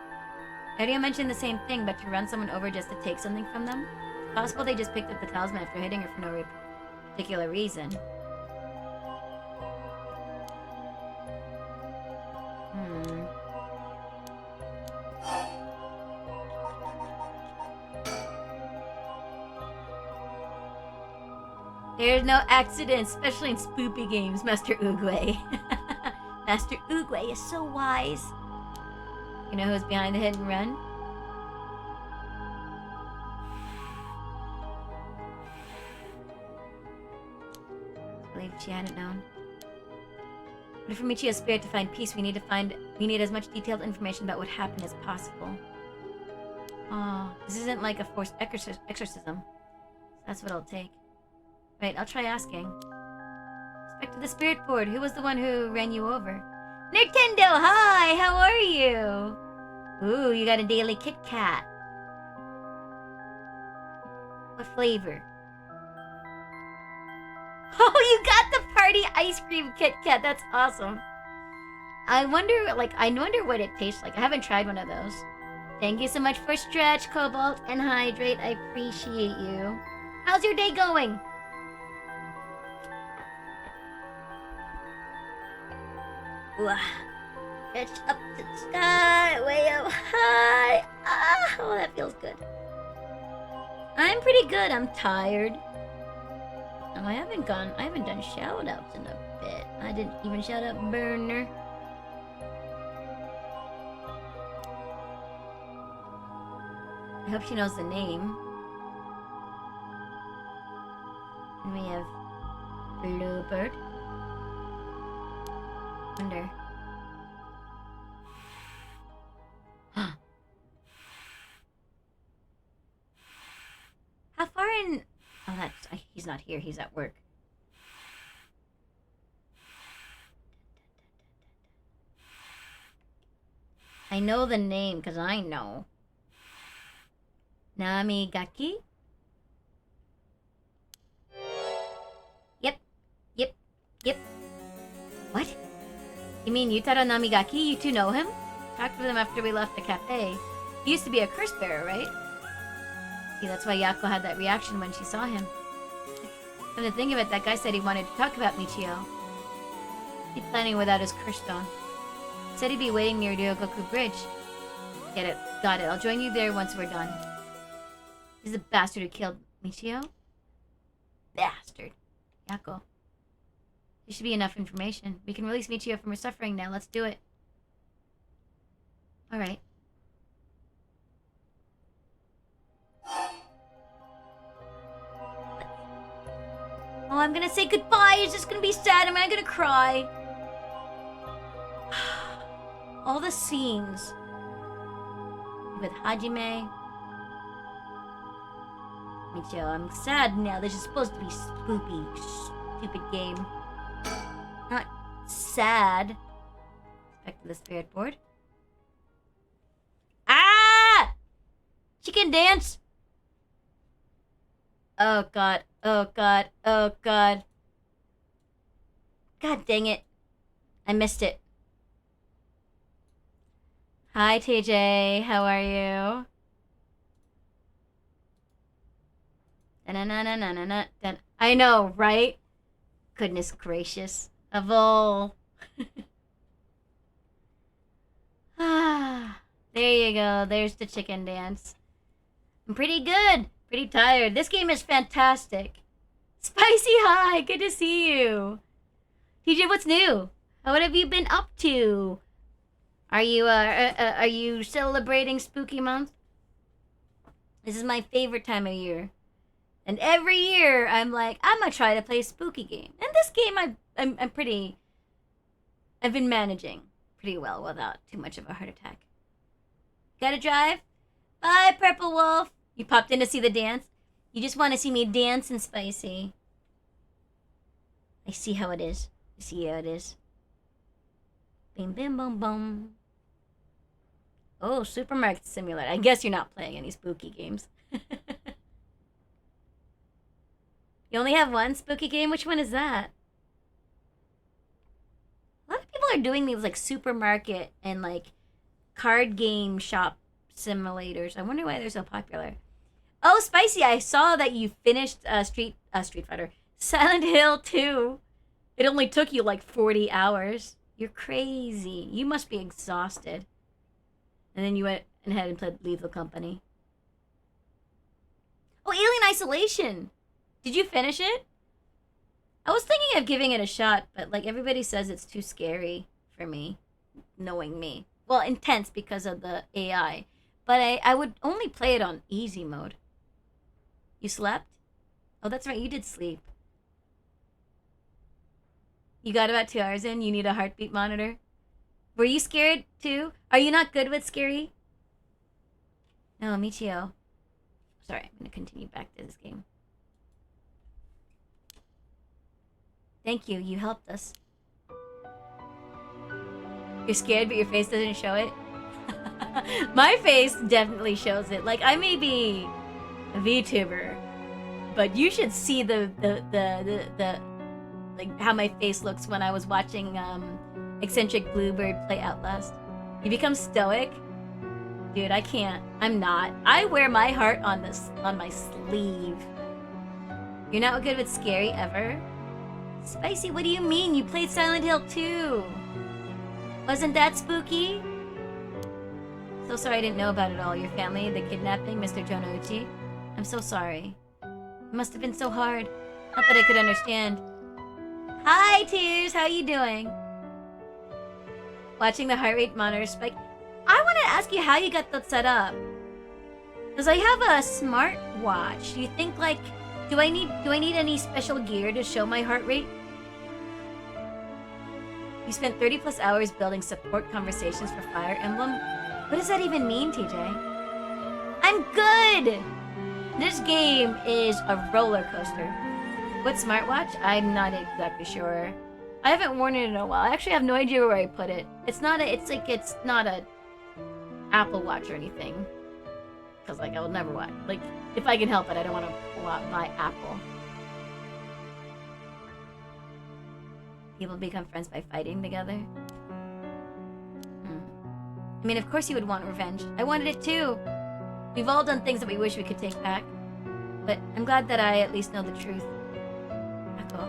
Erio mentioned the same thing, but to run someone over just to take something from them? It's possible they just picked up the talisman after hitting her for no particular reason. There's no accidents, especially in spoopy games, Master Oogway. Master Oogway is so wise. You know who's behind the hit and run? I believe she hadn't known. But for Michio's spirit to find peace, we need as much detailed information about what happened as possible. Oh, this isn't like a forced exorcism. That's what it'll take. Right, I'll try asking. Back to the spirit board. Who was the one who ran you over? Nintendo, hi! How are you? Ooh, you got a daily Kit Kat. What flavor? Oh, you got the party ice cream Kit Kat. That's awesome. I wonder what it tastes like. I haven't tried one of those. Thank you so much for Stretch, Cobalt, and Hydrate. I appreciate you. How's your day going? Reach up to the sky, way up high. Ah, oh, that feels good. I'm pretty good. I'm tired. I haven't done shout-outs in a bit. I didn't even shout out Burner. I hope she knows the name. And we have Bluebird. Wonder. How far in... Oh, he's not here. He's at work. I know the name because I know. Namigaki? Yep. What? You mean Yutaro Namigaki? You two know him? Talked with him after we left the cafe. He used to be a curse bearer, right? See, that's why Yako had that reaction when she saw him. Come to think of it, that guy said he wanted to talk about Michio. He's planning without his curse stone. He said he'd be waiting near Ryogoku Bridge. Get it. Got it. I'll join you there once we're done. He's the bastard who killed Michio? Bastard. Yako. There should be enough information. We can release Michio from her suffering now. Let's do it. Alright. Oh, I'm gonna say goodbye. It's just gonna be sad. Am I gonna cry? All the scenes with Hajime. Michio, I'm sad now. This is supposed to be spooky. Stupid game. Not sad. Back to the spirit board. Ah! Chicken dance! Oh god. Oh god. Oh god. God dang it. I missed it. Hi TJ, how are you? Da-na-na-na-na-na-na. I know, right? Goodness gracious. Of all. Ah, there you go. There's the chicken dance. I'm pretty good. Pretty tired. This game is fantastic. Spicy, hi. Good to see you. TJ, what's new? What have you been up to? Are you celebrating Spooky Month? This is my favorite time of year. And every year, I'm like, I'm gonna try to play a spooky game. And this game, I've been managing pretty well without too much of a heart attack. Gotta drive? Bye, Purple Wolf. You popped in to see the dance? You just want to see me dance and Spicy. I see how it is. I see how it is. Bim, bim, bum, bum. Oh, Supermarket Simulator. I guess you're not playing any spooky games. You only have one spooky game? Which one is that? A lot of people are doing these like supermarket and like card game shop simulators. I wonder why they're so popular. Oh, Spicy, I saw that you finished Street Fighter. Silent Hill 2. It only took you like 40 hours. You're crazy. You must be exhausted. And then you went ahead and played Lethal Company. Oh, Alien Isolation. Did you finish it? I was thinking of giving it a shot, but like everybody says it's too scary for me, knowing me. Well, intense because of the AI. But I would only play it on easy mode. You slept? Oh, that's right, you did sleep. You got about 2 hours in, you need a heartbeat monitor? Were you scared too? Are you not good with scary? No, Michio. Sorry, I'm gonna continue back to this game. Thank you, you helped us. You're scared, but your face doesn't show it? My face definitely shows it. Like, I may be a VTuber, but you should see the like, how my face looks when I was watching, Eccentric Bluebird play Outlast. You become stoic? Dude, I can't. I'm not. I wear my heart on my sleeve. You're not good with scary ever? Spicy, what do you mean? You played Silent Hill 2. Wasn't that spooky? So sorry I didn't know about it all. Your family, the kidnapping, Mr. Jonouchi. I'm so sorry. It must have been so hard. Not that I could understand. Hi, Tears. How you doing? Watching the heart rate monitor spike. I want to ask you how you got that set up. Because I have a smartwatch. Do you think, like, do I need any special gear to show my heart rate? You spent 30 plus hours building support conversations for Fire Emblem. What does that even mean, TJ? I'm good! This game is a roller coaster. What smartwatch? I'm not exactly sure. I haven't worn it in a while. I actually have no idea where I put it. It's not a Apple Watch or anything. Because, like, I will never watch. Like, if I can help it, I don't want to buy Apple. People become friends by fighting together. I mean, of course you would want revenge. I wanted it too. We've all done things that we wish we could take back. But I'm glad that I at least know the truth. Echo.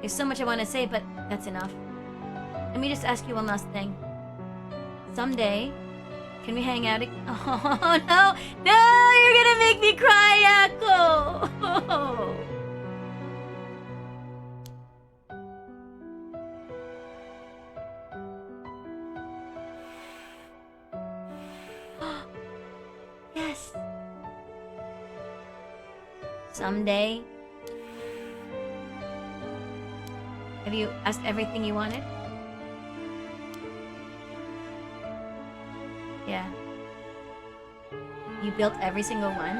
There's so much I want to say, but that's enough. Let me just ask you one last thing. Someday, can we hang out again? Oh, no! No! You're gonna make me cry, Echo! Yes. Someday. Have you asked everything you wanted? Yeah. You built every single one?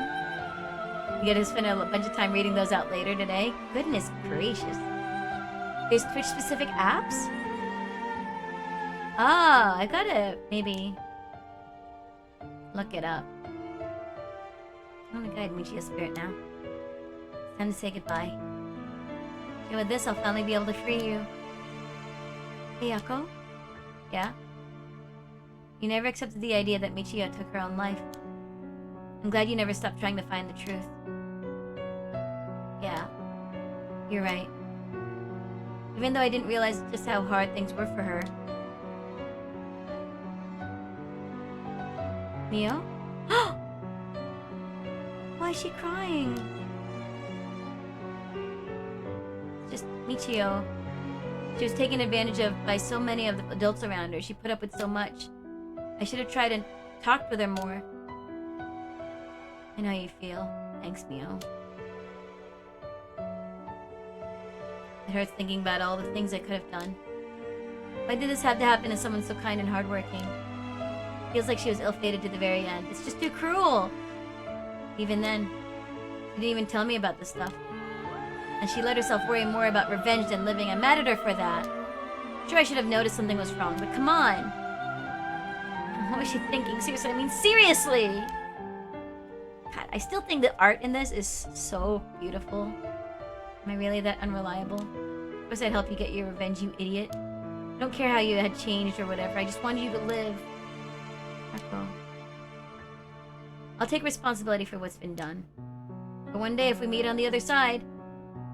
You gotta spend a bunch of time reading those out later today? Goodness gracious. There's Twitch-specific apps? Oh, I gotta maybe look it up. I'm gonna guide Michiyo's spirit now. It's time to say goodbye. And with this, I'll finally be able to free you. Hey, Yako? Yeah? You never accepted the idea that Michiyo took her own life. I'm glad you never stopped trying to find the truth. Yeah. You're right. Even though I didn't realize just how hard things were for her. Mio? Why is she crying? It's just Michiyo. She was taken advantage of by so many of the adults around her. She put up with so much. I should have tried and talked with her more. I know how you feel. Thanks, Mio. It hurts thinking about all the things I could have done. Why did this have to happen to someone so kind and hardworking? Feels like she was ill-fated to the very end. It's just too cruel. Even then, she didn't even tell me about this stuff. And she let herself worry more about revenge than living. I'm mad at her for that. Sure, I should have noticed something was wrong, but come on. What was she thinking? Seriously, I mean, seriously! God, I still think the art in this is so beautiful. Am I really that unreliable? Of course I'd help you get your revenge, you idiot. I don't care how you had changed or whatever. I just wanted you to live. Echo. I'll take responsibility for what's been done. But one day, if we meet on the other side,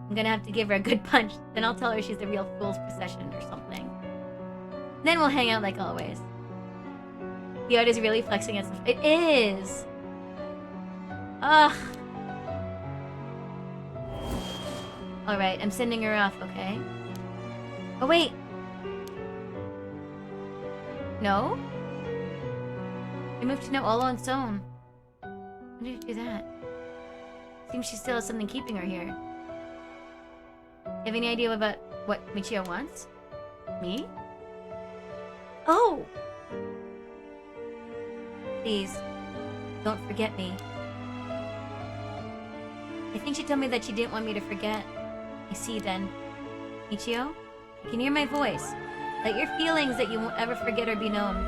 I'm gonna have to give her a good punch. Then I'll tell her she's the real fool's procession or something. Then we'll hang out like always. The art is really flexing its... It is! Ugh. Alright, I'm sending her off, okay? Oh, wait! No? I moved to Noolo on its own. When did you do that? Seems she still has something keeping her here. You have any idea about what Michiyo wants? Me? Oh! Please, don't forget me. I think she told me that she didn't want me to forget. I see then. Michiyo, you can hear my voice. Let your feelings that you won't ever forget or be known.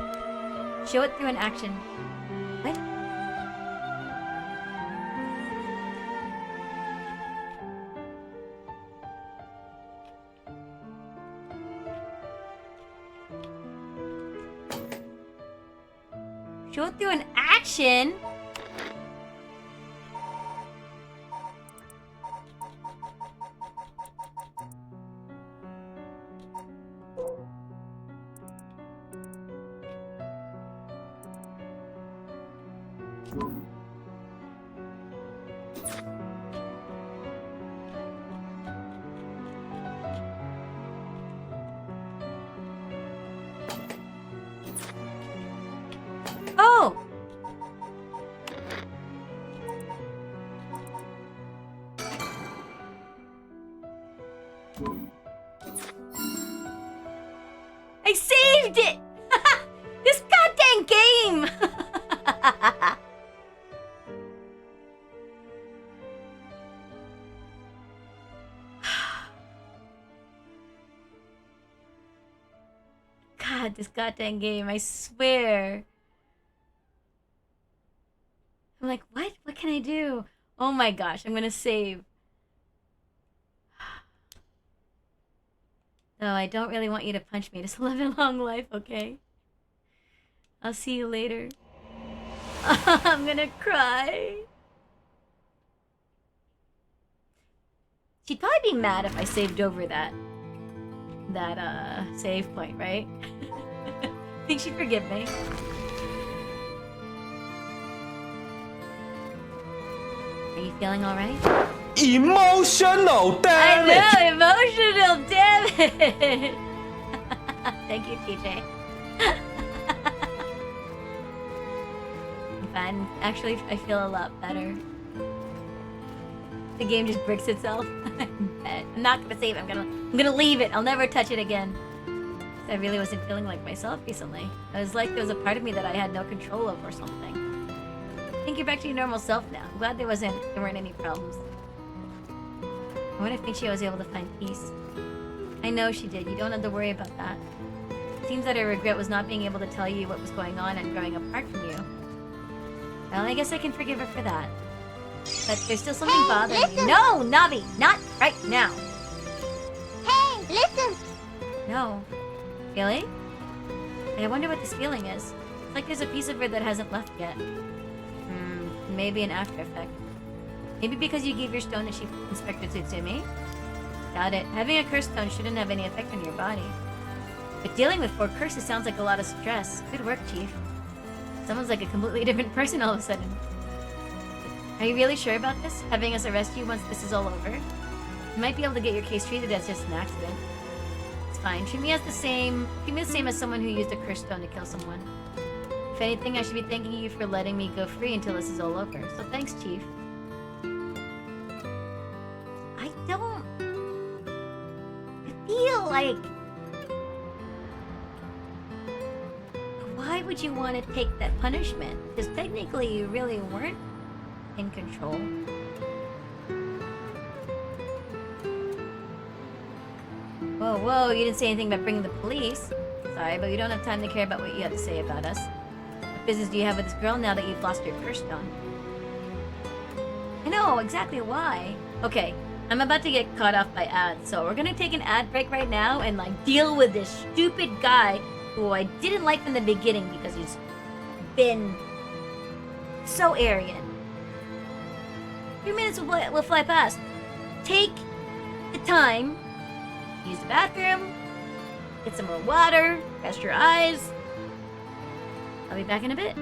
Show it through an action. What? Show it through an action? Oh! I saved it! This goddamn game! this goddamn game, I swear. I'm like, what? What can I do? Oh my gosh, I'm gonna save. No, I don't really want you to punch me. Just live a long life, okay? I'll see you later. I'm gonna cry. She'd probably be mad if I saved over that save point, right? Think she'd forgive me. Are you feeling alright? Emotional damage! I know, emotional damage! Thank you, TJ. I'm fine. Actually, I feel a lot better. The game just bricks itself. I'm not gonna save it. I'm gonna leave it. I'll never touch it again. I really wasn't feeling like myself recently. It was like there was a part of me that I had no control over or something. I think you're back to your normal self now. I'm glad there weren't any problems. I wonder if Michi was able to find peace. I know she did. You don't have to worry about that. It seems that her regret was not being able to tell you what was going on and growing apart from you. Well, I guess I can forgive her for that. But there's still something bothering me. No, Navi! Not right now! Hey, listen! No. Really? I wonder what this feeling is. It's like there's a piece of her that hasn't left yet. Maybe an after effect. Maybe because you gave your stone to Chief Inspector Tsutsumi? Doubt it. Having a curse stone shouldn't have any effect on your body. But dealing with 4 curses sounds like a lot of stress. Good work, Chief. Someone's like a completely different person all of a sudden. Are you really sure about this? Having us arrest you once this is all over? You might be able to get your case treated as just an accident. It's fine. Treat me the same as someone who used a curse stone to kill someone. If anything, I should be thanking you for letting me go free until this is all over. So thanks, Chief. I feel like... Why would you want to take that punishment? Because technically you really weren't in control. Whoa, whoa, you didn't say anything about bringing the police. Sorry, but we don't have time to care about what you have to say about us. What business do you have with this girl now that you've lost your curse stone? I know, exactly why. Okay, I'm about to get caught off by ads, so we're gonna take an ad break right now and, like, deal with this stupid guy who I didn't like from the beginning because he's been so arrogant. 3 minutes will fly past. Take the time, use the bathroom, get some more water, rest your eyes. I'll be back in a bit.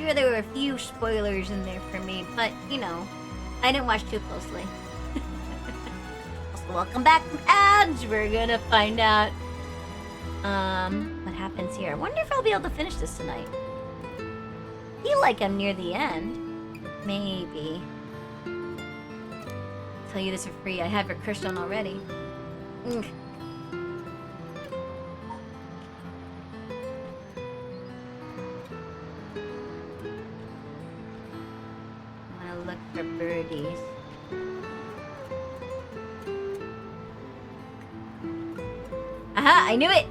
sure there were a few spoilers in there for me, but, you know, I didn't watch too closely. Also, welcome back from ads. We're gonna find out, what happens here. I wonder if I'll be able to finish this tonight. I feel like I'm near the end. Maybe. Tell you this for free. I have your Kirstone already. Mm. I want to look for birdies. Aha! I knew it!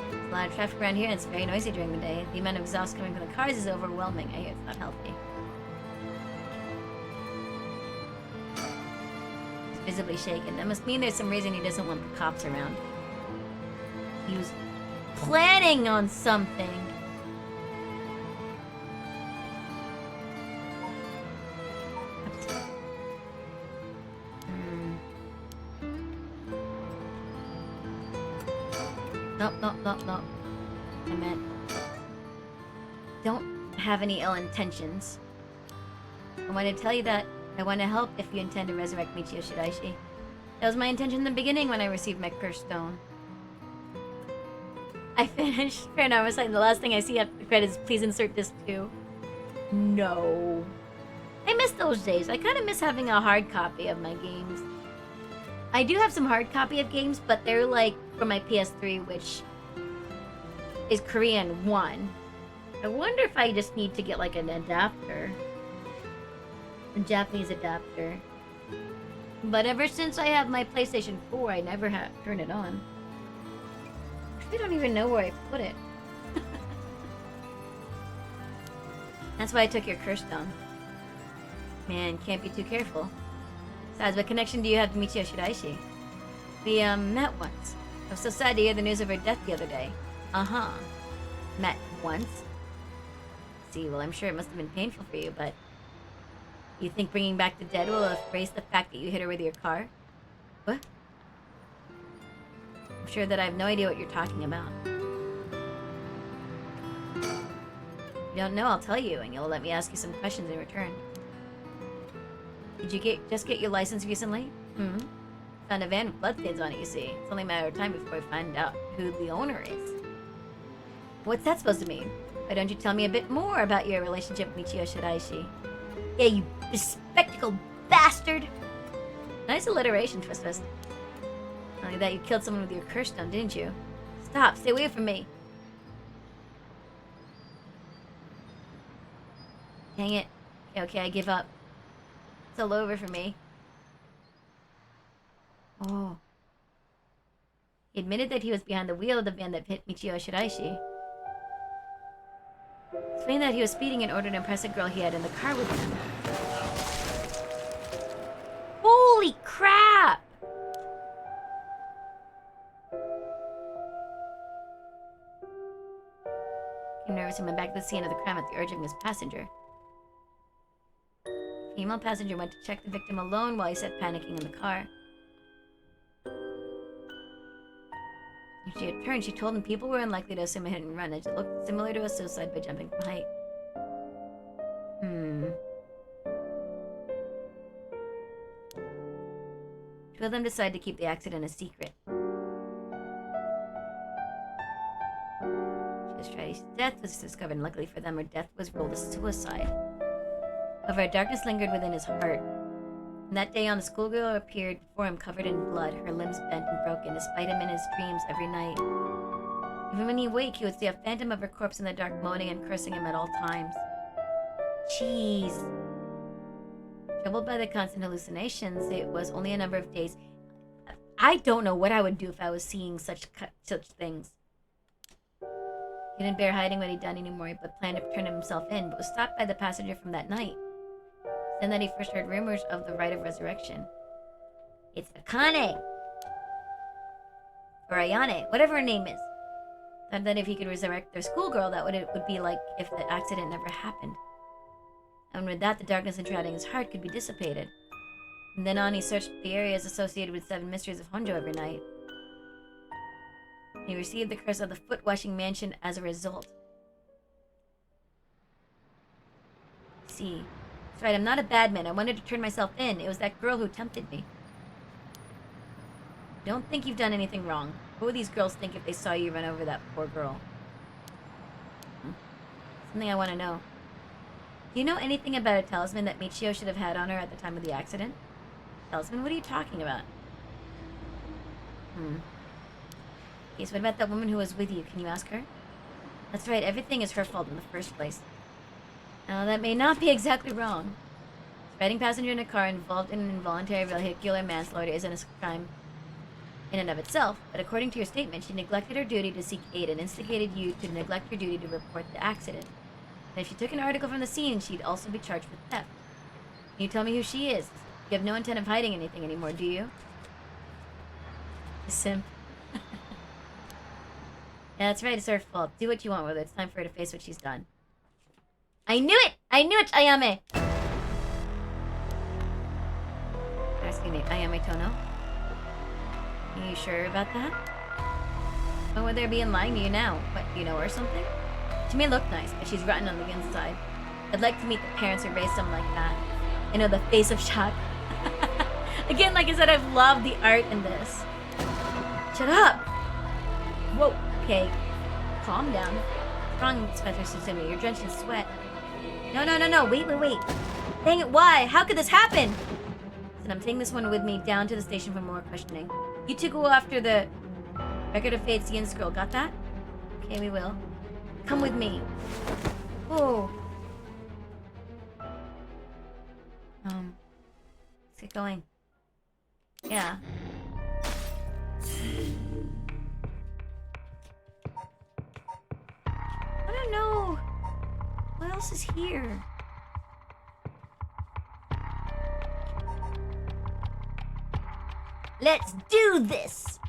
There's a lot of traffic around here and it's very noisy during the day. The amount of exhaust coming from the cars is overwhelming. I hear it's not healthy. He's visibly shaken. That must mean there's some reason he doesn't want the cops around. He was planning on something. Nope. I meant, don't have any ill intentions. I want to tell you that I want to help if you intend to resurrect Michio Shiraishi. That was my intention in the beginning when I received my Curse Stone. I finished Paranormal Sight, and the last thing I see after the credits, please insert this too. No. I miss those days. I kind of miss having a hard copy of my games. I do have some hard copy of games, but they're like from my PS3, which is Korean 1. I wonder if I just need to get like an adapter. A Japanese adapter. But ever since I have my PlayStation 4, I never have turned it on. I don't even know where I put it. That's why I took your Curse Stone. Man, can't be too careful. Besides, what connection do you have to Michio Shiraishi? We, met once. I was so sad to hear the news of her death the other day. Uh-huh. Met once? See, well, I'm sure it must have been painful for you, but... You think bringing back the dead will erase the fact that you hit her with your car? What? I'm sure that I have no idea what you're talking about. If you don't know, I'll tell you, and you'll let me ask you some questions in return. Did you just get your license recently? Hmm? Found a van with bloodstains on it, you see. It's only a matter of time before we find out who the owner is. What's that supposed to mean? Why don't you tell me a bit more about your relationship with Michio Shiraishi? Yeah, you bespectacled bastard! Nice alliteration, Twist. Not only that, you killed someone with your Curse Stone, didn't you? Stop, stay away from me. Dang it. Okay, I give up. It's all over for me. Oh. He admitted that he was behind the wheel of the van that hit Michio Shiraishi. Explained that he was speeding in order to impress a girl he had in the car with him. Holy crap! He nervous and went back to the scene of the crime at the urging of his passenger. The female passenger went to check the victim alone while he sat panicking in the car. When she had turned, she told him people were unlikely to assume a hit and run, as it looked similar to a suicide by jumping from height. Two of them decided to keep the accident a secret. Shirai's death was discovered, and luckily for them, her death was ruled a suicide. However, a darkness lingered within his heart. And that day on, the schoolgirl appeared before him covered in blood, her limbs bent and broken, despite him in his dreams every night. Even when he awake, he would see a phantom of her corpse in the dark, moaning and cursing him at all times. Jeez. Troubled by the constant hallucinations, it was only a number of days. I don't know what I would do if I was seeing such things. He didn't bear hiding what he'd done anymore, but planned to turn himself in, but was stopped by the passenger from that night. Then that he first heard rumors of the rite of resurrection. It's Akane! Or Ayane, whatever her name is. Thought that if he could resurrect their schoolgirl, it would be like if the accident never happened. And with that, the darkness enshrouding his heart could be dissipated. From then on, he searched the areas associated with 7 Mysteries of Honjo every night. He received the curse of the foot-washing mansion as a result. See. That's right, I'm not a bad man. I wanted to turn myself in. It was that girl who tempted me. Don't think you've done anything wrong. What would these girls think if they saw you run over that poor girl? Something I want to know. Do you know anything about a talisman that Michio should have had on her at the time of the accident? Talisman? What are you talking about? Okay, so what about that woman who was with you? Can you ask her? That's right, everything is her fault in the first place. Now, that may not be exactly wrong. Riding passenger in a car involved in an involuntary vehicular manslaughter isn't a crime in and of itself, but according to your statement, she neglected her duty to seek aid and instigated you to neglect your duty to report the accident. And if she took an article from the scene, she'd also be charged with theft. Can you tell me who she is? You have no intent of hiding anything anymore, do you? Simp. Yeah, that's right, it's her fault. Do what you want with it. It's time for her to face what she's done. I knew it! I knew it, Ayame! Asking me, Ayame Tono? Are you sure about that? What would there be in lying to you now? What, do you know her or something? She may look nice, but she's rotten on the inside. I'd like to meet the parents who raised someone like that. You know, the face of shock. Again, like I said, I've loved the art in this. Shut up! Whoa, okay. Calm down. What's wrong, Spencer Susumi? You're drenched in sweat. No, wait. Dang it, why? How could this happen? Listen, I'm taking this one with me down to the station for more questioning. You two go after the Record of Fate's Yin scroll, got that? Okay, we will. Come with me. Oh. Let's get going. Yeah. I don't know. What else is here? Let's do this!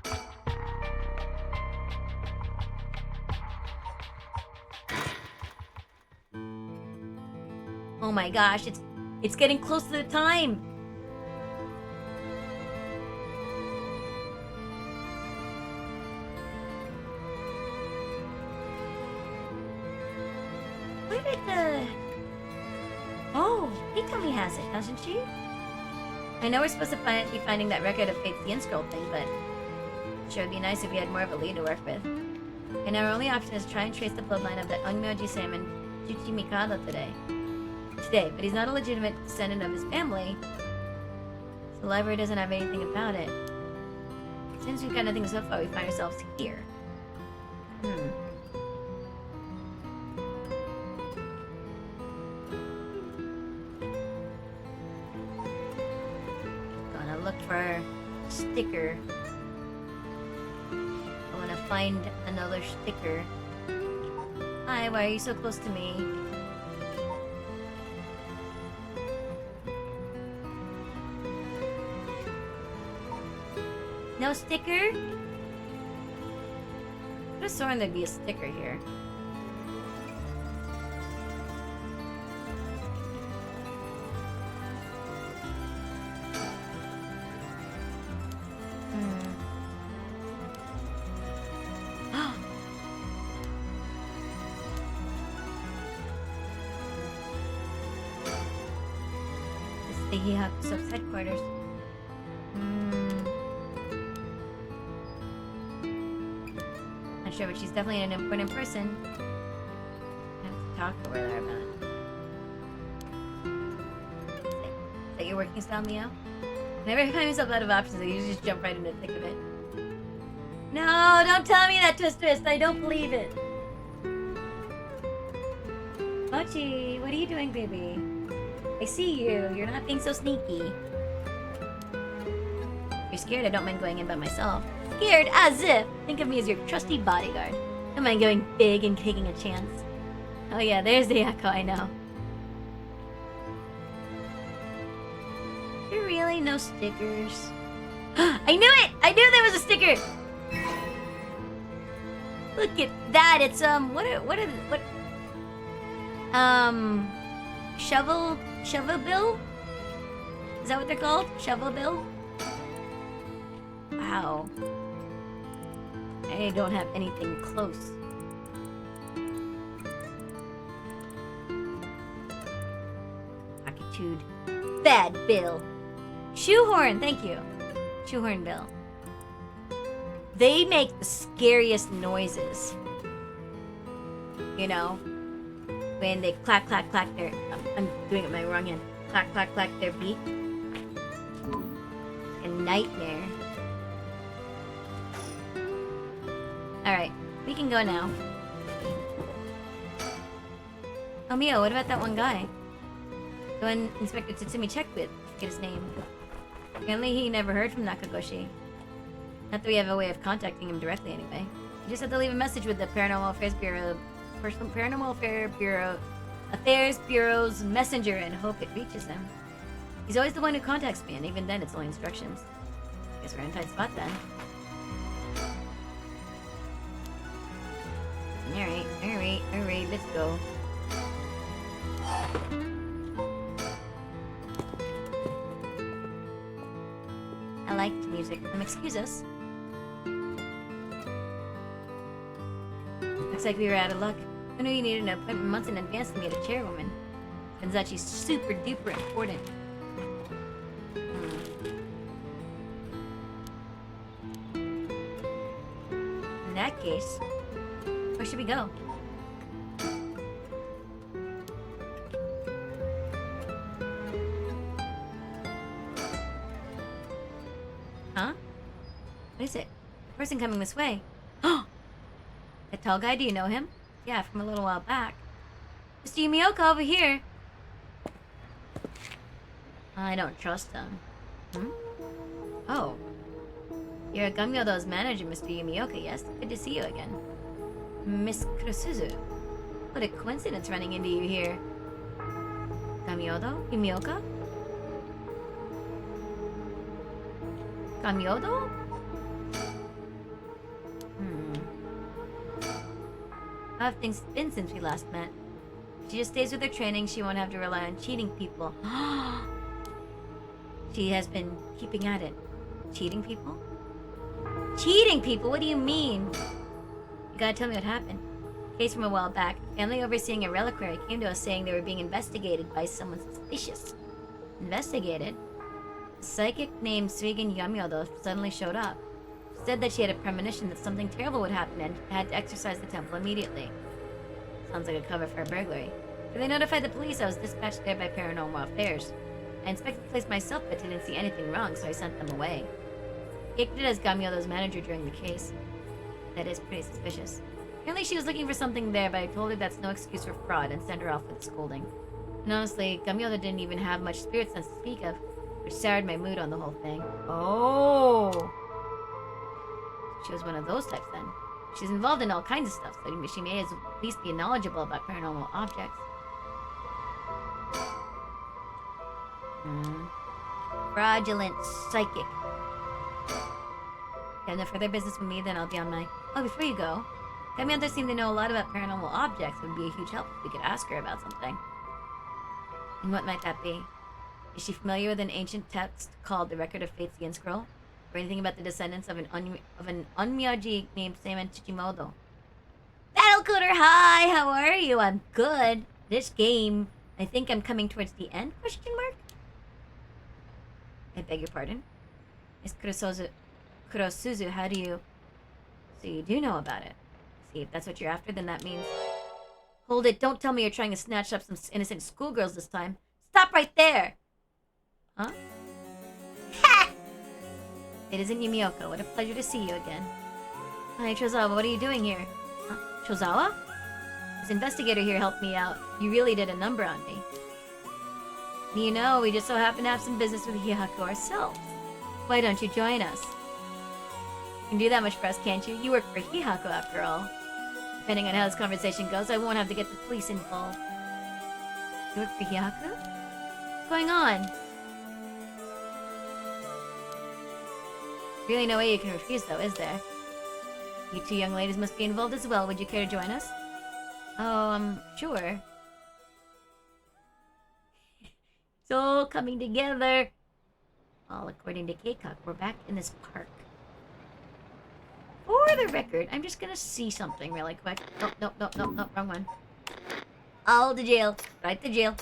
Oh my gosh, it's getting close to the time. Where did the... Oh, Hitomi has it, hasn't she? I know we're supposed to be finding that Record of Fate's Yin scroll thing, but it sure would be nice if we had more of a lead to work with. And our only option is try and trace the bloodline of that Onmyoji Salmon Chuchi Mikado today, but he's not a legitimate descendant of his family, so the library doesn't have anything about it. Since we've got nothing so far, we find ourselves here. Gonna look for a sticker. I wanna find another sticker. Hi, why are you so close to me? No sticker? Could have sworn there'd be a sticker here. This is the Hihakuso's headquarters. Not sure, but she's definitely an important person. I have to talk to her there about it. Is that your working style, Mio? Whenever I find myself out of options, I usually just jump right into the thick of it. No, don't tell me that, Twist. I don't believe it. Mochi, what are you doing, baby? I see you. You're not being so sneaky. You're scared I don't mind going in by myself. Scared as if! Think of me as your trusty bodyguard. Don't mind going big and taking a chance. Oh yeah, there's the echo, I know. There really no stickers? I knew it! I knew there was a sticker! Look at that, it's shovel bill? Is that what they're called? Shovel Bill? Wow. I don't have anything close. Attitude. Bad Bill. Shoehorn, thank you. Shoehorn Bill. They make the scariest noises. You know? When they clack, clack, clack their... I'm doing it with my wrong hand. Clack, clack, clack their beak. A nightmare. Alright, we can go now. Oh, Mio, what about that one guy? The one Inspector Tsutsumi checked with. Get his name. Apparently he never heard from Nakagoshi. Not that we have a way of contacting him directly anyway. You just have to leave a message with the Paranormal Affairs Bureau... Paranormal Affairs Bureau's messenger and hope it reaches him. He's always the one who contacts me, and even then it's only instructions. Guess we're in a tight spot then. Alright, let's go. I like the music. Excuse us. Looks like we were out of luck. I knew you needed an appointment months in advance to meet a chairwoman. Turns out she's super duper important. In that case, where should we go? Huh? What is it? Person coming this way. That tall guy, do you know him? Yeah, from a little while back. Mr. Yumioka over here. I don't trust him. Oh. You're Gamyodo's manager, Mr. Yumioka, yes? Good to see you again. Miss Kurosuzu. What a coincidence running into you here. Gamyodo? Yumioka? Gamyodo? How have things been since we last met? She just stays with her training. She won't have to rely on cheating people. She has been keeping at it. Cheating people? Cheating people? What do you mean? You gotta tell me what happened. Case from a while back. Family overseeing a reliquary came to us saying they were being investigated by someone suspicious. Investigated? A psychic named Suigen Yamyodo suddenly showed up. Said that she had a premonition that something terrible would happen and had to exorcise the temple immediately. Sounds like a cover for a burglary. When they notified the police, I was dispatched there by Paranormal Affairs. I inspected the place myself but didn't see anything wrong, so I sent them away. He acted as Gamyodo's manager during the case. That is pretty suspicious. Apparently she was looking for something there, but I told her that's no excuse for fraud and sent her off with a scolding. And honestly, Gamyodo didn't even have much spirit sense to speak of, which soured my mood on the whole thing. Oh! She was one of those types then. She's involved in all kinds of stuff, so she may at least be knowledgeable about paranormal objects. Fraudulent psychic. You have no further business with me, then I'll be on my... Oh, before you go, Gamyodo seemed to know a lot about paranormal objects. It would be a huge help if we could ask her about something. And what might that be? Is she familiar with an ancient text called the Record of Fate's Yin Scroll? Or anything about the descendants of an Onmyaji named Seiman Chichimoto? Battlecooter, hi! How are you? I'm good. This game, I think I'm coming towards the end? Question mark? I beg your pardon? Miss Kurosuzu, how do you... So you do know about it. See, if that's what you're after, then that means... Hold it, don't tell me you're trying to snatch up some innocent schoolgirls this time. Stop right there! Huh? Ha! It isn't Yumioka. What a pleasure to see you again. Hi, Chozawa, what are you doing here? Huh? Chozawa? This investigator here helped me out. You really did a number on me. You know, we just so happen to have some business with Hihaku ourselves. Why don't you join us? You can do that much for us, can't you? You work for Hihaku, after all. Depending on how this conversation goes, I won't have to get the police involved. You work for Hihaku? What's going on? Really no way you can refuse, though, is there? You two young ladies must be involved as well. Would you care to join us? Oh, sure. It's all coming together. All according to Keikok, we're back in this park. For the record, I'm just gonna see something really quick. Nope, wrong one. All to jail. Right to jail.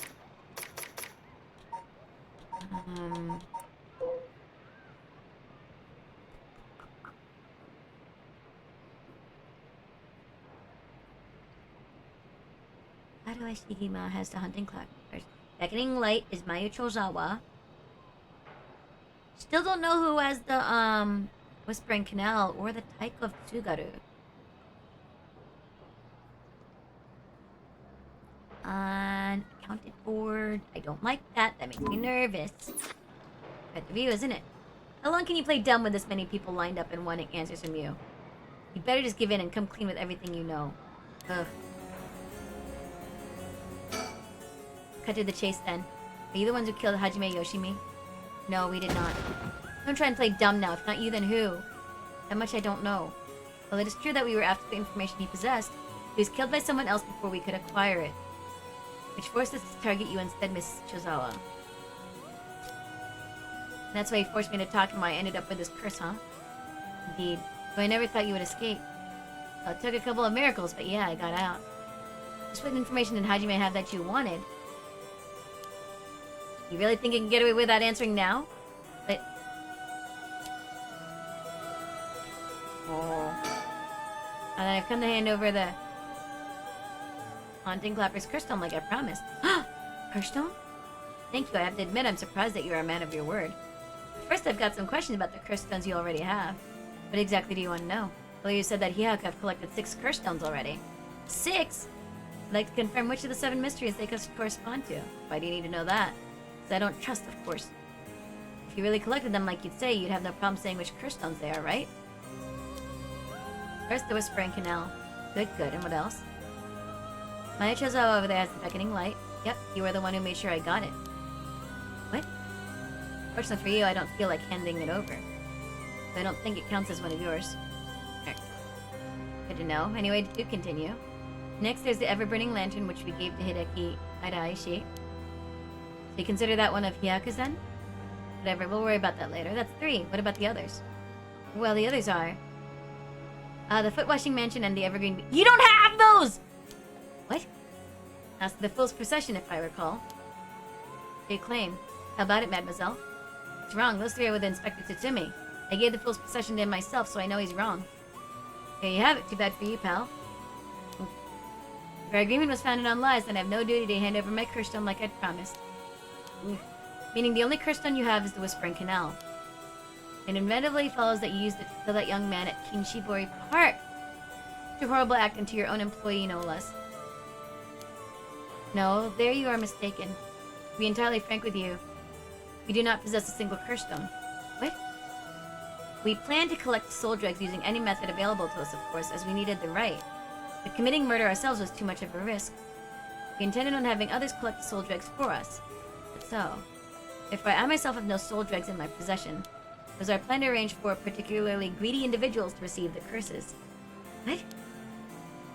How do I see Hima has the hunting clock? Beckoning light is Mayu Chozawa. Still don't know who has the Whispering Canal or the Taiko of Tsugaru. Unaccounted for. I don't like that. That makes me nervous. Quite the view, isn't it? How long can you play dumb with this many people lined up and wanting answers from you? You better just give in and come clean with everything you know. Ugh. Cut to the chase then. Are you the ones who killed Hajime Yoshimi? No, we did not. Don't try and play dumb now. If not you, then who? That much I don't know. Well, it is true that we were after the information he possessed. He was killed by someone else before we could acquire it, which forced us to target you instead, Miss Chozawa. And that's why he forced me to talk and why I ended up with this curse, huh? Indeed. Though I never thought you would escape. Well, it took a couple of miracles, but yeah, I got out. Just what information did Hajime have that you wanted? You really think you can get away without answering now? But... oh. And then I've come to hand over the... Haunting Clapper's curse stone like I promised. Curse stone? Thank you, I have to admit I'm surprised that you are a man of your word. First, I've got some questions about the curse stones you already have. What exactly do you want to know? Well, you said that Hihaku have collected 6 curse stones already. 6? I'd like to confirm which of the 7 mysteries they correspond to. Why do you need to know that? Because I don't trust, of course. If you really collected them like you'd say, you'd have no problem saying which curse stones they are, right? First, the Whispering Canal. Good. And what else? Maya Chozawa over there has the beckoning light. Yep, you were the one who made sure I got it. What? Fortunately for you, I don't feel like handing it over. So I don't think it counts as one of yours. Good to know. Anyway, do continue. Next, there's the ever-burning lantern, which we gave to Hideki Araishi. So you consider that one of Hihaku's then? Whatever, we'll worry about that later. That's 3. What about the others? Well, the others are... the Foot-Washing Mansion and the Evergreen... You don't have those! What? As to the Fool's Procession, if I recall. Big claim. How about it, mademoiselle? It's wrong. Those 3 are with Inspector Tsutsumi. I gave the Fool's Procession to him myself, so I know he's wrong. There you have it. Too bad for you, pal. If our agreement was founded on lies, then I have no duty to hand over my curse stone like I'd promised. Meaning the only curse stone you have is the Whispering Canal. It inevitably follows that you used it to kill that young man at King Shibori Park. Such a horrible act, and to your own employee, no less. No, there you are mistaken. To be entirely frank with you, we do not possess a single curse stone. What? We planned to collect soul dregs using any method available to us, of course, as we needed the right. But committing murder ourselves was too much of a risk. We intended on having others collect the soul dregs for us. But so, therefore I myself have no soul dregs in my possession. It was our plan to arrange for particularly greedy individuals to receive the curses. What?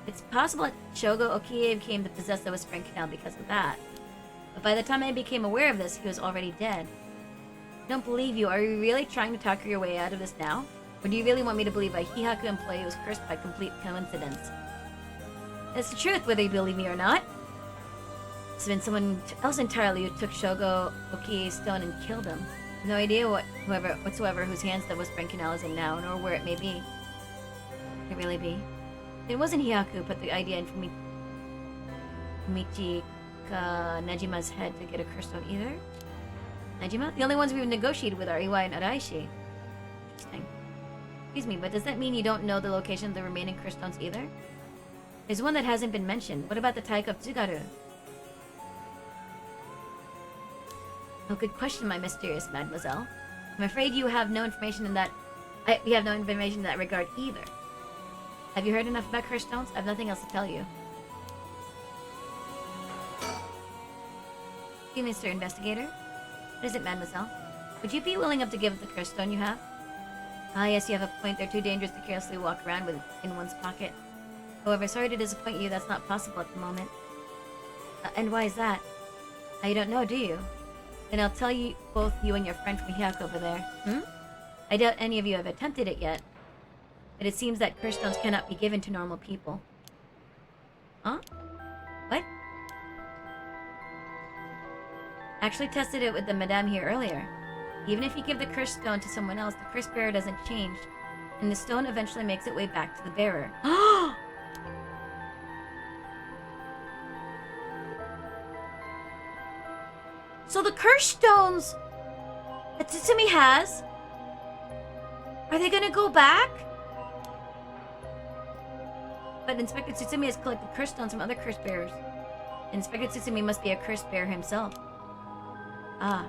It's possible that Shogo Okie came to possess the Whispering Canal because of that. But by the time I became aware of this, he was already dead. I don't believe you. Are you really trying to talk your way out of this now? Or do you really want me to believe a Hihaku employee was cursed by complete coincidence? It's the truth, whether you believe me or not. It's been someone else entirely who took Shogo Okie's stone and killed him. No idea whatsoever whose hands the Whispering Canal is in now, nor where it may be. Could it really be? It wasn't Hihaku who put the idea in Fumichika Nejima's head to get a curse stone either. Nejima? The only ones we've negotiated with are Iwai and Araishi. Interesting. Excuse me, but does that mean you don't know the location of the remaining curse stones either? There's one that hasn't been mentioned. What about the Taiko of Tsugaru? Oh, good question, my mysterious mademoiselle. I'm afraid you have no information in that... we have no information in that regard either. Have you heard enough about curse stones? I have nothing else to tell you. Excuse me, sir investigator. What is it, mademoiselle? Would you be willing up to give up the curse stone you have? Ah, yes, you have a point. They're too dangerous to carelessly walk around with in one's pocket. However, sorry to disappoint you, that's not possible at the moment. And why is that? You don't know, do you? And I'll tell you, both you and your friend from Hyaku over there. I doubt any of you have attempted it yet. But it seems that curse stones cannot be given to normal people. Huh? What? Actually tested it with the madame here earlier. Even if you give the curse stone to someone else, the curse bearer doesn't change. And the stone eventually makes its way back to the bearer. So the curse stones that Tsutsumi has, are they gonna go back? But Inspector Tsutsumi has collected curse stones from other curse bearers. Inspector Tsutsumi must be a curse bearer himself. Ah.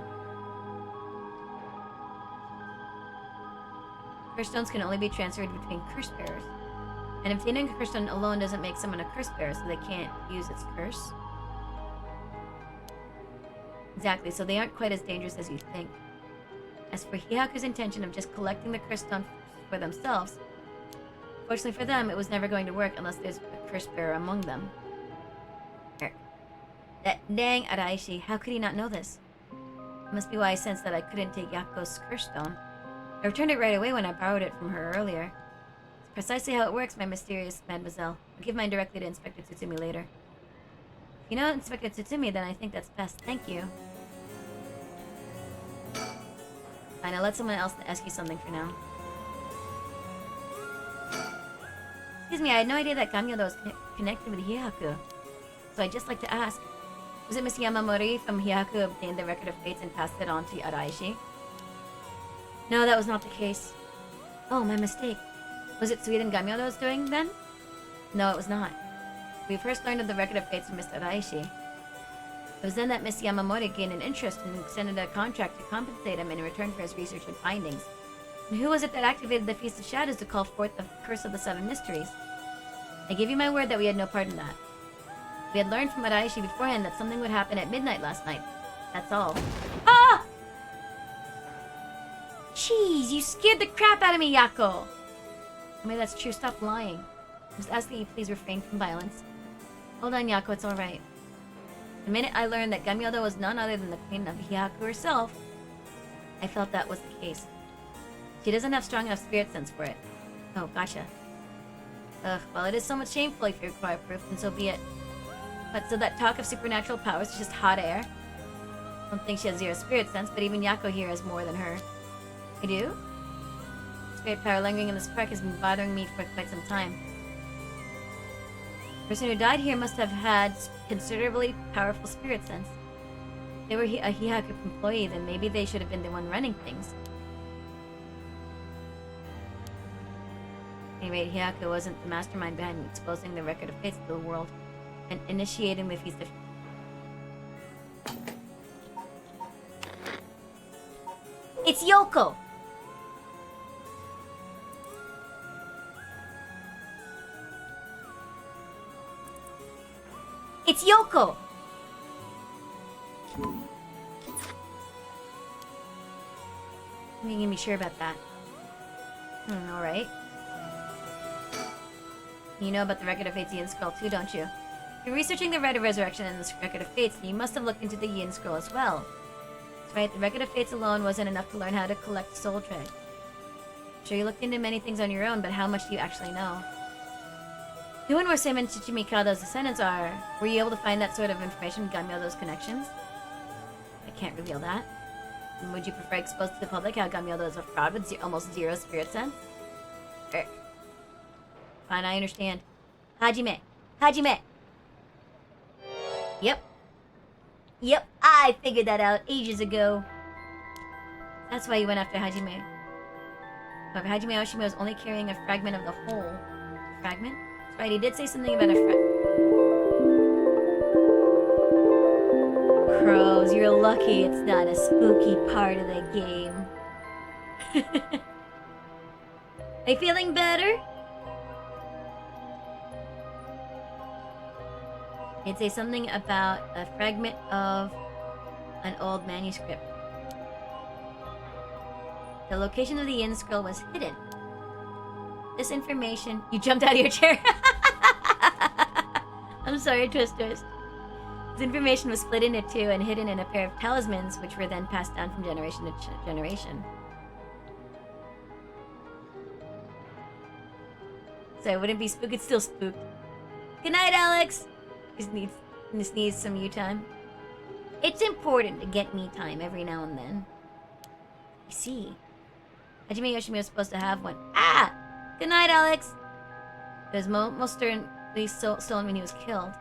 Curse stones can only be transferred between curse bearers. And obtaining a curse stone alone doesn't make someone a curse bearer, so they can't use its curse. Exactly, so they aren't quite as dangerous as you think. As for Hyaku's intention of just collecting the curse stone for themselves, fortunately for them, it was never going to work unless there's a curse bearer among them. That dang Araishi, how could he not know this? It must be why I sensed that I couldn't take Yako's curse stone. I returned it right away when I borrowed it from her earlier. It's precisely how it works, my mysterious mademoiselle. I'll give mine directly to Inspector Tsutsumi later. If you know Inspector Tsutsumi, then I think that's best. Thank you. Fine, I'll let someone else ask you something for now. Excuse me, I had no idea that Gamyodo was connected with Hyaku. So I'd just like to ask, was it Miss Yamamori from Hyaku who obtained the Record of Fates and passed it on to Araishi? No, that was not the case. Oh, my mistake. Was it Suiden Gamyodo was doing then? No, it was not. We first learned of the Record of Fates from Mr. Araishi. It was then that Miss Yamamori gained an interest and extended a contract to compensate him in return for his research and findings. And who was it that activated the Feast of Shadows to call forth the Curse of the Seven Mysteries? I give you my word that we had no part in that. We had learned from Araishi beforehand that something would happen at midnight last night. That's all. Ah! Jeez, you scared the crap out of me, Yako! I mean, that's true. Stop lying. I was asking you please refrain from violence. Hold on, Yako, it's alright. The minute I learned that Gamyodo was none other than the queen of Hyaku herself, I felt that was the case. She doesn't have strong enough spirit sense for it. Oh, gotcha. Ugh, well, it is somewhat shameful if you require proof, then so be it. But so that talk of supernatural powers is just hot air? I don't think she has zero spirit sense, but even Yako here has more than her. You do? Spirit power lingering in this park has been bothering me for quite some time. The person who died here must have had considerably powerful spirit sense. If they were a Hyaku employee, then maybe they should have been the one running things. At any rate, Hyaku wasn't the mastermind behind exposing the Record of Fates to the world and initiating the Feast of... It's Yoko! It's Yoko! You can be sure about that. Alright. You know about the Record of Fates Yin Scroll too, don't you? You're researching the Rite of Resurrection and the Record of Fates, and you must have looked into the Yin Scroll as well. That's right, the Record of Fates alone wasn't enough to learn how to collect soul tread. Sure, you looked into many things on your own, but how much do you actually know? Knowing where Seimon Chichimikado's descendants are, were you able to find that sort of information with Gamyodo's connections? I can't reveal that. And would you prefer expose to the public how Gamyodo is a fraud with almost zero spirit sense? Fine, I understand. Hajime! Hajime! Yep, I figured that out ages ago. That's why you went after Hajime. However, Hajime Oshima was only carrying a fragment of the whole. Fragment? That's right, he did say something about a Crows, you're lucky it's not a spooky part of the game. Are you feeling better? He'd say something about a fragment of an old manuscript. The location of the Yin Scroll was hidden. This information... You jumped out of your chair! I'm sorry, Twisters. His information was split into two and hidden in a pair of talismans, which were then passed down from generation to generation. So it wouldn't be spooked, it's still spooked. Good night, Alex! Just needs some you time. It's important to get me time every now and then. I see. Hajime Yoshimi was supposed to have one. Ah! Good night, Alex! It was most certainly stolen when he was killed.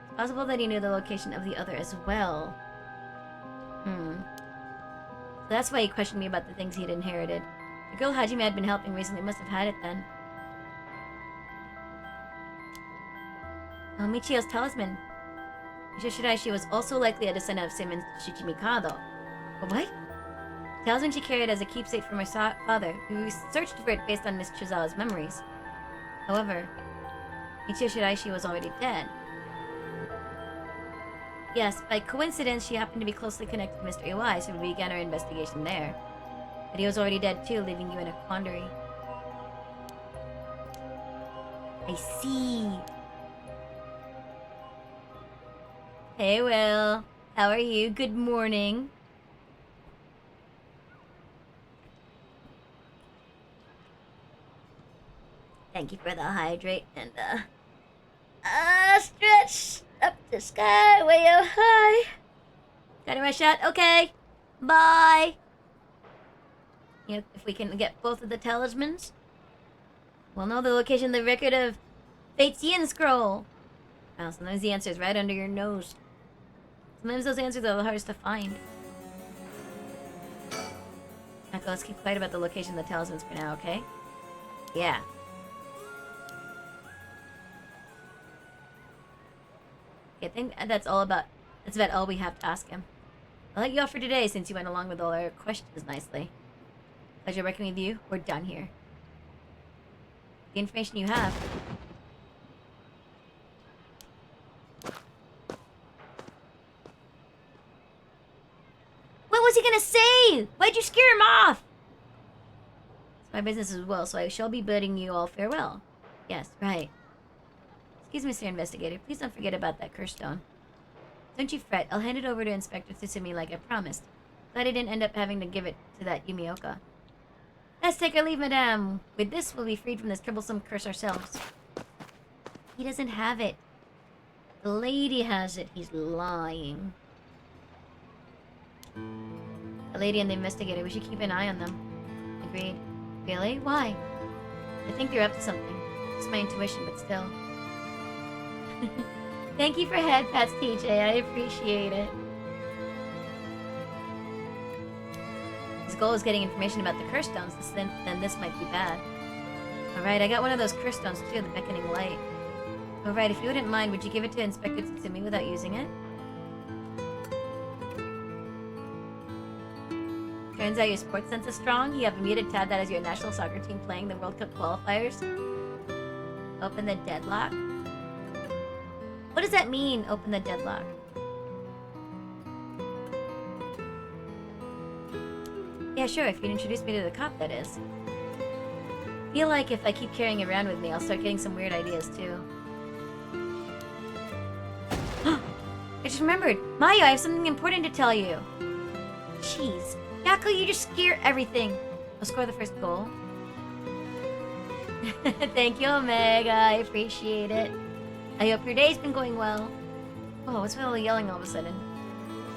It's possible that he knew the location of the other as well. So that's why he questioned me about the things he'd inherited. The girl Hajime had been helping recently must have had it then. Oh, Michio's talisman. Michio Shiraishi was also likely a descendant of Seimon Shichimikado. But what? The talisman she carried as a keepsake from her father, who searched for it based on Miss Chizawa's memories. However, Michio Shiraishi was already dead. Yes, by coincidence, she happened to be closely connected to Mr. Iwai, so we began our investigation there. But he was already dead too, leaving you in a quandary. I see. Hey, Will. How are you? Good morning. Thank you for the hydrate and, stretch up the sky way up high. Got my shot? Okay. Bye. You know, if we can get both of the talismans, we'll know the location of the record of Fate's Yin scroll. Well, sometimes the answer is right under your nose. Sometimes those answers are the hardest to find. Echo, let's keep quiet about the location of the talismans for now, okay? Yeah. I think that's about all we have to ask him. I'll let you off for today since you went along with all our questions nicely. Pleasure working with you. We're done here. The information you have. What was he gonna say? Why'd you scare him off? It's my business as well, so I shall be bidding you all farewell. Yes, right. Excuse me, Sir Investigator. Please don't forget about that curse stone. Don't you fret. I'll hand it over to Inspector Tsusumi like I promised. Glad I didn't end up having to give it to that Yumioka. Let's take our leave, madame. With this, we'll be freed from this troublesome curse ourselves. He doesn't have it. The lady has it. He's lying. The lady and the investigator. We should keep an eye on them. Agreed. Really? Why? I think you're up to something. It's my intuition, but still. Thank you for head pats, TJ. I appreciate it. His goal is getting information about the curse stones, then this might be bad. Alright, I got one of those curse stones too, the beckoning light. Alright, if you wouldn't mind, would you give it to Inspector Tsutsumi without using it? Turns out your sports sense is strong. You have immediate tab that as your national soccer team playing the World Cup qualifiers. Open the deadlock. What does that mean, open the deadlock? Yeah, sure, if you'd introduce me to the cop, that is. Feel like if I keep carrying it around with me, I'll start getting some weird ideas, too. I just remembered! Maya, I have something important to tell you! Jeez. Yako, you just scare everything! I'll score the first goal. Thank you, Omega. I appreciate it. I hope your day's been going well. Oh, what's with all the yelling all of a sudden?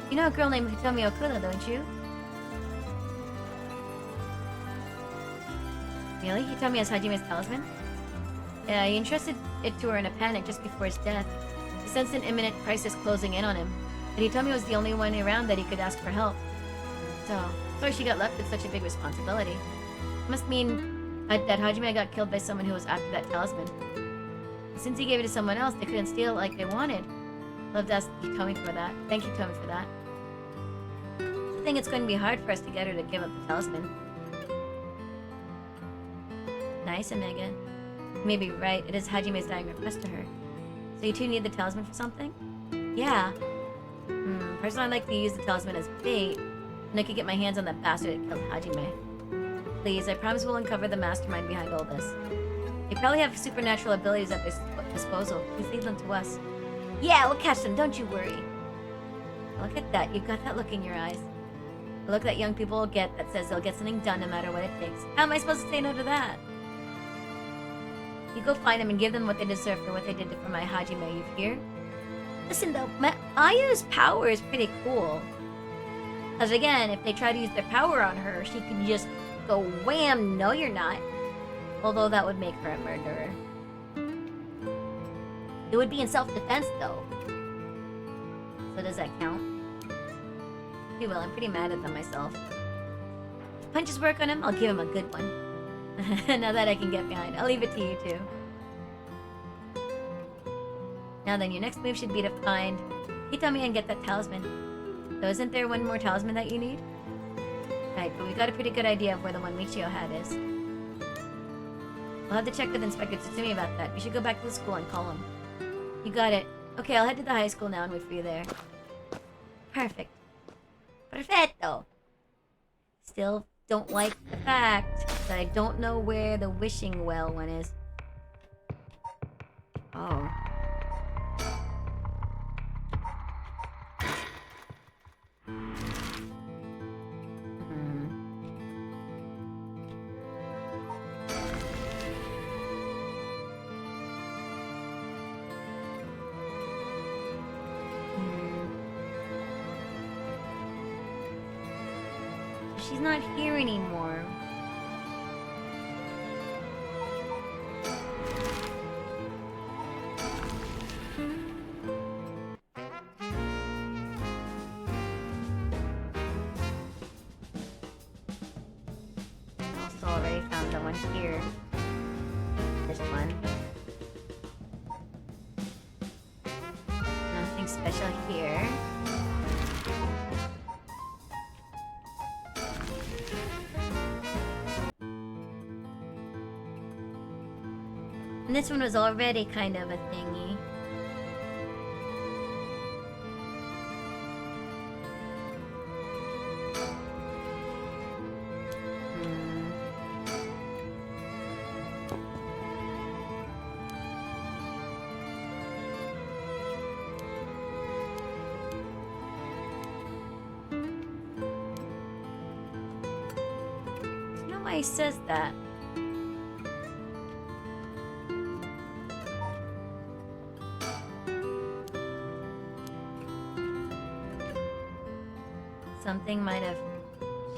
You know a girl named Hitomi Okuda, don't you? Really? Hitomi has Hajime's talisman? Yeah, he entrusted it to her in a panic just before his death. He sensed an imminent crisis closing in on him, but Hitomi was the only one around that he could ask for help. So, sorry she got left with such a big responsibility. It must mean that Hajime got killed by someone who was after that talisman. Since he gave it to someone else, they couldn't steal it like they wanted. I'd love to ask Hitomi for that. Thank you, Hitomi, for that. I think it's going to be hard for us to get her to give up the talisman. Nice, Omega. You may be right. It is Hajime's dying request to her. So you two need the talisman for something? Yeah. Personally, I'd like to use the talisman as bait, and I could get my hands on that bastard that killed Hajime. Please, I promise we'll uncover the mastermind behind all this. They probably have supernatural abilities at their disposal. Please leave them to us. Yeah, we'll catch them, don't you worry. Look at that, you've got that look in your eyes. The look that young people get that says they'll get something done no matter what it takes. How am I supposed to say no to that? You go find them and give them what they deserve for what they did for my Hajime, you hear? Listen though, Ayu's power is pretty cool. Because again, if they try to use their power on her, she could just go wham, no you're not. Although that would make her a murderer. It would be in self-defense though. So does that count? He will, I'm pretty mad at them myself. If punches work on him, I'll give him a good one. Now that I can get behind. I'll leave it to you two. Now then, your next move should be to find Hitomi and get that talisman. So isn't there one more talisman that you need? Right, but we got a pretty good idea of where the one Michio had is. We'll have to check with Inspector Tsutsumi about that. We should go back to the school and call him. You got it. Okay, I'll head to the high school now and wait for you there. Perfect. Perfetto! Still don't like the fact that I don't know where the wishing well one is. Oh. She's not here anymore. Also already found the one here. This one. Nothing special here. And this one was already kind of a thingy. I don't know why he says that. Something might have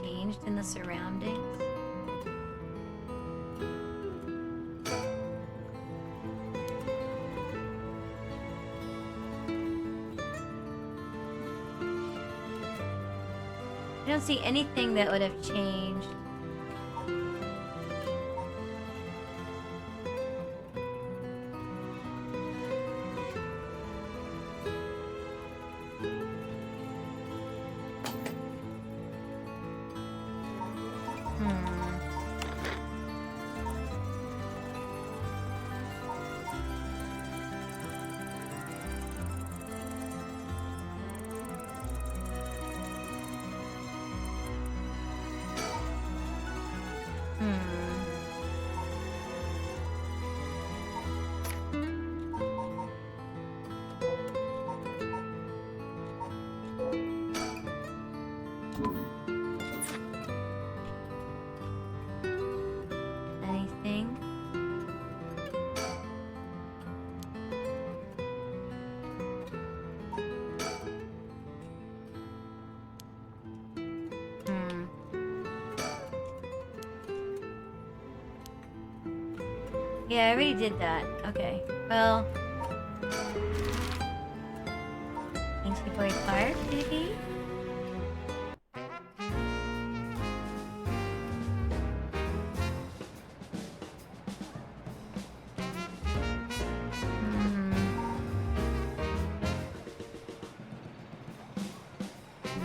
changed in the surroundings. I don't see anything that would have changed. Anything? Yeah, I already did that. Okay. Well. Ancient Boy Park, maybe?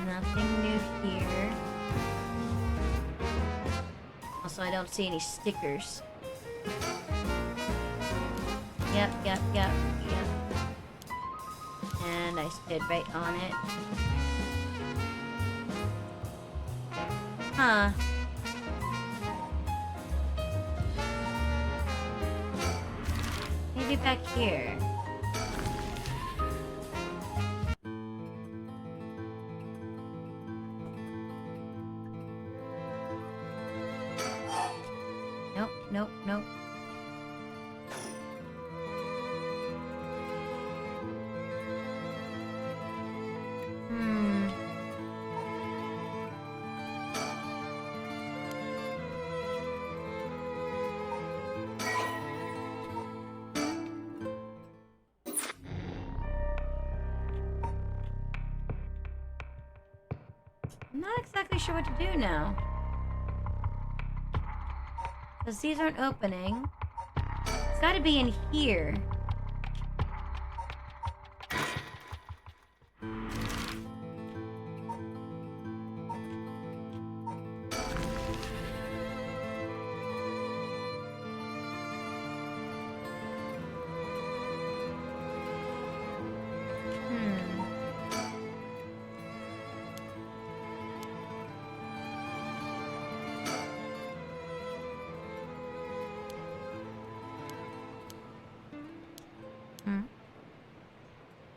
Nothing new here. Also, I don't see any stickers. Yep. And I stood right on it. Huh. Maybe back here. nope, nope. Hmm. I'm not exactly sure what to do now. Because these aren't opening. It's gotta be in here.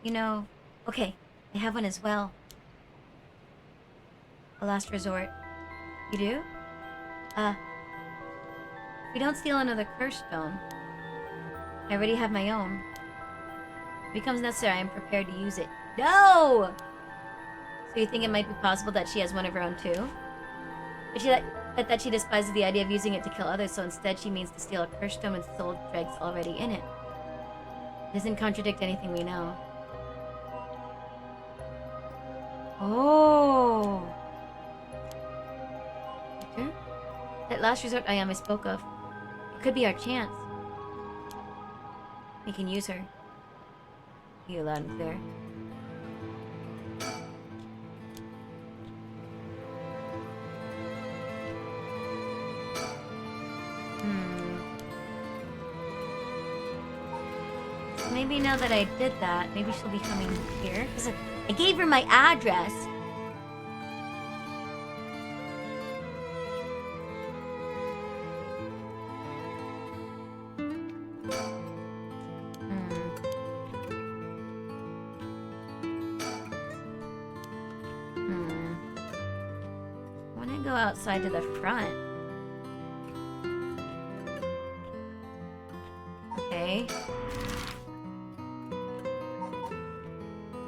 You know, okay, I have one as well. A last resort. You do? If we don't steal another curse stone, I already have my own. If it becomes necessary, I am prepared to use it. No! So you think it might be possible that she has one of her own too? But that she despises the idea of using it to kill others, so instead she means to steal a curse stone with soul dregs already in it. It doesn't contradict anything we know. Oh. Victor? That last resort Ayame spoke of. It could be our chance. We can use her. You loud and clear. Maybe now that I did that, maybe she'll be coming here. Because I gave her my address. I want to go outside to the front. Okay.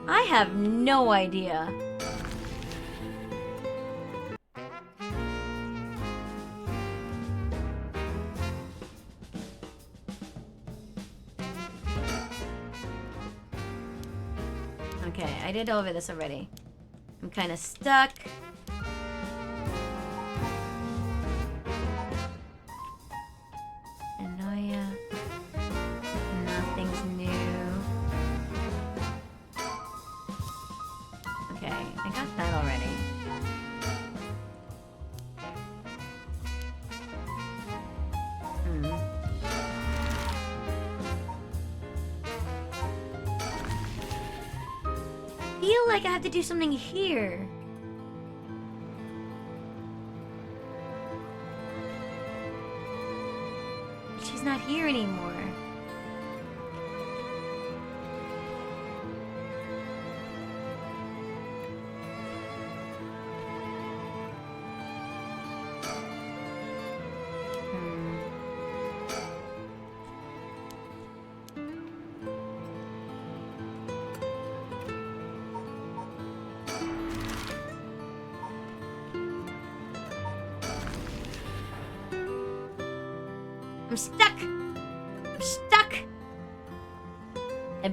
I have no idea. Okay, I did over this already. I'm kind of stuck. Anoia. Nothing's new. Okay, I got that already. I feel like I have to do something here. But she's not here anymore. I'm stuck! I'm stuck! I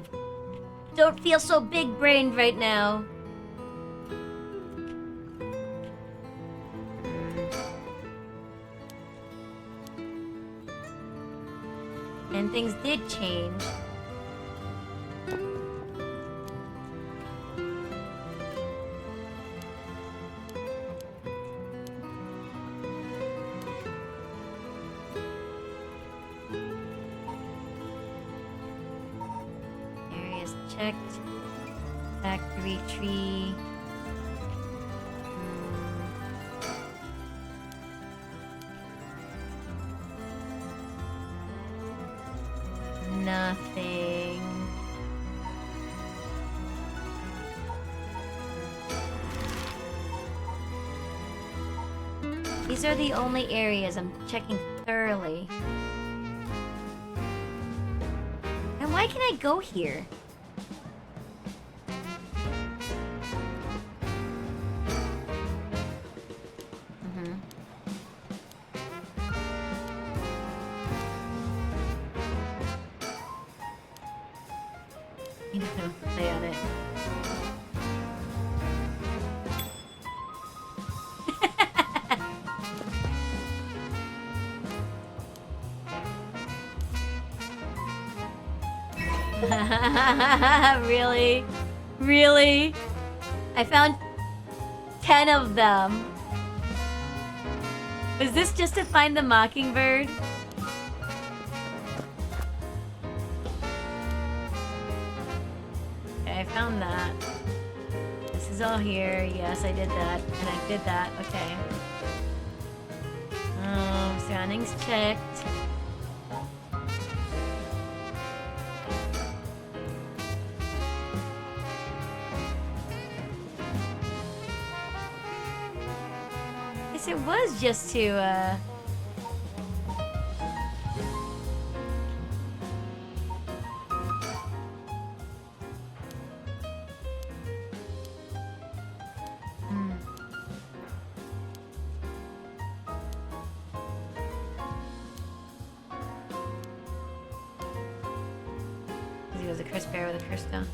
don't feel so big-brained right now. And things did change. Checked. Factory tree. Nothing. These are the only areas I'm checking thoroughly. And why can I go here? You know, play on it. Really? Really? I found 10 of them. Was this just to find the mockingbird? Okay, I found that. This is all here. Yes, I did that. And I did that. Okay. Surroundings checked. Guess it was just to, He was a cursed bear with a cursed stone.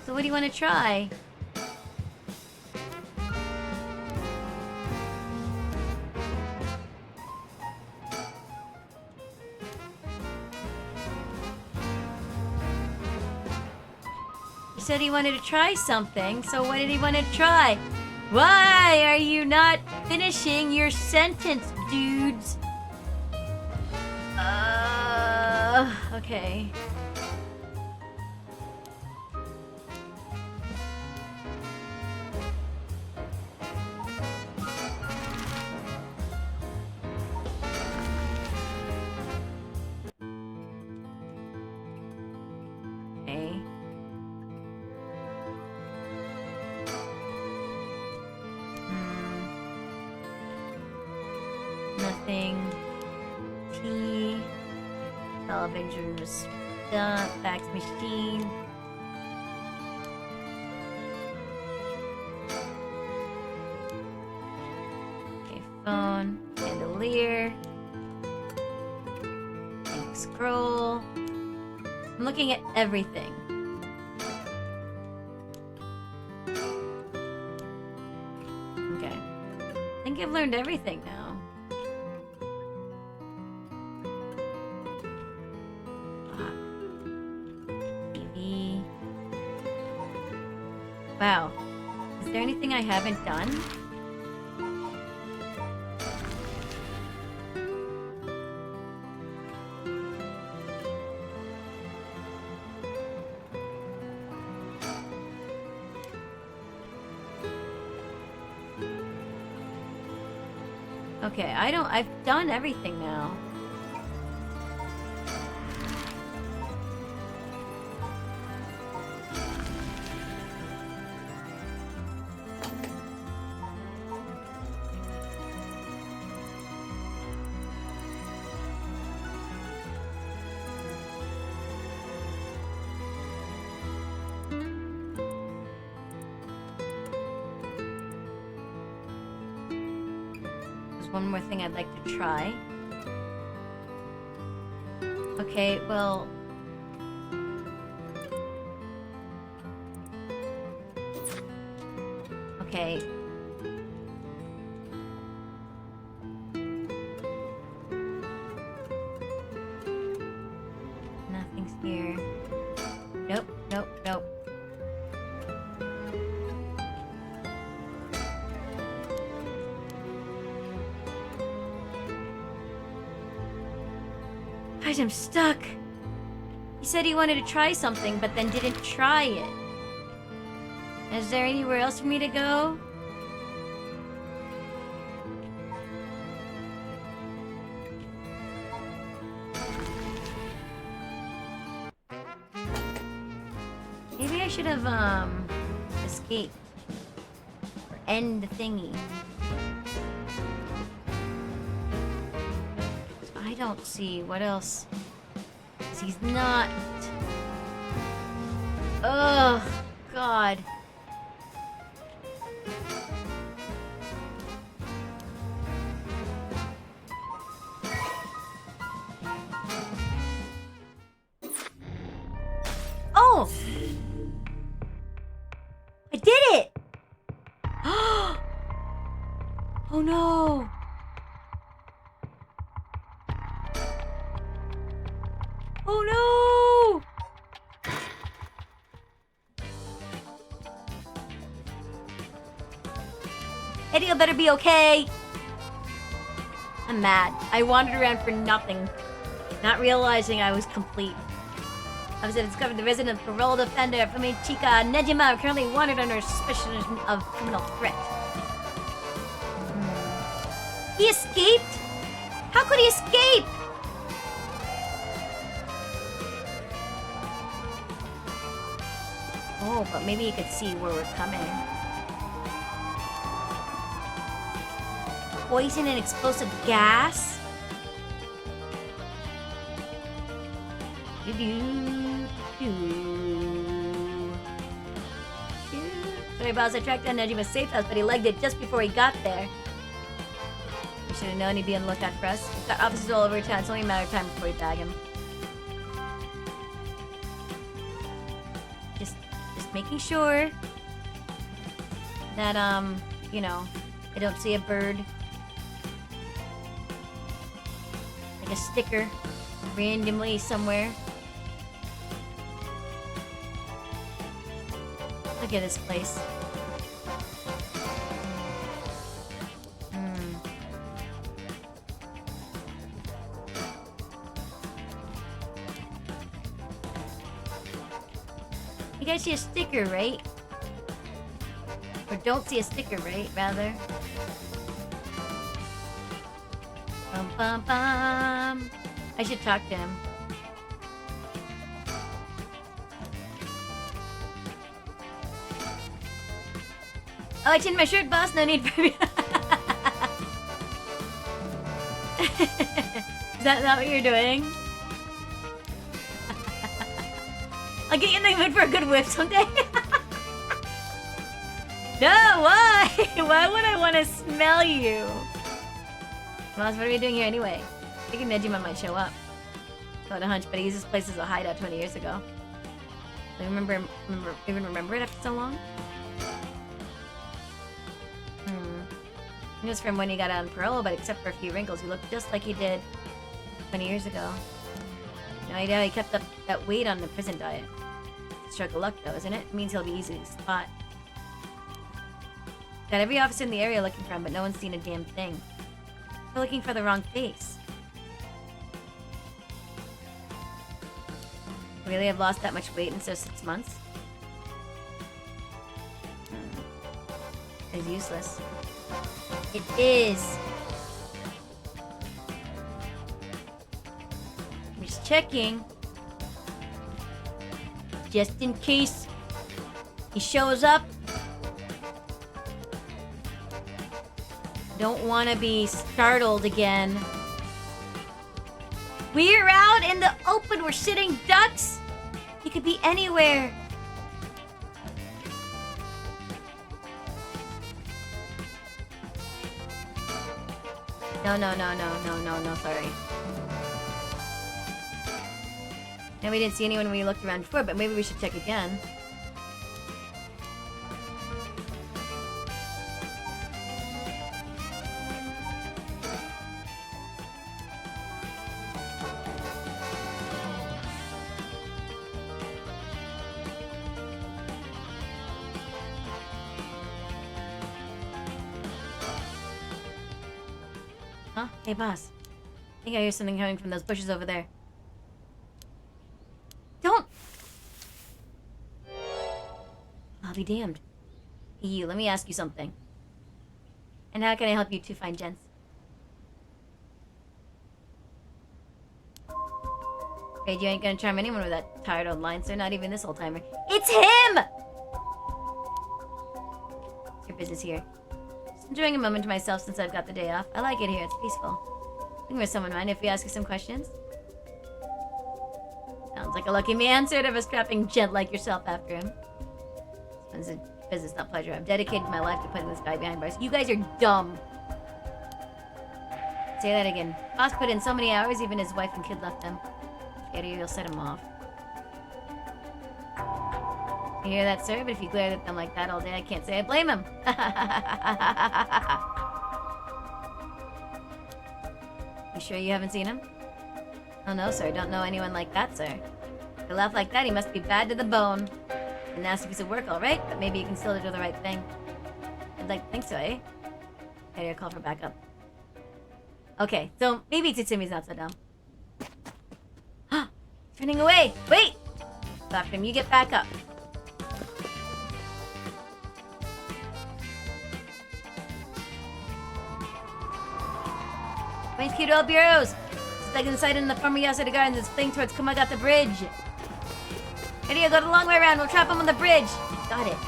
So what do you want to try? He said he wanted to try something, so what did he want to try? Why are you not finishing your sentence, dudes? Okay. Okay. Nothing. Tea. Television was done. Fax machine. Okay, phone. Chandelier. Ink scroll. I'm looking at everything. Okay. I think I've learned everything now. TV. Wow. Is there anything I haven't done? Okay, I've done everything now. One more thing I'd like to try. Okay, well... Okay. Nothing's here. Nope, nope, nope. I'm stuck. He said he wanted to try something, but then didn't try it. Is there anywhere else for me to go? Maybe I should have, escaped. Or end the thingy. I don't see what else. 'Cause he's not. Ugh, God. Oh! I did it! Oh no! Oh no! Eddie, you better be okay. I'm mad. I wandered around for nothing, not realizing I was complete. I was discovered the resident parole defender Fumichika Nejima currently wandered under suspicion of criminal threat. He escaped? How could he escape? Oh, but maybe he could see where we're coming. Poison and explosive gas? Sorry, boss. I tracked down Nejima's safe house, but he legged it just before he got there. We should have known he'd be on the lookout for us. We've got offices all over town. It's only a matter of time before we bag him. Just making sure that, you know, I don't see a bird. Like a sticker randomly somewhere. Look at this place. You guys see a sticker, right? Or don't see a sticker, right? Rather. Bum bum bum. I should talk to him. Oh, I changed my shirt, boss. No need for me. Is that not what you're doing? I'll get you in the mood for a good whip someday. No, why? Why would I want to smell you? Boss, what are we doing here anyway? I think Nejima might show up. Got a hunch, but he used this place as a hideout 20 years ago. I even remember it after so long? He was from when he got out on parole, but except for a few wrinkles, he looked just like he did 20 years ago. No idea he kept up that weight on the prison diet. Stroke of luck, though, isn't it? It means he'll be easy to spot. Got every officer in the area looking for him, but no one's seen a damn thing. We're looking for the wrong face. Really have lost that much weight in so 6 months? It's useless. It is. I'm just checking. Just in case he shows up. Don't want to be startled again. We're out in the open. We're sitting ducks. He could be anywhere. No, sorry. No, we didn't see anyone when we looked around before, but maybe we should check again. Huh? Hey, boss. I think I hear something coming from those bushes over there. Don't! I'll be damned. Hey, you, let me ask you something. And how can I help you two find gents? Okay, you ain't gonna charm anyone with that tired old line, sir. Not even this old timer. It's him! What's your business here? Just enjoying a moment to myself since I've got the day off. I like it here. It's peaceful. Think with someone mind if we ask you some questions? Sounds like a lucky man, sort of a strapping gent like yourself after him. This one's a business, not pleasure. I've dedicated my life to putting this guy behind bars. You guys are dumb. Say that again. Boss put in so many hours, even his wife and kid left him. You'll set him off. You hear that, sir? But if you glare at them like that all day, I can't say I blame him. You sure you haven't seen him? Oh no, sir. Don't know anyone like that, sir. If you laugh like that, he must be bad to the bone. A nasty piece of work, all right, but maybe you can still do the right thing. I'd like to think so, eh? Area call for backup. Okay, so maybe Tsumi's not so dumb. Running away! Wait! Stop him, you get back up. Wayne's cute old bureaus! Stuck inside in the farmer outside the gardens is fleeing towards Kumagata Bridge. Ready, go the long way around, we'll trap him on the bridge! Got it.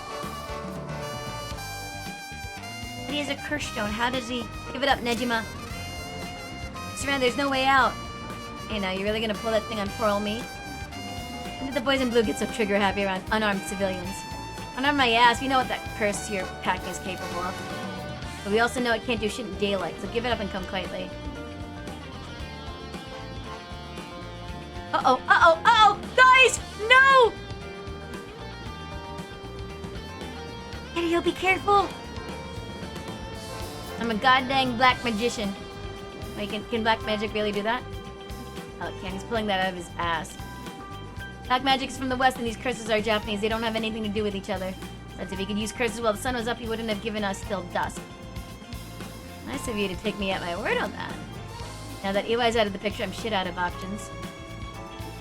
But he has a curse stone, how does he... Give it up, Nejima. Surround, there's no way out. Hey now, you really gonna pull that thing on poor old me? When did the boys in blue get so trigger happy around unarmed civilians? Unarmed my ass, you know what that curse you're packing is capable of. But we also know it can't do shit in daylight, so give it up and come quietly. Uh-oh, uh-oh, uh-oh! Guys! No! Eddie, be careful! I'm a goddamn black magician. Wait, can black magic really do that? Oh, it can. He's pulling that out of his ass. Black magic is from the west and these curses are Japanese. They don't have anything to do with each other. That's if he could use curses while the sun was up, he wouldn't have given us till dusk. Nice of you to take me at my word on that. Now that Iwai's out of the picture, I'm shit out of options.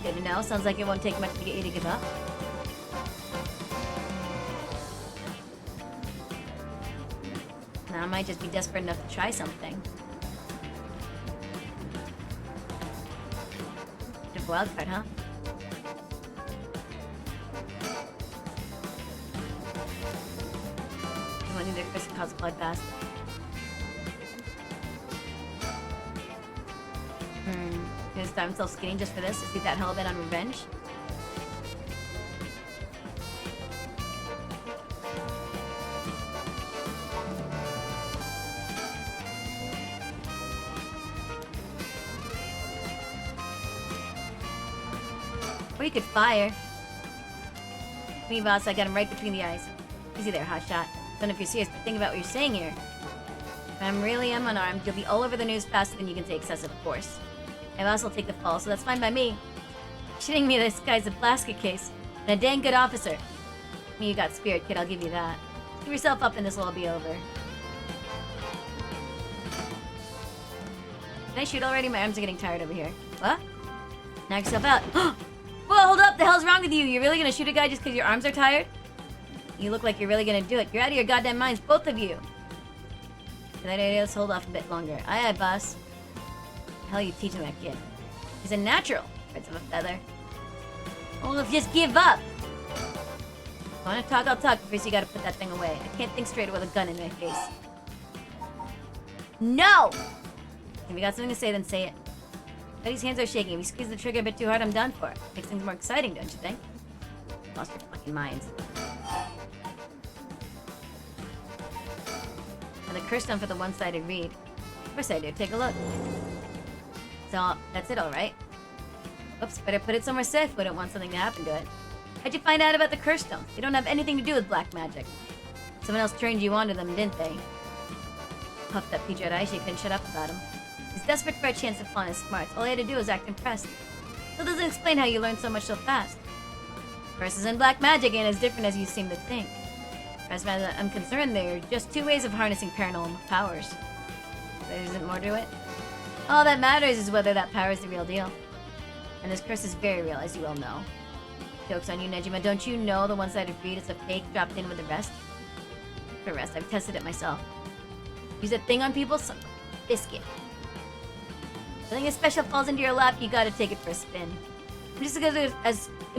Good to know. Sounds like it won't take much to get you to give up. Now I might just be desperate enough to try something. Wild card, huh? You want to Chris cause a bloodbath. Gonna start himself skinny just for this to see that hell bent on revenge. Or you could fire. Me, boss, I got him right between the eyes. Easy there, hotshot. Don't know if you're serious, but think about what you're saying here. If I'm really unarmed, you'll be all over the news faster than you can take excessive force. My boss will take the fall, so that's fine by me. Shitting me, this guy's a basket case. And a dang good officer. Me, you got spirit, kid, I'll give you that. Give yourself up and this'll all be over. Can I shoot already? My arms are getting tired over here. What? Knock yourself out. Whoa, hold up! The hell's wrong with you? You're really gonna shoot a guy just because your arms are tired? You look like you're really gonna do it. You're out of your goddamn minds, both of you. Let's hold off a bit longer. Aye, aye, boss. The hell are you teaching that kid? He's a natural. Birds of a feather. Oh, just give up! If I wanna talk, I'll talk. First, you gotta put that thing away. I can't think straight with a gun in my face. No! If you got something to say, then say it. Buddy's hands are shaking. If you squeeze the trigger a bit too hard, I'm done for. Makes things more exciting, don't you think? Lost your fucking minds. And the curse stone for the one-sided read. Of course I do. Take a look. So, that's it, alright? Oops, better put it somewhere safe. Wouldn't want something to happen to it. How'd you find out about the curse stones? They don't have anything to do with black magic. Someone else turned you onto them, didn't they? Puffed up Pedro Raishi couldn't shut up about him. He's desperate for a chance to flaunt his smarts. All he had to do was act impressed. Still doesn't explain how you learned so much so fast. Curses and black magic ain't as different as you seem to think. As far as I'm concerned, there are just two ways of harnessing paranormal powers. There isn't more to it. All that matters is whether that power is the real deal. And this curse is very real, as you well know. Joke's on you, Nejima. Don't you know the one-sided read is a fake dropped in with the rest? for rest. I've tested it myself. Use that thing on people, son of a biscuit. Something special falls into your lap, you gotta take it for a spin. I'm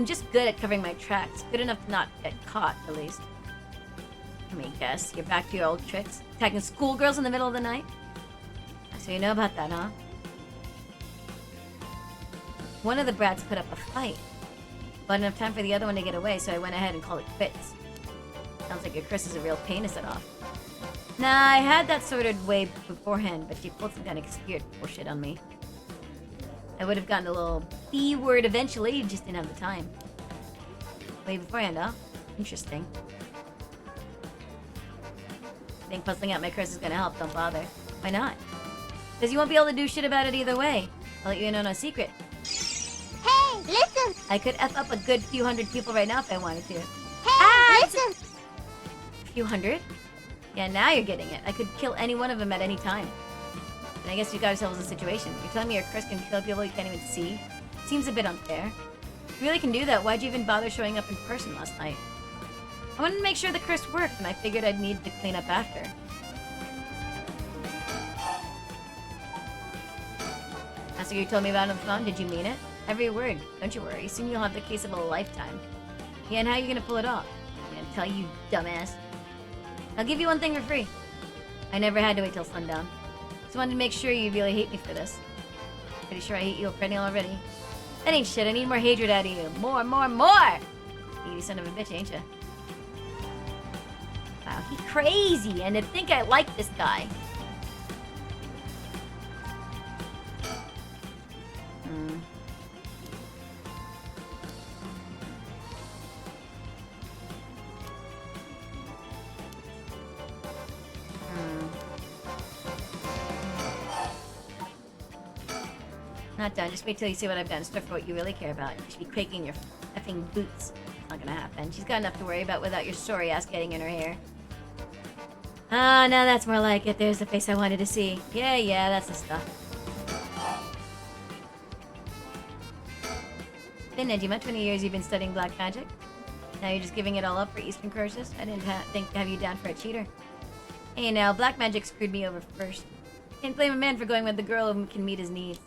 just good at covering my tracks. Good enough to not get caught, at least. I mean, guess you're back to your old tricks. Attacking schoolgirls in the middle of the night? So you know about that, huh? One of the brats put up a fight. But enough time for the other one to get away, so I went ahead and called it quits. Sounds like your Chris is a real pain to set off. Nah, I had that sorted way beforehand, but she pulled some kind of obscure bullshit on me. I would have gotten a little B word eventually, you just didn't have the time. Way beforehand, huh? Interesting. Think puzzling out my curse is gonna help, don't bother. Why not? Because you won't be able to do shit about it either way. I'll let you in on a secret. Hey, listen! I could F up a good few hundred people right now if I wanted to. Hey, listen! A few hundred? Yeah, now you're getting it. I could kill any one of them at any time. And I guess you got yourselves a situation. You're telling me your curse can kill people you can't even see? Seems a bit unfair. If you really can do that, why'd you even bother showing up in person last night? I wanted to make sure the curse worked, and I figured I'd need to clean up after. That's what you told me about on the phone? Did you mean it? Every word. Don't you worry. Soon you'll have the case of a lifetime. Yeah, and how are you gonna pull it off? I'm gonna tell you, dumbass. I'll give you one thing for free. I never had to wait till sundown. Just wanted to make sure you really hate me for this. Pretty sure I hate you a perennial already. That ain't shit. I need more hatred out of you. More, more, more! You son of a bitch, ain't ya? Wow, he's crazy, and to think I like this guy. Not done. Just wait till you see what I've done. Stuff for what you really care about. You should be quaking your effing boots. It's not gonna happen. She's got enough to worry about without your sorry ass getting in her hair. Ah, now that's more like it. There's the face I wanted to see. Yeah, that's the stuff. Been Nejima, 20 years you've been studying black magic. Now you're just giving it all up for Eastern curses? I didn't think to have you down for a cheater. Hey now, black magic screwed me over first. Can't blame a man for going with the girl who can meet his needs.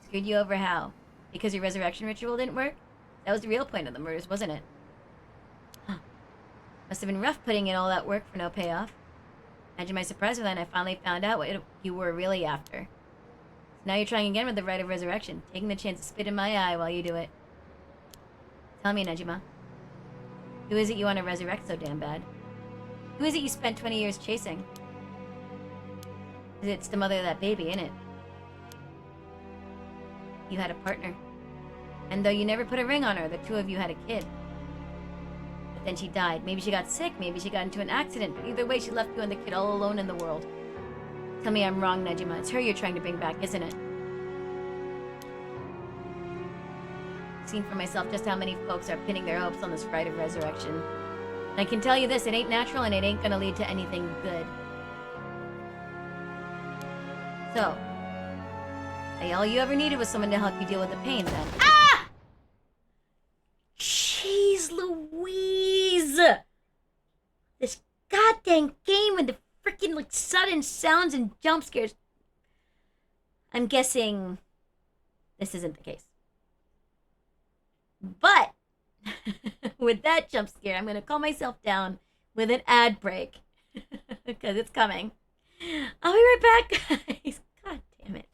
Screwed you over how? Because your resurrection ritual didn't work? That was the real point of the murders, wasn't it? Huh. Must have been rough putting in all that work for no payoff. Imagine my surprise when I finally found out what you were really after. So now you're trying again with the rite of resurrection, taking the chance to spit in my eye while you do it. Tell me, Nejima. Who is it you want to resurrect so damn bad? Who is it you spent 20 years chasing? It's the mother of that baby, innit? You had a partner. And though you never put a ring on her, the two of you had a kid. But then she died. Maybe she got sick, maybe she got into an accident, but either way she left you and the kid all alone in the world. Tell me I'm wrong, Nejima. It's her you're trying to bring back, isn't it? I've seen for myself just how many folks are pinning their hopes on this rite of resurrection. And I can tell you this, it ain't natural and it ain't gonna lead to anything good. So, all you ever needed was someone to help you deal with the pain then. Ah! Jeez Louise! This goddamn game with the freaking like sudden sounds and jump scares. I'm guessing this isn't the case. But with that jump scare, I'm gonna calm myself down with an ad break. Because it's coming. I'll be right back, guys. God damn it.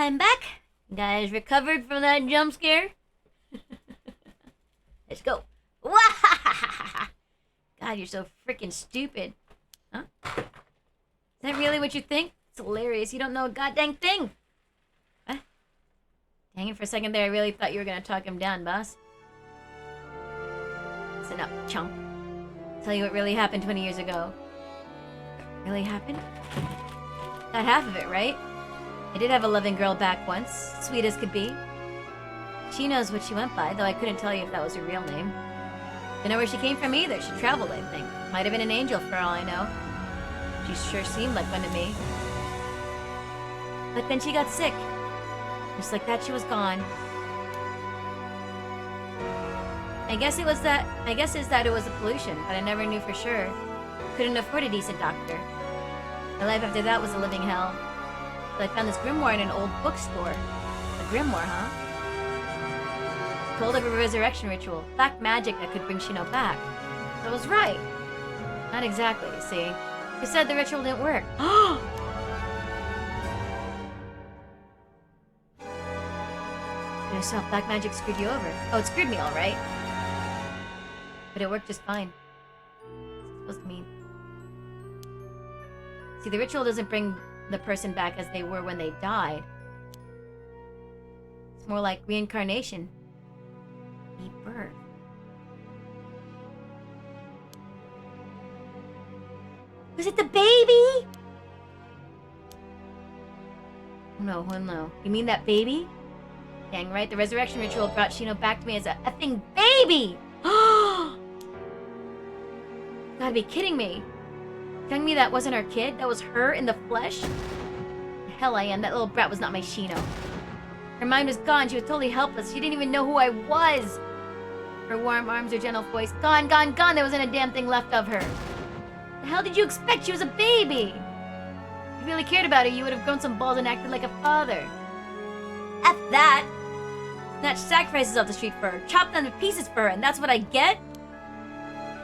I'm back. You guys recovered from that jump scare? Let's go. God, you're so freaking stupid. Huh? Is that really what you think? It's hilarious. You don't know a goddamn thing. Huh? Dang it, for a second there, I really thought you were gonna talk him down, boss. Listen up, chump. I'll tell you what really happened 20 years ago. Really happened? Got half of it, right? I did have a loving girl back once, sweet as could be. She knows what she went by, though I couldn't tell you if that was her real name. Don't know where she came from either. She traveled, I think. Might have been an angel for all I know. She sure seemed like one to me. But then she got sick. Just like that, she was gone. I guess it's that it was the pollution, but I never knew for sure. Couldn't afford a decent doctor. My life after that was a living hell. So I found this grimoire in an old bookstore. A grimoire, huh? Told of a resurrection ritual, black magic that could bring Shino back. So I was right. Not exactly, you see. Who said the ritual didn't work? Yourself, black magic screwed you over. Oh, it screwed me all right. But it worked just fine. What's it supposed to mean? See, the ritual doesn't bring the person back as they were when they died. It's more like reincarnation. Rebirth. Was it the baby? No, no. You mean that baby? Dang right, the resurrection ritual brought Shino back to me as a effing baby! Gotta be kidding me. Telling me that wasn't her kid? That was her in the flesh? The hell I am. That little brat was not my Shino. Her mind was gone. She was totally helpless. She didn't even know who I was. Her warm arms, her gentle voice. Gone, gone, gone. There wasn't a damn thing left of her. The hell did you expect? She was a baby. If you really cared about her, you would have grown some balls and acted like a father. F that. Snatch sacrifices off the street for her. Chop them to pieces for her, and that's what I get?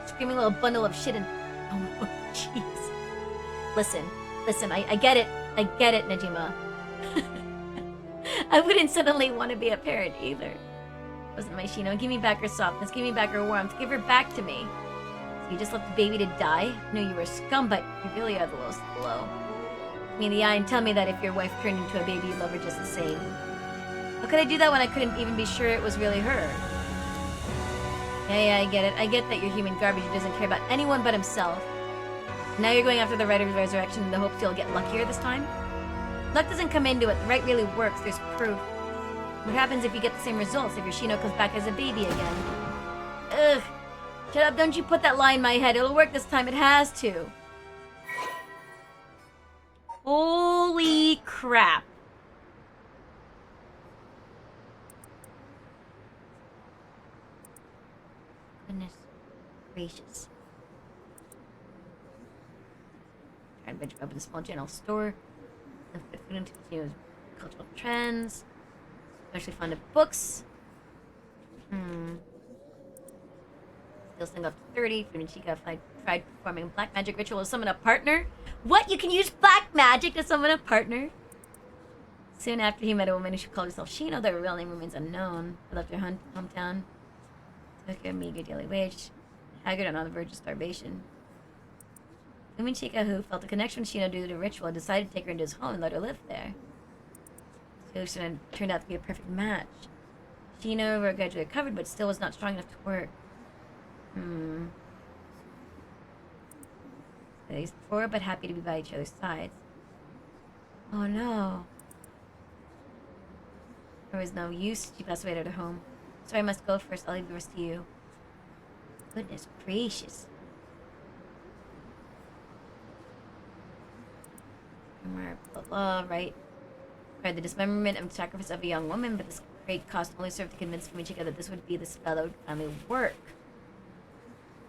Screaming little bundle of shit and... Oh, jeez. Listen, I get it. I get it, Najima. I wouldn't suddenly want to be a parent either. Wasn't my Shino. Give me back her softness. Give me back her warmth. Give her back to me. So you just left the baby to die? I knew you were a scum, but you really are the lowest of the low. Look me in the eye and tell me that if your wife turned into a baby, you'd love her just the same. How could I do that when I couldn't even be sure it was really her? Yeah, I get it. I get that you're human garbage who doesn't care about anyone but himself. Now you're going after the right of resurrection in the hopes you'll get luckier this time? Luck doesn't come into it. The right really works. There's proof. What happens if you get the same results, if your Shino comes back as a baby again? Ugh. Shut up, don't you put that lie in my head. It'll work this time. It has to. Holy crap. Goodness gracious. Try to venture up in a small general store. And put food into continuous cultural trends. Especially fond of books. Still single up to 30. Food and Chica tried performing black magic ritual to summon a partner. What? You can use black magic to summon a partner? Soon after he met a woman who called herself Shino, their real name remains unknown. They left her hometown. Took a meager daily wage. Haggard and on the verge of starvation. Fumi Chica, who felt a connection with Shino due to the ritual, decided to take her into his home and let her live there. Solution turned out to be a perfect match. Shino gradually recovered, but still was not strong enough to work. They're poor but happy to be by each other's sides. Oh no. There was no use. She passed away at her home. So I must go first. I'll leave the rest to you. Goodness gracious. Blah, blah, right. Required the dismemberment and sacrifice of a young woman, but this great cost only served to convince Fumichika that this would be the spell that would finally work.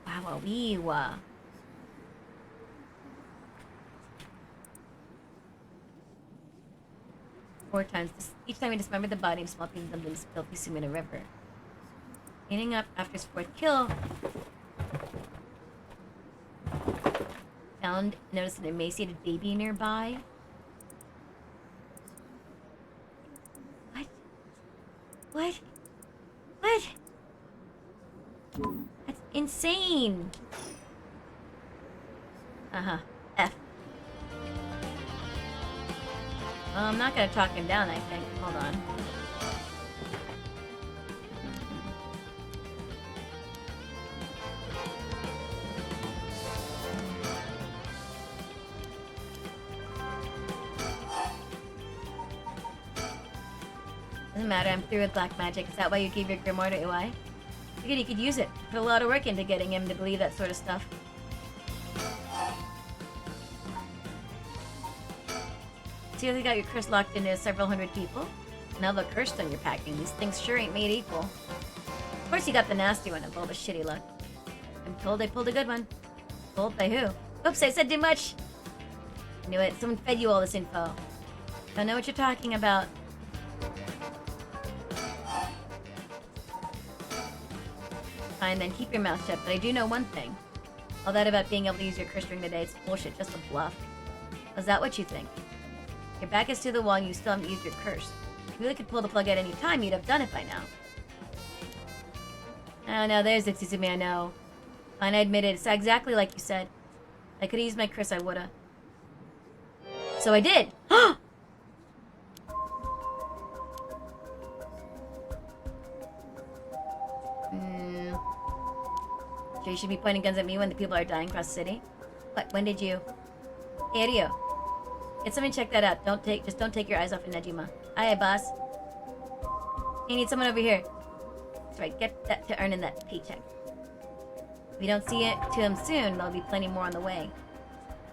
Wow-wee-wah. 4 times. Each time he dismembered the body, small pieces dumped in this filthy Sumida River. Cleaning up after his 4th kill, noticed an emaciated baby nearby. mean? Uh-huh. F. Well, I'm not gonna talk him down, I think. Hold on. Doesn't matter, I'm through with black magic. Is that why you gave your grimoire to UI? Figured you could use it. Put a lot of work into getting him to believe that sort of stuff. Seriously got your curse locked into several hundred people? Now the curse stone you're packing. These things sure ain't made equal. Of course you got the nasty one of all the shitty luck. I'm told I pulled a good one. Told by who? Oops, I said too much! I knew it. Someone fed you all this info. Don't know what you're talking about. Fine, then keep your mouth shut, but I do know one thing. All that about being able to use your curse during the day, it's bullshit, just a bluff. Is that what you think? Your back is to the wall and you still haven't used your curse. If you really could pull the plug at any time, you'd have done it by now. Oh no, there's Itsuzumi, I know. Fine, I admit it, it's exactly like you said. If I could've used my curse, I would've. So I did! Sure you should be pointing guns at me when the people are dying across the city? What, when did you... Hey, Ryo. Get someone check that out. Just don't take your eyes off of Najima. Aye, boss. You need someone over here. That's right, get that to earning that paycheck. If you don't see it to him soon, there'll be plenty more on the way.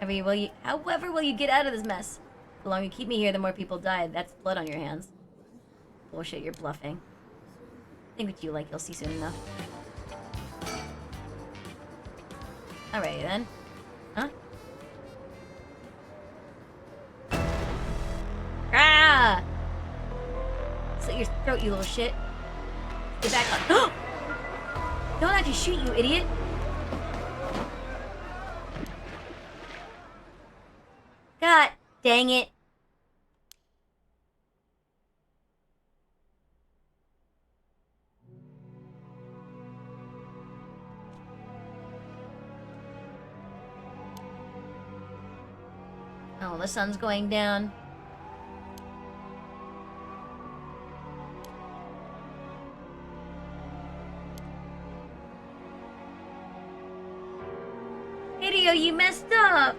However will you get out of this mess? The longer you keep me here, the more people die. That's blood on your hands. Bullshit, you're bluffing. Think what you like, you'll see soon enough. Alrighty then. Huh? Ah! Slit your throat, you little shit. Get back on. Don't actually shoot, you idiot! God dang it. Oh, the sun's going down. Hideo, you messed up!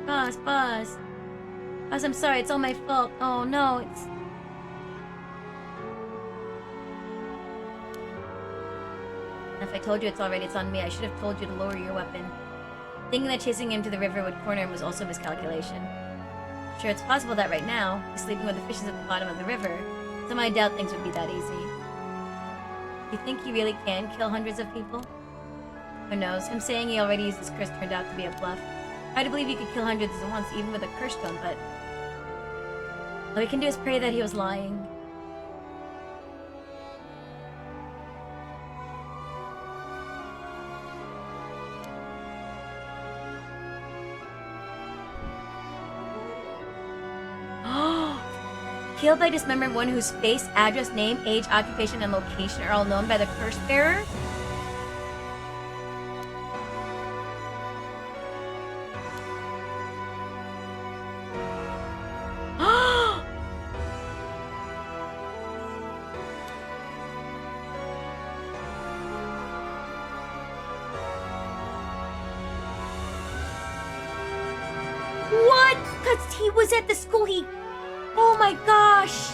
Boss. Boss, I'm sorry, it's all my fault. Oh no, it's... If I told you it's already, it's on me. I should have told you to lower your weapon. Thinking that chasing him to the river would corner him was also miscalculation. Sure, it's possible that right now, he's sleeping with the fishes at the bottom of the river, so I doubt things would be that easy. You think he really can kill hundreds of people? Who knows? Him saying he already used his curse turned out to be a bluff. Hard to believe you could kill hundreds at once, even with a curse stone, but... all we can do is pray that he was lying. Killed by dismembered one whose face, address, name, age, occupation, and location are all known by the curse bearer? What? Because he was at the school he... Oh my gosh!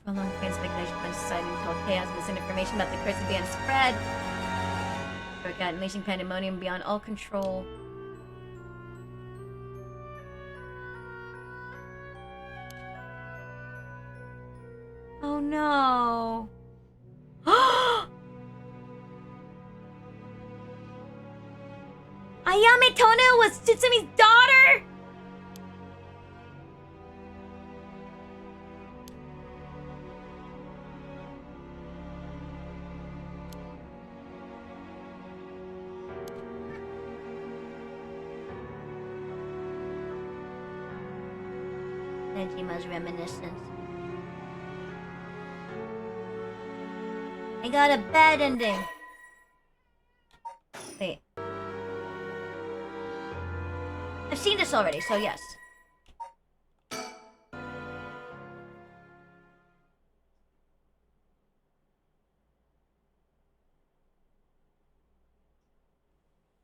For a long time, speculation by society until chaos, misinformation about the curse began to spread. Broke out, unleashing pandemonium beyond all control. Oh no! Ayame Tono was Tsutsumi's daughter? Nejima's reminiscence. I got a bad ending. Wait. I've seen this already, so yes.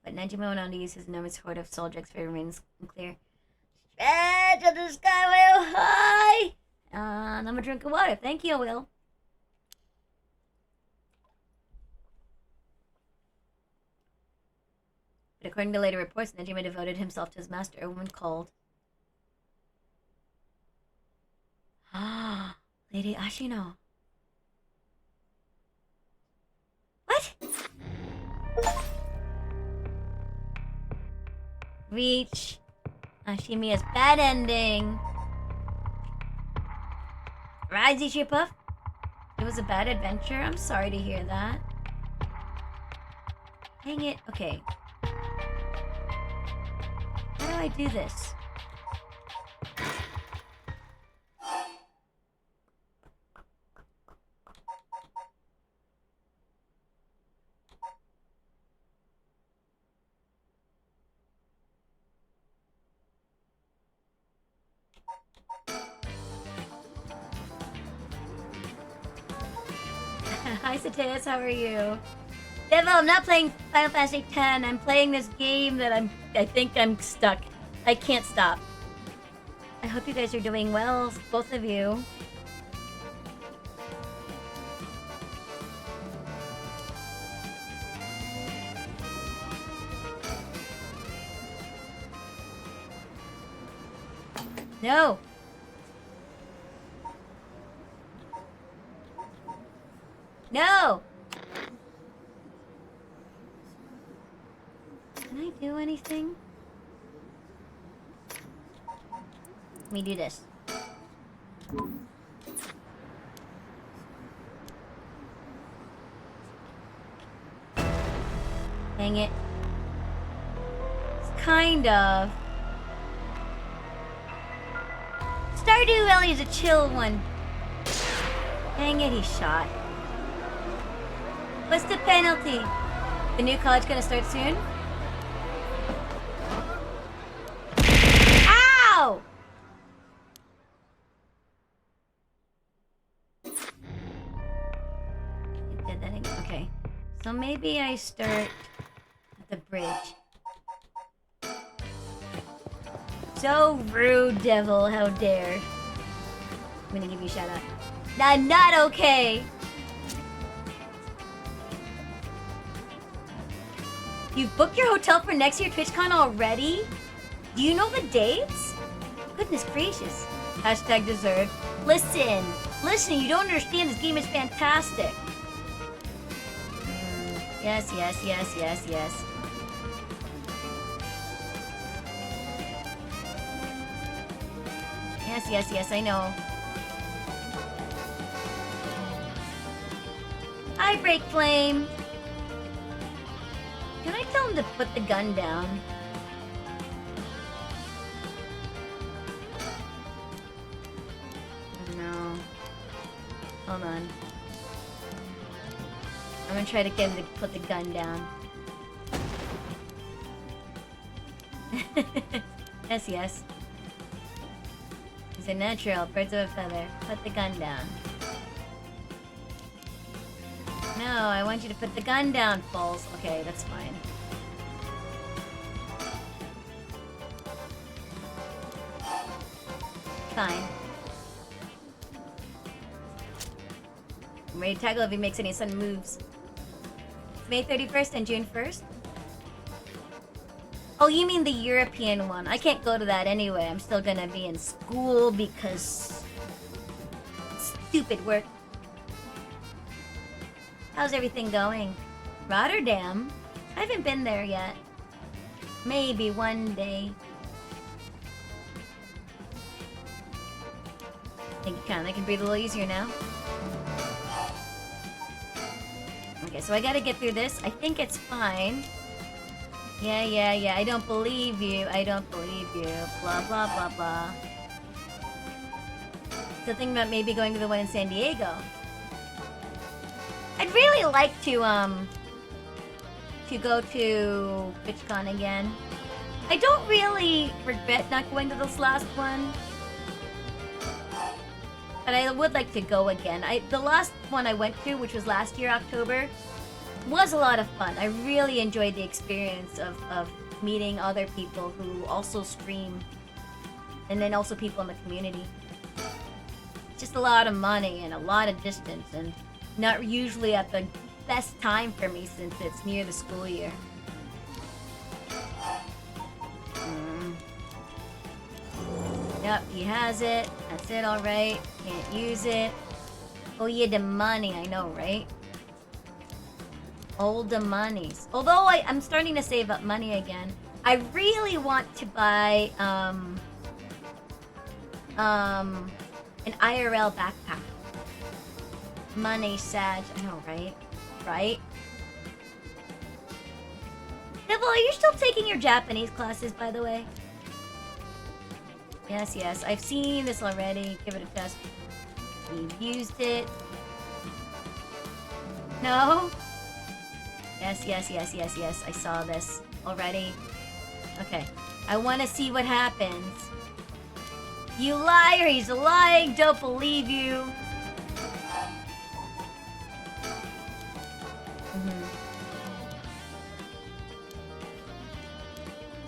But Nejima went on to use his enormous horde of soldiers for remains unclear. Stretch of the sky way high! And I'm a drink of water. Thank you, Will. But according to later reports, Nejima devoted himself to his master, a woman called... Lady Ashino. What? Reach. Ashimiya's bad ending. Rise, Ichipuff. It was a bad adventure. I'm sorry to hear that. Dang it. Okay. How do I do this? Hi, Sateas, how are you? Devil, I'm not playing Final Fantasy X. I'm playing this game that I think I'm stuck. I can't stop. I hope you guys are doing well, both of you. No! No! Can I do anything? Let me do this. Dang it. It's kind of... Stardew Valley is a chill one. Dang it, he shot. What's the penalty? The new college gonna start soon? Ow! I did that again. Okay. So maybe I start at the bridge. So rude, Devil. How dare. I'm gonna give you a shout out. I'm not okay! You've booked your hotel for next year TwitchCon already? Do you know the dates? Goodness gracious. Hashtag deserved. Listen, you don't understand. This game is fantastic. Yes. Yes, I know. Hi, Break Flame. Can I tell him to put the gun down? No. Hold on. I'm gonna try to get him to put the gun down. Yes. He's a natural, birds of a feather. Put the gun down. No, I want you to put the gun down, Falls. Okay, that's fine. Fine. I'm ready to tackle if he makes any sudden moves. It's May 31st and June 1st? Oh, you mean the European one. I can't go to that anyway. I'm still gonna be in school because... stupid work. How's everything going? Rotterdam? I haven't been there yet. Maybe one day. I think you can. I can breathe a little easier now. Okay, so I gotta get through this. I think it's fine. Yeah. I don't believe you. Blah, blah, blah, blah. So thinking about maybe going to the one in San Diego. I'd really like to go to TwitchCon again. I don't really regret not going to this last one, but I would like to go again. The last one I went to, which was last year, October, was a lot of fun. I really enjoyed the experience of meeting other people who also stream, and then also people in the community. Just a lot of money and a lot of distance, and not usually at the best time for me since it's near the school year. Yep, he has it. That's it, alright. Can't use it. Oh yeah, the money, I know, right? All the monies. Although I'm starting to save up money again. I really want to buy an IRL backpack. Money, Sag. I know, right? Right? Neville, are you still taking your Japanese classes, by the way? Yes, yes. I've seen this already. Give it a test. We've used it. No? Yes, yes, yes, yes, yes. I saw this already. Okay. I want to see what happens. You liar! He's lying! Don't believe you!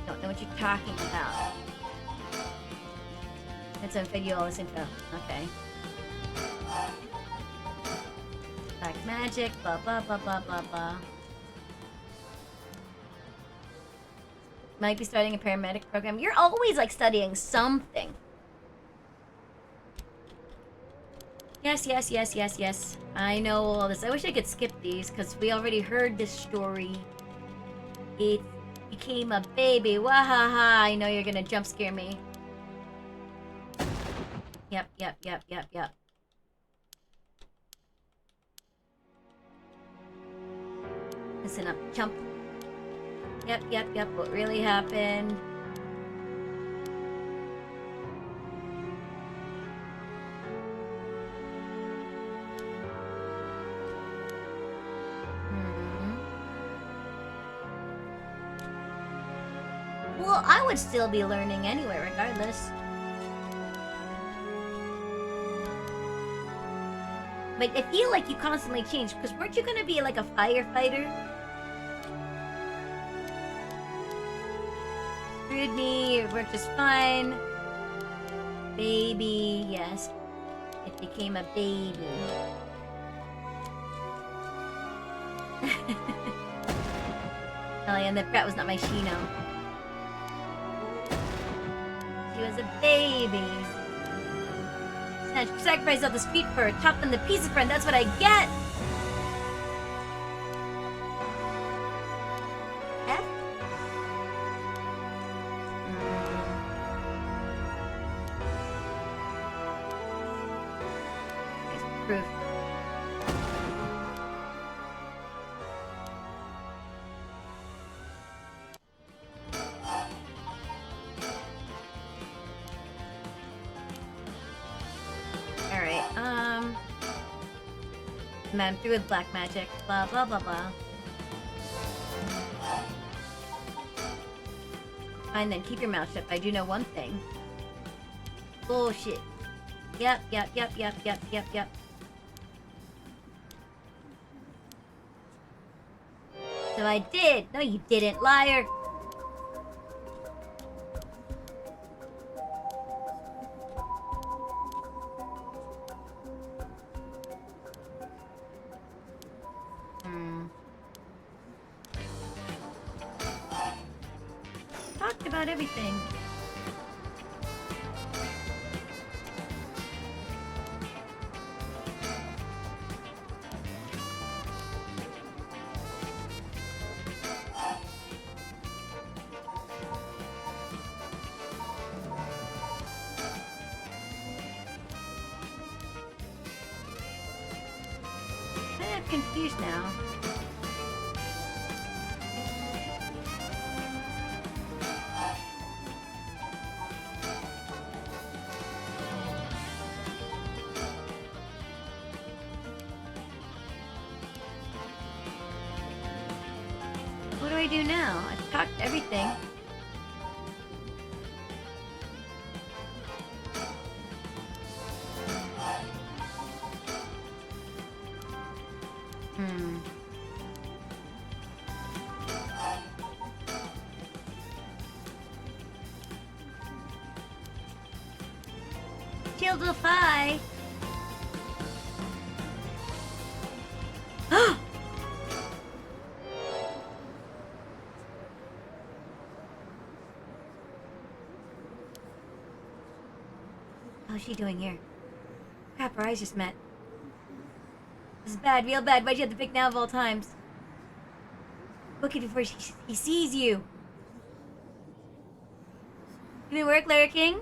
Don't know what you're talking about. It's a video I'll listen to. Okay. Black magic, blah blah blah blah blah blah. Might be starting a paramedic program. You're always like studying something. Yes, yes, yes, yes, yes. I know all this. I wish I could skip these because we already heard this story. It became a baby. Wahaha. I know you're gonna jump scare me. Yep, yep, yep, yep, yep. Listen up, jump. Yep, yep, yep. What really happened? Well, I would still be learning anyway, regardless. But I feel like you constantly change, because weren't you gonna be like a firefighter? Screwed me, it worked just fine. Baby, yes. It became a baby. Oh yeah, and the brat was not my Shino. She was a baby. Sacrifice of the street for a chop them to pieces, friend. That's what I get. F? There's proof. I'm through with black magic. Blah, blah, blah, blah. Fine then, keep your mouth shut. I do know one thing. Bullshit. Yep, yep, yep, yep, yep, yep, yep. So I did. No, you didn't, liar. Talked about everything. I'm confused now. I do now? I've talked everything. Childify. How's she doing here? Crap, our eyes just met. This is bad, real bad. Why'd you have to pick now of all times? Book it before he sees you. Give me work, Larry King?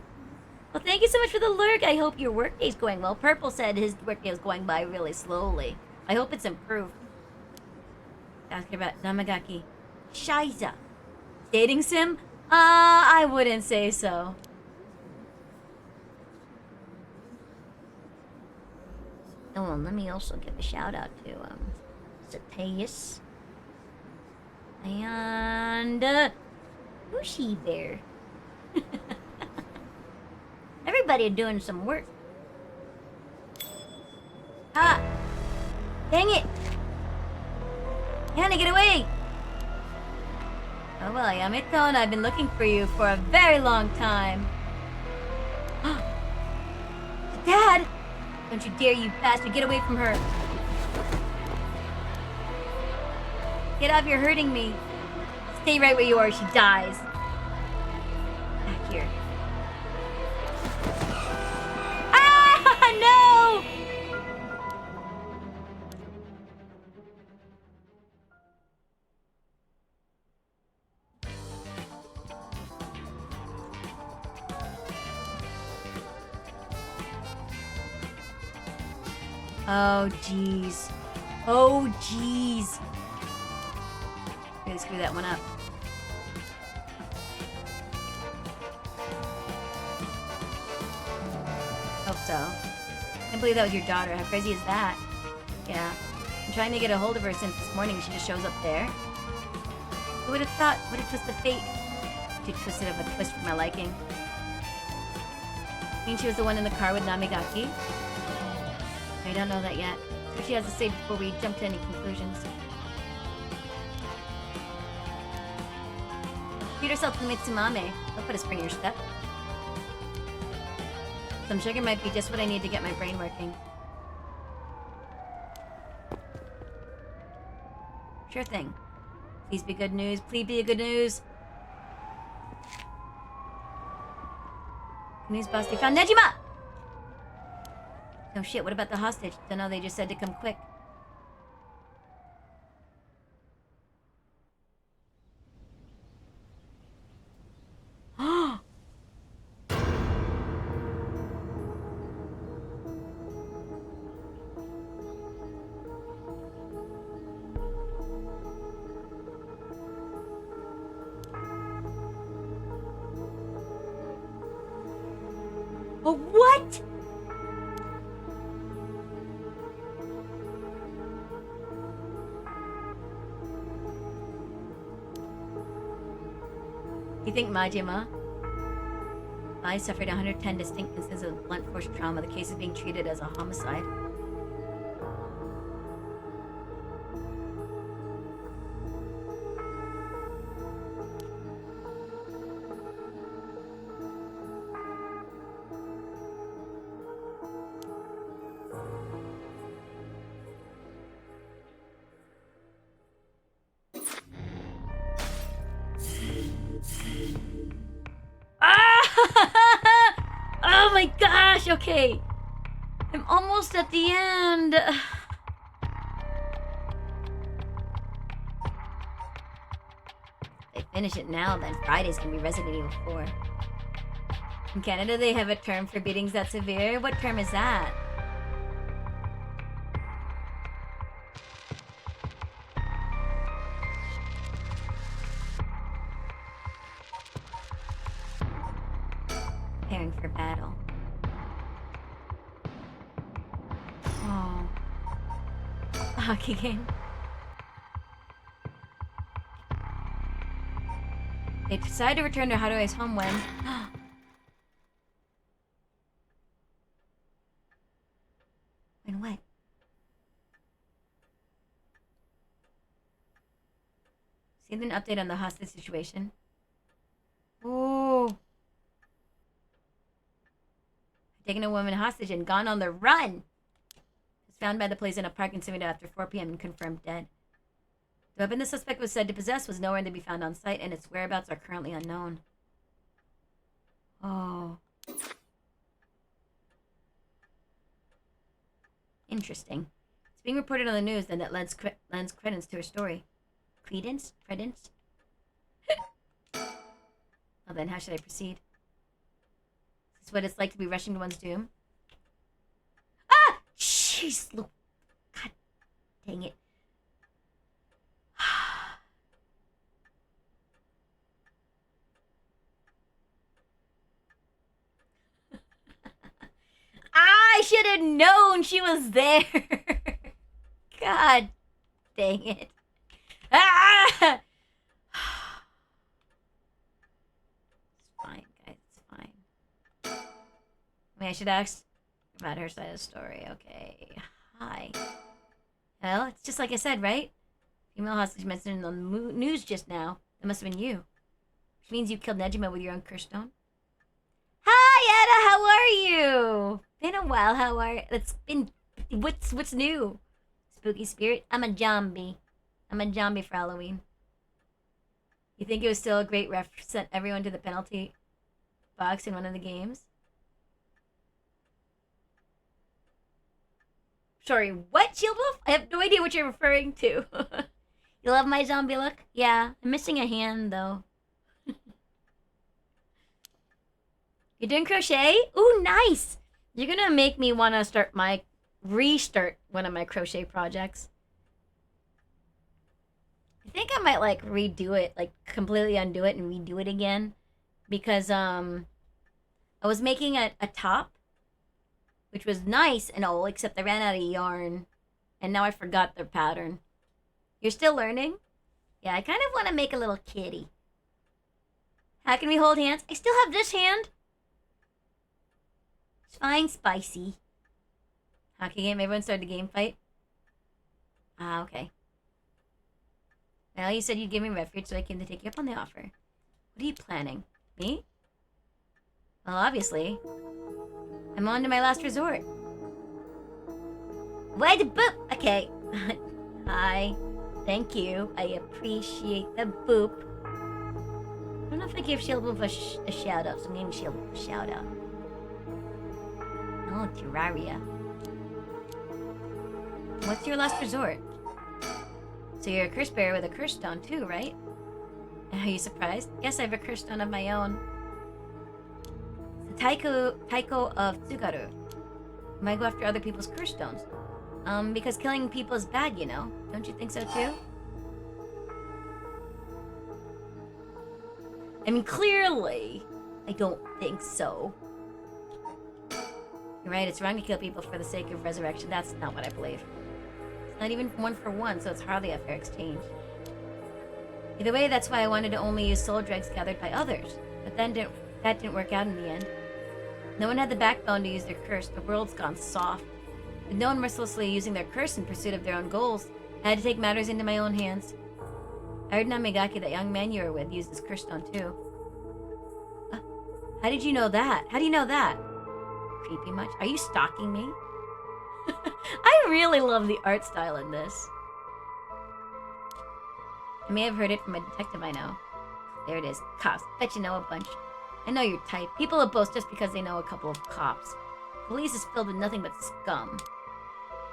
Well, thank you so much for the lurk. I hope your workday's going well. Purple said his workday was going by really slowly. I hope it's improved. Asking about Namagaki. Shiza. Dating sim? I wouldn't say so. Oh, well, let me also give a shout out to, Sateus. And, Ushi Bear. Everybody doing some work. Ah! Dang it! Hannah, get away! Oh well, Yamito, and I've been looking for you for a very long time. Dad! Don't you dare, you bastard! Get away from her! Get up, you're hurting me. Stay right where you are, she dies. Back here. Ah, no! Oh, jeez. Oh, jeez. Really screw that one up. Hope so. Can't believe that was your daughter. How crazy is that? Yeah. I'm trying to get a hold of her since this morning. She just shows up there. Who would have thought? What a twist of fate. Too twisted of a twist for my liking. I mean, she was the one in the car with Namigaki? I don't know that yet. So she has to say before we jump to any conclusions. Treat yourself to Mitsumame. Don't put a spring in your step. Some sugar might be just what I need to get my brain working. Sure thing. Please be good news. Please be good news. Good news, boss. They found Nejima! Oh shit, what about the hostage? Don't know, they just said to come quick. Oh, what? You think Majima? I suffered 110 distinct instances of blunt force trauma. The case is being treated as a homicide. Oh my gosh, okay. I'm almost at the end. If they finish it now, then Friday's gonna be Resident Evil 4. In Canada, they have a term for beatings that severe. What term is that? Preparing for battle. Oh. A hockey game. They decide to return to Harue's home when... When what? See an update on the hostage situation. Oh. Taking a woman hostage and gone on the run. Was found by the police in a parking simulator after 4 p.m. and confirmed dead. The weapon the suspect was said to possess was nowhere to be found on site, and its whereabouts are currently unknown. Oh. Interesting. It's being reported on the news, then that lends credence to her story. Credence? Credence? Well then, how should I proceed? Is this what it's like to be rushing to one's doom? Ah! Jeez, look. God dang it. I should have known she was there. God dang it. Ah! It's fine, guys. It's fine. I mean, I should ask about her side of the story. Okay. Hi. Well, it's just like I said, right? Female hostage mentioned on the news just now. That must have been you. Which means you killed Nejima with your own curse stone. Hi, Etta. How are you? Been a while. How are? It's been. What's new? Spooky spirit. I'm a zombie. I'm a zombie for Halloween. You think it was still a great ref sent everyone to the penalty box in one of the games? Sorry, what, Shield Wolf? I have no idea what you're referring to. You love my zombie look? Yeah, I'm missing a hand though. You're doing crochet? Ooh, nice! You're gonna make me want to restart one of my crochet projects. I think I might, like, redo it, like, completely undo it and redo it again. Because, I was making a top, which was nice and all, except I ran out of yarn. And now I forgot the pattern. You're still learning? Yeah, I kind of want to make a little kitty. How can we hold hands? I still have this hand. It's fine, Spicy. Hockey game? Everyone started the game fight? Ah, okay. Well, you said you'd give me refuge, so I came to take you up on the offer. What are you planning? Me? Well, obviously. I'm on to my last resort. Why the boop? Okay. Hi. Thank you. I appreciate the boop. I don't know if I gave Shield Wolf a shout out, so I'm giving Shield Wolf a shout out. Oh, Terraria. What's your last resort? So you're a curse bearer with a curse stone too, right? Are you surprised? Yes, I have a curse stone of my own. It's the Taiko of Tsugaru. Why go after other people's curse stones? Because killing people is bad, you know. Don't you think so too? I mean, clearly, I don't think so. You're right, it's wrong to kill people for the sake of resurrection. That's not what I believe. It's not even 1 for 1, so it's hardly a fair exchange. Either way, that's why I wanted to only use soul dregs gathered by others. But then that didn't work out in the end. No one had the backbone to use their curse. The world's gone soft. With no one mercilessly using their curse in pursuit of their own goals, I had to take matters into my own hands. I heard Namigaki, that young man you were with, used his curse stone too. How did you know that? How do you know that? Creepy much? Are you stalking me? I really love the art style in this. I may have heard it from a detective I know. There it is. Cops. Bet you know a bunch. I know your type. People will boast just because they know a couple of cops. Police is filled with nothing but scum.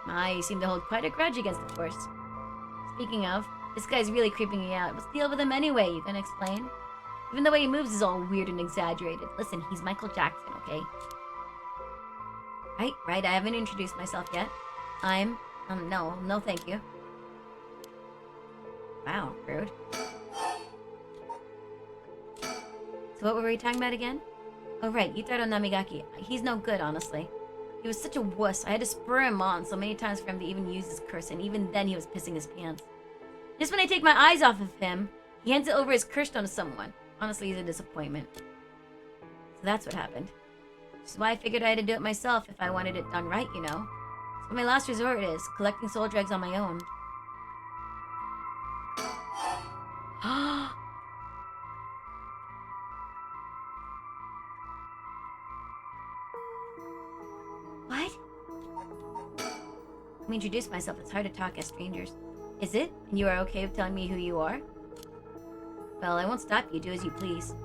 My, you seem to hold quite a grudge against the force. Speaking of, this guy's really creeping me out. What's the deal with him anyway? You gonna explain? Even the way he moves is all weird and exaggerated. Listen, he's Michael Jackson, okay? Right, I haven't introduced myself yet. I'm... no thank you. Wow, rude. So what were we talking about again? Oh right, Yutaro Namigaki. He's no good, honestly. He was such a wuss. I had to spur him on so many times for him to even use his curse, and even then he was pissing his pants. Just when I take my eyes off of him, he hands it over his curse stone to someone. Honestly, he's a disappointment. So that's what happened. Which is why I figured I had to do it myself if I wanted it done right, you know? It's what my last resort is, collecting soul dregs on my own. What? Let me introduce myself. It's hard to talk as strangers. Is it? And you are okay with telling me who you are? Well, I won't stop you. Do as you please.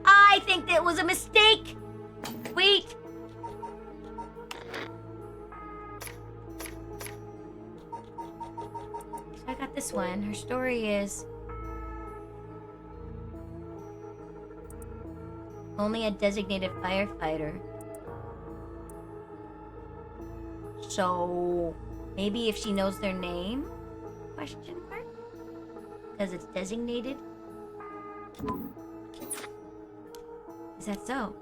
I think that was a mistake! Wait! So I got this one. Her story is... only a designated firefighter. So... maybe if she knows their name? Question mark? Because it's designated? Is that so?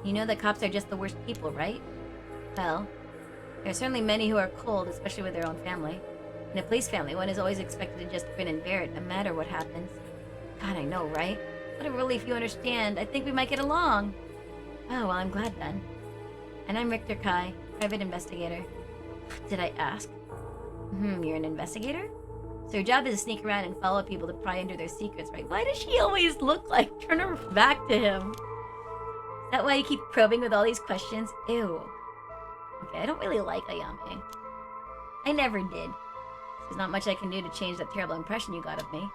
You know that cops are just the worst people, right? Well, there are certainly many who are cold, especially with their own family. In a police family, one is always expected to just grin and bear it, no matter what happens. God, I know, right? What a relief you understand. I think we might get along. Oh, well, I'm glad then. And I'm Richter Kai, private investigator. Did I ask? You're an investigator? So your job is to sneak around and follow people to pry into their secrets, right? Why does she always look like turn her back to him? Is that why you keep probing with all these questions? Ew. Okay, I don't really like Ayame. I never did. There's not much I can do to change that terrible impression you got of me.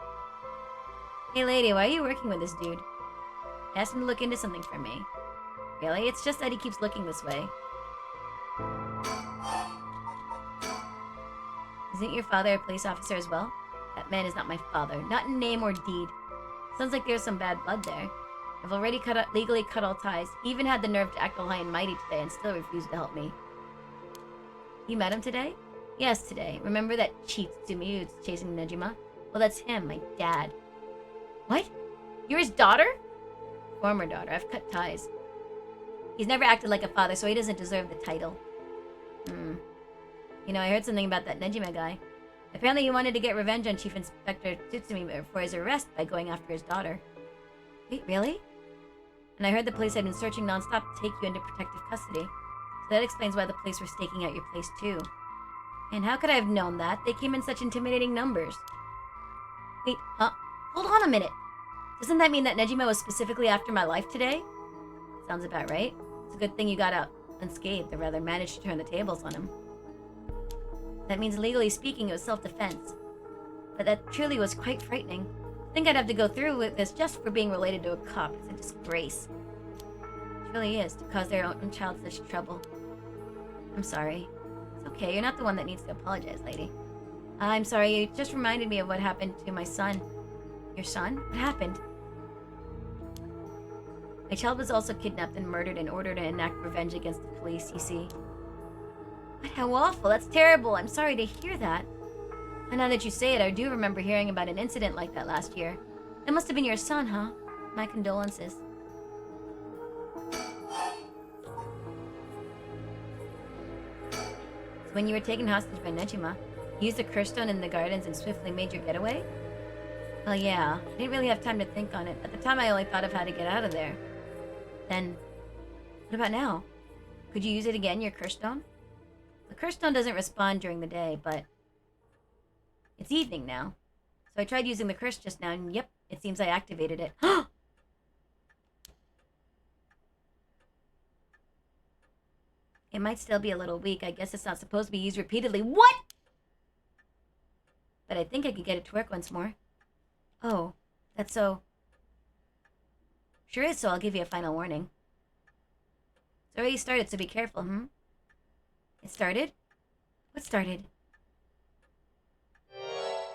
Hey lady, why are you working with this dude? I asked him to look into something for me. Really? It's just that he keeps looking this way. Isn't your father a police officer as well? That man is not my father, not in name or deed. Sounds like there's some bad blood there. I've already legally cut all ties. He even had the nerve to act all high and mighty today and still refused to help me. You met him today? Yes, today. Remember that cheat Tsumi who's chasing Nejima? Well, that's him, my dad. What? You're his daughter? Former daughter. I've cut ties. He's never acted like a father, so he doesn't deserve the title. You know, I heard something about that Nejima guy. Apparently he wanted to get revenge on Chief Inspector Tsutsumi for his arrest by going after his daughter. Wait, really? And I heard the police had been searching non-stop to take you into protective custody. So that explains why the police were staking out your place too. And how could I have known that? They came in such intimidating numbers. Wait, hold on a minute. Doesn't that mean that Nejima was specifically after my life today? Sounds about right. It's a good thing you got out unscathed, or rather managed to turn the tables on him. That means, legally speaking, it was self-defense. But that truly was quite frightening. I think I'd have to go through with this just for being related to a cop. It's a disgrace. It really is, to cause their own child such trouble. I'm sorry. It's okay, you're not the one that needs to apologize, lady. I'm sorry, you just reminded me of what happened to my son. Your son? What happened? My child was also kidnapped and murdered in order to enact revenge against the police, you see. What? How awful. That's terrible. I'm sorry to hear that. And now that you say it, I do remember hearing about an incident like that last year. That must have been your son, huh? My condolences. So when you were taken hostage by Nejima, you used the curse stone in the gardens and swiftly made your getaway? Well, yeah. I didn't really have time to think on it. At the time, I only thought of how to get out of there. Then, what about now? Could you use it again, your curse stone? The curse stone doesn't respond during the day, but it's evening now. So I tried using the curse just now, and yep, it seems I activated it. It might still be a little weak. I guess it's not supposed to be used repeatedly. What? But I think I could get it to work once more. Oh, that's so... Sure is, so I'll give you a final warning. It's already started, so be careful, It started? What started?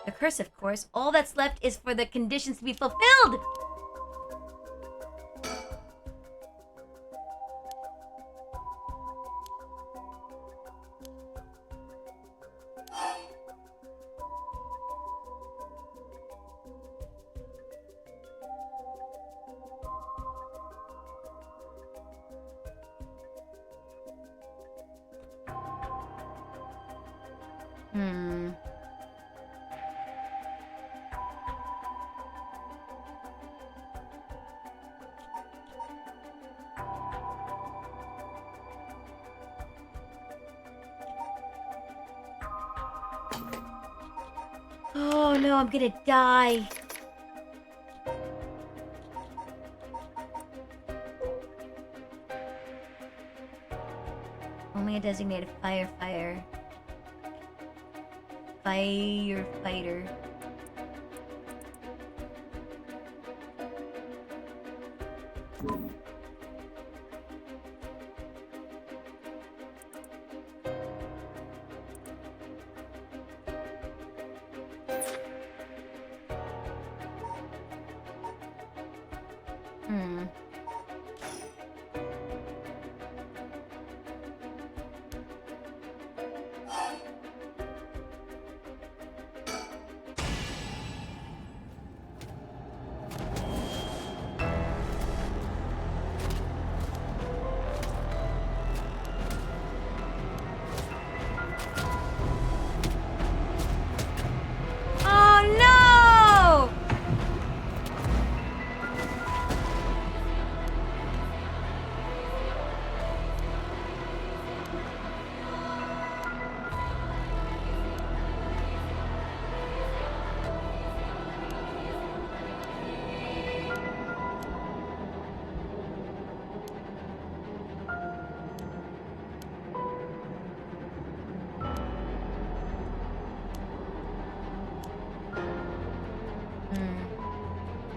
The curse, of course. All that's left is for the conditions to be fulfilled! Oh no, I'm gonna die. Only a designated firefighter. Firefighter. Hmm. Oh no!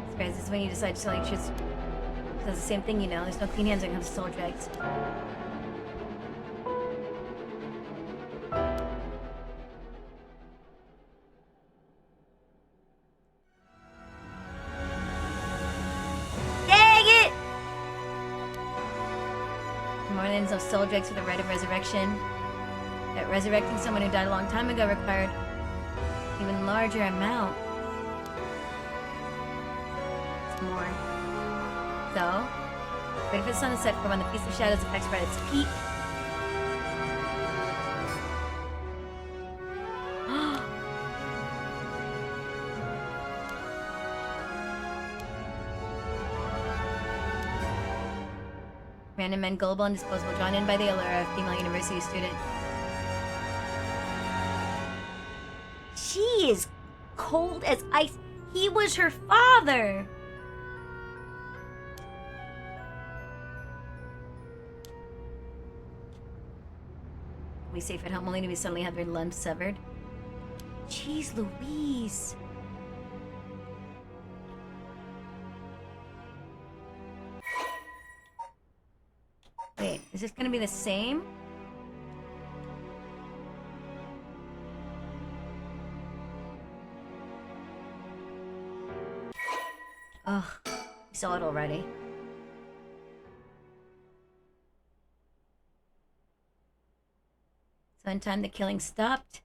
Surprise, this is when you decide to like choose. Does the same thing, you know. There's no clean hands when it comes to soul drags. Dang it! Mornings of soul drags for the rite of resurrection. That resurrecting someone who died a long time ago required even larger amount. More. So, wait for the sun to set for when the Feast of Shadows affects right at its peak. Random men, gullible and disposable, drawn in by the allure of a female university student. She is cold as ice. He was her father. We safe at home only to be suddenly have their limbs severed. Jeez Louise. Wait, is this gonna be the same? Ugh, we saw it already. So in time the killing stopped.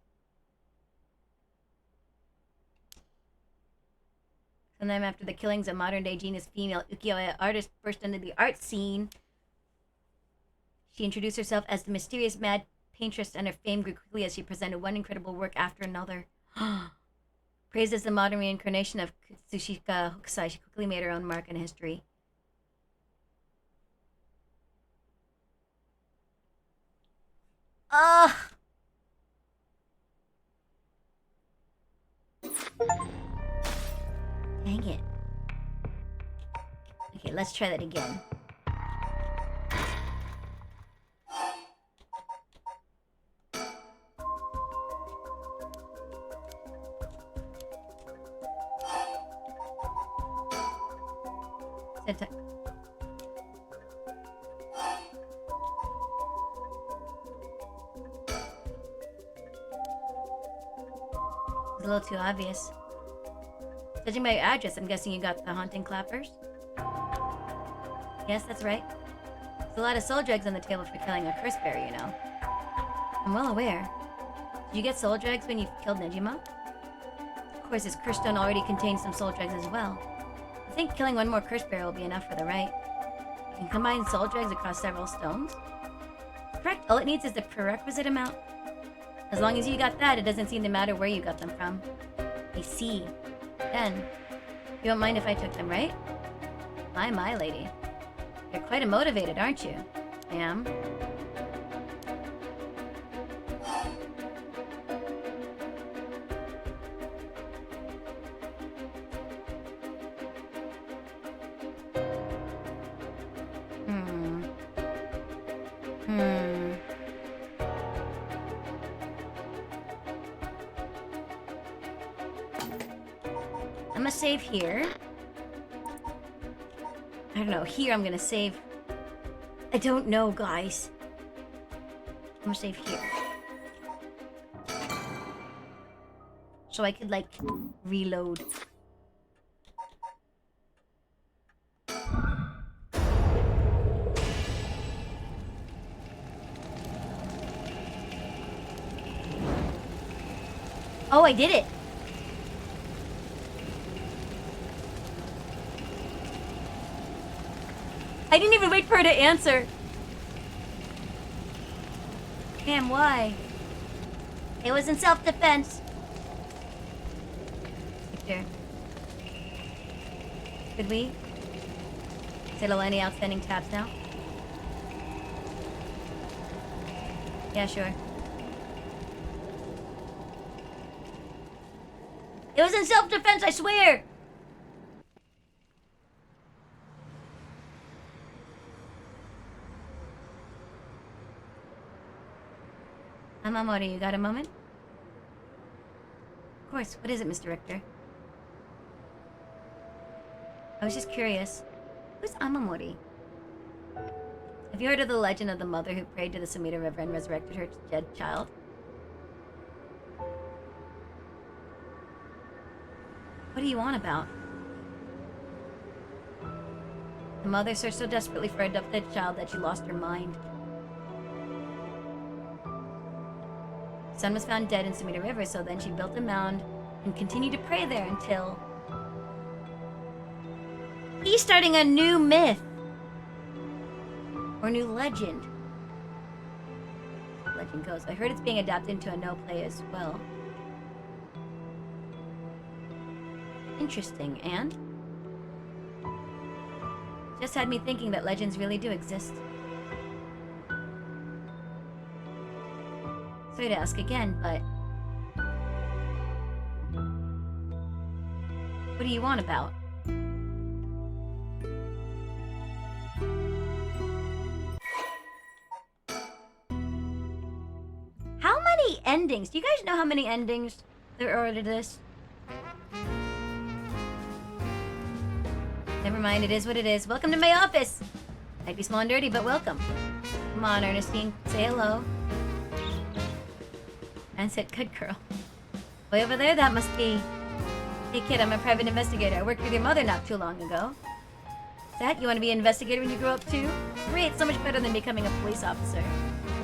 Sometime after the killings, a modern-day genius female ukiyo-e artist burst into the art scene. She introduced herself as the mysterious mad paintress, and her fame grew quickly as she presented one incredible work after another. Praised as the modern reincarnation of Katsushika Hokusai, she quickly made her own mark in history. Ugh! Dang it. Okay, let's try that again. It's a little too obvious. Judging by your address, I'm guessing you got the haunting clappers? Yes, that's right. There's a lot of soul dregs on the table for killing a curse bearer, you know. I'm well aware. Did you get soul dregs when you killed Nejima? Of course, this curse stone already contains some soul dregs as well. I think killing one more curse bearer will be enough for the rite. You can combine soul dregs across several stones. Correct, all it needs is the prerequisite amount. As long as you got that, it doesn't seem to matter where you got them from. I see. Then, you don't mind if I took them, right? My lady. You're quite motivated, aren't you? I am. save here. I don't know. Here I'm gonna save. I don't know, guys. I'm gonna save here. So I could, like, reload. Oh, I did it! I didn't even wait for her to answer. Damn, why? It was in self-defense. Victor. Could we settle any outstanding tabs now? Yeah, sure. It was in self-defense, I swear! Amamori, you got a moment? Of course. What is it, Mr. Richter? I was just curious. Who's Amamori? Have you heard of the legend of the mother who prayed to the Sumida River and resurrected her dead child? What do you want about? The mother searched so desperately for a adopted child that she lost her mind. The son was found dead in Sumida River, so then she built a mound and continued to pray there until... He's starting a new myth! Or new legend. Legend goes. I heard it's being adapted into a no play as well. Interesting, and? Just had me thinking that legends really do exist. Sorry to ask again, but... What do you want about? How many endings? Do you guys know how many endings there are to this? Never mind, it is what it is. Welcome to my office! Might be small and dirty, but welcome. Come on, Ernestine. Say hello. And said, good girl. Way over there, that must be... Hey kid, I'm a private investigator. I worked with your mother not too long ago. Is that? You want to be an investigator when you grow up too? Great, so much better than becoming a police officer.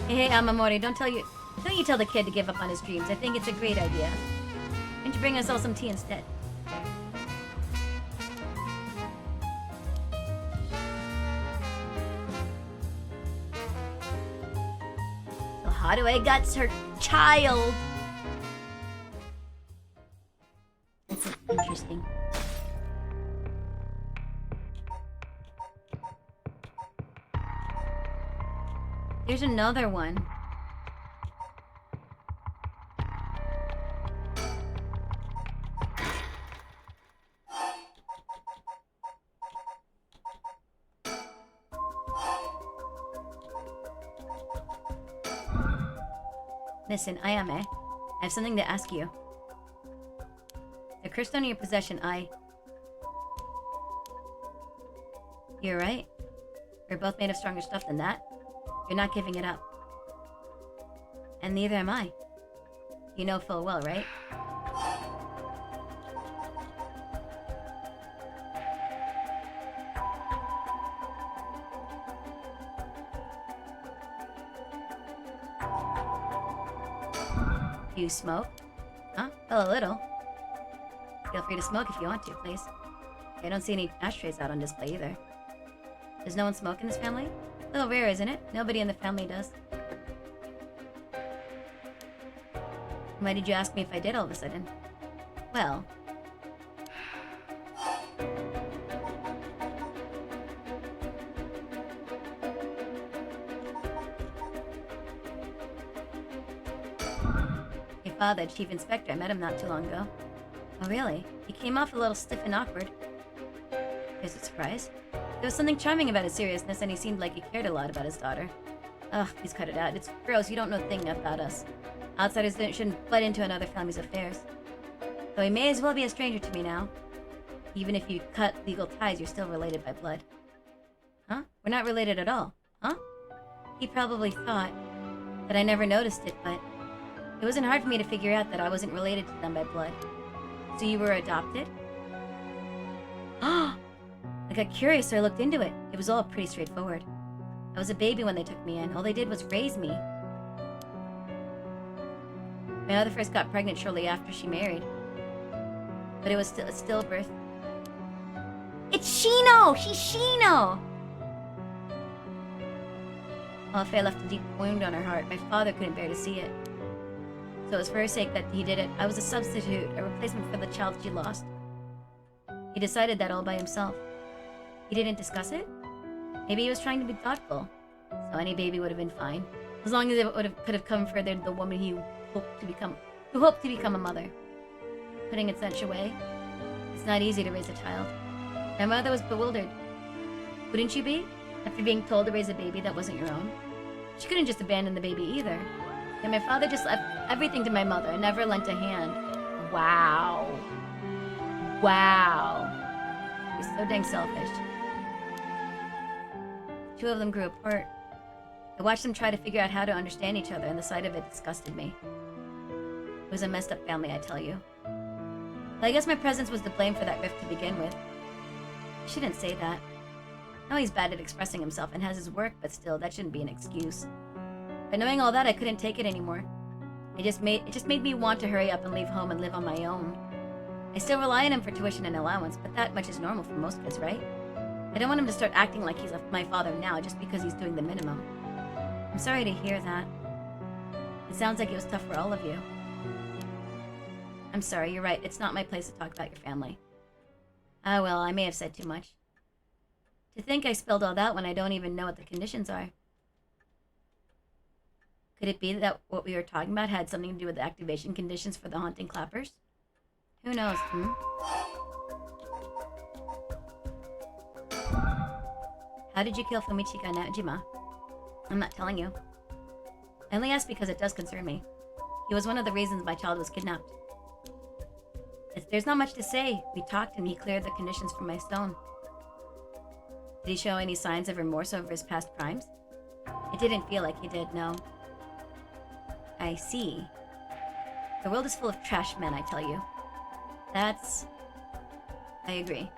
Hey, Amamori, don't you tell the kid to give up on his dreams. I think it's a great idea. Why don't you bring us all some tea instead? So how do I get her child? That's interesting. There's another one. Listen, Ayame, I have something to ask you. The cursed stone in your possession, You're right. We're both made of stronger stuff than that. You're not giving it up. And neither am I. You know full well, right? You smoke? Huh? Well, a little. Feel free to smoke if you want to, please. I don't see any ashtrays out on display either. Does no one smoke in this family? A little rare, isn't it? Nobody in the family does. Why did you ask me if I did all of a sudden? Well... Your father, Chief Inspector, I met him not too long ago. Oh, really? He came off a little stiff and awkward. Is it a surprise? There was something charming about his seriousness, and he seemed like he cared a lot about his daughter. Ugh, please cut it out. It's gross. You don't know a thing about us. Outsiders shouldn't butt into another family's affairs. Though he may as well be a stranger to me now. Even if you cut legal ties, you're still related by blood. Huh? We're not related at all. Huh? He probably thought that I never noticed it, but it wasn't hard for me to figure out that I wasn't related to them by blood. So you were adopted? I got curious, so I looked into it. It was all pretty straightforward. I was a baby when they took me in. All they did was raise me. My mother first got pregnant shortly after she married. But it was still a stillbirth. It's Shino! She's Shino! While Faye left a deep wound on her heart, my father couldn't bear to see it. So it was for her sake that he did it. I was a substitute, a replacement for the child she lost. He decided that all by himself. He didn't discuss it? Maybe he was trying to be thoughtful. So any baby would have been fine. As long as it could have come further the woman who hoped to become a mother. Putting it such a way, it's not easy to raise a child. My mother was bewildered. Wouldn't you be? After being told to raise a baby that wasn't your own? She couldn't just abandon the baby either. And my father just left everything to my mother and never lent a hand. Wow. Wow. He's so dang selfish. The two of them grew apart. I watched them try to figure out how to understand each other, and the sight of it disgusted me. It was a messed up family, I tell you. But I guess my presence was to blame for that rift to begin with. I shouldn't say that. I know he's bad at expressing himself and has his work, but still, that shouldn't be an excuse. But knowing all that, I couldn't take it anymore. It just made me want to hurry up and leave home and live on my own. I still rely on him for tuition and allowance, but that much is normal for most kids, right? I don't want him to start acting like he's my father now just because he's doing the minimum. I'm sorry to hear that. It sounds like it was tough for all of you. I'm sorry, you're right. It's not my place to talk about your family. Ah, well, I may have said too much. To think I spilled all that when I don't even know what the conditions are. Could it be that what we were talking about had something to do with the activation conditions for the haunting clappers? Who knows, How did you kill Fumichika Najima? I'm not telling you. I only ask because it does concern me. He was one of the reasons my child was kidnapped. There's not much to say. We talked and he cleared the conditions from my stone. Did he show any signs of remorse over his past crimes? It didn't feel like he did, no. I see. The world is full of trash men, I tell you. I agree.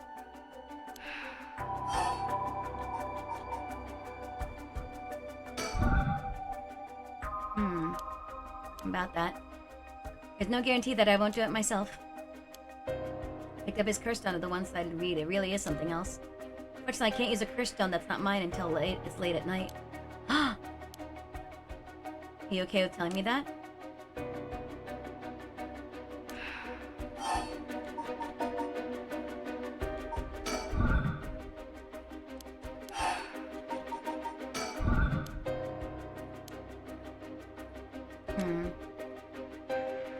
About that. There's no guarantee that I won't do it myself. Picked up his curse stone of the one-sided reed. It really is something else. Fortunately, I can't use a curse stone that's not mine until it's late at night. Are you okay with telling me that?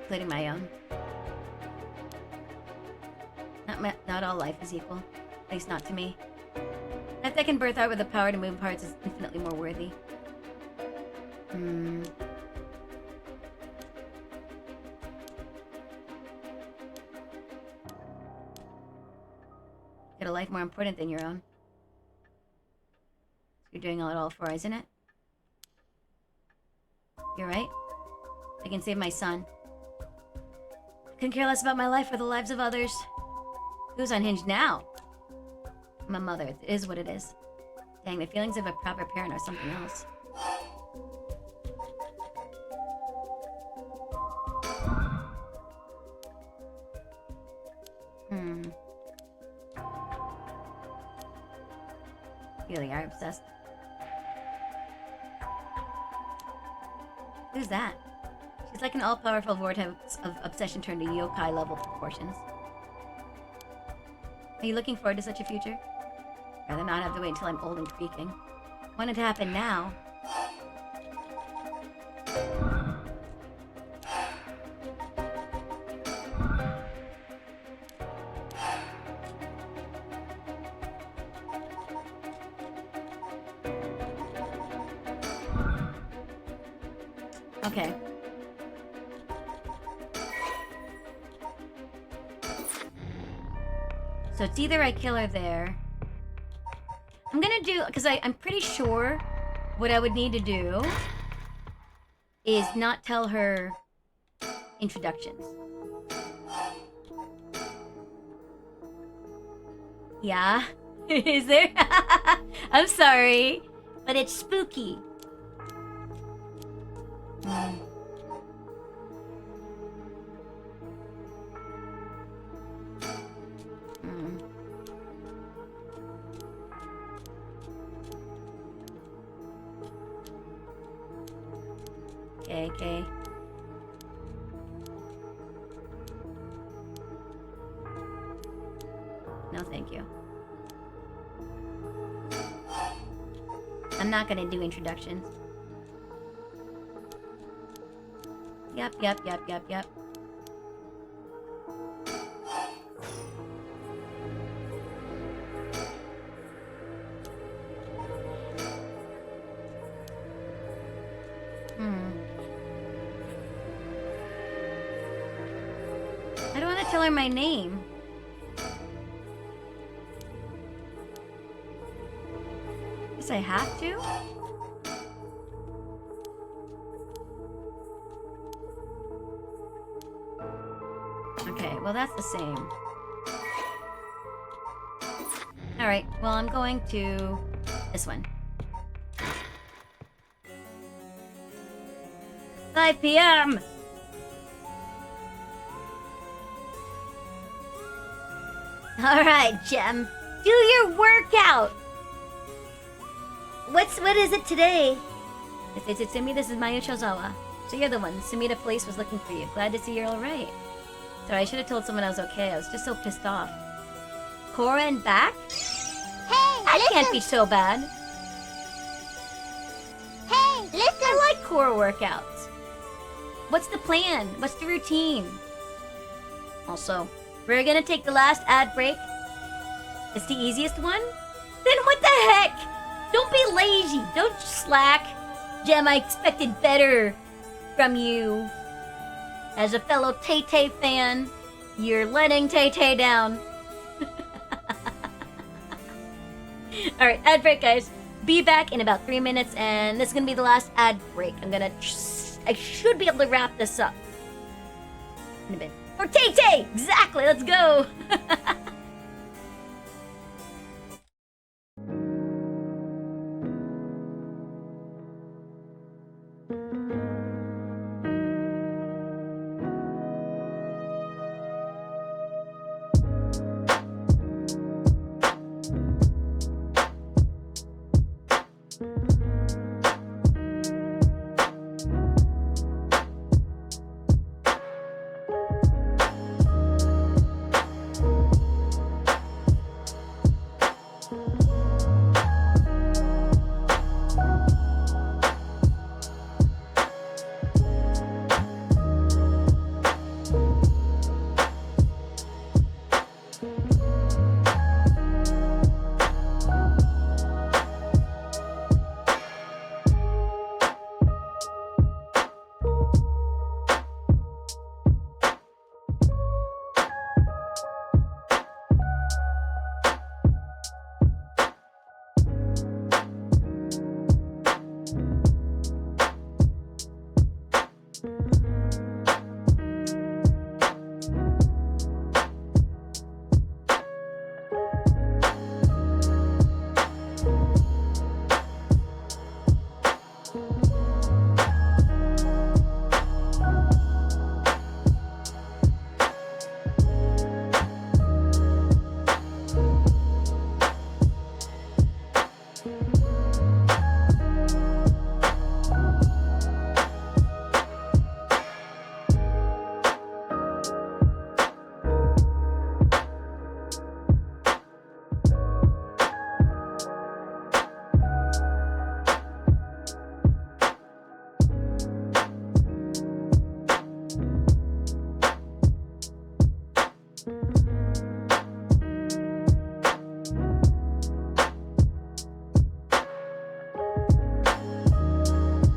Including my own. Not all life is equal. At least not to me. If I can birth out with the power to move parts is infinitely more worthy. Get a life more important than your own. You're doing it all for, isn't it? You're right. I can save my son. I couldn't care less about my life or the lives of others. Who's unhinged now? I'm a mother. It is what it is. Dang, the feelings of a proper parent are something else. You really are obsessed. Who's that? She's like an all-powerful vortex of obsession turned to yokai-level proportions. Are you looking forward to such a future? Rather not have to wait until I'm old and creaking. I want it to happen now. Okay. So it's either I kill her there. I'm gonna do, because I'm pretty sure what I would need to do is not tell her introductions. Yeah? Is there? I'm sorry, but it's spooky. Okay. No, thank you. I'm not gonna do introductions. Yep. I don't want to tell her my name. Guess I have to? Okay, well that's the same. Alright, well I'm going to this one. 5 p.m. Alright, Gem. Do your workout! What is it today? It's Sumi, this is Mayu Shozawa. So you're the one. Sumida Police was looking for you. Glad to see you're alright. Sorry, I should have told someone I was okay. I was just so pissed off. Cora and back? Hey, That can't be so bad. Hey, listen. I like core workouts. What's the plan? What's the routine? Also, we're gonna take the last ad break. It's the easiest one? Then what the heck? Don't be lazy. Don't slack. Gem, I expected better from you. As a fellow Tay-Tay fan, you're letting Tay-Tay down. Alright, ad break, guys. Be back in about 3 minutes, and this is gonna be the last ad break. I should be able to wrap this up in a bit. For Tay-Tay! Exactly, let's go!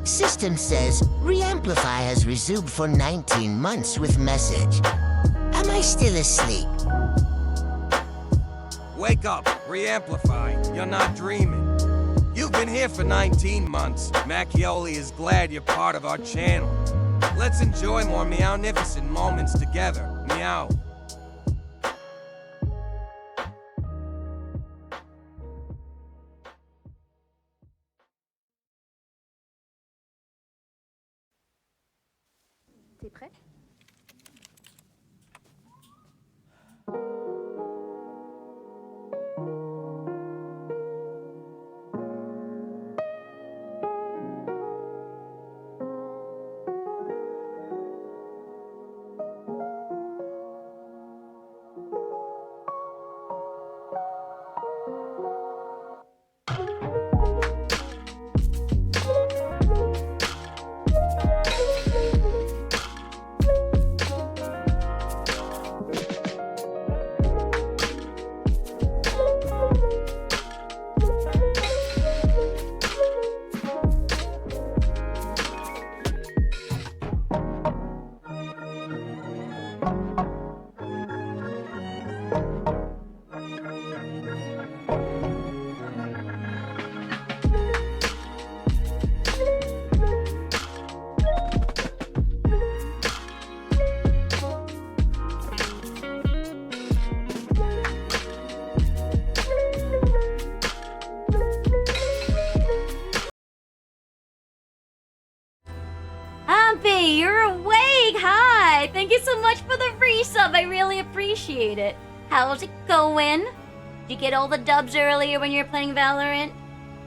System says Reamplify has resumed for 19 months with message. Am I still asleep? Wake up, re-amplify. You're not dreaming. You've been here for 19 months. Macchioli is glad you're part of our channel. Let's enjoy more meownificent moments together. Meow. T'es prêt? Ampy, you're awake! Hi! Thank you so much for the resub, I really appreciate it. How's it going? Did you get all the dubs earlier when you were playing Valorant?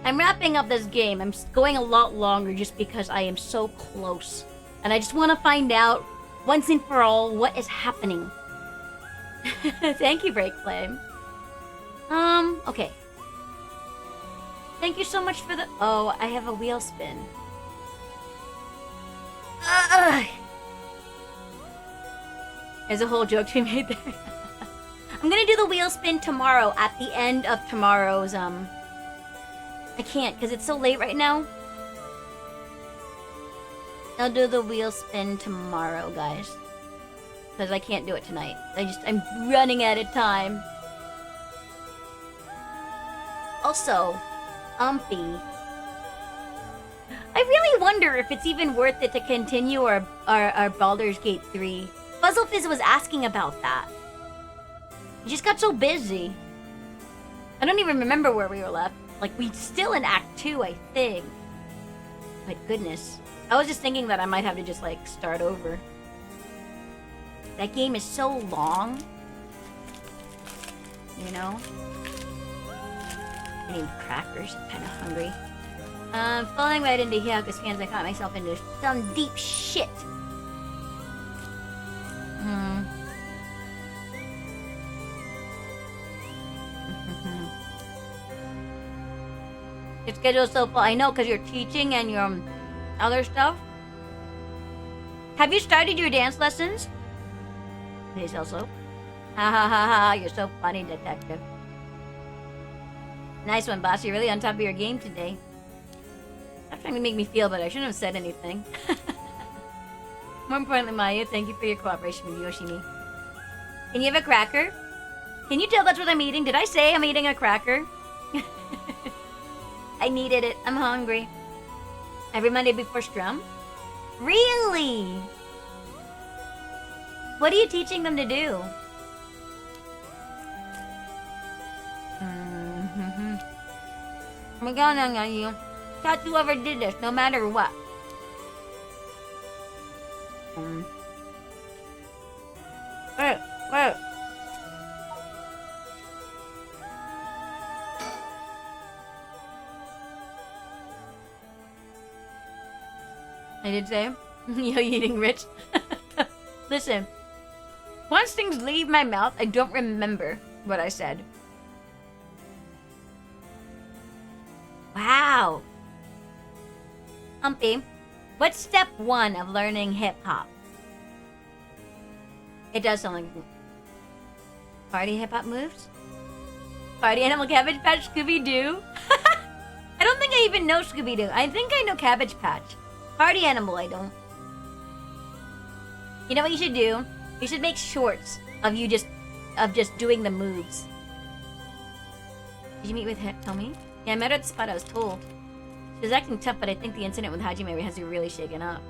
I'm wrapping up this game. I'm going a lot longer just because I am so close. And I just want to find out, once and for all, what is happening. Thank you, Break Flame. Okay. Thank you so much for the... Oh, I have a wheel spin. There's a whole joke to be made there. I'm gonna do the wheel spin tomorrow at the end of tomorrow's, I can't, because it's so late right now. I'll do the wheel spin tomorrow, guys. Because I can't do it tonight. I'm running out of time. Also, Umpy. I really wonder if it's even worth it to continue our Baldur's Gate 3. Fuzzlefizz was asking about that. He just got so busy. I don't even remember where we were left. Like, we still in Act 2, I think. My goodness. I was just thinking that I might have to just, like, start over. That game is so long. You know? I need crackers. I'm kind of hungry. Falling right into here because fans, I caught myself into some deep shit. Your schedule's so full. I know, because you're teaching and your other stuff. Have you started your dance lessons? Please also. Ha ha ha ha, you're so funny, detective. Nice one, boss. You're really on top of your game today. Stop trying to make me feel better. I shouldn't have said anything. More importantly, Maya, thank you for your cooperation with Yoshimi. Can you have a cracker? Can you tell that's what I'm eating? Did I say I'm eating a cracker? I needed it. I'm hungry. Every Monday before Strum? Really? What are you teaching them to do? I'm gonna on you. Thought you ever did this, no matter what. Wait. I did say, you're eating rich. Listen, once things leave my mouth, I don't remember what I said. Wow. Humpy, what's step 1 of learning hip-hop? It does sound like... Party hip-hop moves? Party Animal, Cabbage Patch, Scooby-Doo? I don't think I even know Scooby-Doo. I think I know Cabbage Patch. Party Animal, I don't. You know what you should do? You should make shorts of you just doing the moves. Did you meet with Tomi? Yeah, I met her at the spot I was told. She was acting tough, but I think the incident with Hajime has her really shaken up.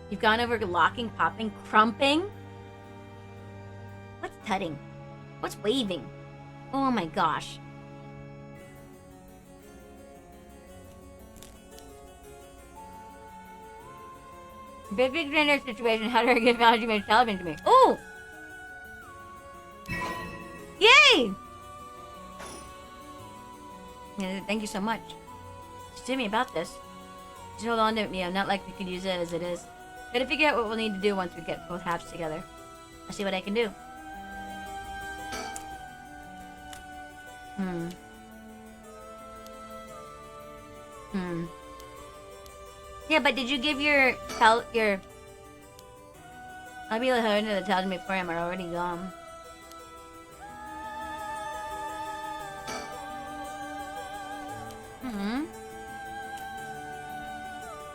You've gone over locking, popping, crumping? What's tutting? What's waving? Oh my gosh. Big dinner situation. How did I get Hajime television to me? Oh! Yay! Yeah, thank you so much. She told me about this. Just hold on to me. I'm not like we could use it as it is. Gotta figure out what we'll need to do once we get both halves together. I'll see what I can do. Yeah, but did you give your... I'll be able to head into the talisman before I'm already gone.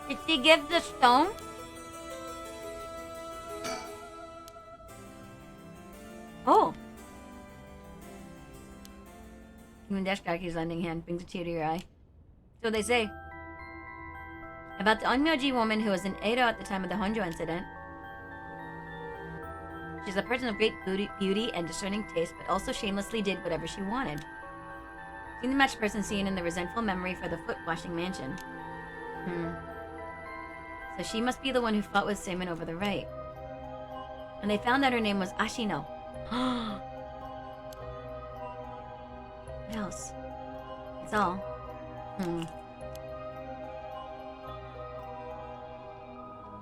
Did she give the stone? Oh. Even Deshkaki's lending hand brings a tear to your eye. So they say. About the Onmyoji woman who was in Edo at the time of the Honjo incident. She's a person of great beauty and discerning taste, but also shamelessly did whatever she wanted. Seen the matched person seen in the resentful memory for the foot-washing mansion. So she must be the one who fought with Seimon over the right. And they found that her name was Ashino. What else? That's all.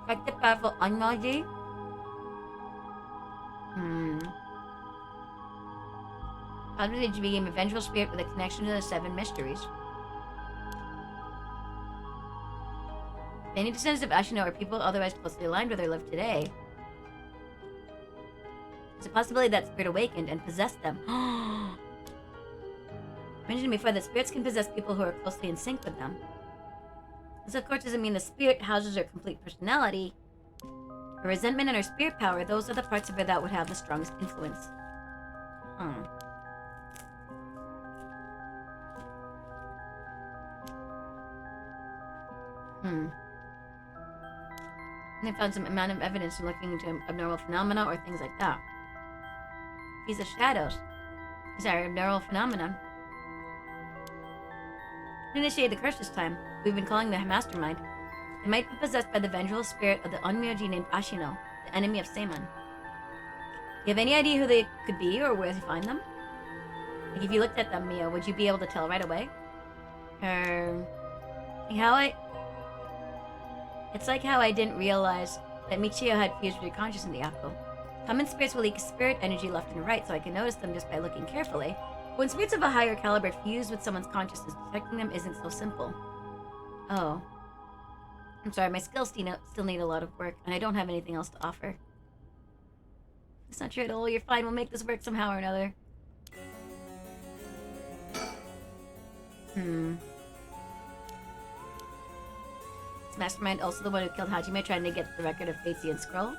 Like the powerful Onmyoji? Possibly she became a vengeful spirit with a connection to the 7 mysteries. Many descendants of Ashino or people otherwise closely aligned with her live today. There's a possibility that spirit awakened and possessed them. Mentioned before that spirits can possess people who are closely in sync with them. This of course doesn't mean the spirit houses her complete personality. Her resentment and her spirit power, those are the parts of her that would have the strongest influence. And they found some amount of evidence in looking into abnormal phenomena or things like that. These are shadows. These are abnormal phenomenon. To initiate the curse this time, we've been calling the mastermind. They might be possessed by the vengeful spirit of the Onmyoji named Ashino, the enemy of Seimon. Do you have any idea who they could be or where to find them? Like if you looked at them, Mio, would you be able to tell right away? It's like how I didn't realize that Michio had fused with your conscious in the Akko. Common spirits will leak spirit energy left and right, so I can notice them just by looking carefully. But when spirits of a higher caliber fuse with someone's consciousness, detecting them isn't so simple. Oh. I'm sorry, my skills still need a lot of work, and I don't have anything else to offer. It's not true at all. You're fine. We'll make this work somehow or another. Is Mastermind also the one who killed Hajime trying to get the record of Fatezian Scroll?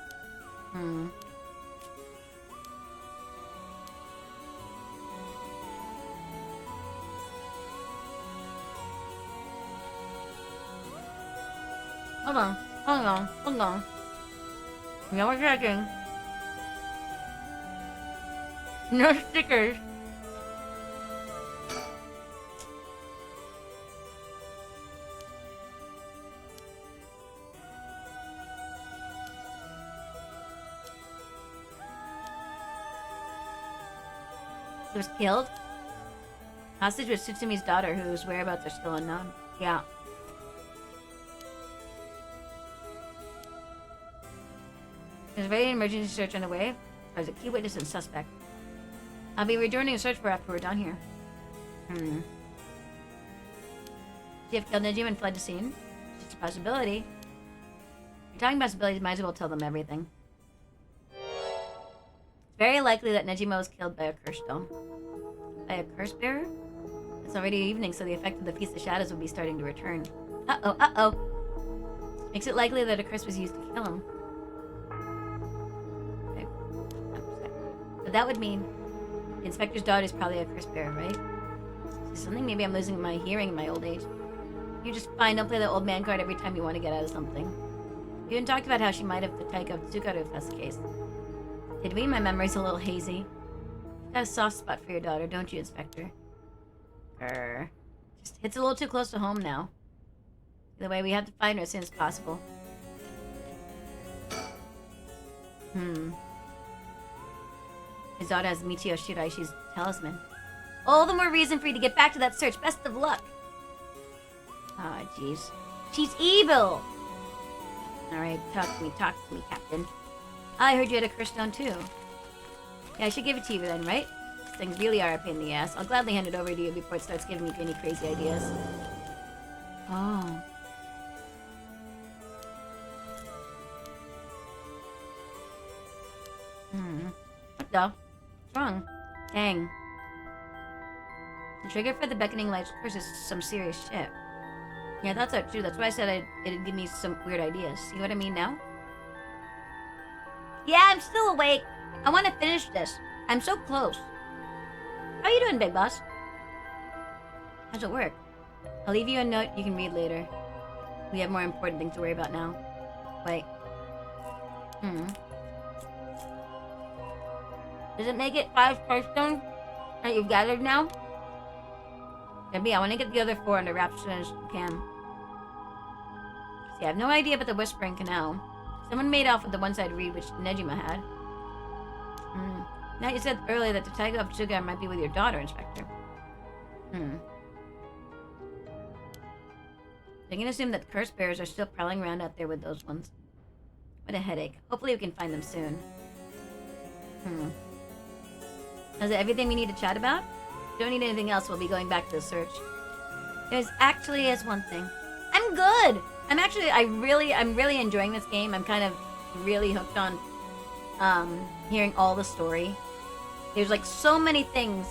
Hold on. No checking. No stickers. He was killed? Hostage was Tsutsumi daughter, whose whereabouts are still unknown. Yeah. There's a very emergency search on the way. There's a key witness and suspect. I'll be rejoining a search for after we're done here. You have killed Nejima and fled the scene? It's just a possibility. If you're talking possibilities, might as well tell them everything. It's very likely that Nejima was killed by a curse stone. By a curse bearer? It's already evening, so the effect of the Piece of Shadows will be starting to return. Uh-oh. Makes it likely that a curse was used to kill him. Okay. But that would mean The inspector's daughter is probably a curse bearer, right? Is something maybe I'm losing my hearing in my old age. You're just fine, don't play the old man card every time you want to get out of something. You even talked about how she might have the type of Tsukaru if that's the case. Did we? My memory's a little hazy. You've got a soft spot for your daughter, don't you, Inspector? Just hits a little too close to home now. Either way, we have to find her as soon as possible. His daughter has Michio Shiraishi's talisman. All the more reason for you to get back to that search. Best of luck. Ah, jeez. She's evil! Alright, talk to me, Captain. I heard you had a curse stone too. Yeah, I should give it to you then, right? These things really are a pain in the ass. I'll gladly hand it over to you before it starts giving me any crazy ideas. Oh. What the? What's wrong? Dang. The trigger for the beckoning lights curse is some serious shit. Yeah, that's true. That's why I said it'd give me some weird ideas. See what I mean now? Yeah, I'm still awake. I want to finish this. I'm so close. How you doing, Big Boss? How's it work? I'll leave you a note you can read later. We have more important things to worry about now. Wait. Does it make it 5 stones that you've gathered now? Maybe I want to get the other 4 under wraps as soon as you can. See, I have no idea about the Whispering Canal. Someone made off with the one-side reed which Nejima had. Now you said earlier that the Taiga of Tsuga might be with your daughter, Inspector. I can assume that the curse bearers are still prowling around out there with those ones. What a headache. Hopefully we can find them soon. Is it everything we need to chat about? If you don't need anything else, we'll be going back to the search. There's actually is one thing. I'm good! I'm really enjoying this game. I'm kind of really hooked on hearing all the story. There's like so many things,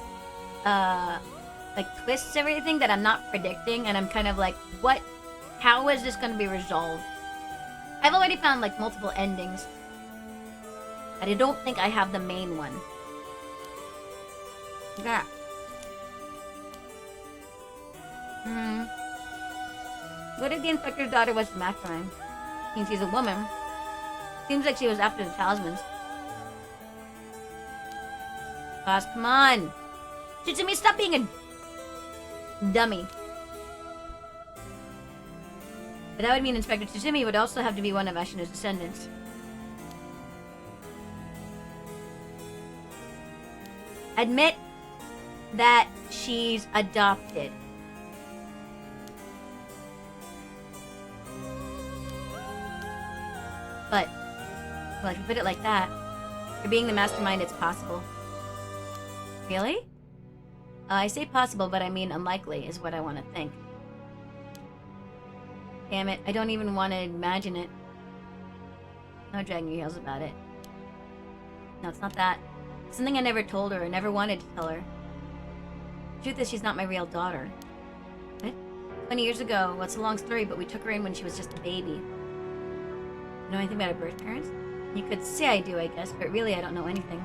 like twists and everything that I'm not predicting, and I'm kind of like, what? How is this going to be resolved? I've already found like multiple endings, but I don't think I have the main one. Yeah. What if the inspector's daughter was the mastermind? Since she's a woman, seems like she was after the talismans. Boss, come on! Shitsumi, stop being a dummy. But that would mean Inspector Tsutsumi would also have to be one of Ashina's descendants. Admit that she's adopted. But, well, if you put it like that, for being the mastermind, it's possible. Really? I say possible, but I mean unlikely, is what I want to think. Damn it, I don't even want to imagine it. No dragging your heels about it. No, it's not that. It's something I never told her or never wanted to tell her. The truth is, she's not my real daughter. What? 20 years ago, well, it's a long story, but we took her in when she was just a baby. You know anything about her birth parents? You could say I do, I guess, but really I don't know anything.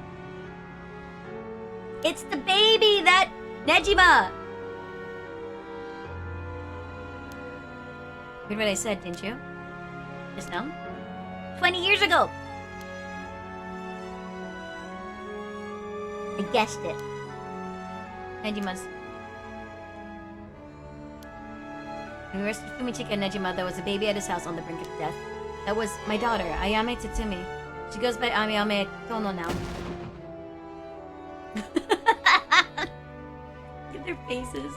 It's the baby that... Nejima! You heard what I said, didn't you? Just now? 20 years ago! I guessed it. Nejima's... When we rescued Fumichika Nejima, there was a baby at his house on the brink of death. That was my daughter, Ayame Tsutsumi. She goes by Ayame Tono now. Look at their faces.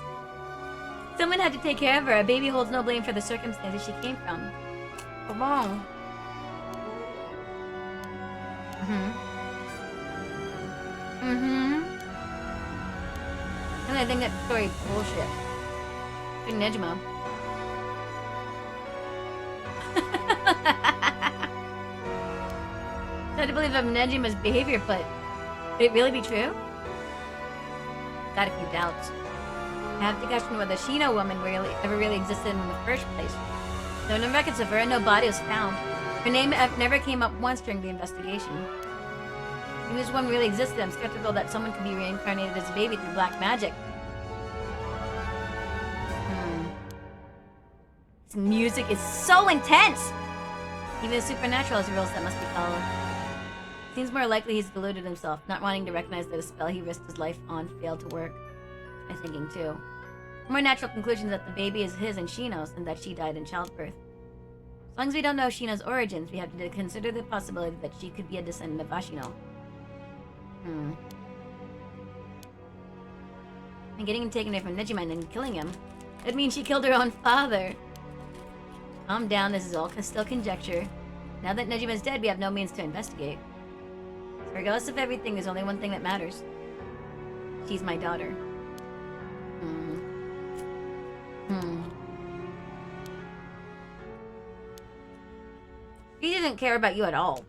Someone had to take care of her. A baby holds no blame for the circumstances she came from. Come on. And I think that story is bullshit. Good Nejima. It's hard to believe of Nejima's behavior, but could it really be true? Got a few doubts. I have to question whether Shino woman ever really existed in the first place. There were no records of her and no body was found. Her name never came up once during the investigation. Maybe this one really existed. I'm skeptical that someone could be reincarnated as a baby through black magic. This music is so intense! Even the supernatural has rules that must be followed. Seems more likely he's deluded himself, not wanting to recognize that a spell he risked his life on failed to work. I'm thinking too. A more natural conclusion is that the baby is his and Shino's, and that she died in childbirth. As long as we don't know Shino's origins, we have to consider the possibility that she could be a descendant of Ashino. And getting him taken away from Nejima and then killing him, that means she killed her own father. Calm down, this is all still conjecture. Now that Nejima's dead, we have no means to investigate. So regardless of everything, there's only one thing that matters. She's my daughter. He doesn't care about you at all.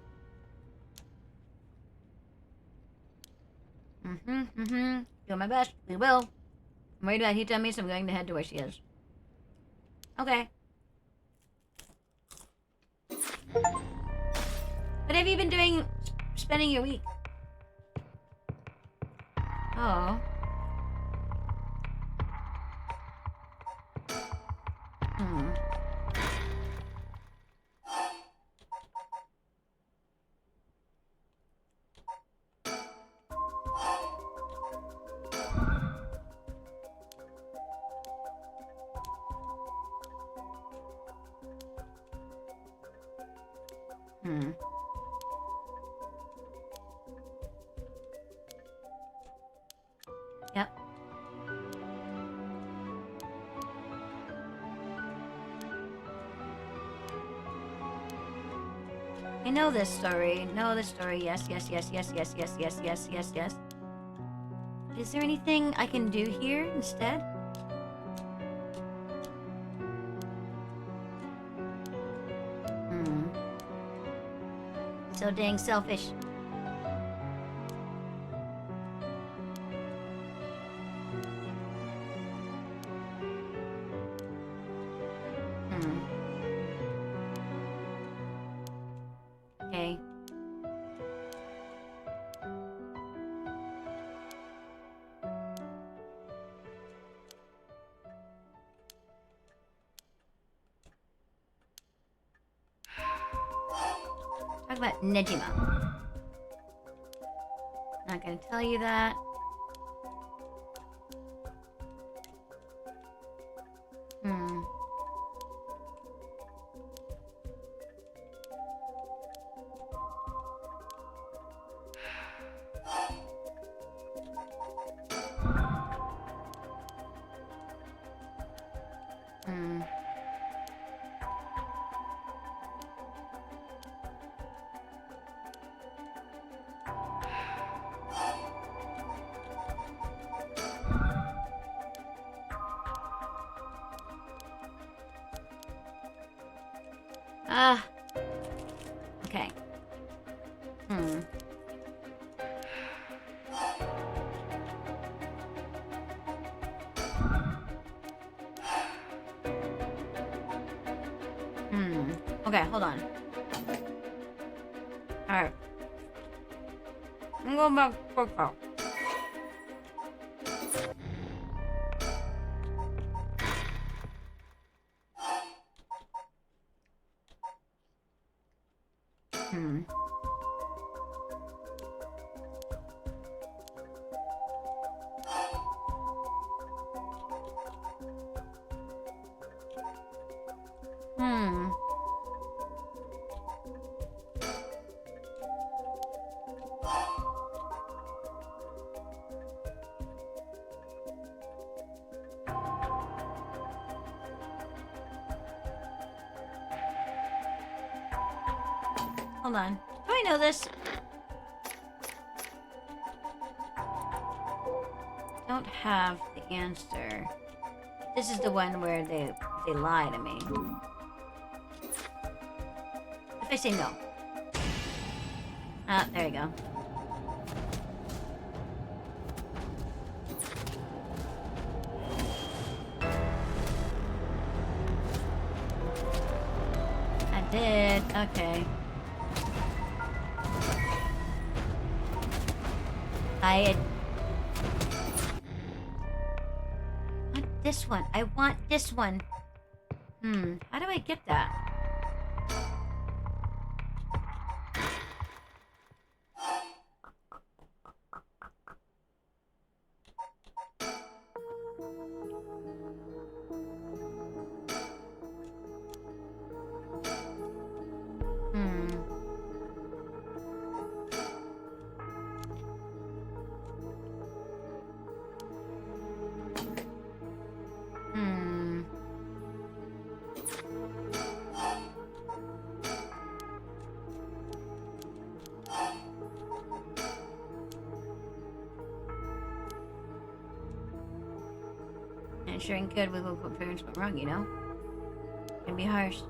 Do my best. We will. I'm worried about Hitami, so I'm going to head to where she is. Okay. What have you been doing spending your week? Oh. Yep. I know this story. Yes. Is there anything I can do here instead? So dang selfish. Okay. Talk about Nejima. Not gonna tell you that. Okay. Okay, hold on. Alright. I'm going back to Coco. Hold on. Do I know this? Don't have the answer. This is the one where they lie to me. If I say no. Ah, there you go. I did. Okay. I want this one. I want this one. How do I get that? Ensuring good with what parents went wrong, you know? Can be harsh.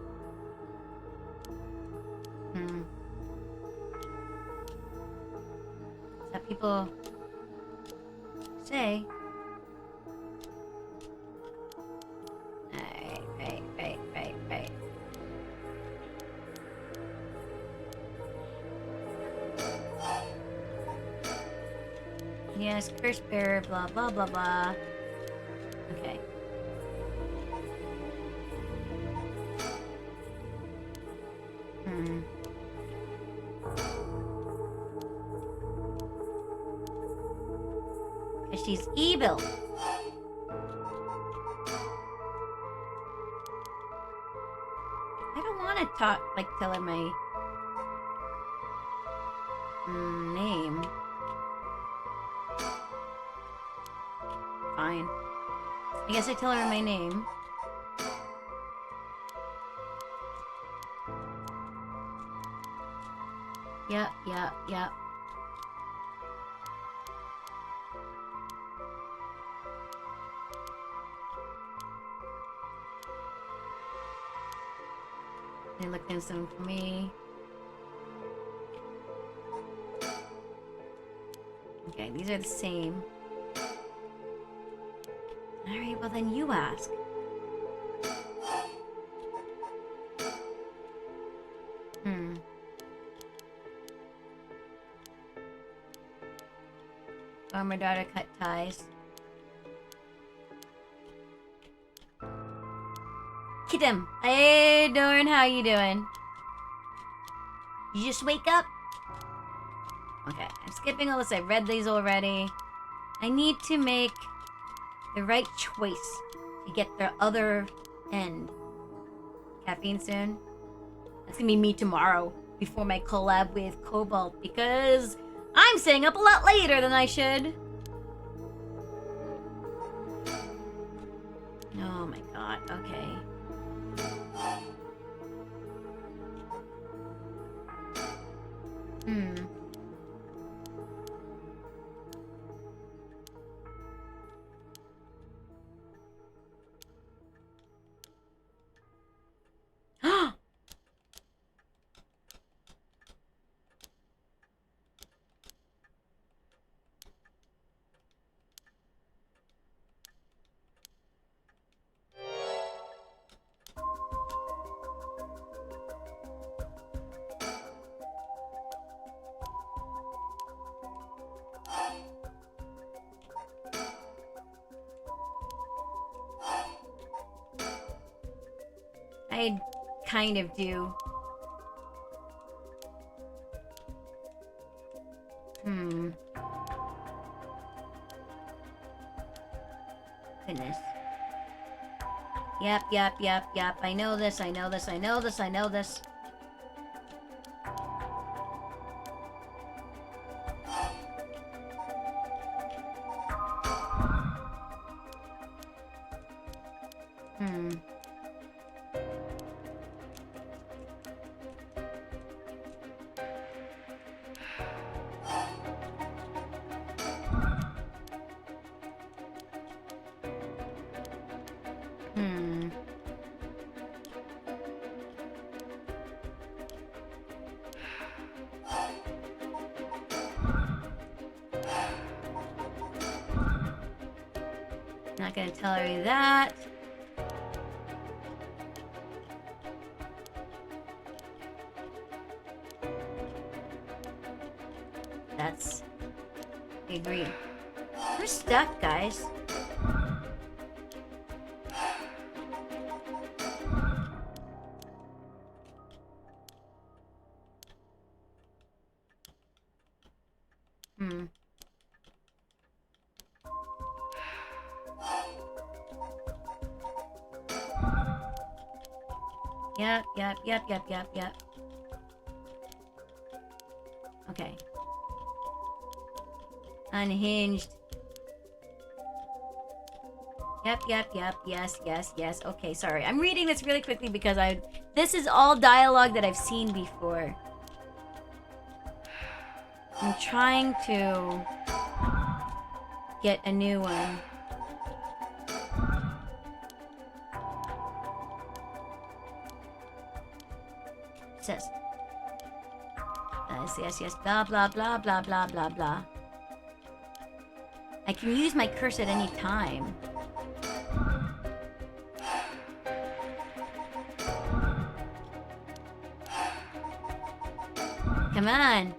That people say. Right. Yes, curse bearer, blah blah blah blah. Okay. Cause she's evil. I don't want to talk, like, tell her my name. Fine. I guess I tell her my name. Yep. They looked in something for me. Okay, these are the same. Alright, well then you ask. Or my daughter cut ties. Kidim, hey Dorn, how you doing? You just wake up? Okay, I'm skipping all this. I read these already. I need to make the right choice to get the other end. Caffeine soon. That's gonna be me tomorrow before my collab with Cobalt because I'm staying up a lot later than I should. Oh my god, okay. I kind of do. Goodness. Yep. I know this. Not gonna tell her that. That's I agree. We're stuck, guys. Hmm. Yep. Okay. Unhinged. Yep. Yes. Okay, sorry. I'm reading this really quickly because this is all dialogue that I've seen before. I'm trying to get a new one. It says yes, blah blah blah blah blah blah blah. I can use my curse at any time. Come on.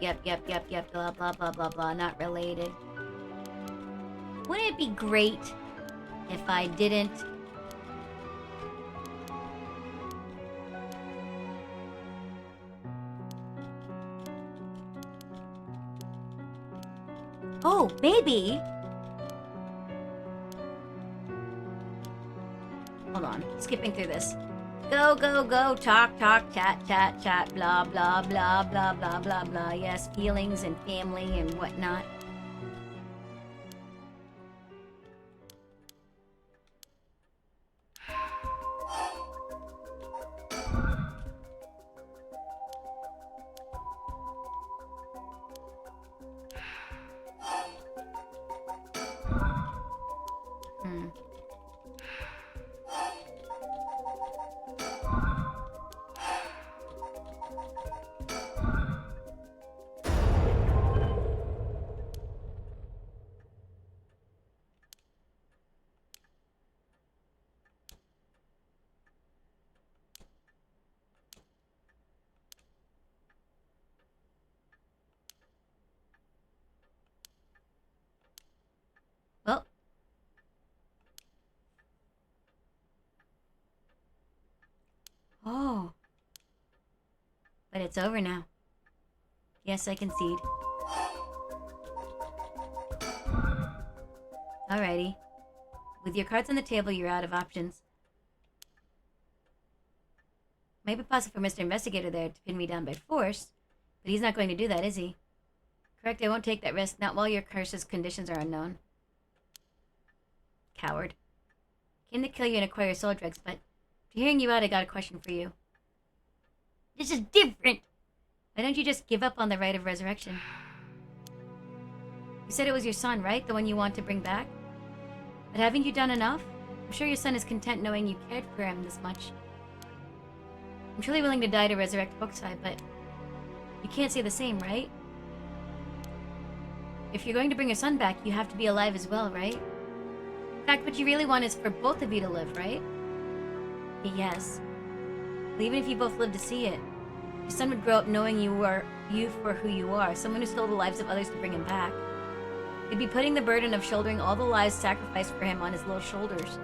Yep. Blah blah blah blah blah. Not related. Wouldn't it be great if I didn't? Oh, maybe. Hold on, skipping through this. Go, talk, chat, blah, blah, blah, blah, blah, blah, blah. Yes, feelings and family and whatnot. Well. Oh. But it's over now. Yes, I concede. Alrighty. With your cards on the table, you're out of options. Might be possible for Mr. Investigator there to pin me down by force, but he's not going to do that, is he? Correct, I won't take that risk, not while your curse's conditions are unknown. Coward. Came to kill you and acquire soul drugs, but after hearing you out, I got a question for you. This is different! Why don't you just give up on the right of resurrection? You said it was your son, right? The one you want to bring back? But haven't you done enough? I'm sure your son is content knowing you cared for him this much. I'm truly willing to die to resurrect Hokusai, but you can't say the same, right? If you're going to bring your son back, you have to be alive as well, right? In fact, what you really want is for both of you to live, right? Yes. But even if you both live to see it, your son would grow up knowing you for who you are, someone who stole the lives of others to bring him back. You'd be putting the burden of shouldering all the lives sacrificed for him on his little shoulders.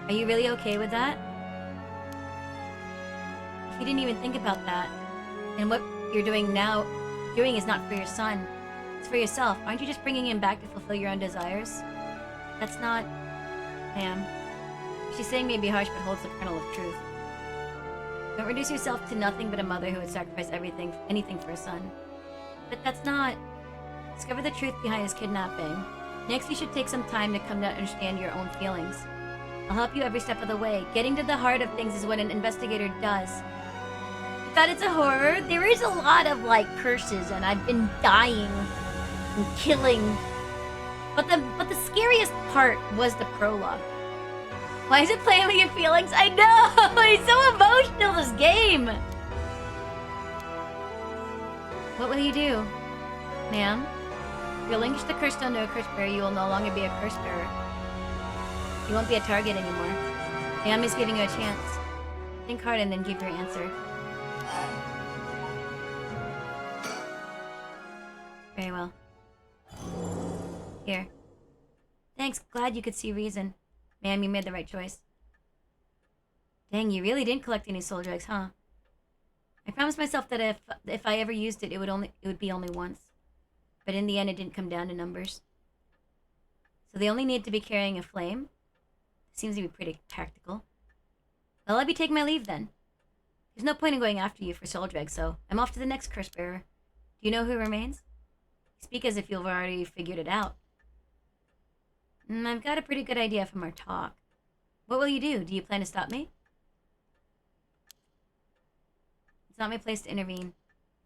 Are you really okay with that? If you didn't even think about that, and what you're doing is not for your son, it's for yourself. Aren't you just bringing him back to fulfill your own desires? That's not... Ma'am. She's saying may be harsh, but holds the kernel of truth. Don't reduce yourself to nothing but a mother who would sacrifice anything for a son. But that's not... Discover the truth behind his kidnapping. Next, you should take some time to come to understand your own feelings. I'll help you every step of the way. Getting to the heart of things is what an investigator does. I thought it's a horror. There is a lot of, curses, and I've been dying and killing. But the scariest part was the prologue. Why is it playing with your feelings? I know! It's so emotional, this game! What will you do? Ma'am? Relinquish the curse stone to a curse bearer, you will no longer be a curse bearer. You won't be a target anymore. Naomi's giving you a chance. Think hard and then give your answer. Very well. Here. Thanks, glad you could see reason. Ma'am, you made the right choice. Dang, you really didn't collect any soul drugs, huh? I promised myself that if I ever used it, it would be only once. But in the end, it didn't come down to numbers. So they only need to be carrying a flame? Seems to be pretty practical. Well, I'll be taking my leave then. There's no point in going after you for soul drugs, so I'm off to the next curse bearer. Do you know who remains? You speak as if you've already figured it out. I've got a pretty good idea from our talk. What will you do? Do you plan to stop me? It's not my place to intervene.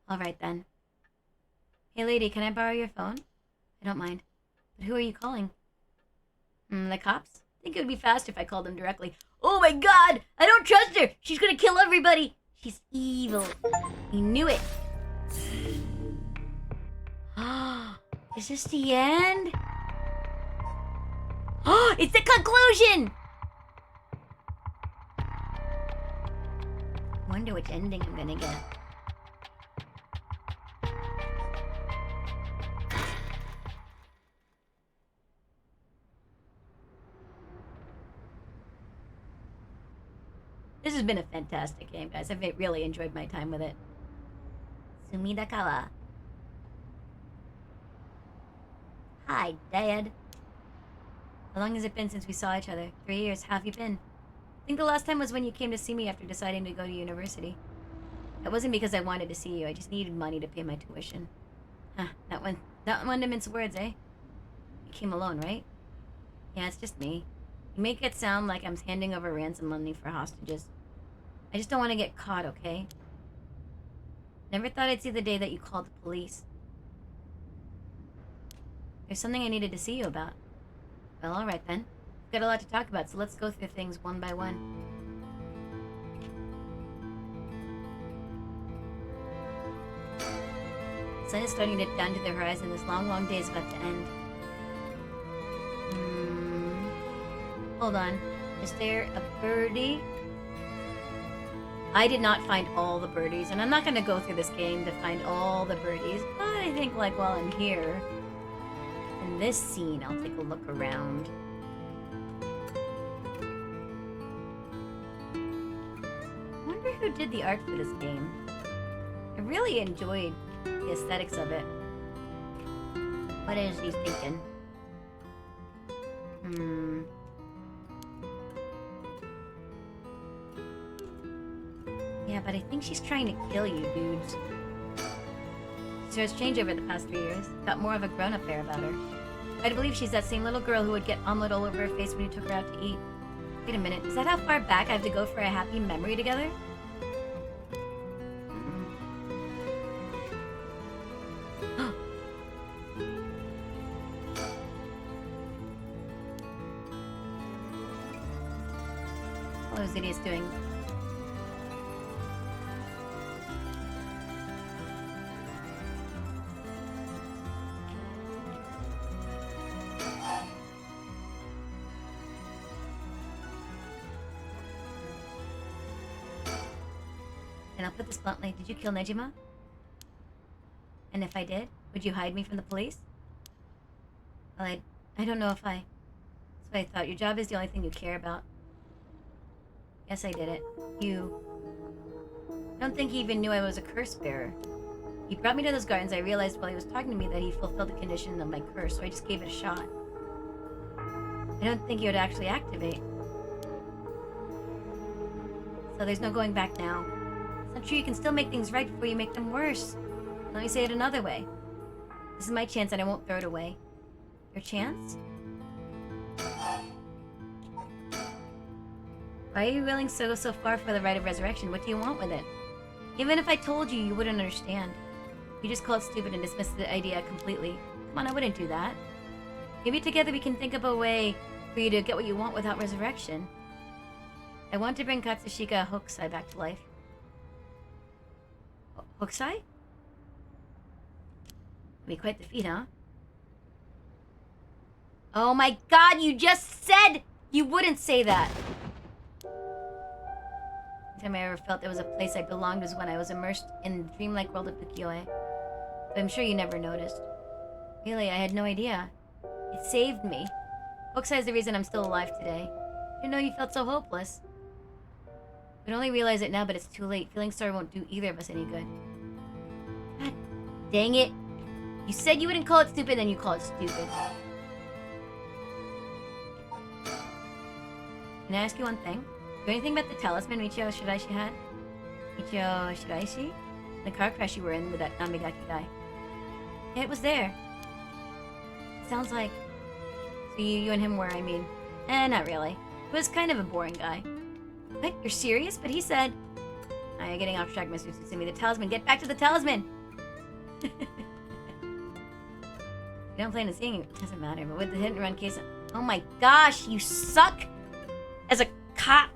All right, then. Hey, lady, can I borrow your phone? I don't mind. But who are you calling? The cops? I think it would be faster if I called them directly. Oh my god! I don't trust her! She's gonna kill everybody! She's evil. You knew it. Is this the end? It's the conclusion! Wonder which ending I'm gonna get. This has been a fantastic game, guys. I've really enjoyed my time with it. Sumidakawa. Hi, Dad. How long has it been since we saw each other? 3 years. How have you been? I think the last time was when you came to see me after deciding to go to university. That wasn't because I wanted to see you. I just needed money to pay my tuition. Huh, that one to mince words, eh? You came alone, right? Yeah, it's just me. You make it sound like I'm handing over ransom money for hostages. I just don't want to get caught, okay? Never thought I'd see the day that you called the police. There's something I needed to see you about. Well, alright then. We've got a lot to talk about, so let's go through things one by one. The sun is starting to dip down to the horizon. This long, long day is about to end. Hold on. Is there a birdie? I did not find all the birdies, and I'm not going to go through this game to find all the birdies, but I think, like, while I'm here, in this scene, I'll take a look around. I wonder who did the art for this game. I really enjoyed the aesthetics of it. What is he thinking? Yeah, but I think she's trying to kill you, dudes. So it's changed over the past 3 years. Got more of a grown-up air about her. I believe she's that same little girl who would get omelet all over her face when you took her out to eat. Wait a minute, is that how far back I have to go for a happy memory together? What are those idiots doing? And I'll put this bluntly. Did you kill Nejima? And if I did, would you hide me from the police? Well, I don't know if I... That's what I thought. Your job is the only thing you care about. Yes, I did it. You... I don't think he even knew I was a curse bearer. He brought me to those gardens. I realized while he was talking to me that he fulfilled the condition of my curse, so I just gave it a shot. I don't think he would actually activate. So there's no going back now. It's not true. You can still make things right before you make them worse. Let me say it another way. This is my chance and I won't throw it away. Your chance? Why are you willing to go so far for the rite of resurrection? What do you want with it? Even if I told you, you wouldn't understand. You just call it stupid and dismiss the idea completely. Come on, I wouldn't do that. Maybe together we can think of a way for you to get what you want without resurrection. I want to bring Katsushika Hokusai back to life. Hokusai? Be quite the feat, huh? Oh my god, you just said you wouldn't say that! The time I ever felt there was a place I belonged was when I was immersed in the dreamlike world of Pukioi. But I'm sure you never noticed. Really, I had no idea. It saved me. Hokusai is the reason I'm still alive today. I didn't know you felt so hopeless. I can only realize it now, but it's too late. Feeling sorry won't do either of us any good. God dang it. You said you wouldn't call it stupid, then you call it stupid. Can I ask you one thing? Do anything about the talisman Michio Shiraishi had? Michio Shiraishi? The car crash you were in with that Namigaki guy. Yeah, it was there. Sounds like... So you and him were, I mean. Not really. He was kind of a boring guy. What? You're serious? But he said... you're getting off track, Mr. Tsutsumi. The talisman. Get back to the talisman! You don't plan on seeing it. It doesn't matter. But with the hit and run case... Oh my gosh, you suck! As a cop!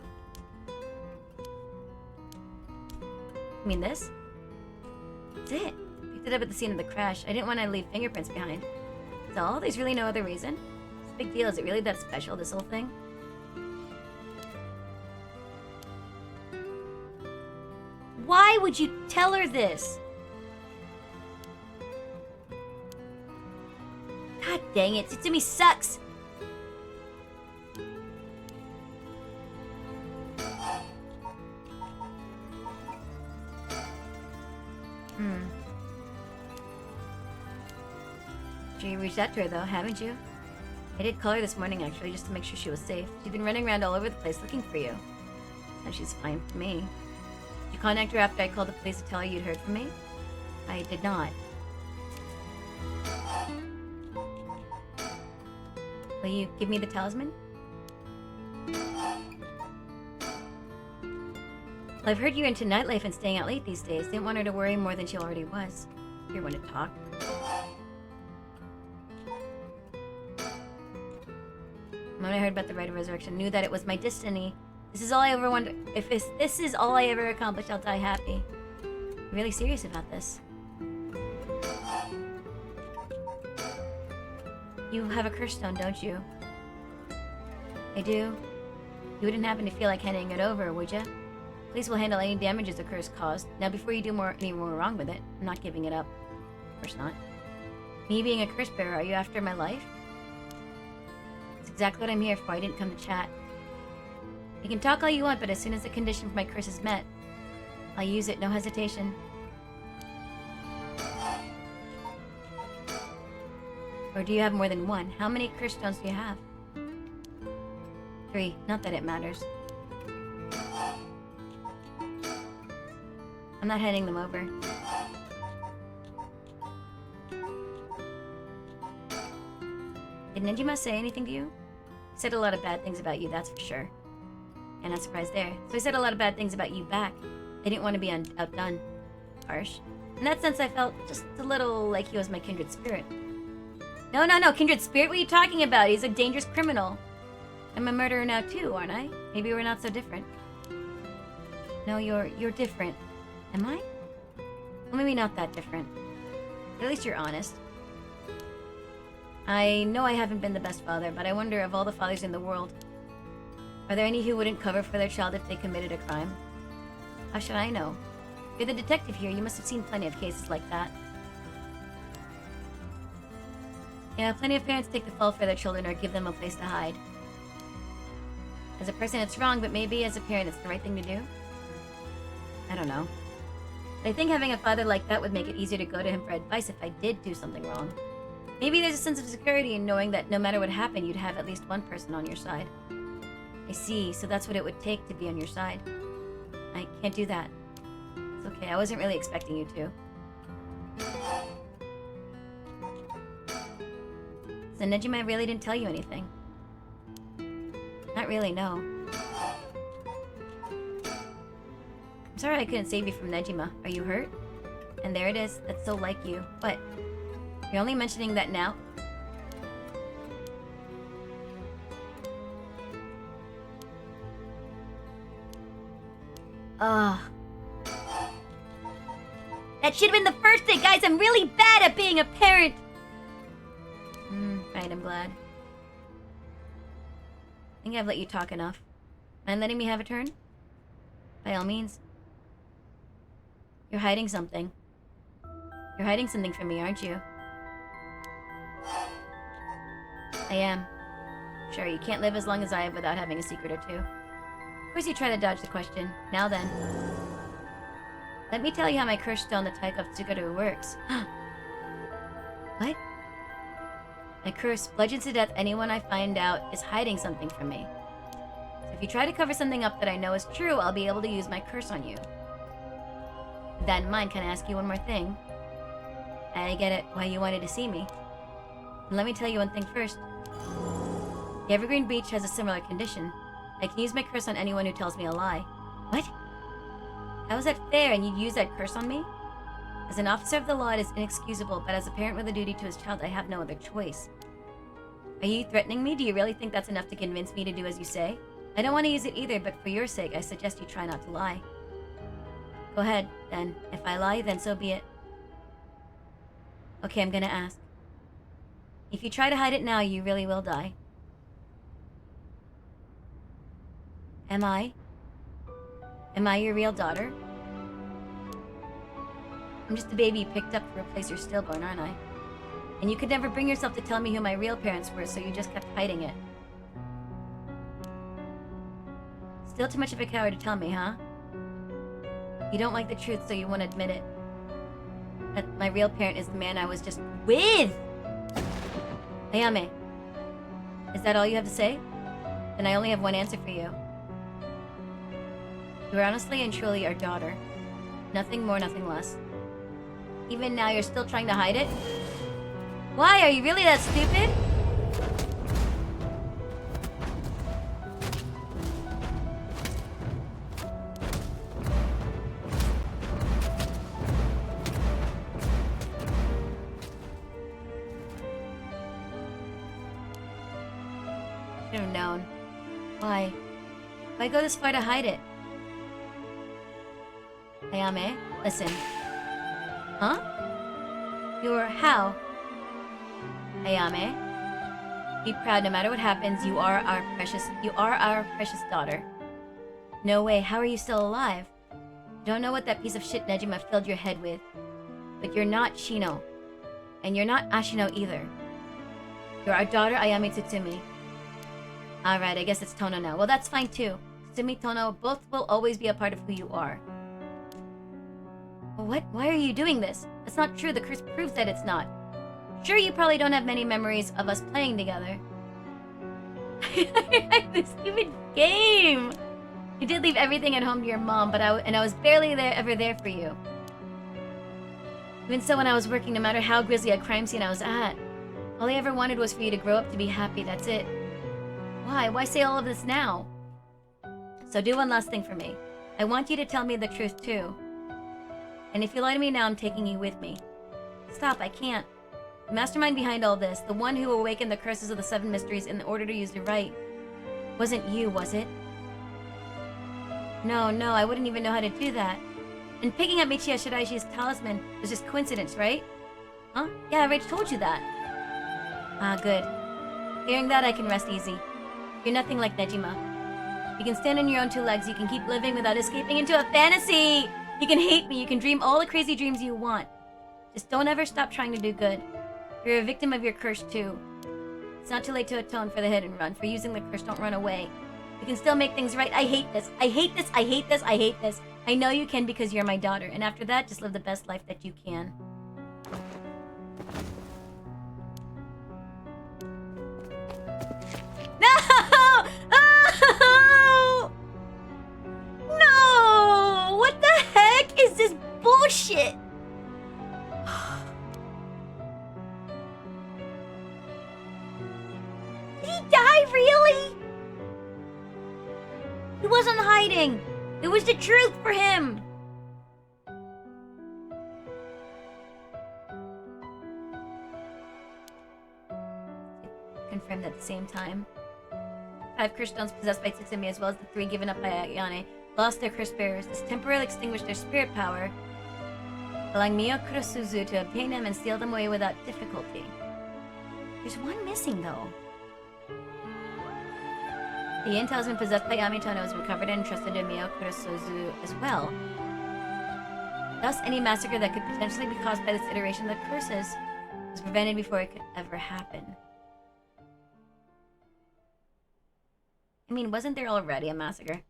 You mean this? That's it. Picked it up at the scene of the crash. I didn't want to leave fingerprints behind. That's all? There's really no other reason? It's a big deal. Is it really that special, this whole thing? Why would you tell her this? God dang it. Tsutsumi sucks. You reached out to her though, haven't you? I did call her this morning actually, just to make sure she was safe. She's been running around all over the place looking for you. And she's fine for me. Did you contact her after I called the police to tell her you'd heard from me? I did not. Will you give me the talisman? Well, I've heard you're into nightlife and staying out late these days. Didn't want her to worry more than she already was. Here, want to talk? When I heard about the Rite of Resurrection, knew that it was my destiny. This is all I ever wanted. If this is all I ever accomplish, I'll die happy. I'm really serious about this. You have a curse stone, don't you? I do. You wouldn't happen to feel like handing it over, would you? Police will handle any damages the curse caused. Now, before you do any more wrong with it, I'm not giving it up. Of course not. Me being a curse bearer, are you after my life? That's exactly what I'm here for. I didn't come to chat. You can talk all you want, but as soon as the condition for my curse is met, I'll use it, no hesitation. Or do you have more than one? How many curse stones do you have? 3. Not that it matters. I'm not handing them over. Did Nejima say anything to you? He said a lot of bad things about you, that's for sure. And not surprised there. So he said a lot of bad things about you back. I didn't want to be outdone. Harsh. In that sense, I felt just a little like he was my kindred spirit. No, kindred spirit? What are you talking about? He's a dangerous criminal. I'm a murderer now too, aren't I? Maybe we're not so different. No, you're different. Am I? Well, maybe not that different. But at least you're honest. I know I haven't been the best father, but I wonder of all the fathers in the world, are there any who wouldn't cover for their child if they committed a crime? How should I know? You're the detective here, you must have seen plenty of cases like that. Yeah, plenty of parents take the fall for their children or give them a place to hide. As a person, it's wrong, but maybe as a parent, it's the right thing to do? I don't know. But I think having a father like that would make it easier to go to him for advice if I did do something wrong. Maybe there's a sense of security in knowing that no matter what happened, you'd have at least one person on your side. I see, so that's what it would take to be on your side. I can't do that. It's okay, I wasn't really expecting you to. So Nejima really didn't tell you anything? Not really, no. I'm sorry I couldn't save you from Nejima. Are you hurt? And there it is. That's so like you. What? You're only mentioning that now? Ugh. That should have been the first thing, guys! I'm really bad at being a parent! Right, I'm glad. I think I've let you talk enough. Mind letting me have a turn? By all means. You're hiding something. You're hiding something from me, aren't you? I am. Sure, you can't live as long as I have without having a secret or two. Of course you try to dodge the question. Now then. Let me tell you how my curse stone, the Type of Tsugaru, works. What? My curse bludgeons to death anyone I find out is hiding something from me. So if you try to cover something up that I know is true, I'll be able to use my curse on you. With that in mind, can I ask you one more thing? I get it, why you wanted to see me. And let me tell you one thing first. The Evergreen Beach has a similar condition. I can use my curse on anyone who tells me a lie. What? How is that fair and you'd use that curse on me? As an officer of the law, it is inexcusable, but as a parent with a duty to his child, I have no other choice. Are you threatening me? Do you really think that's enough to convince me to do as you say? I don't want to use it either, but for your sake, I suggest you try not to lie. Go ahead, then. If I lie, then so be it. Okay, I'm gonna ask. If you try to hide it now, you really will die. Am I? Am I your real daughter? I'm just a baby you picked up to replace your stillborn, aren't I? And you could never bring yourself to tell me who my real parents were, so you just kept hiding it. Still too much of a coward to tell me, huh? You don't like the truth, so you won't admit it. That my real parent is the man I was just with! Ayame, is that all you have to say? Then I only have one answer for you. You are honestly and truly our daughter. Nothing more, nothing less. Even now, you're still trying to hide it? Why? Are you really that stupid? Should have known. Why? Why go this far to hide it? Ayame, listen. Huh? You're how? Ayame, be proud no matter what happens. You are our precious daughter. No way, how are you still alive? Don't know what that piece of shit Nejima filled your head with. But you're not Shino. And you're not Ashino either. You're our daughter, Ayame Tsutsumi. Alright, I guess it's Tono now. Well, that's fine too. Tsutsumi, Tono, both will always be a part of who you are. What? Why are you doing this? That's not true. The curse proves that it's not. Sure, you probably don't have many memories of us playing together. This stupid game! You did leave everything at home to your mom, but I was barely ever there for you. Even so, when I was working, no matter how grisly a crime scene I was at, all I ever wanted was for you to grow up to be happy, that's it. Why? Why say all of this now? So do one last thing for me. I want you to tell me the truth, too. And if you lie to me now, I'm taking you with me. Stop, I can't. The mastermind behind all this, the one who awakened the curses of the 7 mysteries in order to use the right, wasn't you, was it? No, I wouldn't even know how to do that. And picking up Michiya Shiraishi's talisman was just coincidence, right? Huh? Yeah, I already told you that. Ah, good. Hearing that, I can rest easy. You're nothing like Nejima. You can stand on your own 2 legs, you can keep living without escaping into a fantasy! You can hate me, you can dream all the crazy dreams you want. Just don't ever stop trying to do good. You're a victim of your curse, too. It's not too late to atone for the hit and run. For using the curse, don't run away. You can still make things right. I hate this. I hate this. I hate this. I hate this. I know you can because you're my daughter. And after that, just live the best life that you can. No! Oh! No! What the heck is this bullshit? Did he die, really? He wasn't hiding. It was the truth for him. Confirmed at the same time. 5 curse stones possessed by Tsutsumi, as well as the 3 given up by Ayane, lost their curse bearers. This temporarily extinguished their spirit power, allowing Mio Kurosuzu to obtain them and steal them away without difficulty. There's one missing, though. The inn talisman possessed by Yamitono was recovered and entrusted to Mio Kurosuzu as well. Thus, any massacre that could potentially be caused by this iteration of the curses was prevented before it could ever happen. I mean, wasn't there already a massacre?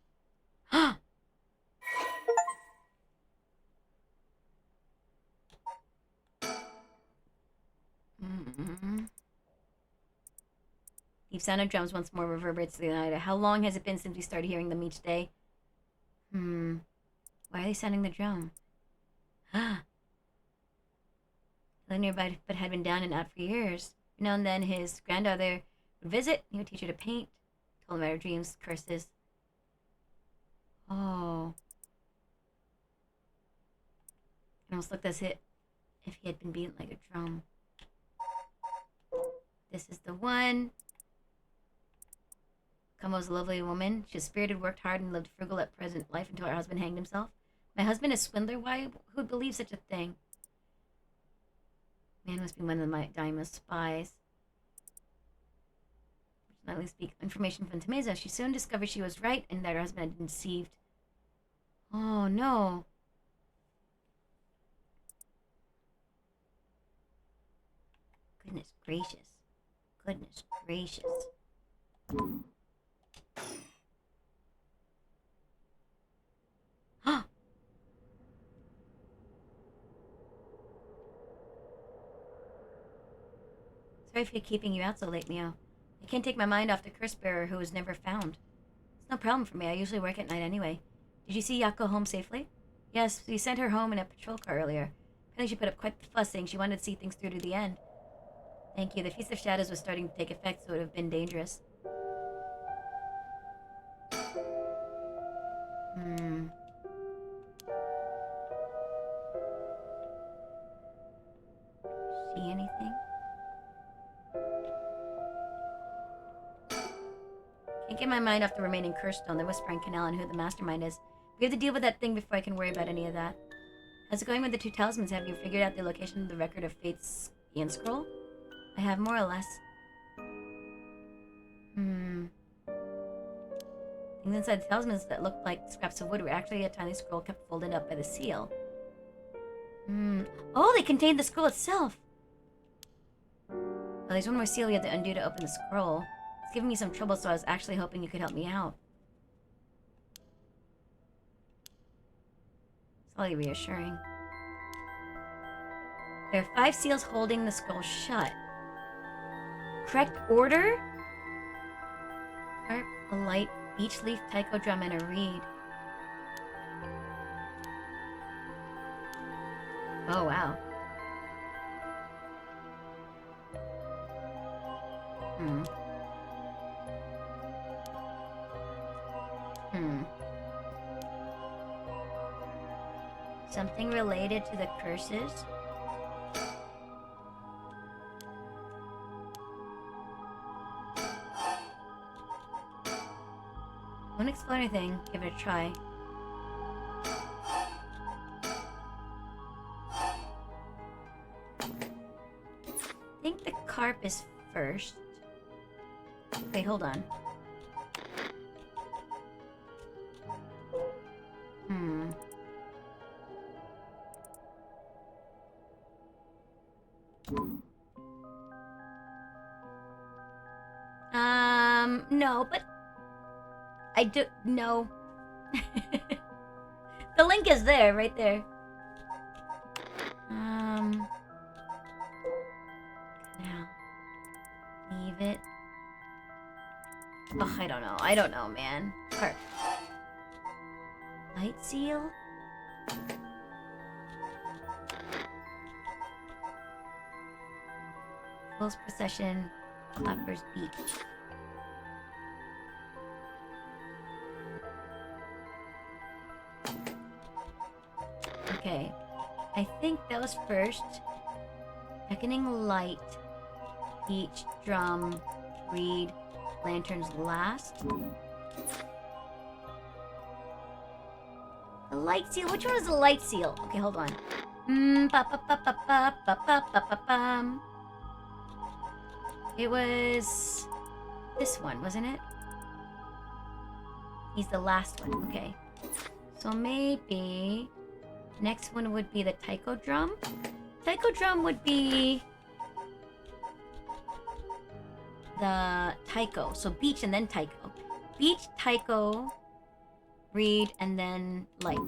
The sound of drums once more reverberates through the night. How long has it been since we started hearing them each day? Why are they sounding the drum? The nearby but had been down and out for years. Now and then his granddaughter would visit. He would teach her to paint. Told him about her dreams, curses. Oh. It almost looked as if he had been beaten like a drum. This is the one. Kamo was a lovely woman. She was spirited, worked hard, and lived frugal at present life until her husband hanged himself. My husband is a swindler? Why? Who would believe such a thing? Man must be one of the Daima's spies. At least speak information from Temeza. She soon discovered she was right and that her husband had been deceived. Oh no. Goodness gracious. Goodness gracious. Sorry for keeping you out so late, Mio. I can't take my mind off the curse bearer who was never found. It's no problem for me. I usually work at night anyway. Did you see Yako home safely? Yes, we sent her home in a patrol car earlier. Apparently she put up quite the fuss saying she wanted to see things through to the end. Thank you. The Feast of Shadows was starting to take effect, so it would have been dangerous. See anything? Can't get my mind off the remaining curse stone, the Whispering Canal, and who the mastermind is. We have to deal with that thing before I can worry about any of that. How's it going with the two talismans? Have you figured out the location of the record of Fate's Ian Scroll? I have, more or less. Things inside the talismans that looked like scraps of wood were actually a tiny scroll kept folded up by the seal. Oh, they contained the scroll itself! Well, there's one more seal you have to undo to open the scroll. It's giving me some trouble, so I was actually hoping you could help me out. Slightly reassuring. There are 5 seals holding the scroll shut. Correct order? Harp, a light, beech leaf, taiko drum, and a reed. Oh, wow. Something related to the curses? Won't explore anything. Give it a try. I think the carp is first. Wait, hold on. No, but I do no. The link is there, right there. Now leave it. Oh, I don't know, man. Carp. Light seal? Close procession. Clapper's beak. Okay. I think that was first. Beckoning light. Beach, drum, reed, lanterns last. The light seal? Which one is the light seal? Okay, hold on. It was this one, wasn't it? He's the last one. Okay. So maybe next one would be the taiko drum. Taiko drum would be the taiko. So beach and then taiko. Beach, taiko, reed, and then light.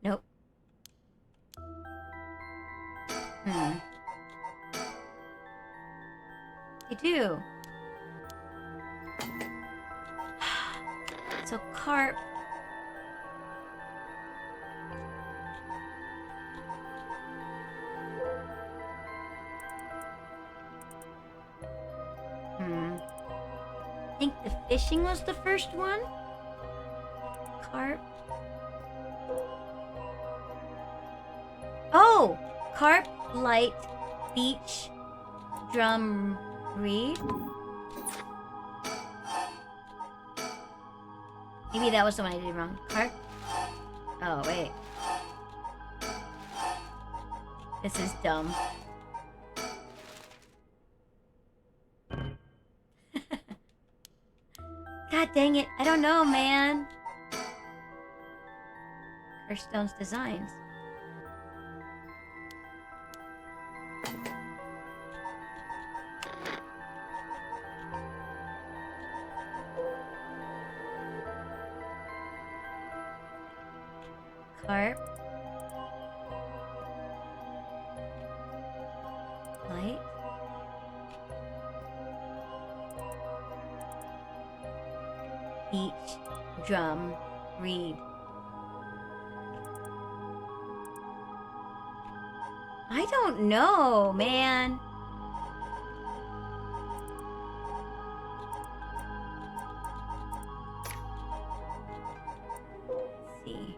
Nope. You do. So carp. I think the fishing was the first one. Carp. Oh! Carp, light, beach, drum, reed. Maybe that was the one I did wrong. Carp? Oh, wait. This is dumb. God dang it. I don't know, man. Kirstone's Designs. Carp. Light. Beach, drum, reed. I don't know, man. Let's see.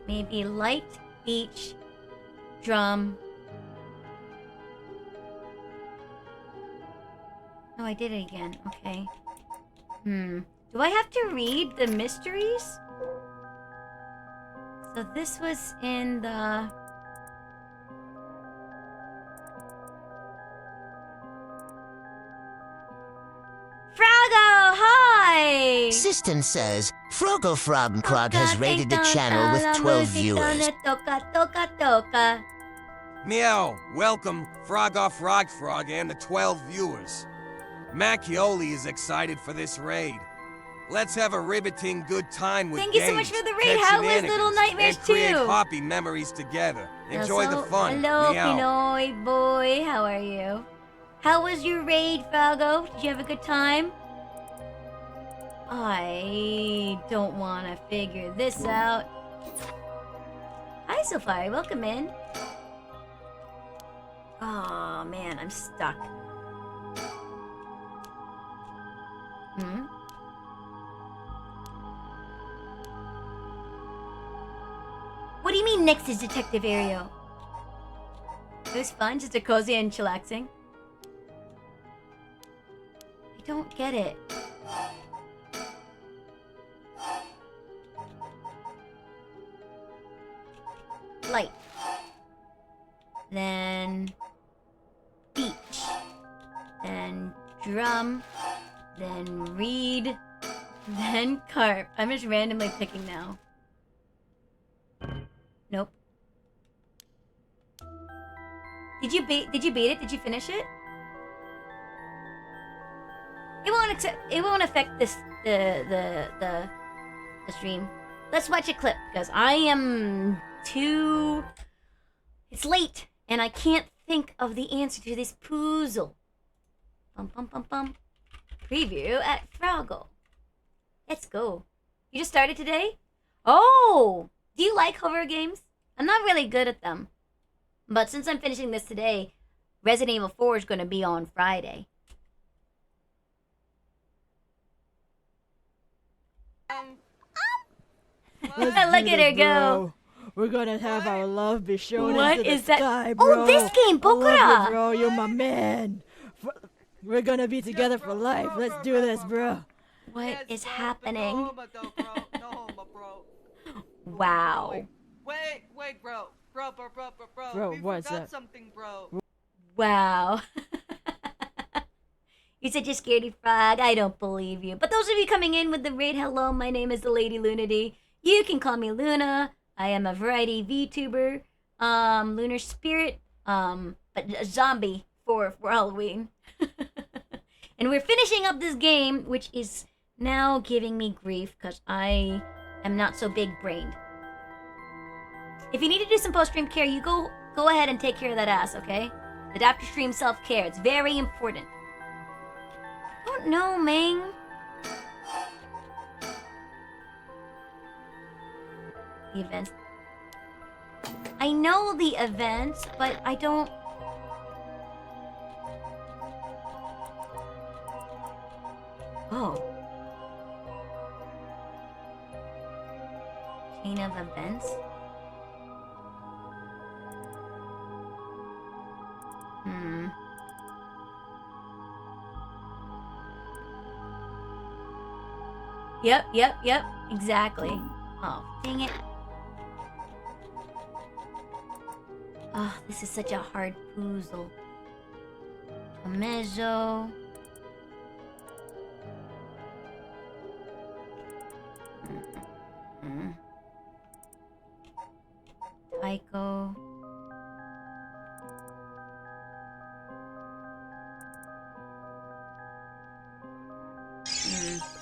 Maybe light, beach, drum. Oh, I did it again. Okay. Do I have to read the mysteries? So this was in the... Froggo, hi! System says Frogo Frogncrog has rated the channel with 12 viewers. Toka. Meow, welcome, Frog Off Rock Frog and the 12 viewers. Macchioli is excited for this raid. Let's have a riveting good time with Thank you so much games, for the raid. pet How was shenanigans, Little Nightmares and create 2? happy memories together. Enjoy the fun. Hello, Meow. Pinoy boy. How are you? How was your raid, Froggo? Did you have a good time? I don't want to figure this out. Hi, Safari. Welcome in. Oh, man. I'm stuck. What do you mean next is Detective Ario? It was fun, just a cozy and chillaxing. I don't get it. Light. Then beach. Then drum. Then reed. Then carp. I'm just randomly picking now. Nope. Did you beat it? Did you finish it? It won't affect this the stream. Let's watch a clip because I am too. It's late and I can't think of the answer to this puzzle. Preview at Froggo. Let's go. You just started today? Oh, do you like horror games? I'm not really good at them, but since I'm finishing this today, Resident Evil 4 is going to be on Friday. Look at her go. We're gonna have our love be shown What into is the that? sky, bro. Oh, this game, I love you, Bokura. bro. You're my man. We're gonna be together for life. Let's do this, bro. What is happening? No homo, though, bro. No homo, bro. Wow. Wait, bro. Bro. Bro, We what's forgot that? something, bro. Wow. You're such a scaredy frog. I don't believe you. But those of you coming in with the raid, hello, my name is the Lady Lunity. You can call me Luna. I am a variety VTuber. Lunar Spirit. But a zombie for Halloween. And we're finishing up this game, which is now giving me grief because I am not so big brained. If you need to do some post-stream care, you go ahead and take care of that ass, okay? The after-stream self-care. It's very important. I don't know, Ming. The events. I know the events, but I don't... Oh. Chain of events? Yep, exactly. Oh, dang it. Oh, this is such a hard puzzle. A mezzo. Tycho.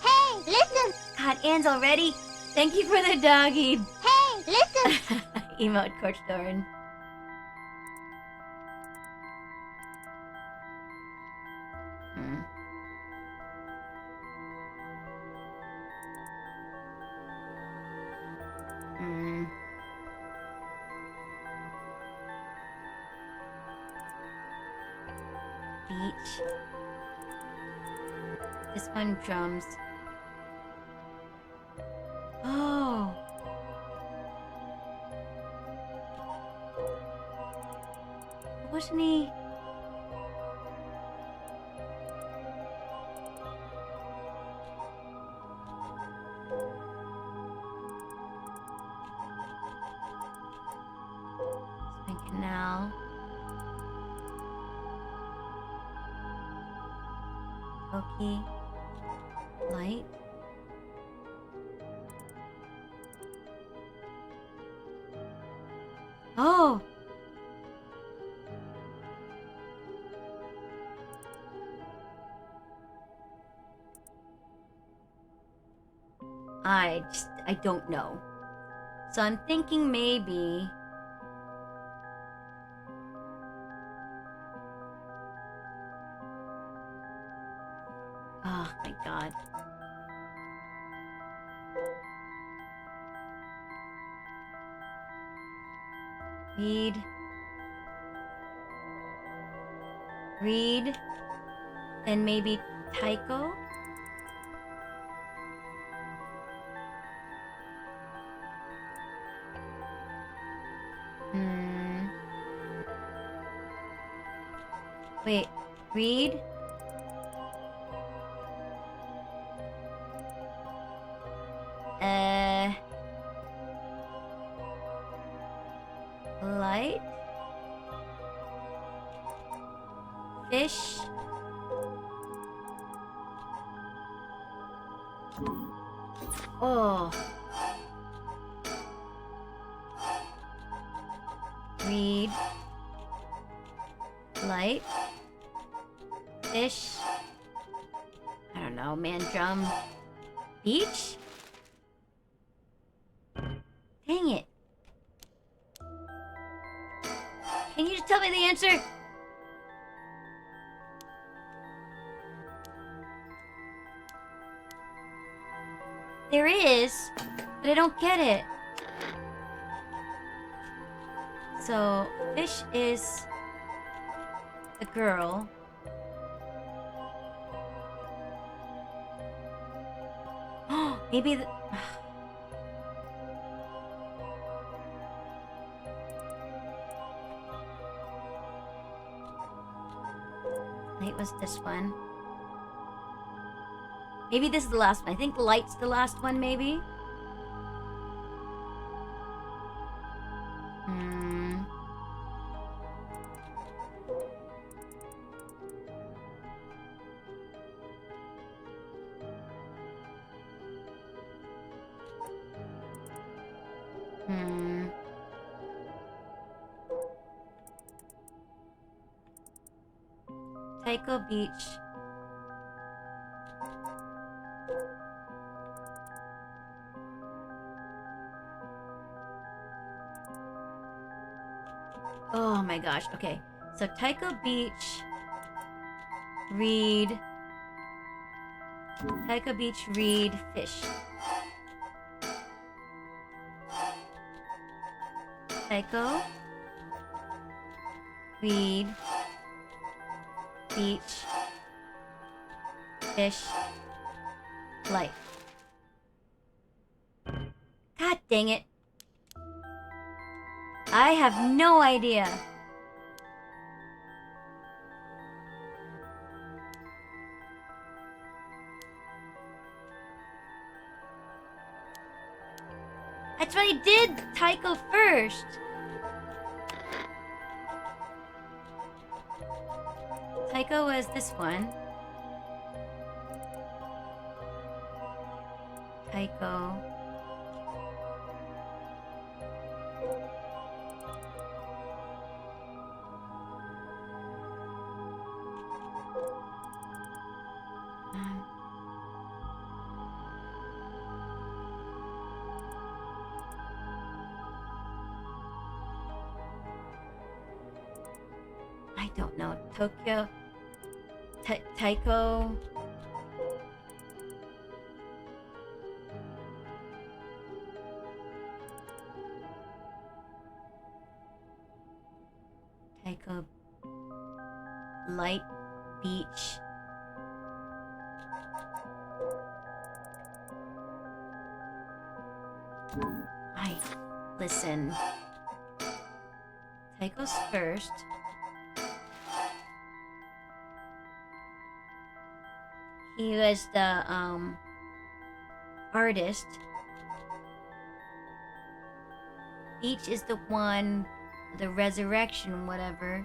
Hey, listen! God, Anne's already? Thank you for the doggy. Hey, listen! Emote, Coach Doran. Beach. This one drums. Oh. Wasn't he? Spring Canal. Toki. Light. Oh! I don't know. So I'm thinking maybe... Oh my god. Reed. Then maybe Tycho? Wait, Reed? Light? Fish? Oh. Reed. Light. Fish. I don't know, man. Drum. Beach? Dang it. Can you just tell me the answer? There is, but I don't get it. So, fish is the girl. Oh, maybe the... Light was was this one. Maybe this is the last one. I think light's the last one, maybe. Tycho Beach. Oh my gosh. Okay. So Tycho Beach. Read. Tycho Beach, read, fish. Tycho. Read. Beach. Fish. Light. God dang it. I have no idea. That's what I did Tycho first. Tycho was this one. Tycho. I don't know. Tokyo. Tycho. Tycho. Light Beach. Listen. Tycho's first. He was the artist. Beach is the one, the resurrection, whatever.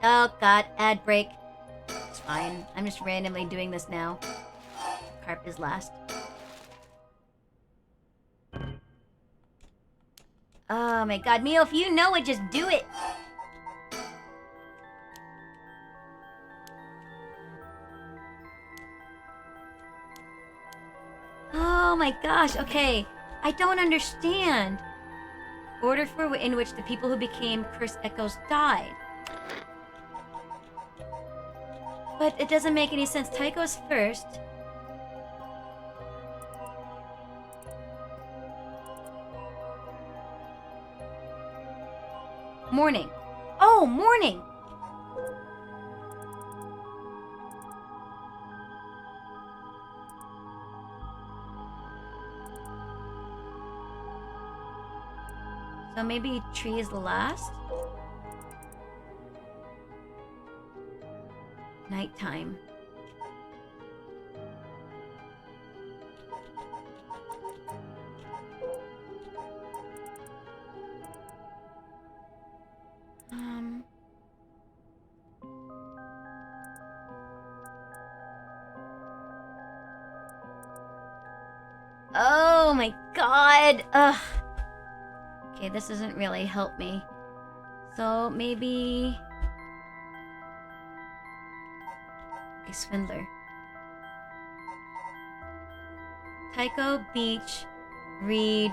Oh god, ad break. It's fine. I'm just randomly doing this now. Carp is last. Oh my god, Mio, if you know it, just do it! Oh my gosh, okay. I don't understand. Order for in which the people who became cursed echoes died. But it doesn't make any sense. Tycho's first. Morning. Oh, morning! So maybe tree is the last? Nighttime. Oh my god! Ugh. Okay, this doesn't really help me. So maybe... Okay, Swindler. Tycho Beach, read...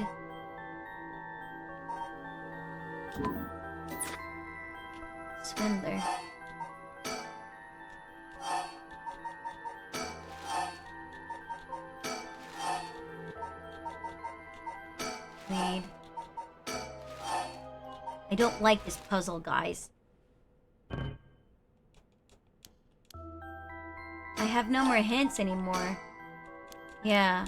Swindler. Read. I don't like this puzzle, guys. I have no more hints anymore. Yeah.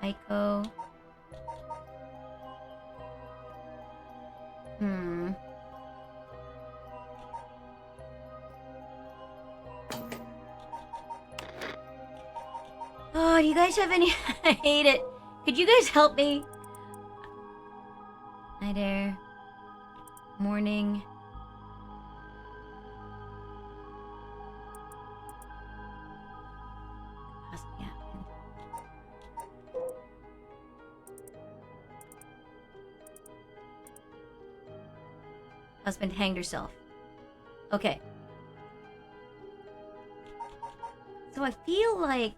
Taiko. Oh, do you guys have any? I hate it. Could you guys help me? Hi there. Morning. Yeah. Husband hanged herself. Okay. So I feel like...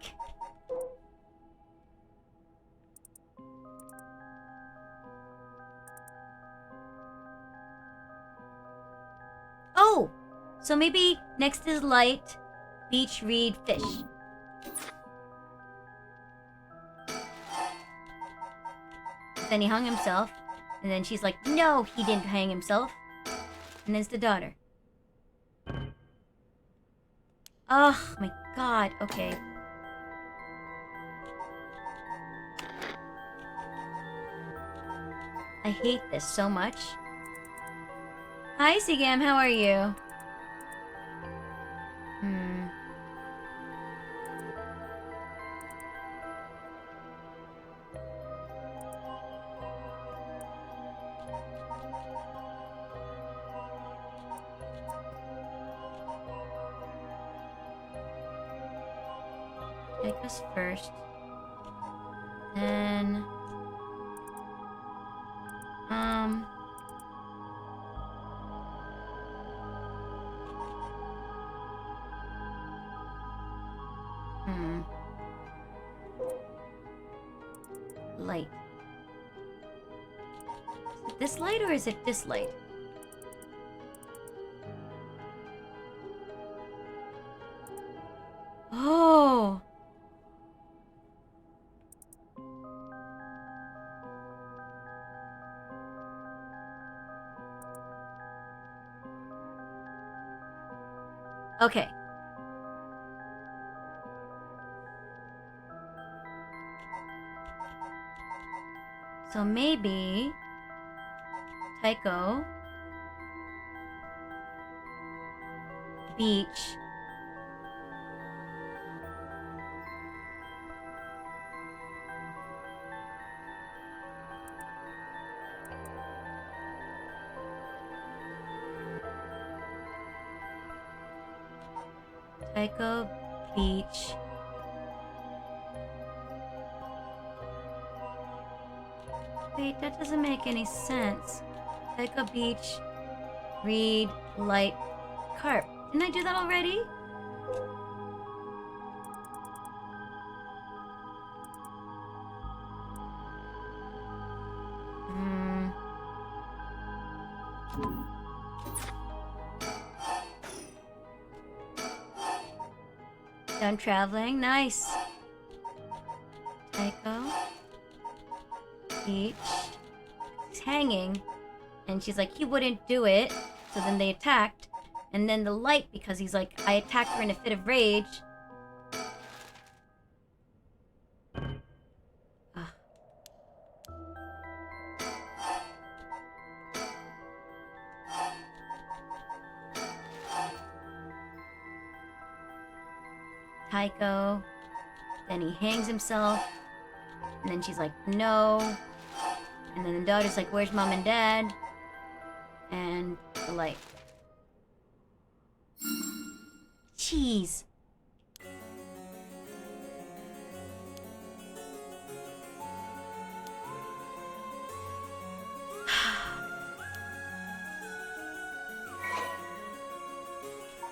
Oh! So maybe next is light, beach, read, fish. Then he hung himself. And then she's like, no, he didn't hang himself. And then it's the daughter. Oh my god, okay. I hate this so much. Hi, Sigam, how are you? Take us first. Then... Light. Is it this light or is it this light? Oh! Okay. So maybe Taiko, beach, Taiko, beach. Wait, that doesn't make any sense. Taiko, beach, read, light, carp. Didn't I do that already? Done traveling. Nice. Taiko. Beach. He's hanging. And she's like, he wouldn't do it. So then they attacked. And then the light, because he's like, I attacked her in a fit of rage. Ugh. Taiko. Then he hangs himself. And then she's like, no. And then the daughter's like, where's mom and dad? And the light. Jeez.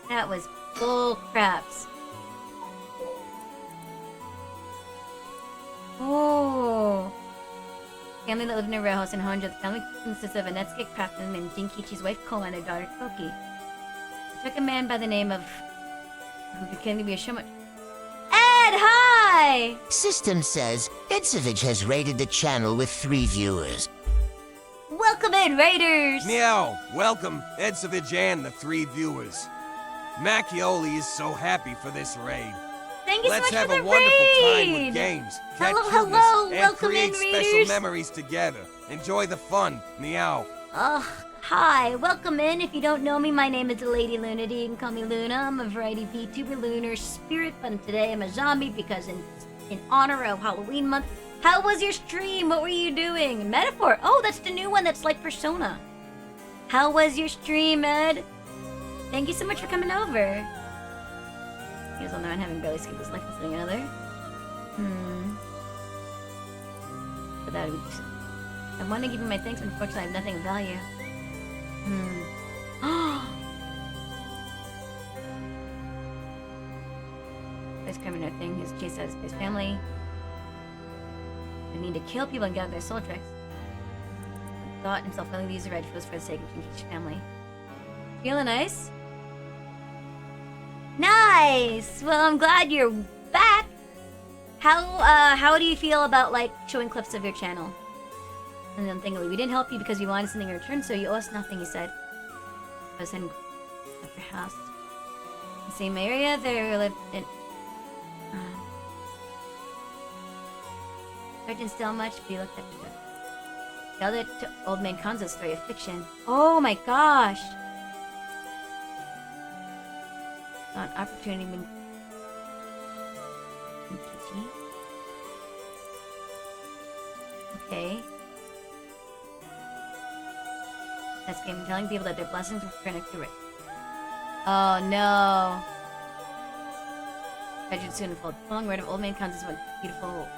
That was bull craps. Oh. Family that lived in a row house in Honjo. The family consists of a Netsuke craftsman named Jinkichi's wife Koma and their daughter Koki. It took a man by the name of who pretended to be a showman. Ed, hi! Hi! System says Edsavage has rated the channel with 3 viewers. Welcome in, Raiders! Meow. Welcome, Edsavage and the 3 viewers. Macchioli is so happy for this raid. Thank you Let's so much have for a the wonderful raid! time with games, catch Hello, cuteness, hello, and welcome create in, special Raiders. memories together. Enjoy the fun. Meow. Hi, welcome in. If you don't know me, my name is Lady Lunity. You can call me Luna. I'm a variety VTuber, Lunar Spirit, but today I'm a zombie because in honor of Halloween month. How was your stream? What were you doing? Metaphor. Oh, that's the new one that's like Persona. How was your stream, Ed? Thank you so much for coming over. He was on there and having barely escaped his life with another. But that would be... I want to give you my thanks, but unfortunately I have nothing of value. This criminal thing, he's chased out his family. I need to kill people and gather their soul tricks. Thought himself willing to use the red force for the sake of his family. Feeling nice? Nice! Well, I'm glad you're back! How do you feel about, like, showing clips of your channel? And then thinking, we didn't help you because you wanted something in return, so you owe us nothing, he said. I was in your house. The same area they lived in. I didn't steal much, but he looked at me. The other old man Kanzo's story of fiction. Oh my gosh! An opportunity in Kichi. Okay. That's game telling people that their blessings will connect to it. Oh no. Tragedy soon unfold. Following word of old man Kanzo's one beautiful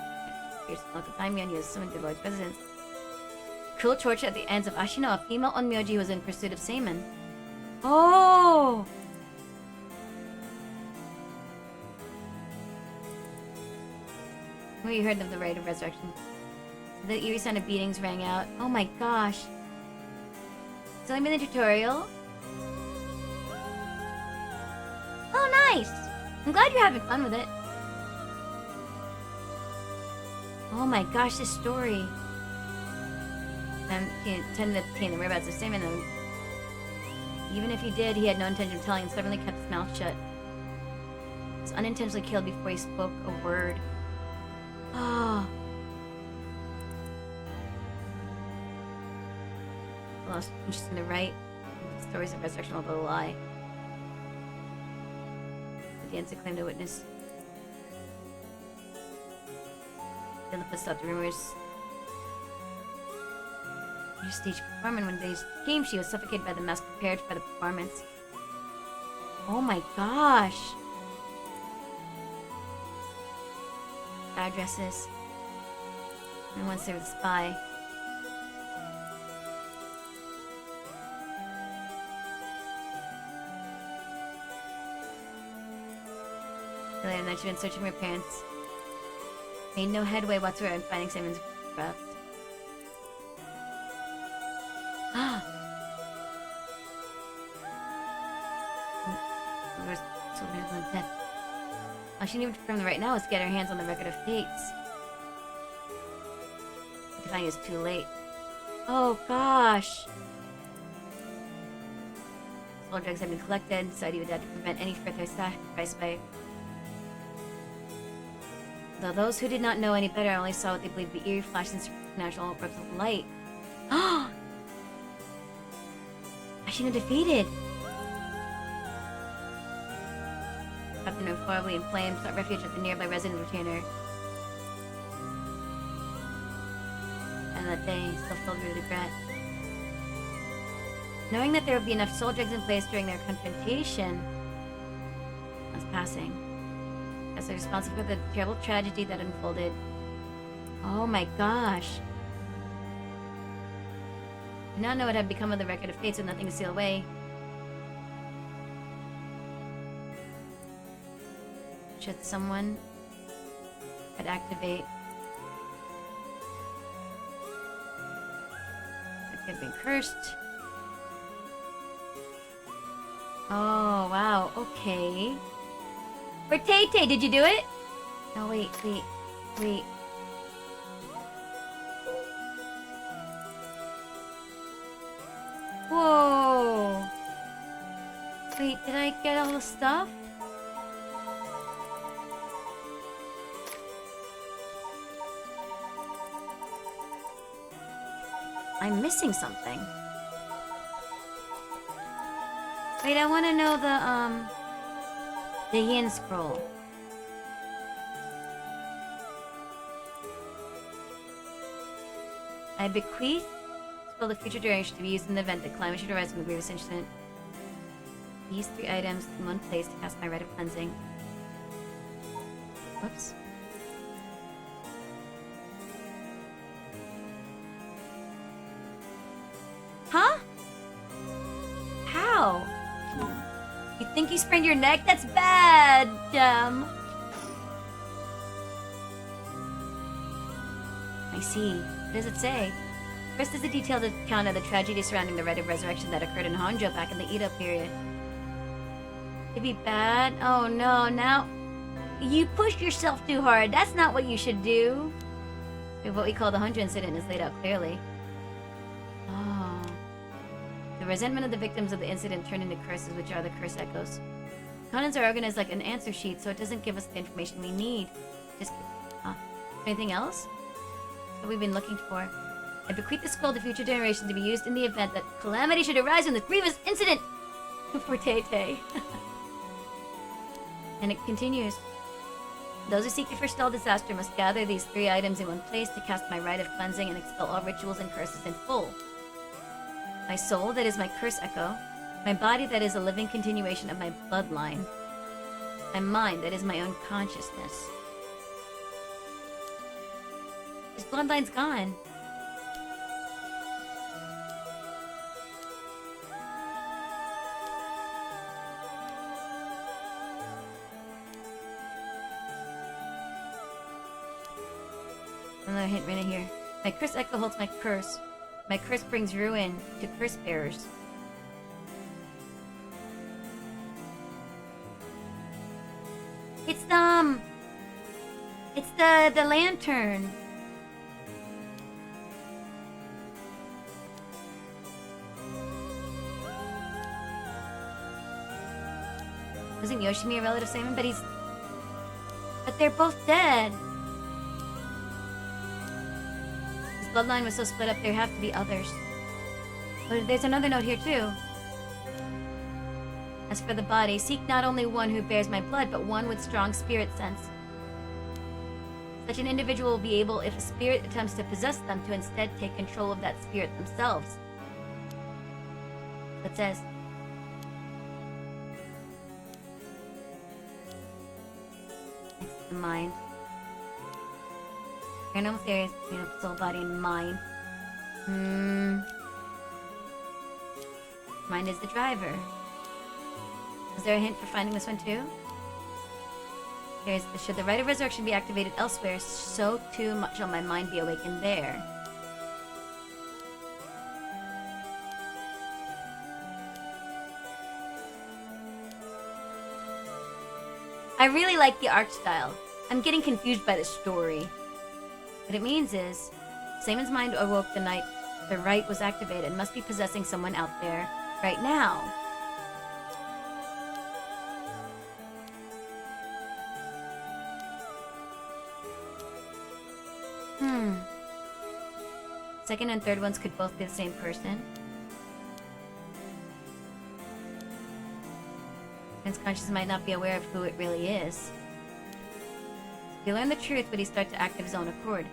fierce local time he was summoned to the Lord's residence. Cruel torture at the ends of Ashino, a female onmyoji was in pursuit of Seiman. Oh! Well, you heard of the rite of resurrection. The eerie sound of beatings rang out. Oh my gosh. It's only been a tutorial. Oh, nice! I'm glad you're having fun with it. Oh my gosh, this story. Tended to obtain the whereabouts of Seiman, and even if he did, he had no intention of telling and stubbornly kept his mouth shut. He was unintentionally killed before he spoke a word. Oh. Lost interest in the right. The stories of resurrection although a lie. The Danza claimed a witness. Philippa stopped the rumors. Her stage performance when they came, she was suffocated by the mask prepared for the performance. Oh my gosh! Addresses. And once there was a spy. Later that night, she'd been searching for her parents. Made no headway whatsoever in finding Simon's craft. All she needed from right now was to get her hands on the record of fates. The time is too late. Oh gosh. Soul drugs had been collected, so he would have to prevent any further sacrifice by. Though those who did not know any better only saw what they believed to be eerie flashes and supernatural orbs of light. Ashina defeated! Captain of horribly in flames, sought refuge at the nearby residence retainer. And that day, still filled with regret. Knowing that there would be enough soul drugs in place during their confrontation was passing. As they're responsible for the terrible tragedy that unfolded. Oh my gosh. I did not know what had become of the record of fates with nothing to seal away. Should someone could activate. It could be cursed. Oh wow, okay. For Tay-Tay, did you do it? No, wait. Whoa! Wait, did I get all the stuff? I'm missing something. Wait, I want to know the yin scroll. I bequeath scroll the future duration to be used in the event that climate should arise from the grievous incident. These 3 items in one place to cast my rite of cleansing. Whoops. Huh? How? You think you sprained your neck? That's bad, Gem. I see. What does it say? First is a detailed account of the tragedy surrounding the Rite of Resurrection that occurred in Honjo back in the Edo period. It'd be bad? Oh no, now... You pushed yourself too hard. That's not what you should do. What we call the Honjo incident is laid out clearly. Oh. The resentment of the victims of the incident turned into curses, which are the curse echoes. Conans are organized like an answer sheet, so it doesn't give us the information we need. Just... Anything else? What we've been looking for. I bequeath the scroll to future generations to be used in the event that calamity should arise from this grievous incident! For Tay-Tay. And it continues. Those who seek to forestall disaster must gather these 3 items in one place to cast my rite of cleansing and expel all rituals and curses in full. My soul, that is my curse echo. My body, that is a living continuation of my bloodline. My mind, that is my own consciousness. His bloodline's gone. Another hint right here. My curse echo holds my curse. My curse brings ruin to curse bearers. It's the lantern. Wasn't Yoshimi a relative Simon? But they're both dead. His bloodline was so split up, there have to be others. But there's another note here too. As for the body, seek not only one who bears my blood, but one with strong spirit sense. Such an individual will be able, if a spirit attempts to possess them, to instead take control of that spirit themselves. It says, next to the mind. Paranormal theories between soul, body, and mind. Mind is the driver. Is there a hint for finding this one too? Should the Rite of Resurrection be activated elsewhere, so too much shall my mind be awakened there. I really like the art style. I'm getting confused by the story. What it means is, Simon's mind awoke the night the rite was activated and must be possessing someone out there right now. Second and third ones could both be the same person. His conscious might not be aware of who it really is. If he learned the truth, would he start to act of his own accord?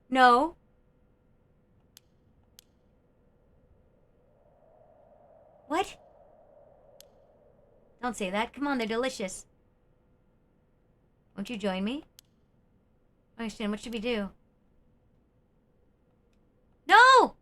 No. What? Don't say that. Come on, they're delicious. Won't you join me? I understand. What should we do? No!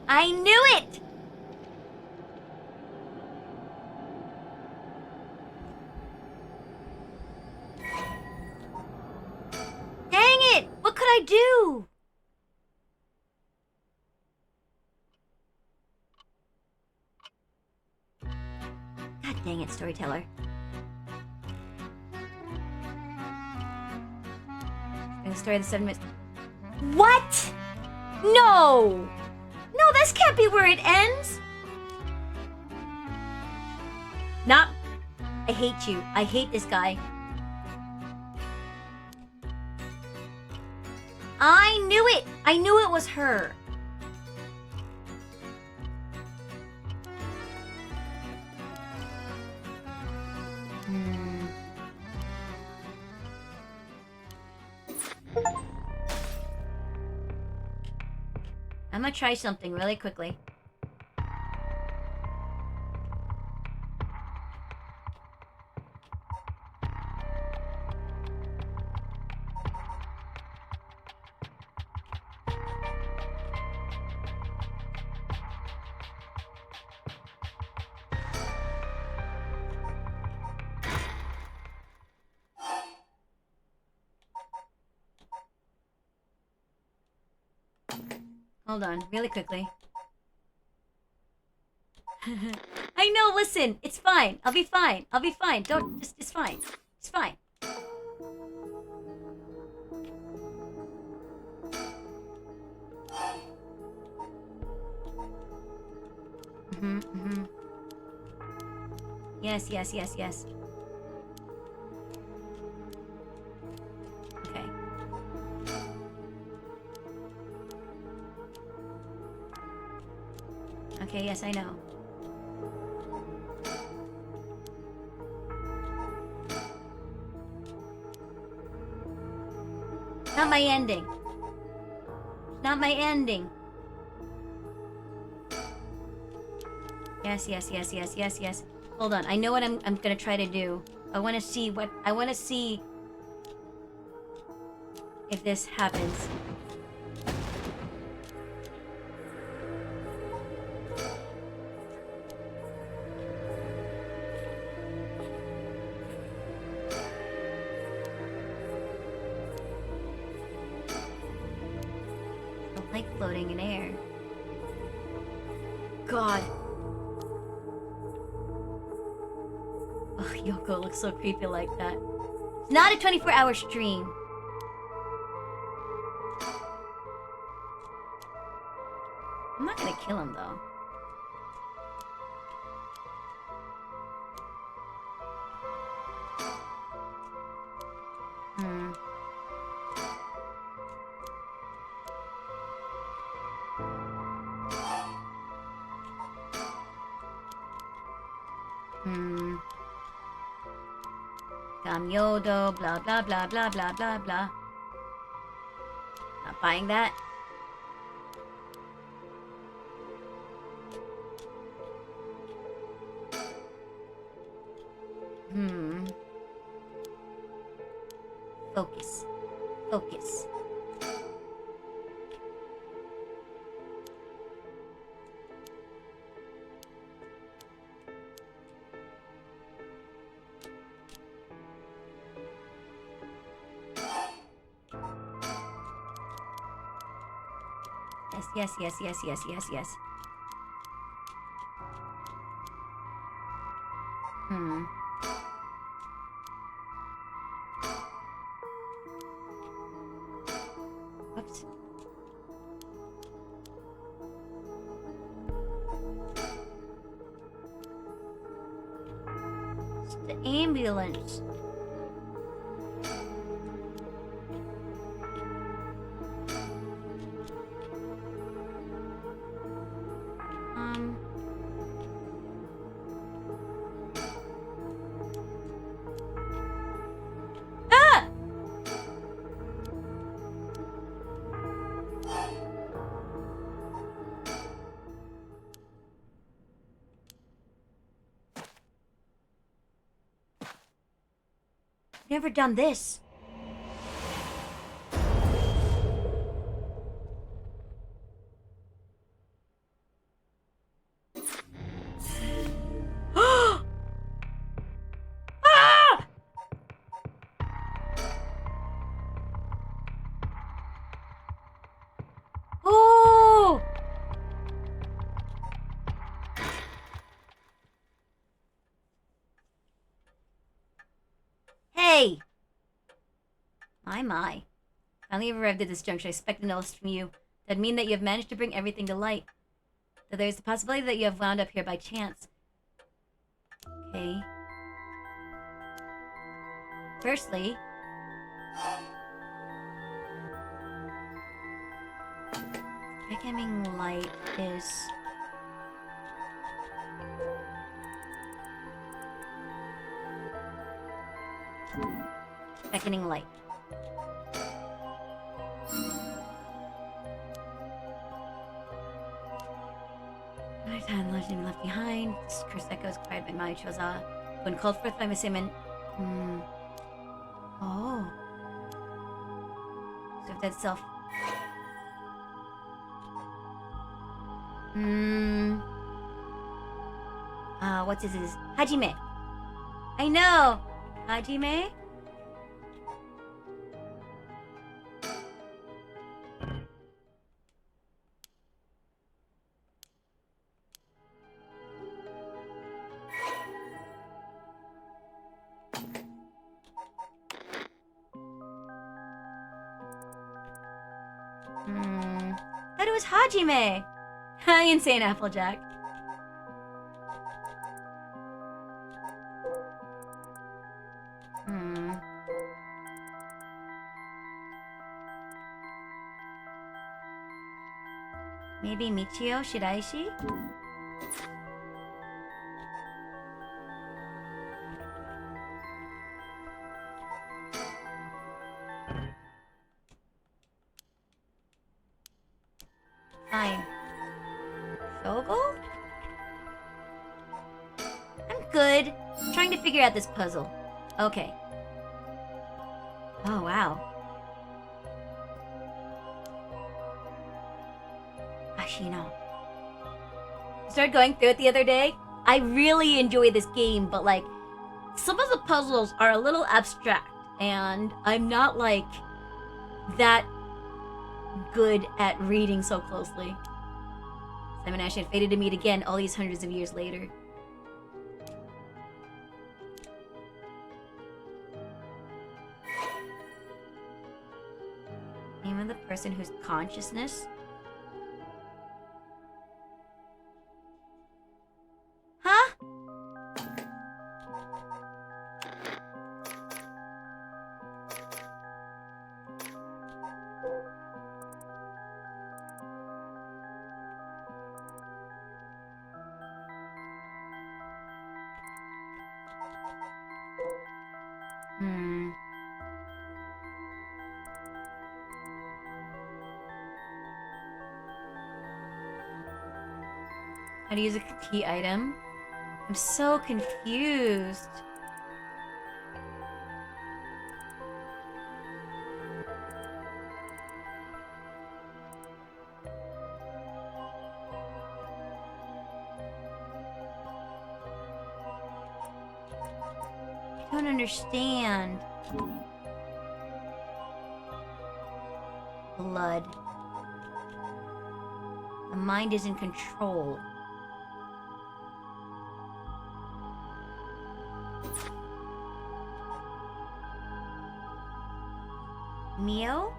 I knew it! Dang it! What could I do? God dang it, storyteller. The story of the 7 minutes. What? No! No, this can't be where it ends! Not. I hate you. I hate this guy. I knew it! I knew it was her. I'm gonna try something really quickly. Hold on, really quickly. I know, listen, it's fine. I'll be fine. I'll be fine. Don't, it's fine. It's fine. Yes, yes, yes, yes. Okay. Okay, yes, I know. Not my ending. Not my ending. Yes, yes, yes, yes, yes, yes. Hold on. I know what I'm gonna try to do. I wanna see if this happens. I like floating in air. God. Oh, Yoko looks so creepy like that. It's not a 24-hour stream. I'm not gonna kill him though. Kamyodo, blah blah blah blah blah blah blah. Not buying that. Focus. Focus. Yes, yes, yes, yes, yes, yes, yes. Whoops. It's the ambulance. Never done this. My. Finally arrived at this juncture. I expect an illness from you. That'd mean that you have managed to bring everything to light. That there's the possibility that you have wound up here by chance. Okay. Firstly... beckoning light is... beckoning light. My time legend left behind. This curse echoes quiet by my Choza. When called forth by Misaman. Oh. Served itself. What is this? Hajime. I know. Hajime? Thought it was Hajime. Insane Applejack. Maybe Michio Shiraishi? Fine. Shogo? I'm good. Trying to figure out this puzzle. Okay. Oh, wow. Ashino. Started going through it the other day. I really enjoy this game, but like, some of the puzzles are a little abstract, and I'm not like that good at reading so closely. Simon Ash had fated to meet again all these hundreds of years later. Name of the person whose consciousness... Huh? How to use a key item? I'm so confused. I don't understand. Blood. The mind is in control. Mio?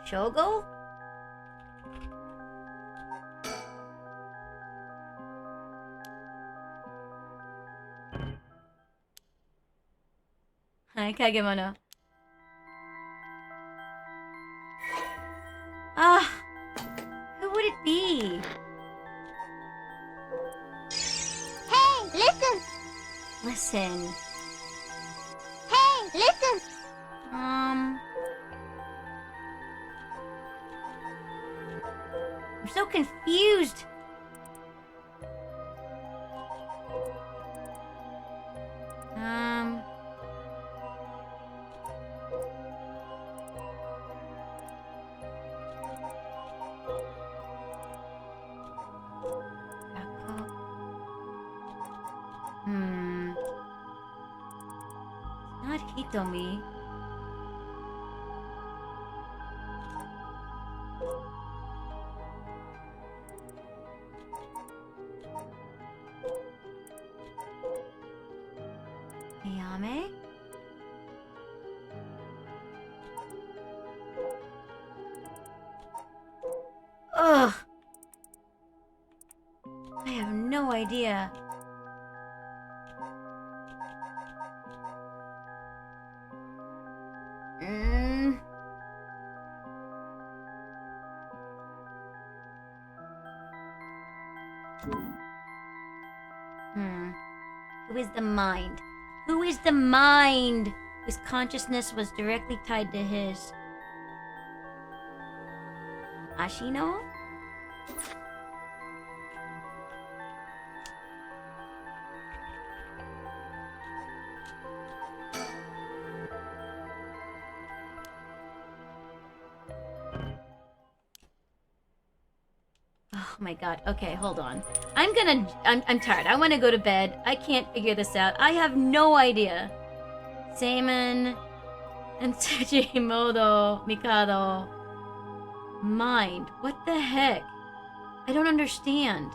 Shogo? Hi, Kagemono. Who would it be? Hey, listen! Listen. Hey, listen! I'm so confused. Not Hitomi. Ayame? Ugh. I have no idea. Who is the mind? Who is the mind whose consciousness was directly tied to his? Ashino? Oh my god. Okay, hold on. I'm tired. I want to go to bed. I can't figure this out. I have no idea. Seimon and Tsujimoto Mikado. Mind. What the heck? I don't understand.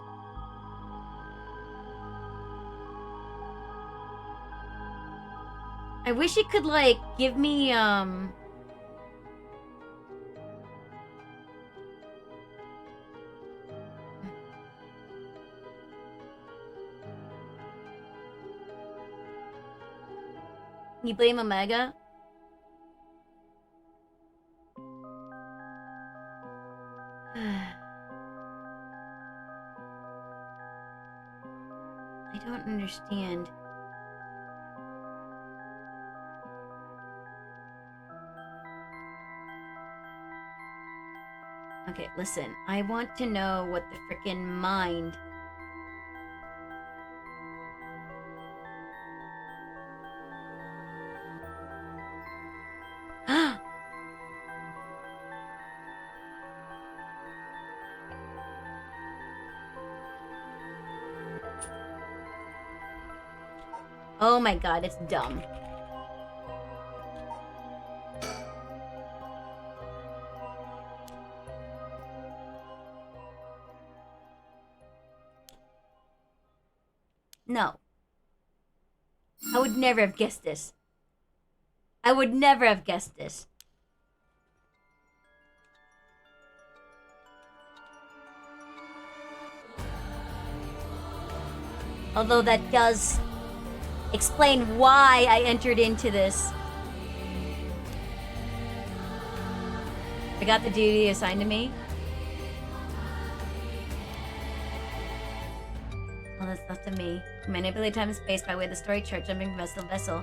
I wish it could, like, give me, You blame Omega? I don't understand. Okay, listen. I want to know what the frickin' mind... Oh my god, it's dumb. No. I would never have guessed this. I would never have guessed this. Although that does explain why I entered into this. I got the duty assigned to me. All that's left of me. Manipulate time and space by way of the story chart, jumping from vessel to vessel.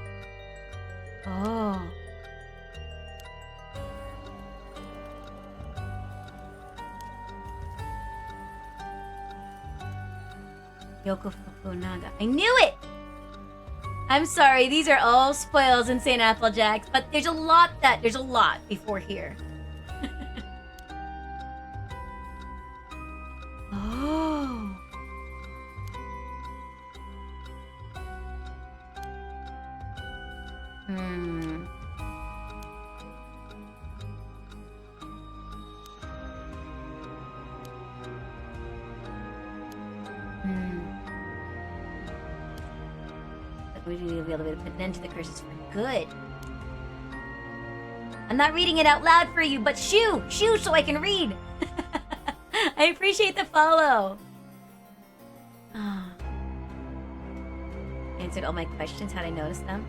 Oh. Yoko Fukunaga. I knew it! I'm sorry, these are all spoils in St. Applejacks, but there's a lot before here. Oh. We will be able to put an end to the curses for good. I'm not reading it out loud for you, but shoo so I can read. I appreciate the follow. Oh. Answered all my questions. How'd I notice them?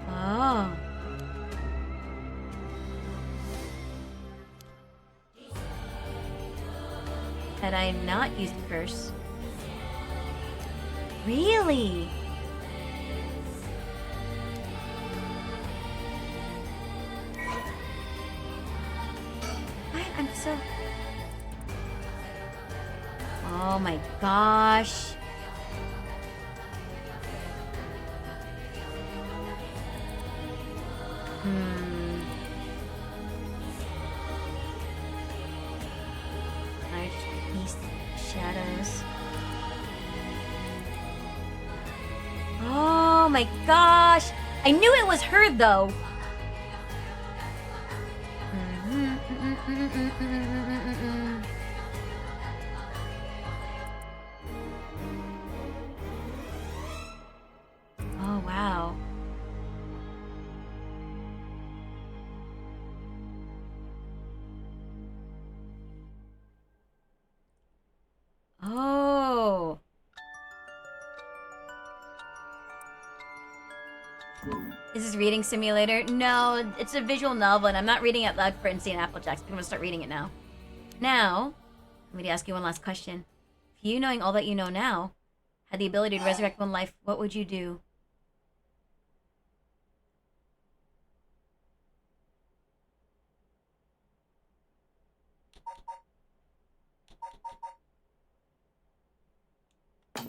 Oh. Had I not used curse? Really? What? I'm so... Oh my gosh. Large beast shadows. my gosh. I knew it was her though. Oh, wow. Oh. Is this reading simulator? No, it's a visual novel, and I'm not reading it loud for Insane Applejacks. I'm gonna start reading it now. Now, let me ask you one last question. If you, knowing all that you know now, had the ability to resurrect one life, what would you do? I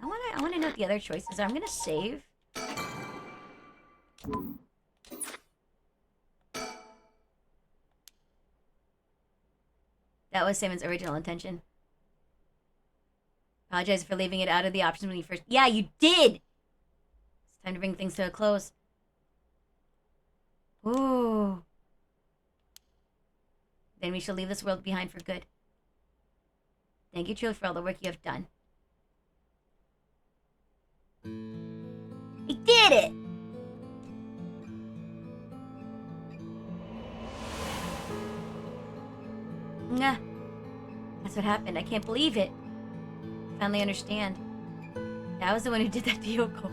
wanna know what the other choices are. I'm gonna save. That was Simon's original intention. Apologize for leaving it out of the options when you first... Yeah, you did! It's time to bring things to a close. Ooh. Then we shall leave this world behind for good. Thank you truly for all the work you have done. He did it! Nah. That's what happened. I can't believe it. Finally understand. I was the one who did that to Yoko.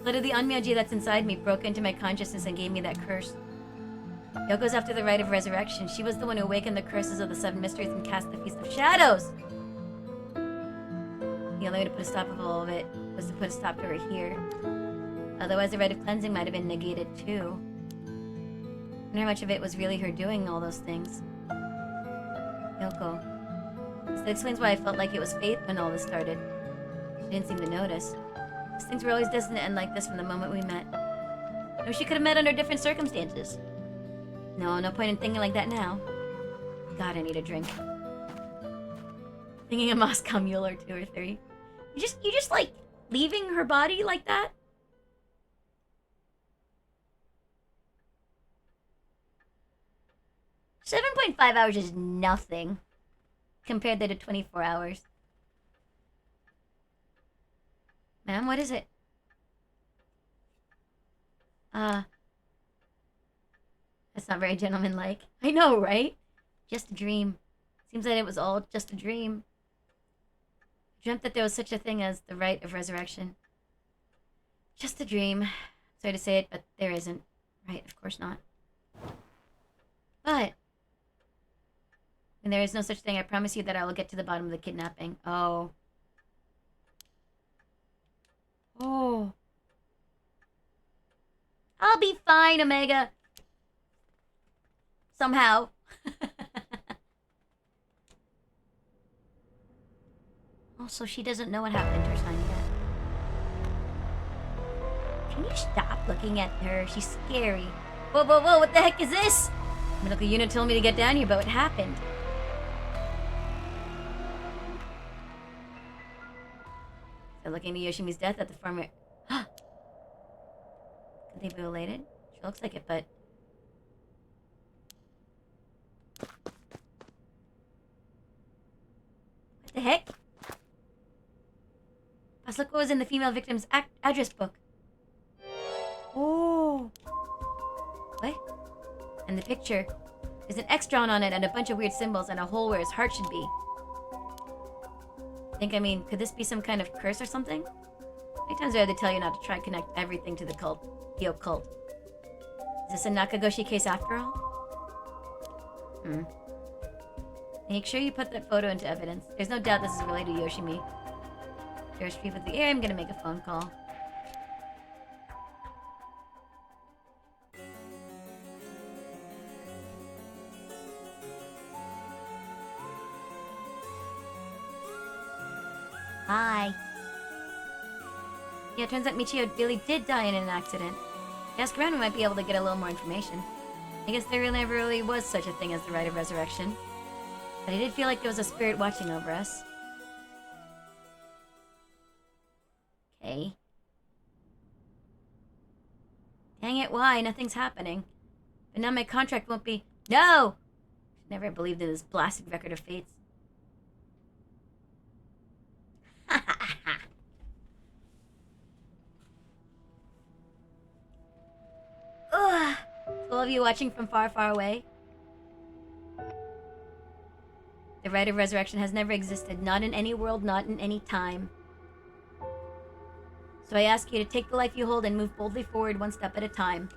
Blood of the Onmyoji that's inside me broke into my consciousness and gave me that curse. Yoko's after the rite of resurrection. She was the one who awakened the curses of the Seven Mysteries and cast the Feast of Shadows. The only way to put a stop of all of it was to put a stop to her here. Otherwise, the rite of cleansing might have been negated too. I wonder how much of it was really her doing all those things. Yoko. This explains why I felt like it was fate when all this started. She didn't seem to notice. These things were always destined to end like this from the moment we met. Or she could have met under different circumstances. No point in thinking like that now. God, I need a drink. Thinking a Moscow Mule or 2 or 3. You just like leaving her body like that? $7.5 hours is nothing compared to the 24 hours. Ma'am, what is it? That's not very gentlemanlike. I know, right? Just a dream. Seems that it was all just a dream. I dreamt that there was such a thing as the rite of resurrection. Just a dream. Sorry to say it, but there isn't. Right, of course not. But when there is no such thing, I promise you that I will get to the bottom of the kidnapping. Oh. Oh. I'll be fine, Omega. Somehow. Also, she doesn't know what happened to her son yet. Can you stop looking at her? She's scary. Whoa, what the heck is this? Medical unit told me to get down here, but what happened? They're looking to Yoshimi's death at the farmer. Could they be related? Sure looks like it, but... What the heck? Boss, look what was in the female victim's address book. Oh. What? And the picture. There's an X drawn on it and a bunch of weird symbols and a hole where his heart should be. Could this be some kind of curse or something? How many times do I have to tell you not to try and connect everything to the occult? Is this a Nakagoshi case after all? Make sure you put that photo into evidence. There's no doubt this is related to Yoshimi. There's free with the air, I'm gonna make a phone call. Hi. Yeah, it turns out Michio really did die in an accident. If you ask around, we might be able to get a little more information. I guess there never really was such a thing as the rite of resurrection. But I did feel like there was a spirit watching over us. Okay. Dang it, why? Nothing's happening. But now my contract won't be... No! Never believed in this blasted record of fates. Ugh. To all of you watching from far, far away. The right of resurrection has never existed, not in any world, not in any time. So I ask you to take the life you hold and move boldly forward one step at a time.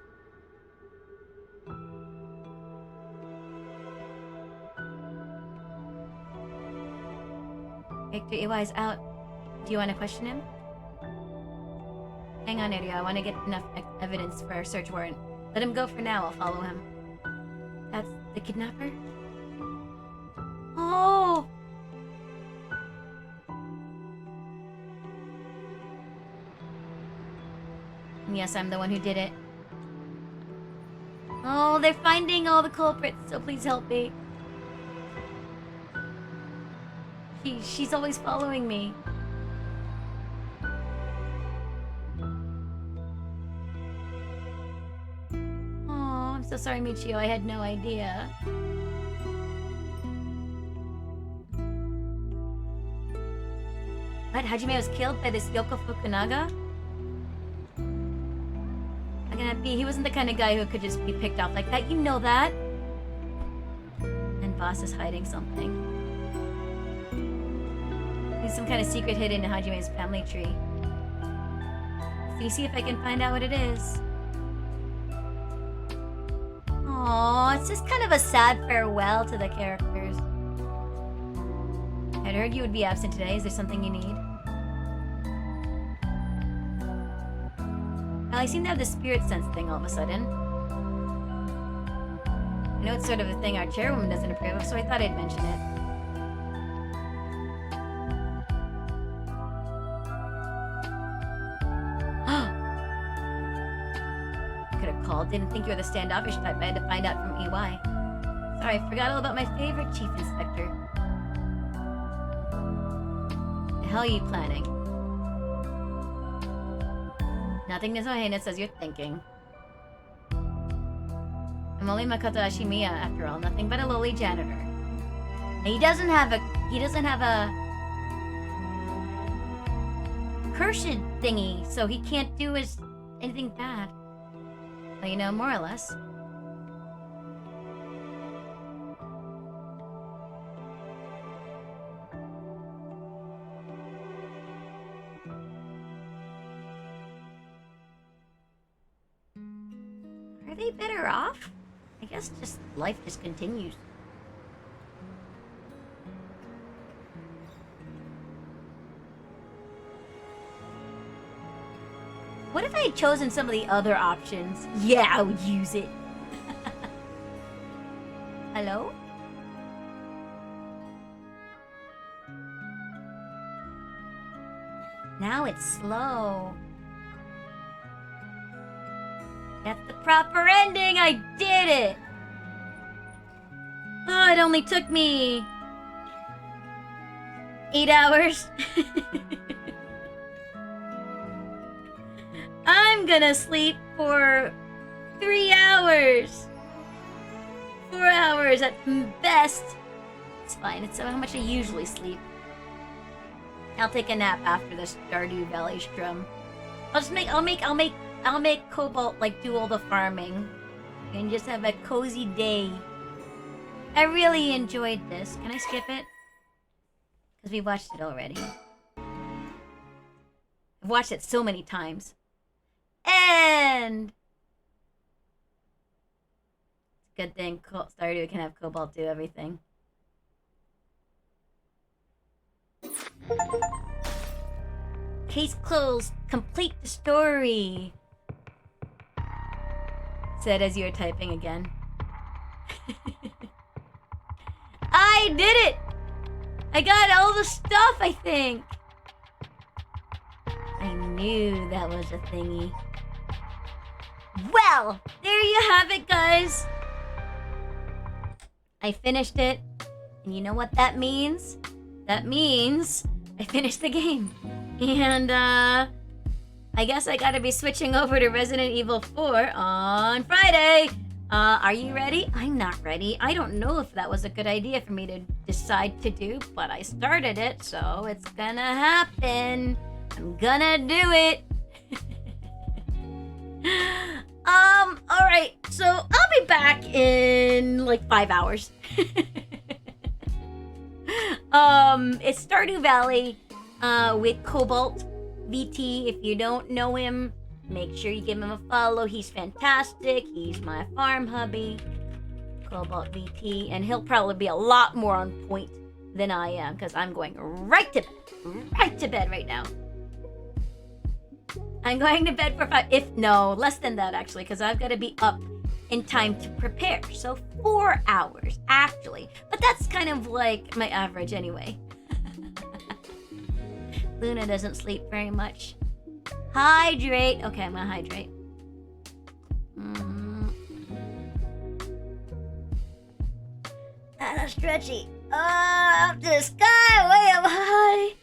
Victor Iwai is out. Do you want to question him? Hang on, Irya. I want to get enough evidence for our search warrant. Let him go for now. I'll follow him. That's the kidnapper? Oh! And yes, I'm the one who did it. Oh, they're finding all the culprits, so please help me. She's always following me. Oh, I'm so sorry, Michio. I had no idea. What? Hajime was killed by this Yoko Fukunaga? How can that be? He wasn't the kind of guy who could just be picked off like that. You know that. And boss is hiding something. There's some kind of secret hidden in Hajime's family tree. So you see if I can find out what it is. Aww, it's just kind of a sad farewell to the characters. I'd heard you would be absent today. Is there something you need? Well, I seem to have the spirit sense thing all of a sudden. I know it's sort of a thing our chairwoman doesn't approve of, so I thought I'd mention it. Didn't think you were the standoffish type. I had to find out from EY. Sorry, I forgot all about my favorite chief inspector. The hell are you planning? Nothing Nizo Heinous as you're thinking. I'm only Makoto Ashimiya after all, nothing but a lowly janitor. And he doesn't have a cursed thingy, so he can't do anything bad. Well, you know, more or less. Are they better off? I guess just life just continues. What if I had chosen some of the other options? Yeah, I would use it. Hello? Now it's slow. That's the proper ending! I did it! Oh, it only took me 8 hours. I'm gonna sleep for 3 hours. 4 hours at best. It's fine. It's how much I usually sleep. I'll take a nap after the Stardew Valley strum. I'll make Cobalt like do all the farming and just have a cozy day. I really enjoyed this. Can I skip it? Because we watched it already. I've watched it so many times. And good thing Stardew can have Cobalt do everything. Case closed. Complete the story. Said as you were typing again. I did it! I got all the stuff, I think. I knew that was a thingy. Well, there you have it, guys. I finished it. And you know what that means? That means I finished the game. And, I guess I gotta be switching over to Resident Evil 4 on Friday. Are you ready? I'm not ready. I don't know if that was a good idea for me to decide to do, but I started it, so it's gonna happen. I'm gonna do it. Alright, so I'll be back in like 5 hours. It's Stardew Valley with Cobalt VT. If you don't know him, make sure you give him a follow. He's fantastic. He's my farm hubby, Cobalt VT, and he'll probably be a lot more on point than I am because I'm going right to bed right now. I'm going to bed for 5, less than that actually, because I've got to be up in time to prepare. So 4 hours actually, but that's kind of like my average anyway. Luna doesn't sleep very much. Hydrate. Okay, I'm gonna hydrate. That's stretchy. Up to the sky, way up high.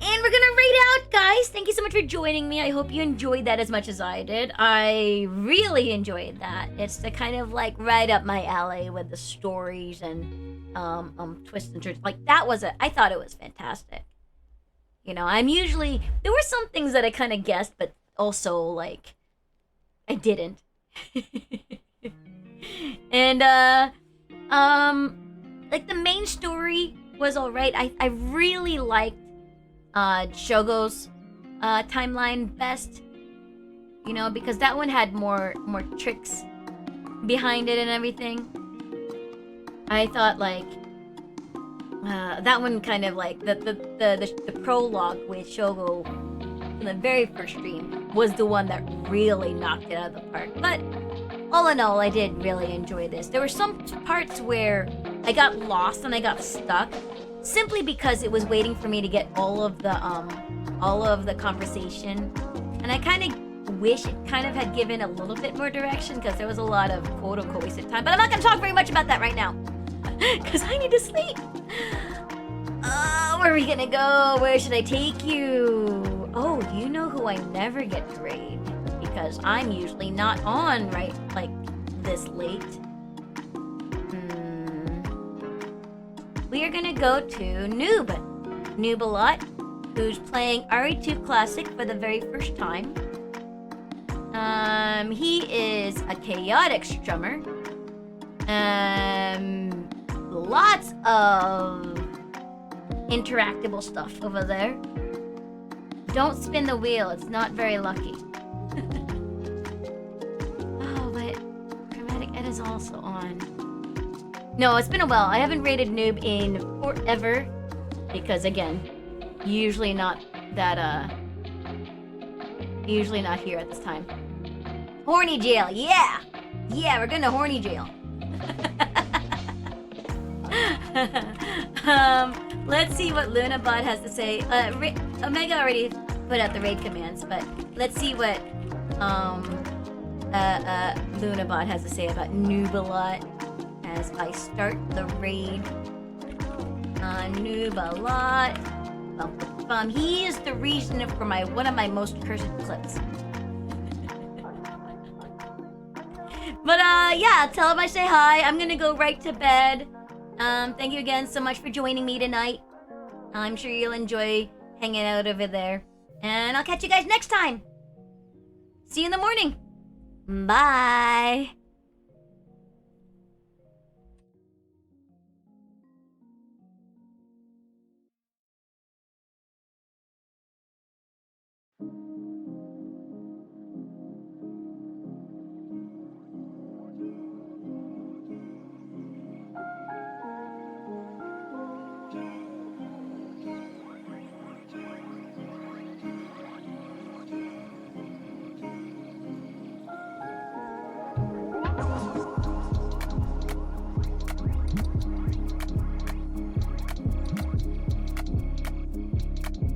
And we're gonna raid out, guys. Thank you so much for joining me. I hope you enjoyed that as much as I did. I really enjoyed that. It's the kind of like right up my alley with the stories and twists and turns. Like that was I thought it was fantastic. You know, there were some things that I kind of guessed, but also like I didn't. And like the main story was all right. I really liked Shogo's timeline best, you know, because that one had more tricks behind it and everything. I thought like that one kind of like the prologue with Shogo in the very first stream was the one that really knocked it out of the park. But all in all, I did really enjoy this. There were some parts where I got lost and I got stuck simply because it was waiting for me to get all of the conversation, and I kind of wish it kind of had given a little bit more direction because there was a lot of quote-unquote wasted time. But I'm not going to talk very much about that right now because I need to sleep. Where are we gonna go? Where should I take you? Oh, you know who I never get to raid because I'm usually not on right like this late. We are gonna go to Noobalot, who's playing RE2 Classic for the very first time. He is a chaotic strummer. Lots of interactable stuff over there. Don't spin the wheel, it's not very lucky. Oh, but Chromatic Ed is also on. No, it's been a while. I haven't rated Noob in forever because again, usually not here at this time. Horny jail, yeah! Yeah, we're going to horny jail. Let's see what Lunabot has to say. Omega already put out the raid commands, but let's see what Lunabot has to say about Noobalot as I start the raid on Noobalot. He is the reason for one of my most cursed clips. But yeah, tell him I say hi. I'm gonna go right to bed. Thank you again so much for joining me tonight. I'm sure you'll enjoy hanging out over there. And I'll catch you guys next time. See you in the morning. Bye.